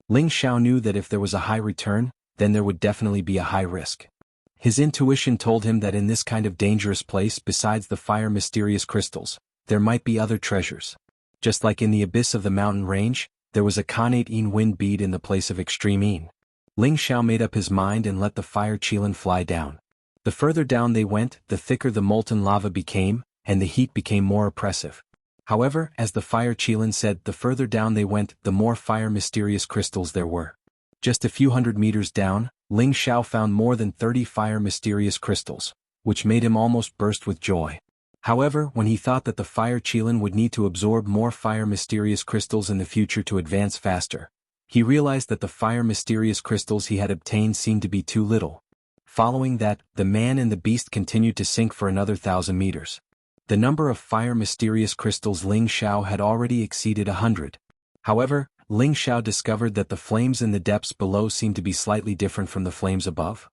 Ling Xiao knew that if there was a high return, then there would definitely be a high risk. His intuition told him that in this kind of dangerous place besides the fire mysterious crystals, there might be other treasures. Just like in the abyss of the mountain range, there was a Khanate wind bead in the place of extreme Yin. Ling Xiao made up his mind and let the fire Qilin fly down. The further down they went, the thicker the molten lava became, and the heat became more oppressive. However, as the fire Qilin said, the further down they went, the more fire mysterious crystals there were. Just a few hundred meters down, Ling Xiao found more than 30 fire mysterious crystals, which made him almost burst with joy. However, when he thought that the fire Qilin would need to absorb more fire mysterious crystals in the future to advance faster, he realized that the fire mysterious crystals he had obtained seemed to be too little. Following that, the man and the beast continued to sink for another 1,000 meters. The number of fire mysterious crystals Ling Xiao had already exceeded 100. However, Ling Xiao discovered that the flames in the depths below seemed to be slightly different from the flames above.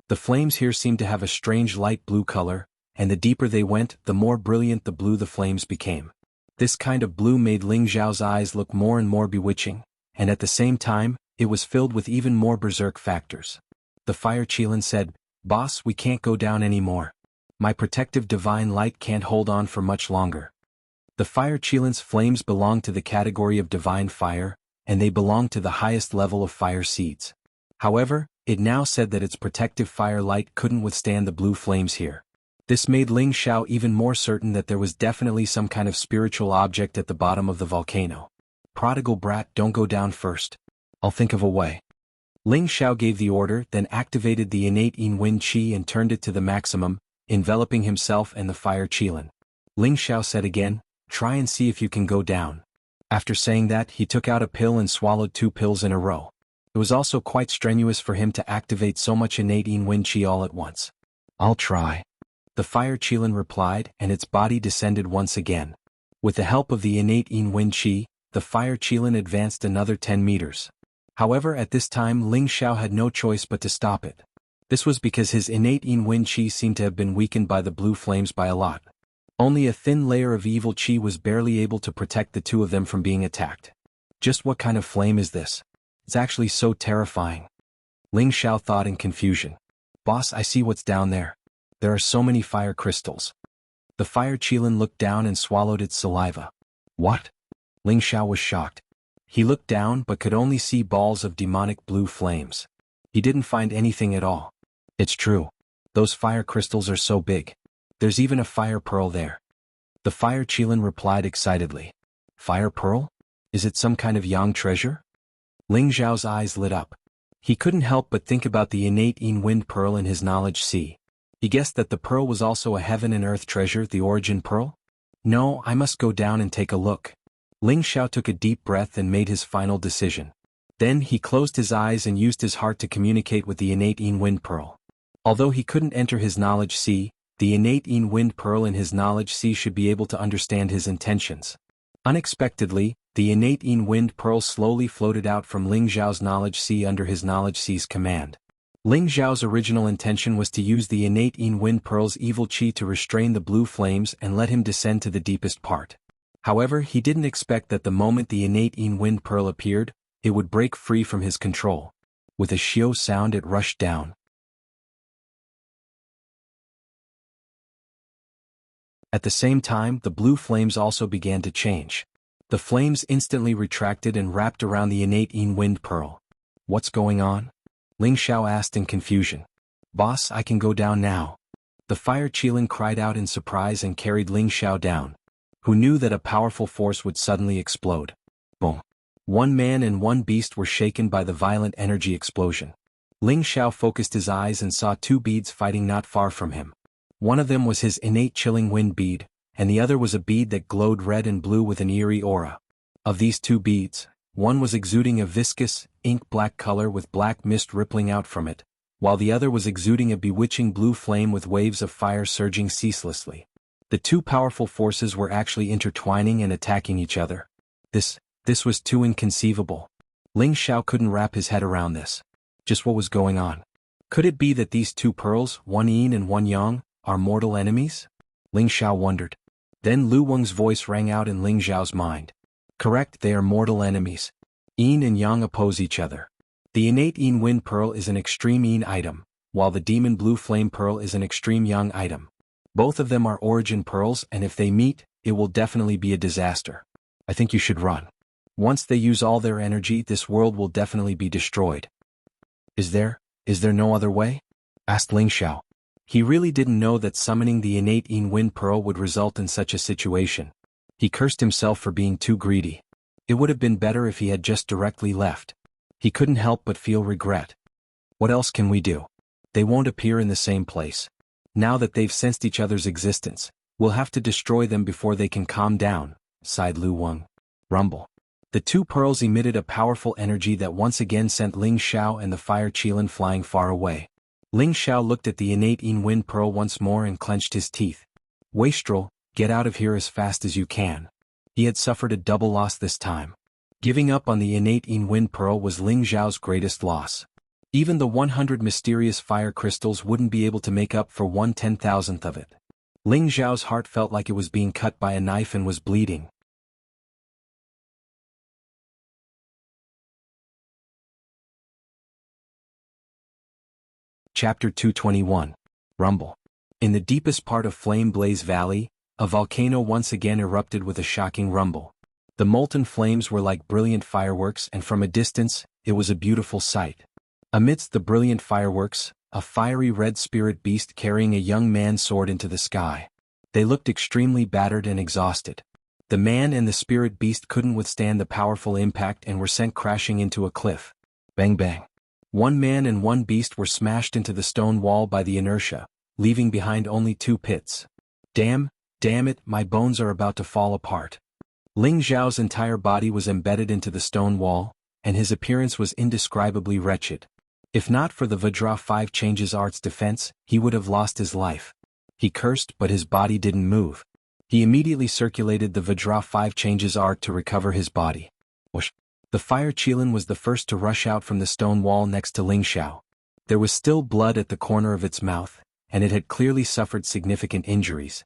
The flames here seemed to have a strange light blue color, and the deeper they went, the more brilliant the blue the flames became. This kind of blue made Ling Xiao's eyes look more and more bewitching, and at the same time, it was filled with even more berserk factors. The fire Qilin said, "Boss, we can't go down anymore. My protective divine light can't hold on for much longer." The fire Qilin's flames belong to the category of divine fire, and they belong to the highest level of fire seeds. However, it now said that its protective fire light couldn't withstand the blue flames here. This made Ling Xiao even more certain that there was definitely some kind of spiritual object at the bottom of the volcano. "Prodigal brat, don't go down first. I'll think of a way." Ling Xiao gave the order, then activated the innate Yin Wind Qi and turned it to the maximum, enveloping himself and the fire Qilin. Ling Xiao said again, "Try and see if you can go down." After saying that, he took out a pill and swallowed 2 pills in a row. It was also quite strenuous for him to activate so much innate Yin Wind Qi all at once. "I'll try," the fire Qilin replied, and its body descended once again. With the help of the innate Yin Wind Qi, the fire Qilin advanced another 10 meters. However, at this time Ling Xiao had no choice but to stop it. This was because his innate Yin Wind Qi seemed to have been weakened by the blue flames by a lot. Only a thin layer of evil Qi was barely able to protect the two of them from being attacked. Just what kind of flame is this? It's actually so terrifying. Ling Xiao thought in confusion. "Boss, I see what's down there. There are so many fire crystals." The fire Qilin looked down and swallowed its saliva. "What?" Ling Xiao was shocked. He looked down but could only see balls of demonic blue flames. He didn't find anything at all. "It's true. Those fire crystals are so big. There's even a fire pearl there." The fire Qilin replied excitedly. "Fire pearl? Is it some kind of Yang treasure?" Ling Xiao's eyes lit up. He couldn't help but think about the innate Yin Wind pearl in his knowledge sea. He guessed that the pearl was also a heaven and earth treasure, the origin pearl? "No, I must go down and take a look." Ling Xiao took a deep breath and made his final decision. Then he closed his eyes and used his heart to communicate with the innate Yin Wind pearl. Although he couldn't enter his knowledge sea, the innate Yin Wind pearl in his knowledge sea should be able to understand his intentions. Unexpectedly, the innate Yin Wind pearl slowly floated out from Ling Xiao's knowledge sea under his knowledge sea's command. Ling Xiao's original intention was to use the innate Yin Wind pearl's evil qi to restrain the blue flames and let him descend to the deepest part. However, he didn't expect that the moment the innate Yin Wind pearl appeared, it would break free from his control. With a shio sound, it rushed down. At the same time, the blue flames also began to change. The flames instantly retracted and wrapped around the innate Yin Wind pearl. "What's going on?" Ling Xiao asked in confusion. "Boss, I can go down now." The fire Qilin cried out in surprise and carried Ling Xiao down. Who knew that a powerful force would suddenly explode? Boom. One man and one beast were shaken by the violent energy explosion. Ling Xiao focused his eyes and saw 2 beads fighting not far from him. One of them was his innate chilling wind bead, and the other was a bead that glowed red and blue with an eerie aura. Of these 2 beads, one was exuding a viscous, ink-black color with black mist rippling out from it, while the other was exuding a bewitching blue flame with waves of fire surging ceaselessly. The 2 powerful forces were actually intertwining and attacking each other. This was too inconceivable. Ling Xiao couldn't wrap his head around this. Just what was going on? Could it be that these 2 pearls, one yin and one yang, are mortal enemies? Ling Xiao wondered. Then Lu Weng's voice rang out in Ling Xiao's mind. Correct, they are mortal enemies. Yin and yang oppose each other. The innate Yin Wind pearl is an extreme yin item, while the demon blue flame pearl is an extreme yang item. Both of them are origin pearls, and if they meet, it will definitely be a disaster. I think you should run. Once they use all their energy, this world will definitely be destroyed. Is there no other way? Asked Ling Xiao. He really didn't know that summoning the innate Yin Wind pearl would result in such a situation. He cursed himself for being too greedy. It would have been better if he had just directly left. He couldn't help but feel regret. What else can we do? They won't appear in the same place. Now that they've sensed each other's existence, we'll have to destroy them before they can calm down, sighed Lu Weng. Rumble. The 2 pearls emitted a powerful energy that once again sent Ling Xiao and the fire Qilin flying far away. Ling Xiao looked at the innate Yin Wind pearl once more and clenched his teeth. Wastrel, Get out of here as fast as you can. He had suffered a double loss this time. Giving up on the innate Yin Wind Pearl was Ling Zhao's greatest loss. Even the 100 mysterious fire crystals wouldn't be able to make up for 1/10,000th of it. Ling Zhao's heart felt like it was being cut by a knife and was bleeding. Chapter 221. Rumble. In the deepest part of Flame Blaze Valley, a volcano once again erupted with a shocking rumble. The molten flames were like brilliant fireworks, and from a distance, it was a beautiful sight. Amidst the brilliant fireworks, a fiery red spirit beast carrying a young man soared into the sky. They looked extremely battered and exhausted. The man and the spirit beast couldn't withstand the powerful impact and were sent crashing into a cliff. Bang bang. One man and one beast were smashed into the stone wall by the inertia, leaving behind only 2 pits. Damn it, my bones are about to fall apart. Ling Zhao's entire body was embedded into the stone wall, and his appearance was indescribably wretched. If not for the Vajra 5 Changes Art's defense, he would have lost his life. He cursed, but his body didn't move. He immediately circulated the Vajra 5 Changes Art to recover his body. Whoosh. The fire Qilin was the first to rush out from the stone wall next to Ling Zhao. There was still blood at the corner of its mouth, and it had clearly suffered significant injuries.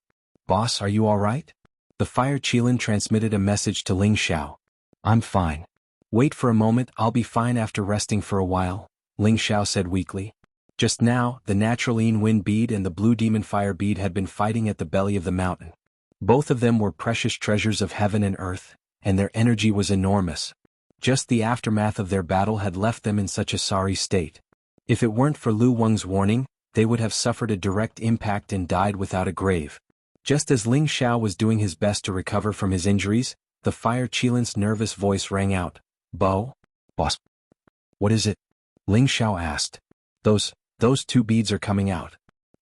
Boss, are you alright? The fire Qilin transmitted a message to Ling Zhao. I'm fine. Wait for a moment, I'll be fine after resting for a while, Ling Zhao said weakly. Just now, the natural Yin Wind Bead and the Blue Demon Fire Bead had been fighting at the belly of the mountain. Both of them were precious treasures of heaven and earth, and their energy was enormous. Just the aftermath of their battle had left them in such a sorry state. If it weren't for Lu Weng's warning, they would have suffered a direct impact and died without a grave. Just as Ling Zhao was doing his best to recover from his injuries, the fire Qilin's nervous voice rang out. Boss. What is it? Ling Zhao asked. Those 2 beads are coming out.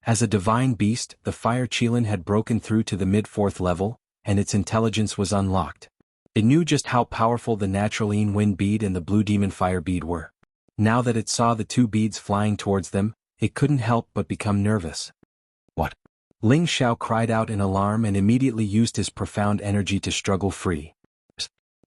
As a divine beast, the fire Qilin had broken through to the mid-4th level, and its intelligence was unlocked. It knew just how powerful the natural Yin Wind Bead and the Blue Demon Fire Bead were. Now that it saw the 2 beads flying towards them, it couldn't help but become nervous. What? Ling Zhao cried out in alarm and immediately used his profound energy to struggle free.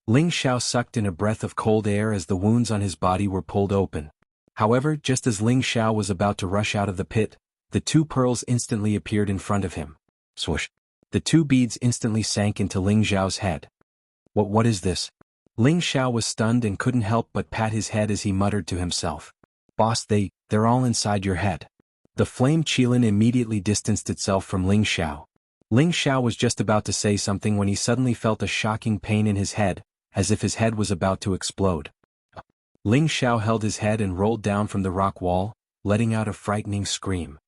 Ling Zhao sucked in a breath of cold air as the wounds on his body were pulled open. However, just as Ling Zhao was about to rush out of the pit, the 2 pearls instantly appeared in front of him. Swoosh. The 2 beads instantly sank into Ling Zhao's head. What is this? Ling Zhao was stunned and couldn't help but pat his head as he muttered to himself. Boss, they're all inside your head. The flame Qilin immediately distanced itself from Ling Zhao. Ling Zhao was just about to say something when he suddenly felt a shocking pain in his head, as if his head was about to explode. Ling Zhao held his head and rolled down from the rock wall, letting out a frightening scream.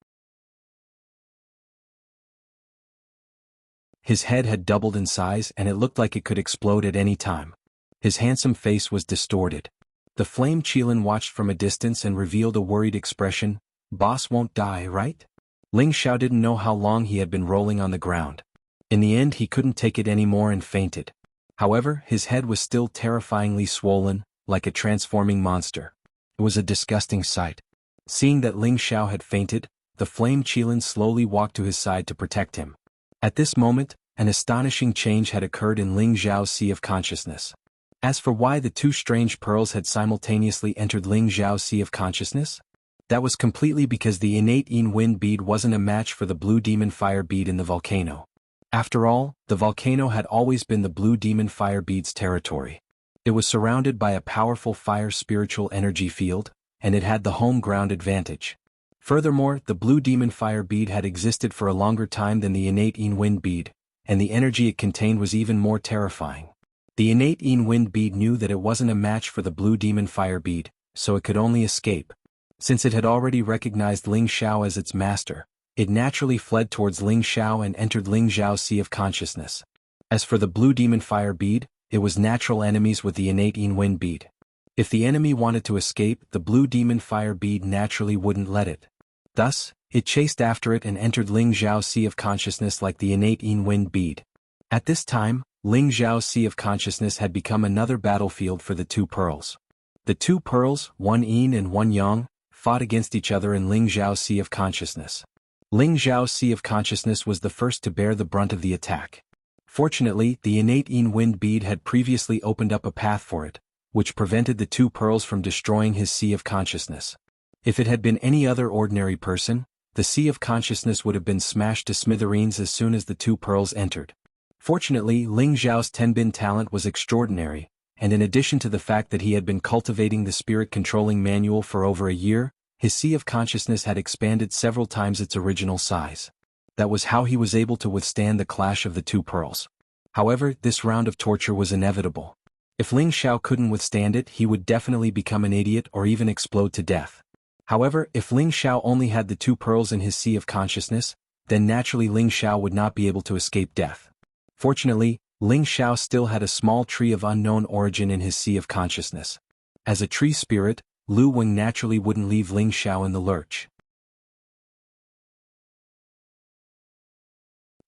His head had doubled in size and it looked like it could explode at any time. His handsome face was distorted. The flame Qilin watched from a distance and revealed a worried expression. Boss won't die, right? Ling Zhao didn't know how long he had been rolling on the ground. In the end he couldn't take it anymore and fainted. However, his head was still terrifyingly swollen, like a transforming monster. It was a disgusting sight. Seeing that Ling Zhao had fainted, the flame Qilin slowly walked to his side to protect him. At this moment, an astonishing change had occurred in Ling Zhao's sea of consciousness. As for why the 2 strange pearls had simultaneously entered Ling Zhao's sea of consciousness, that was completely because the innate Yin Wind Bead wasn't a match for the Blue Demon Fire Bead in the volcano. After all, the volcano had always been the Blue Demon Fire Bead's territory. It was surrounded by a powerful fire spiritual energy field, and it had the home ground advantage. Furthermore, the Blue Demon Fire Bead had existed for a longer time than the innate Yin Wind Bead, and the energy it contained was even more terrifying. The innate Yin Wind Bead knew that it wasn't a match for the Blue Demon Fire Bead, so it could only escape. Since it had already recognized Ling Zhao as its master, it naturally fled towards Ling Zhao and entered Ling Zhao's sea of consciousness. As for the Blue Demon Fire Bead, it was natural enemies with the innate Yin Wind Bead. If the enemy wanted to escape, the Blue Demon Fire Bead naturally wouldn't let it. Thus, it chased after it and entered Ling Zhao's sea of consciousness like the innate Yin Wind Bead. At this time, Ling Zhao's sea of consciousness had become another battlefield for the 2 pearls. The 2 pearls, one yin and one yang, fought against each other in Ling Zhao's sea of consciousness. Ling Zhao's Sea of Consciousness was the first to bear the brunt of the attack. Fortunately, the innate Yin Wind bead had previously opened up a path for it, which prevented the two pearls from destroying his Sea of Consciousness. If it had been any other ordinary person, the Sea of Consciousness would have been smashed to smithereens as soon as the two pearls entered. Fortunately, Ling Zhao's Tenbin talent was extraordinary, and in addition to the fact that he had been cultivating the spirit-controlling manual for over a year, his Sea of Consciousness had expanded several times its original size. That was how he was able to withstand the clash of the two pearls. However, this round of torture was inevitable. If Ling Zhao couldn't withstand it, he would definitely become an idiot or even explode to death. However, if Ling Zhao only had the two pearls in his Sea of Consciousness, then naturally Ling Zhao would not be able to escape death. Fortunately, Ling Zhao still had a small tree of unknown origin in his Sea of Consciousness. As a tree spirit, Lu Weng naturally wouldn't leave Ling Zhao in the lurch.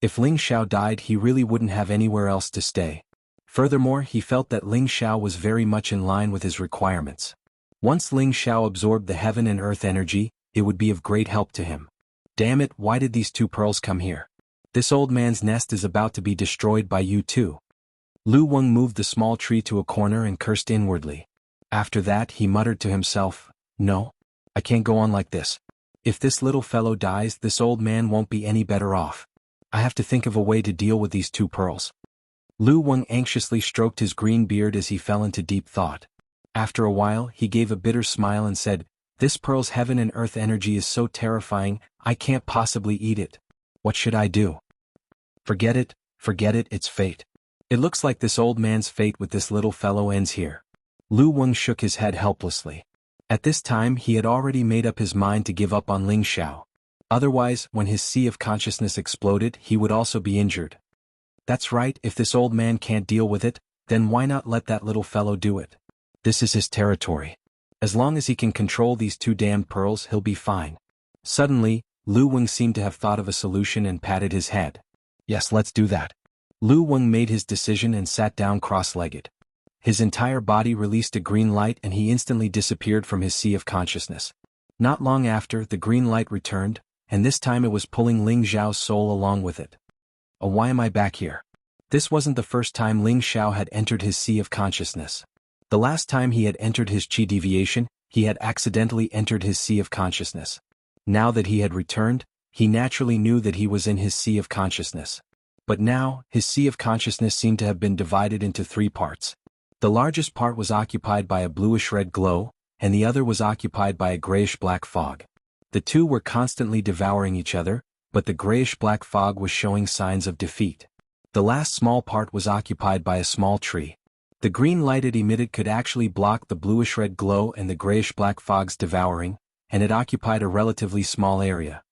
If Ling Zhao died, he really wouldn't have anywhere else to stay. Furthermore, he felt that Ling Zhao was very much in line with his requirements. Once Ling Zhao absorbed the heaven and earth energy, it would be of great help to him. Damn it, why did these two pearls come here? This old man's nest is about to be destroyed by you too. Lu Weng moved the small tree to a corner and cursed inwardly. After that, he muttered to himself, "No, I can't go on like this. If this little fellow dies, this old man won't be any better off. I have to think of a way to deal with these two pearls." Lu Weng anxiously stroked his green beard as he fell into deep thought. After a while, he gave a bitter smile and said, "This pearl's heaven and earth energy is so terrifying, I can't possibly eat it. What should I do?" Forget it, it's fate. It looks like this old man's fate with this little fellow ends here." Lu Weng shook his head helplessly. At this time he had already made up his mind to give up on Ling Zhao. Otherwise, when his Sea of Consciousness exploded, he would also be injured. That's right, if this old man can't deal with it, then why not let that little fellow do it? This is his territory. As long as he can control these two damned pearls, he'll be fine. Suddenly, Lu Weng seemed to have thought of a solution and patted his head. "Yes, let's do that." Lu Weng made his decision and sat down cross-legged. His entire body released a green light and he instantly disappeared from his Sea of Consciousness. Not long after, the green light returned, and this time it was pulling Ling Zhao's soul along with it. "Oh, why am I back here?" This wasn't the first time Ling Zhao had entered his Sea of Consciousness. The last time he had entered his Qi deviation, he had accidentally entered his Sea of Consciousness. Now that he had returned, he naturally knew that he was in his Sea of Consciousness. But now, his Sea of Consciousness seemed to have been divided into three parts. The largest part was occupied by a bluish-red glow, and the other was occupied by a grayish-black fog. The two were constantly devouring each other, but the grayish-black fog was showing signs of defeat. The last small part was occupied by a small tree. The green light it emitted could actually block the bluish-red glow and the grayish-black fog's devouring, and it occupied a relatively small area.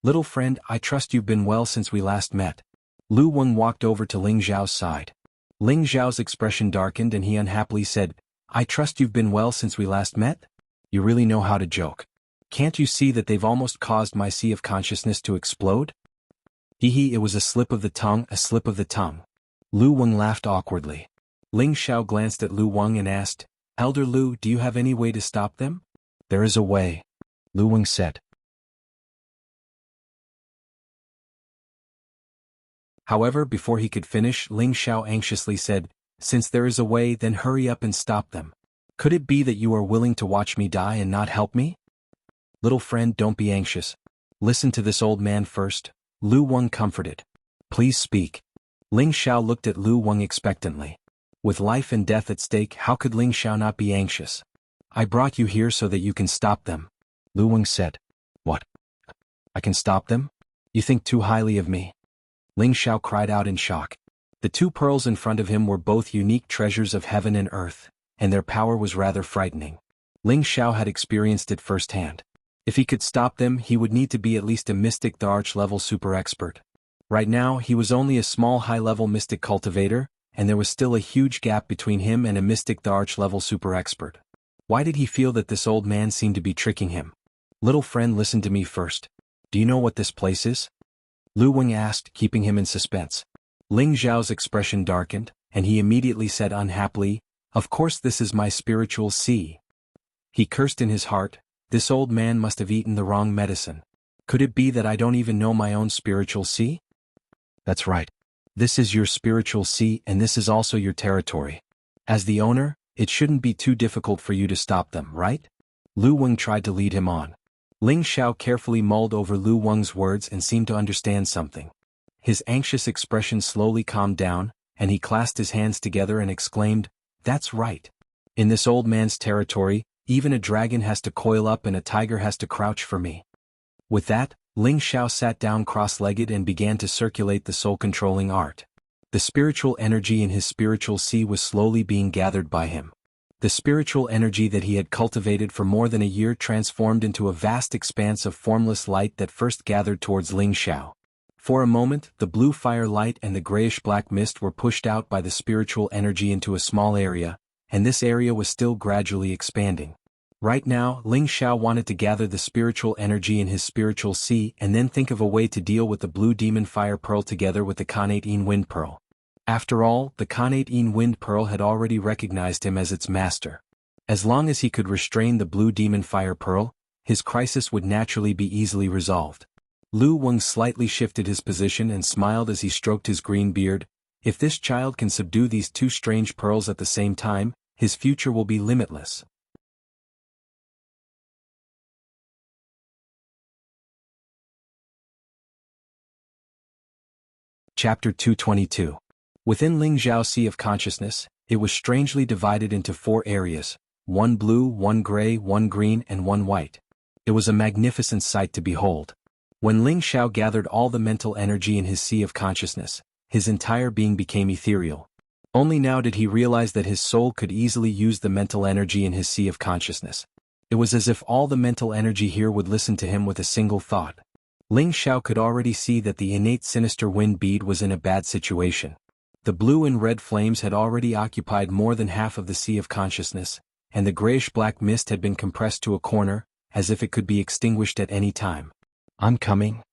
"Little friend, I trust you've been well since we last met." Lu Weng walked over to Ling Zhao's side. Ling Zhao's expression darkened and he unhappily said, "I trust you've been well since we last met? You really know how to joke. Can't you see that they've almost caused my Sea of Consciousness to explode?" It was a slip of the tongue, a slip of the tongue. Lu Weng laughed awkwardly. Ling Zhao glanced at Lu Weng and asked, "Elder Lu, do you have any way to stop them?" "There is a way," Lu Weng said. However, before he could finish, Ling Zhao anxiously said, "Since there is a way, then hurry up and stop them. Could it be that you are willing to watch me die and not help me?" "Little friend, don't be anxious. Listen to this old man first," Lu Weng comforted. "Please speak." Ling Zhao looked at Lu Weng expectantly. With life and death at stake, how could Ling Zhao not be anxious? "I brought you here so that you can stop them," Lu Weng said. "What? I can stop them? You think too highly of me." Ling Zhao cried out in shock. The two pearls in front of him were both unique treasures of heaven and earth, and their power was rather frightening. Ling Zhao had experienced it firsthand. If he could stop them, he would need to be at least a mystic the arch-level super expert. Right now, he was only a small high-level mystic cultivator, and there was still a huge gap between him and a mystic the arch-level super expert. Why did he feel that this old man seemed to be tricking him? "Little friend, listen to me first. Do you know what this place is?" Lu Weng asked, keeping him in suspense. Ling Zhao's expression darkened, and he immediately said unhappily, "Of course this is my spiritual sea." He cursed in his heart, this old man must have eaten the wrong medicine. Could it be that I don't even know my own spiritual sea? That's right. This is your spiritual sea and this is also your territory. As the owner, it shouldn't be too difficult for you to stop them, right? Lu Weng tried to lead him on. Ling Xiao carefully mulled over Lu Weng's words and seemed to understand something. His anxious expression slowly calmed down, and he clasped his hands together and exclaimed, "That's right. In this old man's territory, even a dragon has to coil up and a tiger has to crouch for me." With that, Ling Xiao sat down cross-legged and began to circulate the soul-controlling art. The spiritual energy in his spiritual sea was slowly being gathered by him. The spiritual energy that he had cultivated for more than a year transformed into a vast expanse of formless light that first gathered towards Ling Xiao. For a moment, the blue fire light and the grayish-black mist were pushed out by the spiritual energy into a small area, and this area was still gradually expanding. Right now, Ling Xiao wanted to gather the spiritual energy in his spiritual sea and then think of a way to deal with the blue demon fire pearl together with the Khanate Yin wind pearl. After all, the Khanate Yin wind pearl had already recognized him as its master. As long as he could restrain the blue demon fire pearl, his crisis would naturally be easily resolved. Lu Weng slightly shifted his position and smiled as he stroked his green beard. If this child can subdue these two strange pearls at the same time, his future will be limitless. Chapter 222. Within Ling Zhao's Sea of Consciousness, it was strangely divided into 4 areas, 1 blue, 1 gray, 1 green and 1 white. It was a magnificent sight to behold. When Ling Xiao gathered all the mental energy in his Sea of Consciousness, his entire being became ethereal. Only now did he realize that his soul could easily use the mental energy in his Sea of Consciousness. It was as if all the mental energy here would listen to him with a single thought. Ling Xiao could already see that the innate sinister wind bead was in a bad situation. The blue and red flames had already occupied more than half of the Sea of Consciousness, and the grayish-black mist had been compressed to a corner, as if it could be extinguished at any time. "I'm coming,"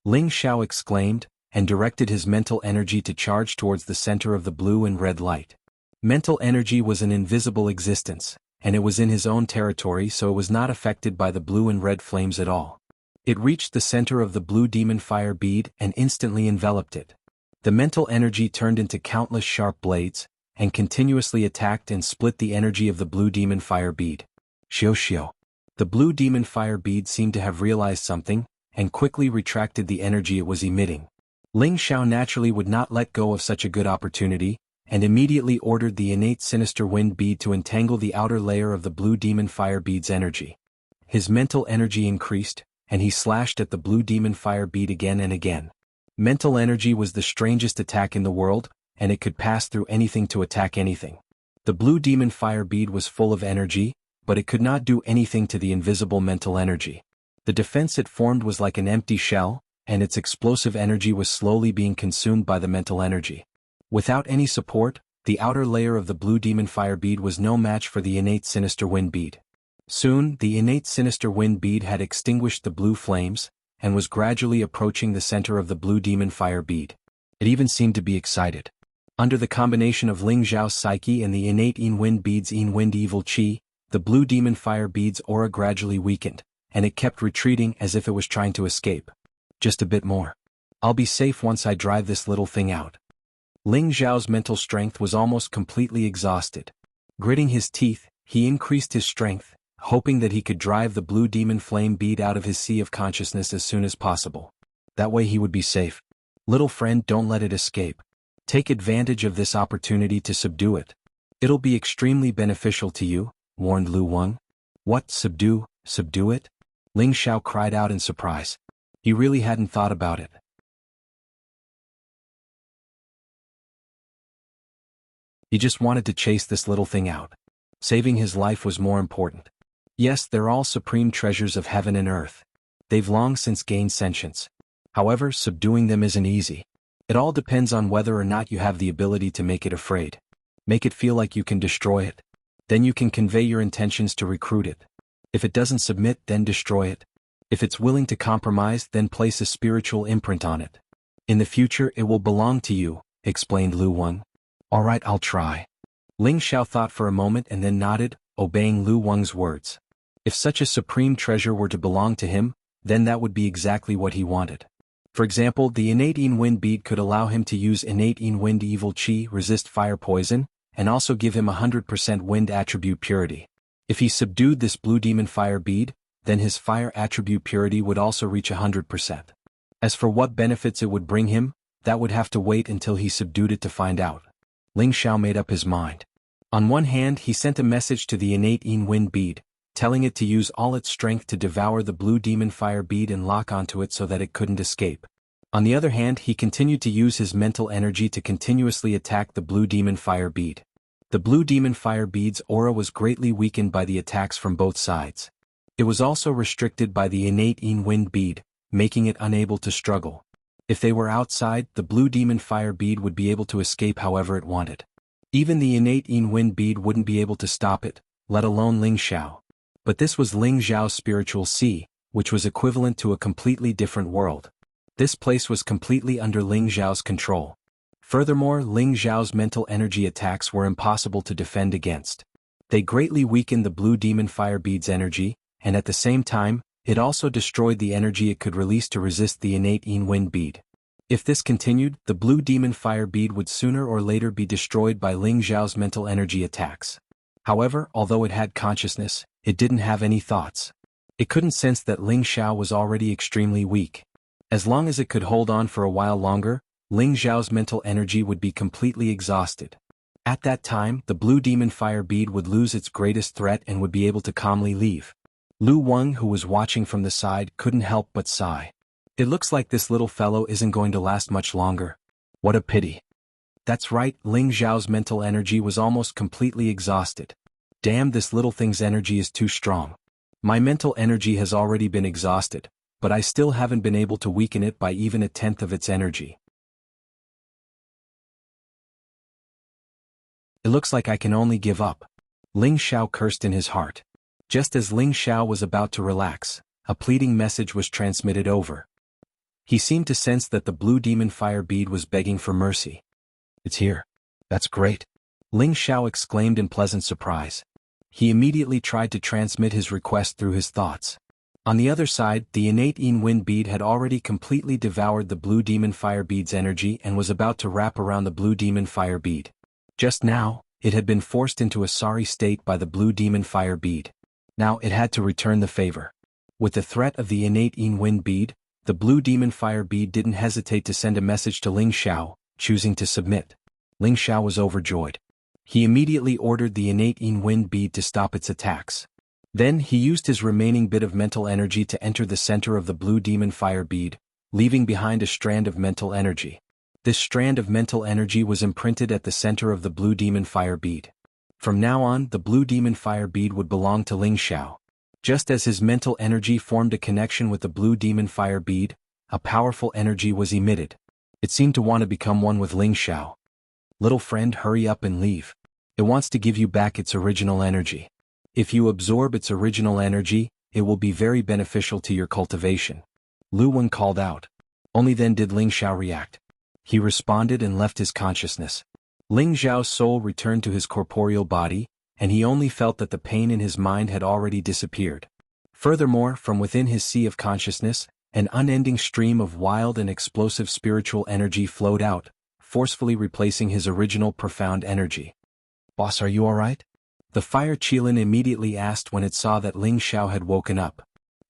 Ling Xiao exclaimed, and directed his mental energy to charge towards the center of the blue and red light. Mental energy was an invisible existence, and it was in his own territory so it was not affected by the blue and red flames at all. It reached the center of the blue demon fire bead and instantly enveloped it. The mental energy turned into countless sharp blades, and continuously attacked and split the energy of the blue demon fire bead. Xiao. The blue demon fire bead seemed to have realized something, and quickly retracted the energy it was emitting. Ling Xiao naturally would not let go of such a good opportunity, and immediately ordered the innate sinister wind bead to entangle the outer layer of the blue demon fire bead's energy. His mental energy increased, and he slashed at the blue demon fire bead again and again. Mental energy was the strangest attack in the world, and it could pass through anything to attack anything. The blue demon fire bead was full of energy, but it could not do anything to the invisible mental energy. The defense it formed was like an empty shell, and its explosive energy was slowly being consumed by the mental energy. Without any support, the outer layer of the blue demon fire bead was no match for the innate sinister wind bead. Soon, the innate sinister wind bead had extinguished the blue flames, and was gradually approaching the center of the blue demon fire bead. It even seemed to be excited. Under the combination of Ling Zhao's psyche and the innate Yin wind bead's Yin wind evil qi, the blue demon fire bead's aura gradually weakened, and it kept retreating as if it was trying to escape. Just a bit more. I'll be safe once I drive this little thing out. Ling Zhao's mental strength was almost completely exhausted. Gritting his teeth, he increased his strength, hoping that he could drive the blue demon flame bead out of his Sea of Consciousness as soon as possible. That way he would be safe. Little friend, don't let it escape. Take advantage of this opportunity to subdue it. It'll be extremely beneficial to you, warned Lu Weng. What, subdue it? Ling Xiao cried out in surprise. He really hadn't thought about it. He just wanted to chase this little thing out. Saving his life was more important. Yes, they're all supreme treasures of heaven and earth. They've long since gained sentience. However, subduing them isn't easy. It all depends on whether or not you have the ability to make it afraid. Make it feel like you can destroy it. Then you can convey your intentions to recruit it. If it doesn't submit, then destroy it. If it's willing to compromise, then place a spiritual imprint on it. In the future it will belong to you, explained Lu Weng. All right, I'll try. Ling Xiao thought for a moment and then nodded, obeying Lu Weng's words. If such a supreme treasure were to belong to him, then that would be exactly what he wanted. For example, the innate wind bead could allow him to use innate wind evil chi, resist fire poison, and also give him 100% wind attribute purity. If he subdued this blue demon fire bead, then his fire attribute purity would also reach 100%. As for what benefits it would bring him, that would have to wait until he subdued it to find out. Ling Xiao made up his mind. On one hand, he sent a message to the innate wind bead, telling it to use all its strength to devour the blue demon fire bead and lock onto it so that it couldn't escape. On the other hand, he continued to use his mental energy to continuously attack the blue demon fire bead. The blue demon fire bead's aura was greatly weakened by the attacks from both sides. It was also restricted by the innate wind bead, making it unable to struggle. If they were outside, the blue demon fire bead would be able to escape however it wanted. Even the innate wind bead wouldn't be able to stop it, let alone Ling Xiao. But this was Ling Xiao's spiritual sea, which was equivalent to a completely different world. This place was completely under Ling Xiao's control. Furthermore, Ling Xiao's mental energy attacks were impossible to defend against. They greatly weakened the blue demon fire bead's energy, and at the same time, it also destroyed the energy it could release to resist the innate wind bead. If this continued, the blue demon fire bead would sooner or later be destroyed by Ling Xiao's mental energy attacks. However, although it had consciousness, it didn't have any thoughts. It couldn't sense that Ling Xiao was already extremely weak. As long as it could hold on for a while longer, Ling Xiao's mental energy would be completely exhausted. At that time, the blue demon fire bead would lose its greatest threat and would be able to calmly leave. Lu Weng, who was watching from the side, couldn't help but sigh. It looks like this little fellow isn't going to last much longer. What a pity. That's right, Ling Xiao's mental energy was almost completely exhausted. Damn, this little thing's energy is too strong. My mental energy has already been exhausted, but I still haven't been able to weaken it by even a tenth of its energy. It looks like I can only give up. Ling Xiao cursed in his heart. Just as Ling Xiao was about to relax, a pleading message was transmitted over. He seemed to sense that the blue demon fire bead was begging for mercy. It's here. That's great. Ling Xiao exclaimed in pleasant surprise. He immediately tried to transmit his request through his thoughts. On the other side, the innate wind bead had already completely devoured the blue demon fire bead's energy and was about to wrap around the blue demon fire bead. Just now, it had been forced into a sorry state by the blue demon fire bead. Now it had to return the favor. With the threat of the innate wind bead, the blue demon fire bead didn't hesitate to send a message to Ling Xiao, choosing to submit. Ling Xiao was overjoyed. He immediately ordered the innate wind bead to stop its attacks. Then he used his remaining bit of mental energy to enter the center of the blue demon fire bead, leaving behind a strand of mental energy. This strand of mental energy was imprinted at the center of the blue demon fire bead. From now on, the blue demon fire bead would belong to Ling Xiao. Just as his mental energy formed a connection with the blue demon fire bead, a powerful energy was emitted. It seemed to want to become one with Ling Xiao. Little friend, hurry up and leave. It wants to give you back its original energy. If you absorb its original energy, it will be very beneficial to your cultivation. Lu Weng called out. Only then did Ling Xiao react. He responded and left his consciousness. Ling Xiao's soul returned to his corporeal body, and he only felt that the pain in his mind had already disappeared. Furthermore, from within his sea of consciousness, an unending stream of wild and explosive spiritual energy flowed out, forcefully replacing his original profound energy. Boss, are you alright? The fire Qilin immediately asked when it saw that Ling Xiao had woken up.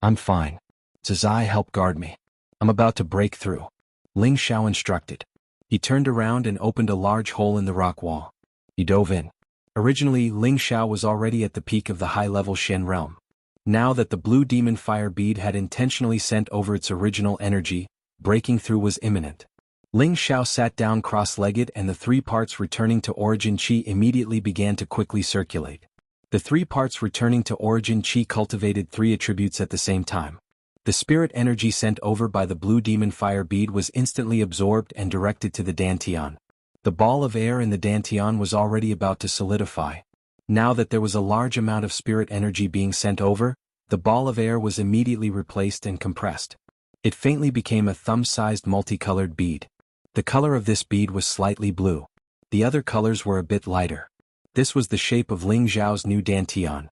I'm fine. Zai, help guard me. I'm about to break through. Ling Xiao instructed. He turned around and opened a large hole in the rock wall. He dove in. Originally, Ling Xiao was already at the peak of the high-level Shen realm. Now that the blue demon fire bead had intentionally sent over its original energy, breaking through was imminent. Ling Xiao sat down cross-legged and the three parts returning to origin Qi immediately began to quickly circulate. The three parts returning to origin Qi cultivated three attributes at the same time. The spirit energy sent over by the blue demon fire bead was instantly absorbed and directed to the Dantian. The ball of air in the Dantian was already about to solidify. Now that there was a large amount of spirit energy being sent over, the ball of air was immediately replaced and compressed. It faintly became a thumb-sized multicolored bead. The color of this bead was slightly blue. The other colors were a bit lighter. This was the shape of Ling Xiao's new Dantian.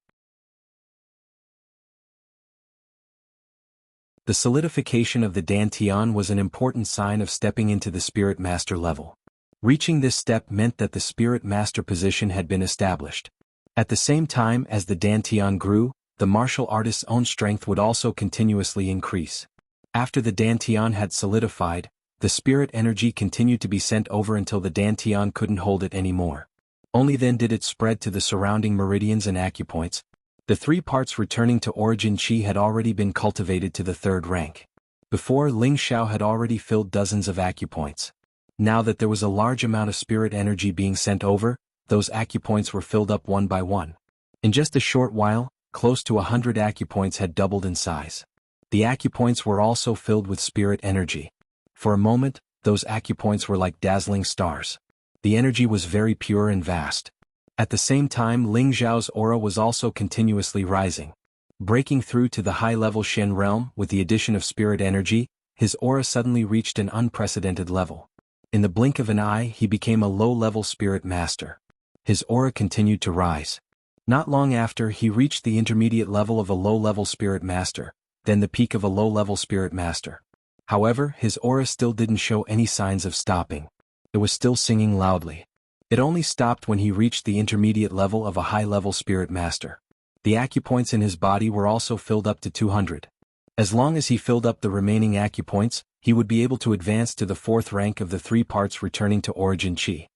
The solidification of the Dantian was an important sign of stepping into the Spirit Master level. Reaching this step meant that the Spirit Master position had been established. At the same time as the Dantian grew, the martial artist's own strength would also continuously increase. After the Dantian had solidified, the spirit energy continued to be sent over until the Dantian couldn't hold it anymore. Only then did it spread to the surrounding meridians and acupoints. The 3 parts returning to origin chi had already been cultivated to the 3rd rank. Before, Ling Xiao had already filled dozens of acupoints. Now that there was a large amount of spirit energy being sent over, those acupoints were filled up one by one. In just a short while, close to 100 acupoints had doubled in size. The acupoints were also filled with spirit energy. For a moment, those acupoints were like dazzling stars. The energy was very pure and vast. At the same time, Ling Xiao's aura was also continuously rising. Breaking through to the high-level Shen realm with the addition of spirit energy, his aura suddenly reached an unprecedented level. In the blink of an eye, he became a low-level spirit master. His aura continued to rise. Not long after, he reached the intermediate level of a low-level spirit master, then the peak of a low-level spirit master. However, his aura still didn't show any signs of stopping. It was still singing loudly. It only stopped when he reached the intermediate level of a high-level spirit master. The acupoints in his body were also filled up to 200. As long as he filled up the remaining acupoints, he would be able to advance to the 4th rank of the 3 parts returning to origin chi.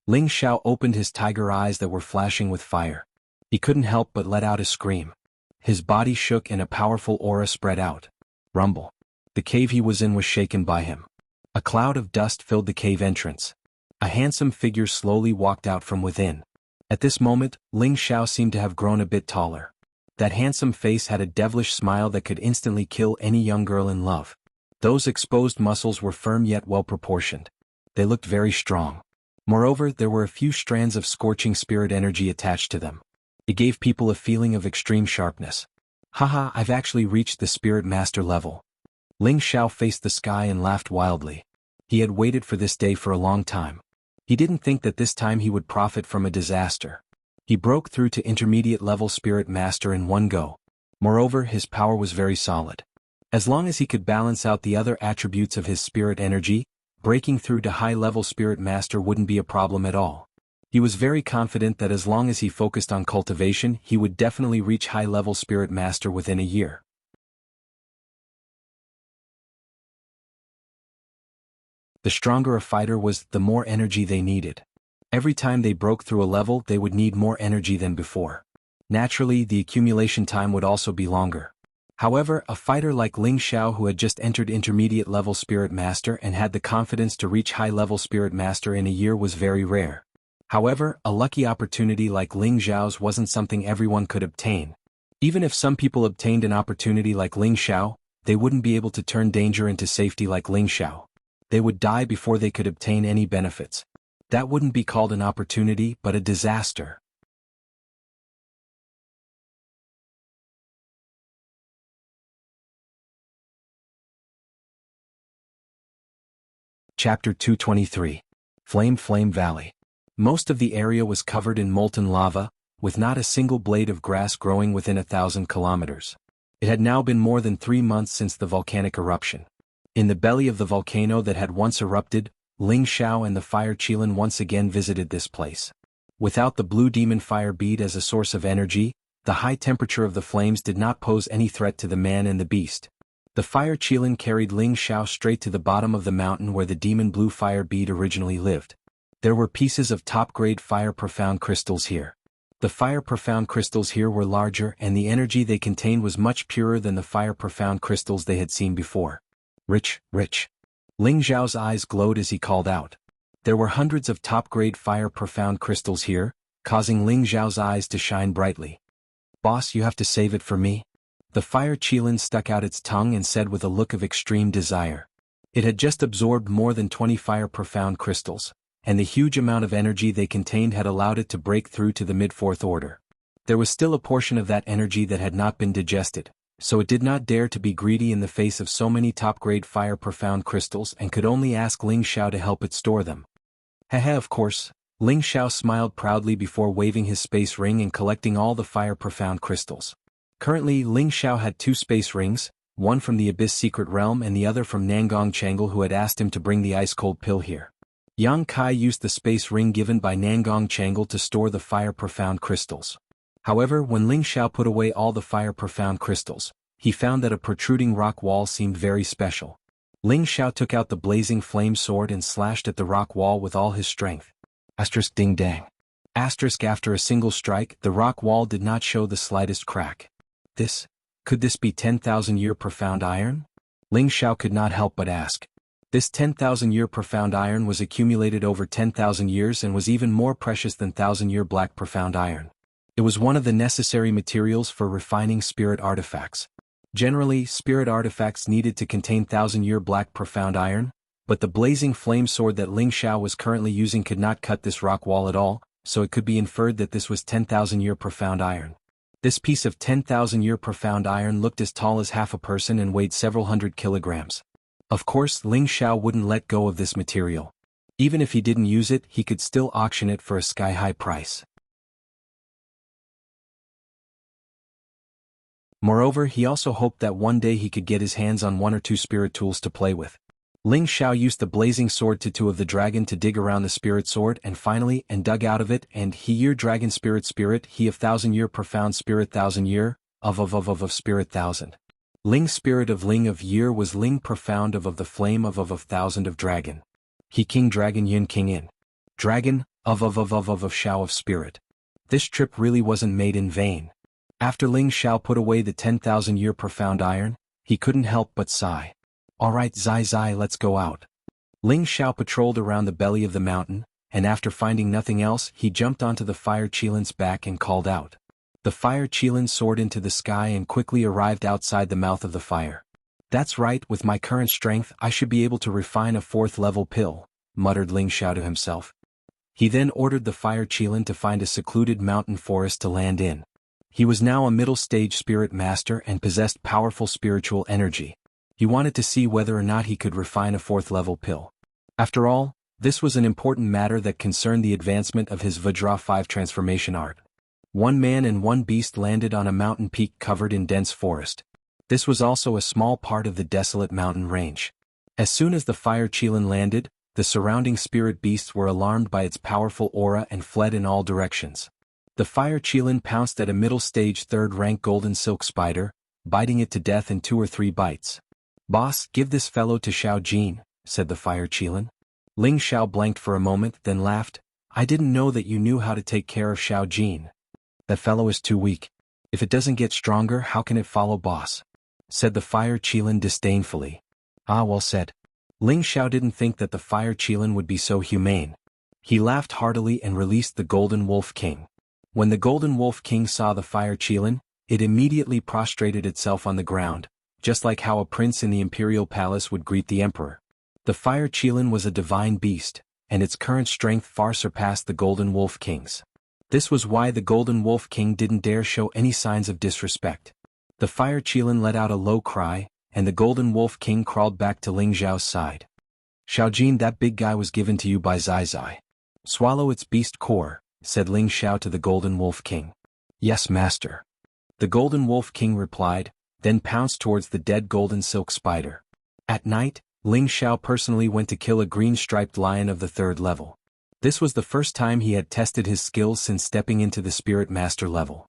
Ling Xiao opened his tiger eyes that were flashing with fire. He couldn't help but let out a scream. His body shook and a powerful aura spread out. Rumble. The cave he was in was shaken by him. A cloud of dust filled the cave entrance. A handsome figure slowly walked out from within. At this moment, Ling Xiao seemed to have grown a bit taller. That handsome face had a devilish smile that could instantly kill any young girl in love. Those exposed muscles were firm yet well-proportioned. They looked very strong. Moreover, there were a few strands of scorching spirit energy attached to them. It gave people a feeling of extreme sharpness. Haha, I've actually reached the spirit master level. Ling Xiao faced the sky and laughed wildly. He had waited for this day for a long time. He didn't think that this time he would profit from a disaster. He broke through to intermediate level spirit master in one go. Moreover, his power was very solid. As long as he could balance out the other attributes of his spirit energy, breaking through to high-level spirit master wouldn't be a problem at all. He was very confident that as long as he focused on cultivation, he would definitely reach high-level spirit master within a year. The stronger a fighter was, the more energy they needed. Every time they broke through a level, they would need more energy than before. Naturally, the accumulation time would also be longer. However, a fighter like Ling Xiao who had just entered intermediate level spirit master and had the confidence to reach high-level spirit master in a year was very rare. However, a lucky opportunity like Ling Xiao's wasn't something everyone could obtain. Even if some people obtained an opportunity like Ling Xiao, they wouldn't be able to turn danger into safety like Ling Xiao. They would die before they could obtain any benefits. That wouldn't be called an opportunity but a disaster. Chapter 223. Flame Valley. Most of the area was covered in molten lava, with not a single blade of grass growing within 1,000 kilometers. It had now been more than 3 months since the volcanic eruption. In the belly of the volcano that had once erupted, Ling Xiao and the fire Qilin once again visited this place. Without the blue demon fire bead as a source of energy, the high temperature of the flames did not pose any threat to the man and the beast. The fire Qilin carried Ling Xiao straight to the bottom of the mountain where the demon blue fire bead originally lived. There were pieces of top-grade fire profound crystals here. The fire profound crystals here were larger and the energy they contained was much purer than the fire profound crystals they had seen before. Rich. Ling Xiao's eyes glowed as he called out. There were hundreds of top-grade fire profound crystals here, causing Ling Xiao's eyes to shine brightly. Boss, you have to save it for me? The fire Qilin stuck out its tongue and said with a look of extreme desire. It had just absorbed more than 20 fire profound crystals, and the huge amount of energy they contained had allowed it to break through to the mid-4th order. There was still a portion of that energy that had not been digested, so it did not dare to be greedy in the face of so many top-grade fire profound crystals and could only ask Ling Xiao to help it store them. Haha, of course. Ling Xiao smiled proudly before waving his space ring and collecting all the fire profound crystals. Currently, Ling Xiao had 2 space rings, one from the Abyss Secret Realm and the other from Nangong Changle, who had asked him to bring the ice-cold pill here. Yang Kai used the space ring given by Nangong Changle to store the Fire Profound crystals. However, when Ling Xiao put away all the Fire Profound crystals, he found that a protruding rock wall seemed very special. Ling Xiao took out the blazing flame sword and slashed at the rock wall with all his strength. Asterisk ding dang. Asterisk after a single strike, the rock wall did not show the slightest crack. Could this be 10,000-year profound iron? Ling Xiao could not help but ask. This 10,000-year profound iron was accumulated over 10,000 years and was even more precious than 1,000-year black profound iron. It was one of the necessary materials for refining spirit artifacts. Generally, spirit artifacts needed to contain 1,000-year black profound iron, but the blazing flame sword that Ling Xiao was currently using could not cut this rock wall at all, so it could be inferred that this was 10,000-year profound iron. This piece of 10,000-year profound iron looked as tall as half a person and weighed several hundred kilograms. Of course, Ling Xiao wouldn't let go of this material. Even if he didn't use it, he could still auction it for a sky-high price. Moreover, he also hoped that one day he could get his hands on one or two spirit tools to play with. Ling Xiao used the blazing sword Tattoo of the Dragon to dig around the spirit sword and finally dug out of it, and he dragon spirit he of 1,000-year profound spirit 1,000-year, of spirit 1,000. Ling spirit of Ling of year was Ling profound of the flame of 1,000 of dragon. He king dragon yin king in. Dragon, of Xiao of spirit. This trip really wasn't made in vain. After Ling Xiao put away the 10,000-year profound iron, he couldn't help but sigh. Alright Zai, let's go out. Ling Xiao patrolled around the belly of the mountain, and after finding nothing else, he jumped onto the fire Qilin's back and called out. The fire Qilin soared into the sky and quickly arrived outside the mouth of the fire. That's right, with my current strength I should be able to refine a 4th-level pill, muttered Ling Xiao to himself. He then ordered the fire Qilin to find a secluded mountain forest to land in. He was now a middle-stage spirit master and possessed powerful spiritual energy. He wanted to see whether or not he could refine a 4th-level pill. After all, this was an important matter that concerned the advancement of his Vajra 5 transformation art. One man and one beast landed on a mountain peak covered in dense forest. This was also a small part of the desolate mountain range. As soon as the fire Qilin landed, the surrounding spirit beasts were alarmed by its powerful aura and fled in all directions. The fire Qilin pounced at a middle-stage 3rd-rank golden silk spider, biting it to death in 2 or 3 bites. Boss, give this fellow to Xiao Jin, said the fire Qilin. Ling Xiao blanked for a moment, then laughed. I didn't know that you knew how to take care of Xiao Jin. That fellow is too weak. If it doesn't get stronger, how can it follow boss? Said the fire Qilin disdainfully. Ah, well said. Ling Xiao didn't think that the fire Qilin would be so humane. He laughed heartily and released the Golden Wolf King. When the Golden Wolf King saw the fire Qilin, it immediately prostrated itself on the ground, just like how a prince in the imperial palace would greet the emperor. The fire Qilin was a divine beast, and its current strength far surpassed the Golden Wolf King's. This was why the Golden Wolf King didn't dare show any signs of disrespect. The fire Qilin let out a low cry, and the Golden Wolf King crawled back to Ling Xiao's side. Xiao Jin, that big guy was given to you by Zai. Swallow its beast core, said Ling Xiao to the Golden Wolf King. Yes, master. The Golden Wolf King replied, then pounced towards the dead golden silk spider. At night, Ling Xiao personally went to kill a green-striped lion of the 3rd level. This was the first time he had tested his skills since stepping into the Spirit Master level.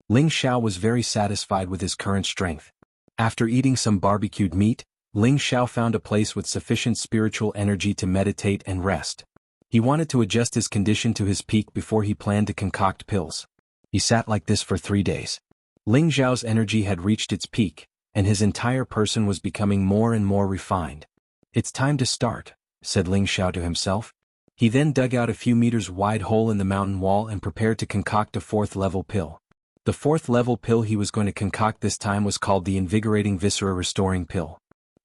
Ling Xiao was very satisfied with his current strength. After eating some barbecued meat, Ling Xiao found a place with sufficient spiritual energy to meditate and rest. He wanted to adjust his condition to his peak before he planned to concoct pills. He sat like this for 3 days. Ling Xiao's energy had reached its peak, and his entire person was becoming more and more refined. It's time to start, said Ling Xiao to himself. He then dug out a few meters wide hole in the mountain wall and prepared to concoct a 4th-level pill. The 4th-level pill he was going to concoct this time was called the Invigorating Viscera Restoring Pill.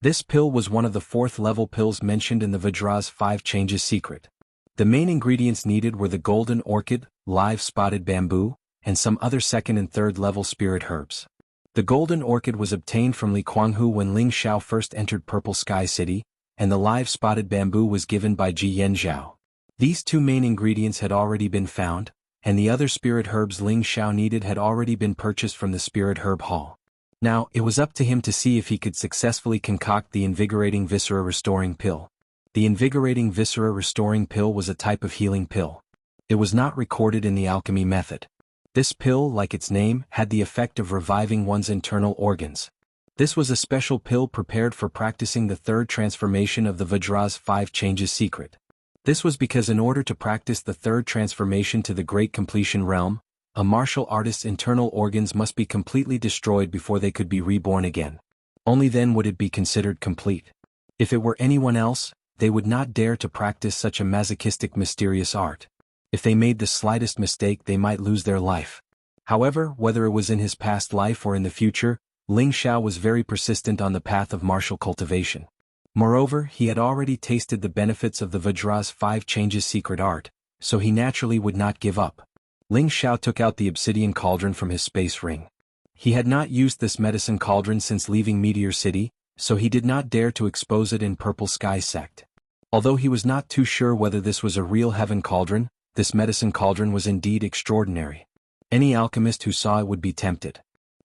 This pill was one of the 4th-level pills mentioned in the Vajra's 5 Changes secret. The main ingredients needed were the golden orchid, live spotted bamboo, and some other 2nd and 3rd-level spirit herbs. The golden orchid was obtained from Li Kuanghu when Ling Xiao first entered Purple Sky City, and the live spotted bamboo was given by Ji Yanzhao. These 2 main ingredients had already been found, and the other spirit herbs Ling Xiao needed had already been purchased from the spirit herb hall. Now, it was up to him to see if he could successfully concoct the invigorating viscera restoring pill. The invigorating viscera restoring pill was a type of healing pill. It was not recorded in the alchemy method. This pill, like its name, had the effect of reviving one's internal organs. This was a special pill prepared for practicing the third transformation of the Vajra's 5 changes secret. This was because in order to practice the third transformation to the Great Completion realm, a martial artist's internal organs must be completely destroyed before they could be reborn again. Only then would it be considered complete. If it were anyone else, they would not dare to practice such a masochistic mysterious art. If they made the slightest mistake, they might lose their life. However, whether it was in his past life or in the future, Ling Xiao was very persistent on the path of martial cultivation. Moreover, he had already tasted the benefits of the Vajra's 5 changes secret art, so he naturally would not give up. Ling Xiao took out the obsidian cauldron from his space ring. He had not used this medicine cauldron since leaving Meteor City, so he did not dare to expose it in Purple Sky sect. Although he was not too sure whether this was a real heaven cauldron, this medicine cauldron was indeed extraordinary. Any alchemist who saw it would be tempted.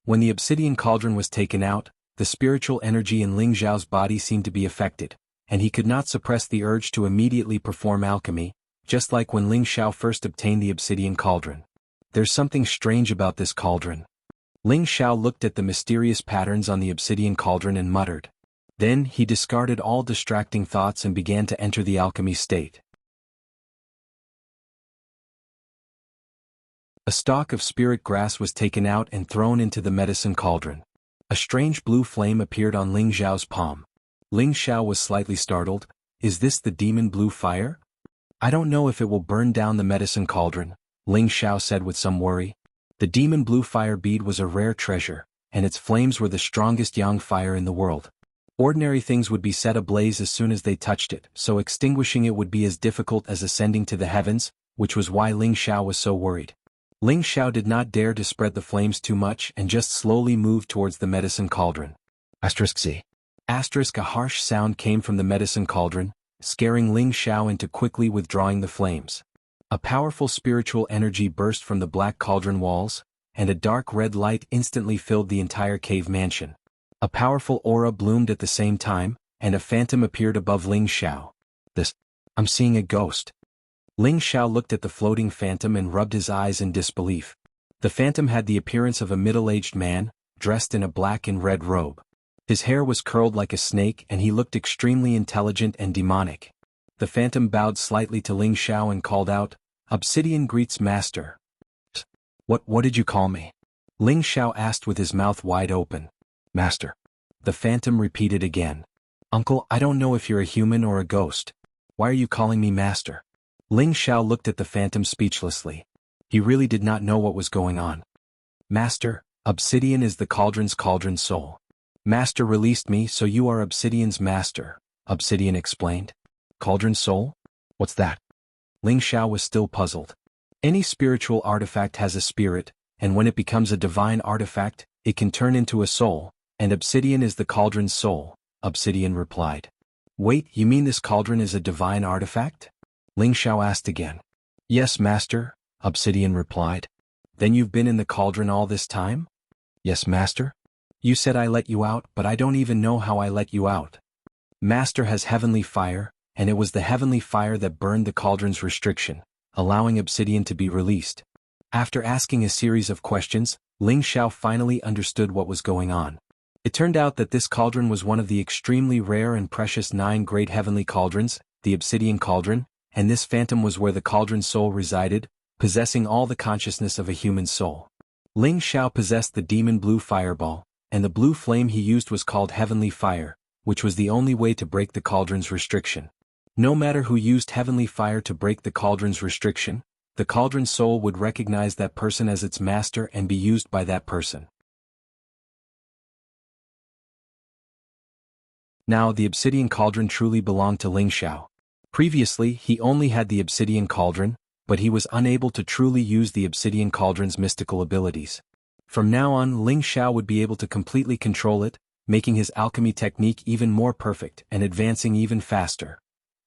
When the obsidian cauldron was taken out, the spiritual energy in Ling Xiao's body seemed to be affected, and he could not suppress the urge to immediately perform alchemy, just like when Ling Xiao first obtained the obsidian cauldron. There's something strange about this cauldron. Ling Xiao looked at the mysterious patterns on the obsidian cauldron and muttered. Then he discarded all distracting thoughts and began to enter the alchemy state. A stalk of spirit grass was taken out and thrown into the medicine cauldron. A strange blue flame appeared on Ling Xiao's palm. Ling Xiao was slightly startled. Is this the demon blue fire? I don't know if it will burn down the medicine cauldron, Ling Xiao said with some worry. The demon blue fire bead was a rare treasure, and its flames were the strongest yang fire in the world. Ordinary things would be set ablaze as soon as they touched it, so extinguishing it would be as difficult as ascending to the heavens, which was why Ling Xiao was so worried. Ling Xiao did not dare to spread the flames too much and just slowly moved towards the medicine cauldron. *C. A harsh sound came from the medicine cauldron, scaring Ling Xiao into quickly withdrawing the flames. A powerful spiritual energy burst from the black cauldron walls, and a dark red light instantly filled the entire cave mansion. A powerful aura bloomed at the same time, and a phantom appeared above Ling Xiao. I'm seeing a ghost. Ling Xiao looked at the floating phantom and rubbed his eyes in disbelief. The phantom had the appearance of a middle-aged man, dressed in a black and red robe. His hair was curled like a snake and he looked extremely intelligent and demonic. The phantom bowed slightly to Ling Xiao and called out, "Obsidian greets master." What did you call me?" Ling Xiao asked with his mouth wide open. "Master." The phantom repeated again. "Uncle, I don't know if you're a human or a ghost. Why are you calling me master?" Ling Xiao looked at the phantom speechlessly. He really did not know what was going on. "Master, obsidian is the cauldron's cauldron soul. Master released me, so you are obsidian's master," Obsidian explained. "Cauldron soul? What's that?" Ling Xiao was still puzzled. Any spiritual artifact has a spirit, and when it becomes a divine artifact, it can turn into a soul, and obsidian is the cauldron's soul, Obsidian replied. "Wait, you mean this cauldron is a divine artifact?" Ling Xiao asked again. "Yes, master," Obsidian replied. "Then you've been in the cauldron all this time?" "Yes, master." "You said I let you out, but I don't even know how I let you out." "Master has heavenly fire, and it was the heavenly fire that burned the cauldron's restriction, allowing Obsidian to be released." After asking a series of questions, Ling Xiao finally understood what was going on. It turned out that this cauldron was one of the extremely rare and precious 9 great heavenly cauldrons, the Obsidian Cauldron, and this phantom was where the cauldron's soul resided, possessing all the consciousness of a human soul. Ling Xiao possessed the demon blue fireball, and the blue flame he used was called heavenly fire, which was the only way to break the cauldron's restriction. No matter who used heavenly fire to break the cauldron's restriction, the cauldron's soul would recognize that person as its master and be used by that person. Now the obsidian cauldron truly belonged to Ling Xiao. Previously, he only had the obsidian cauldron, but he was unable to truly use the obsidian cauldron's mystical abilities. From now on, Ling Xiao would be able to completely control it, making his alchemy technique even more perfect and advancing even faster.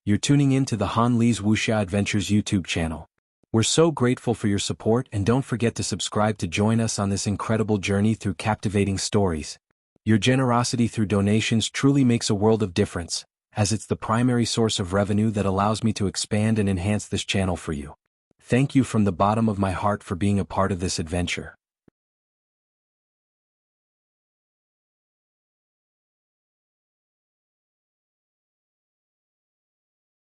You're tuning in to the Han Li's Wuxia Adventures YouTube channel. We're so grateful for your support, and don't forget to subscribe to join us on this incredible journey through captivating stories. Your generosity through donations truly makes a world of difference, as it's the primary source of revenue that allows me to expand and enhance this channel for you. Thank you from the bottom of my heart for being a part of this adventure.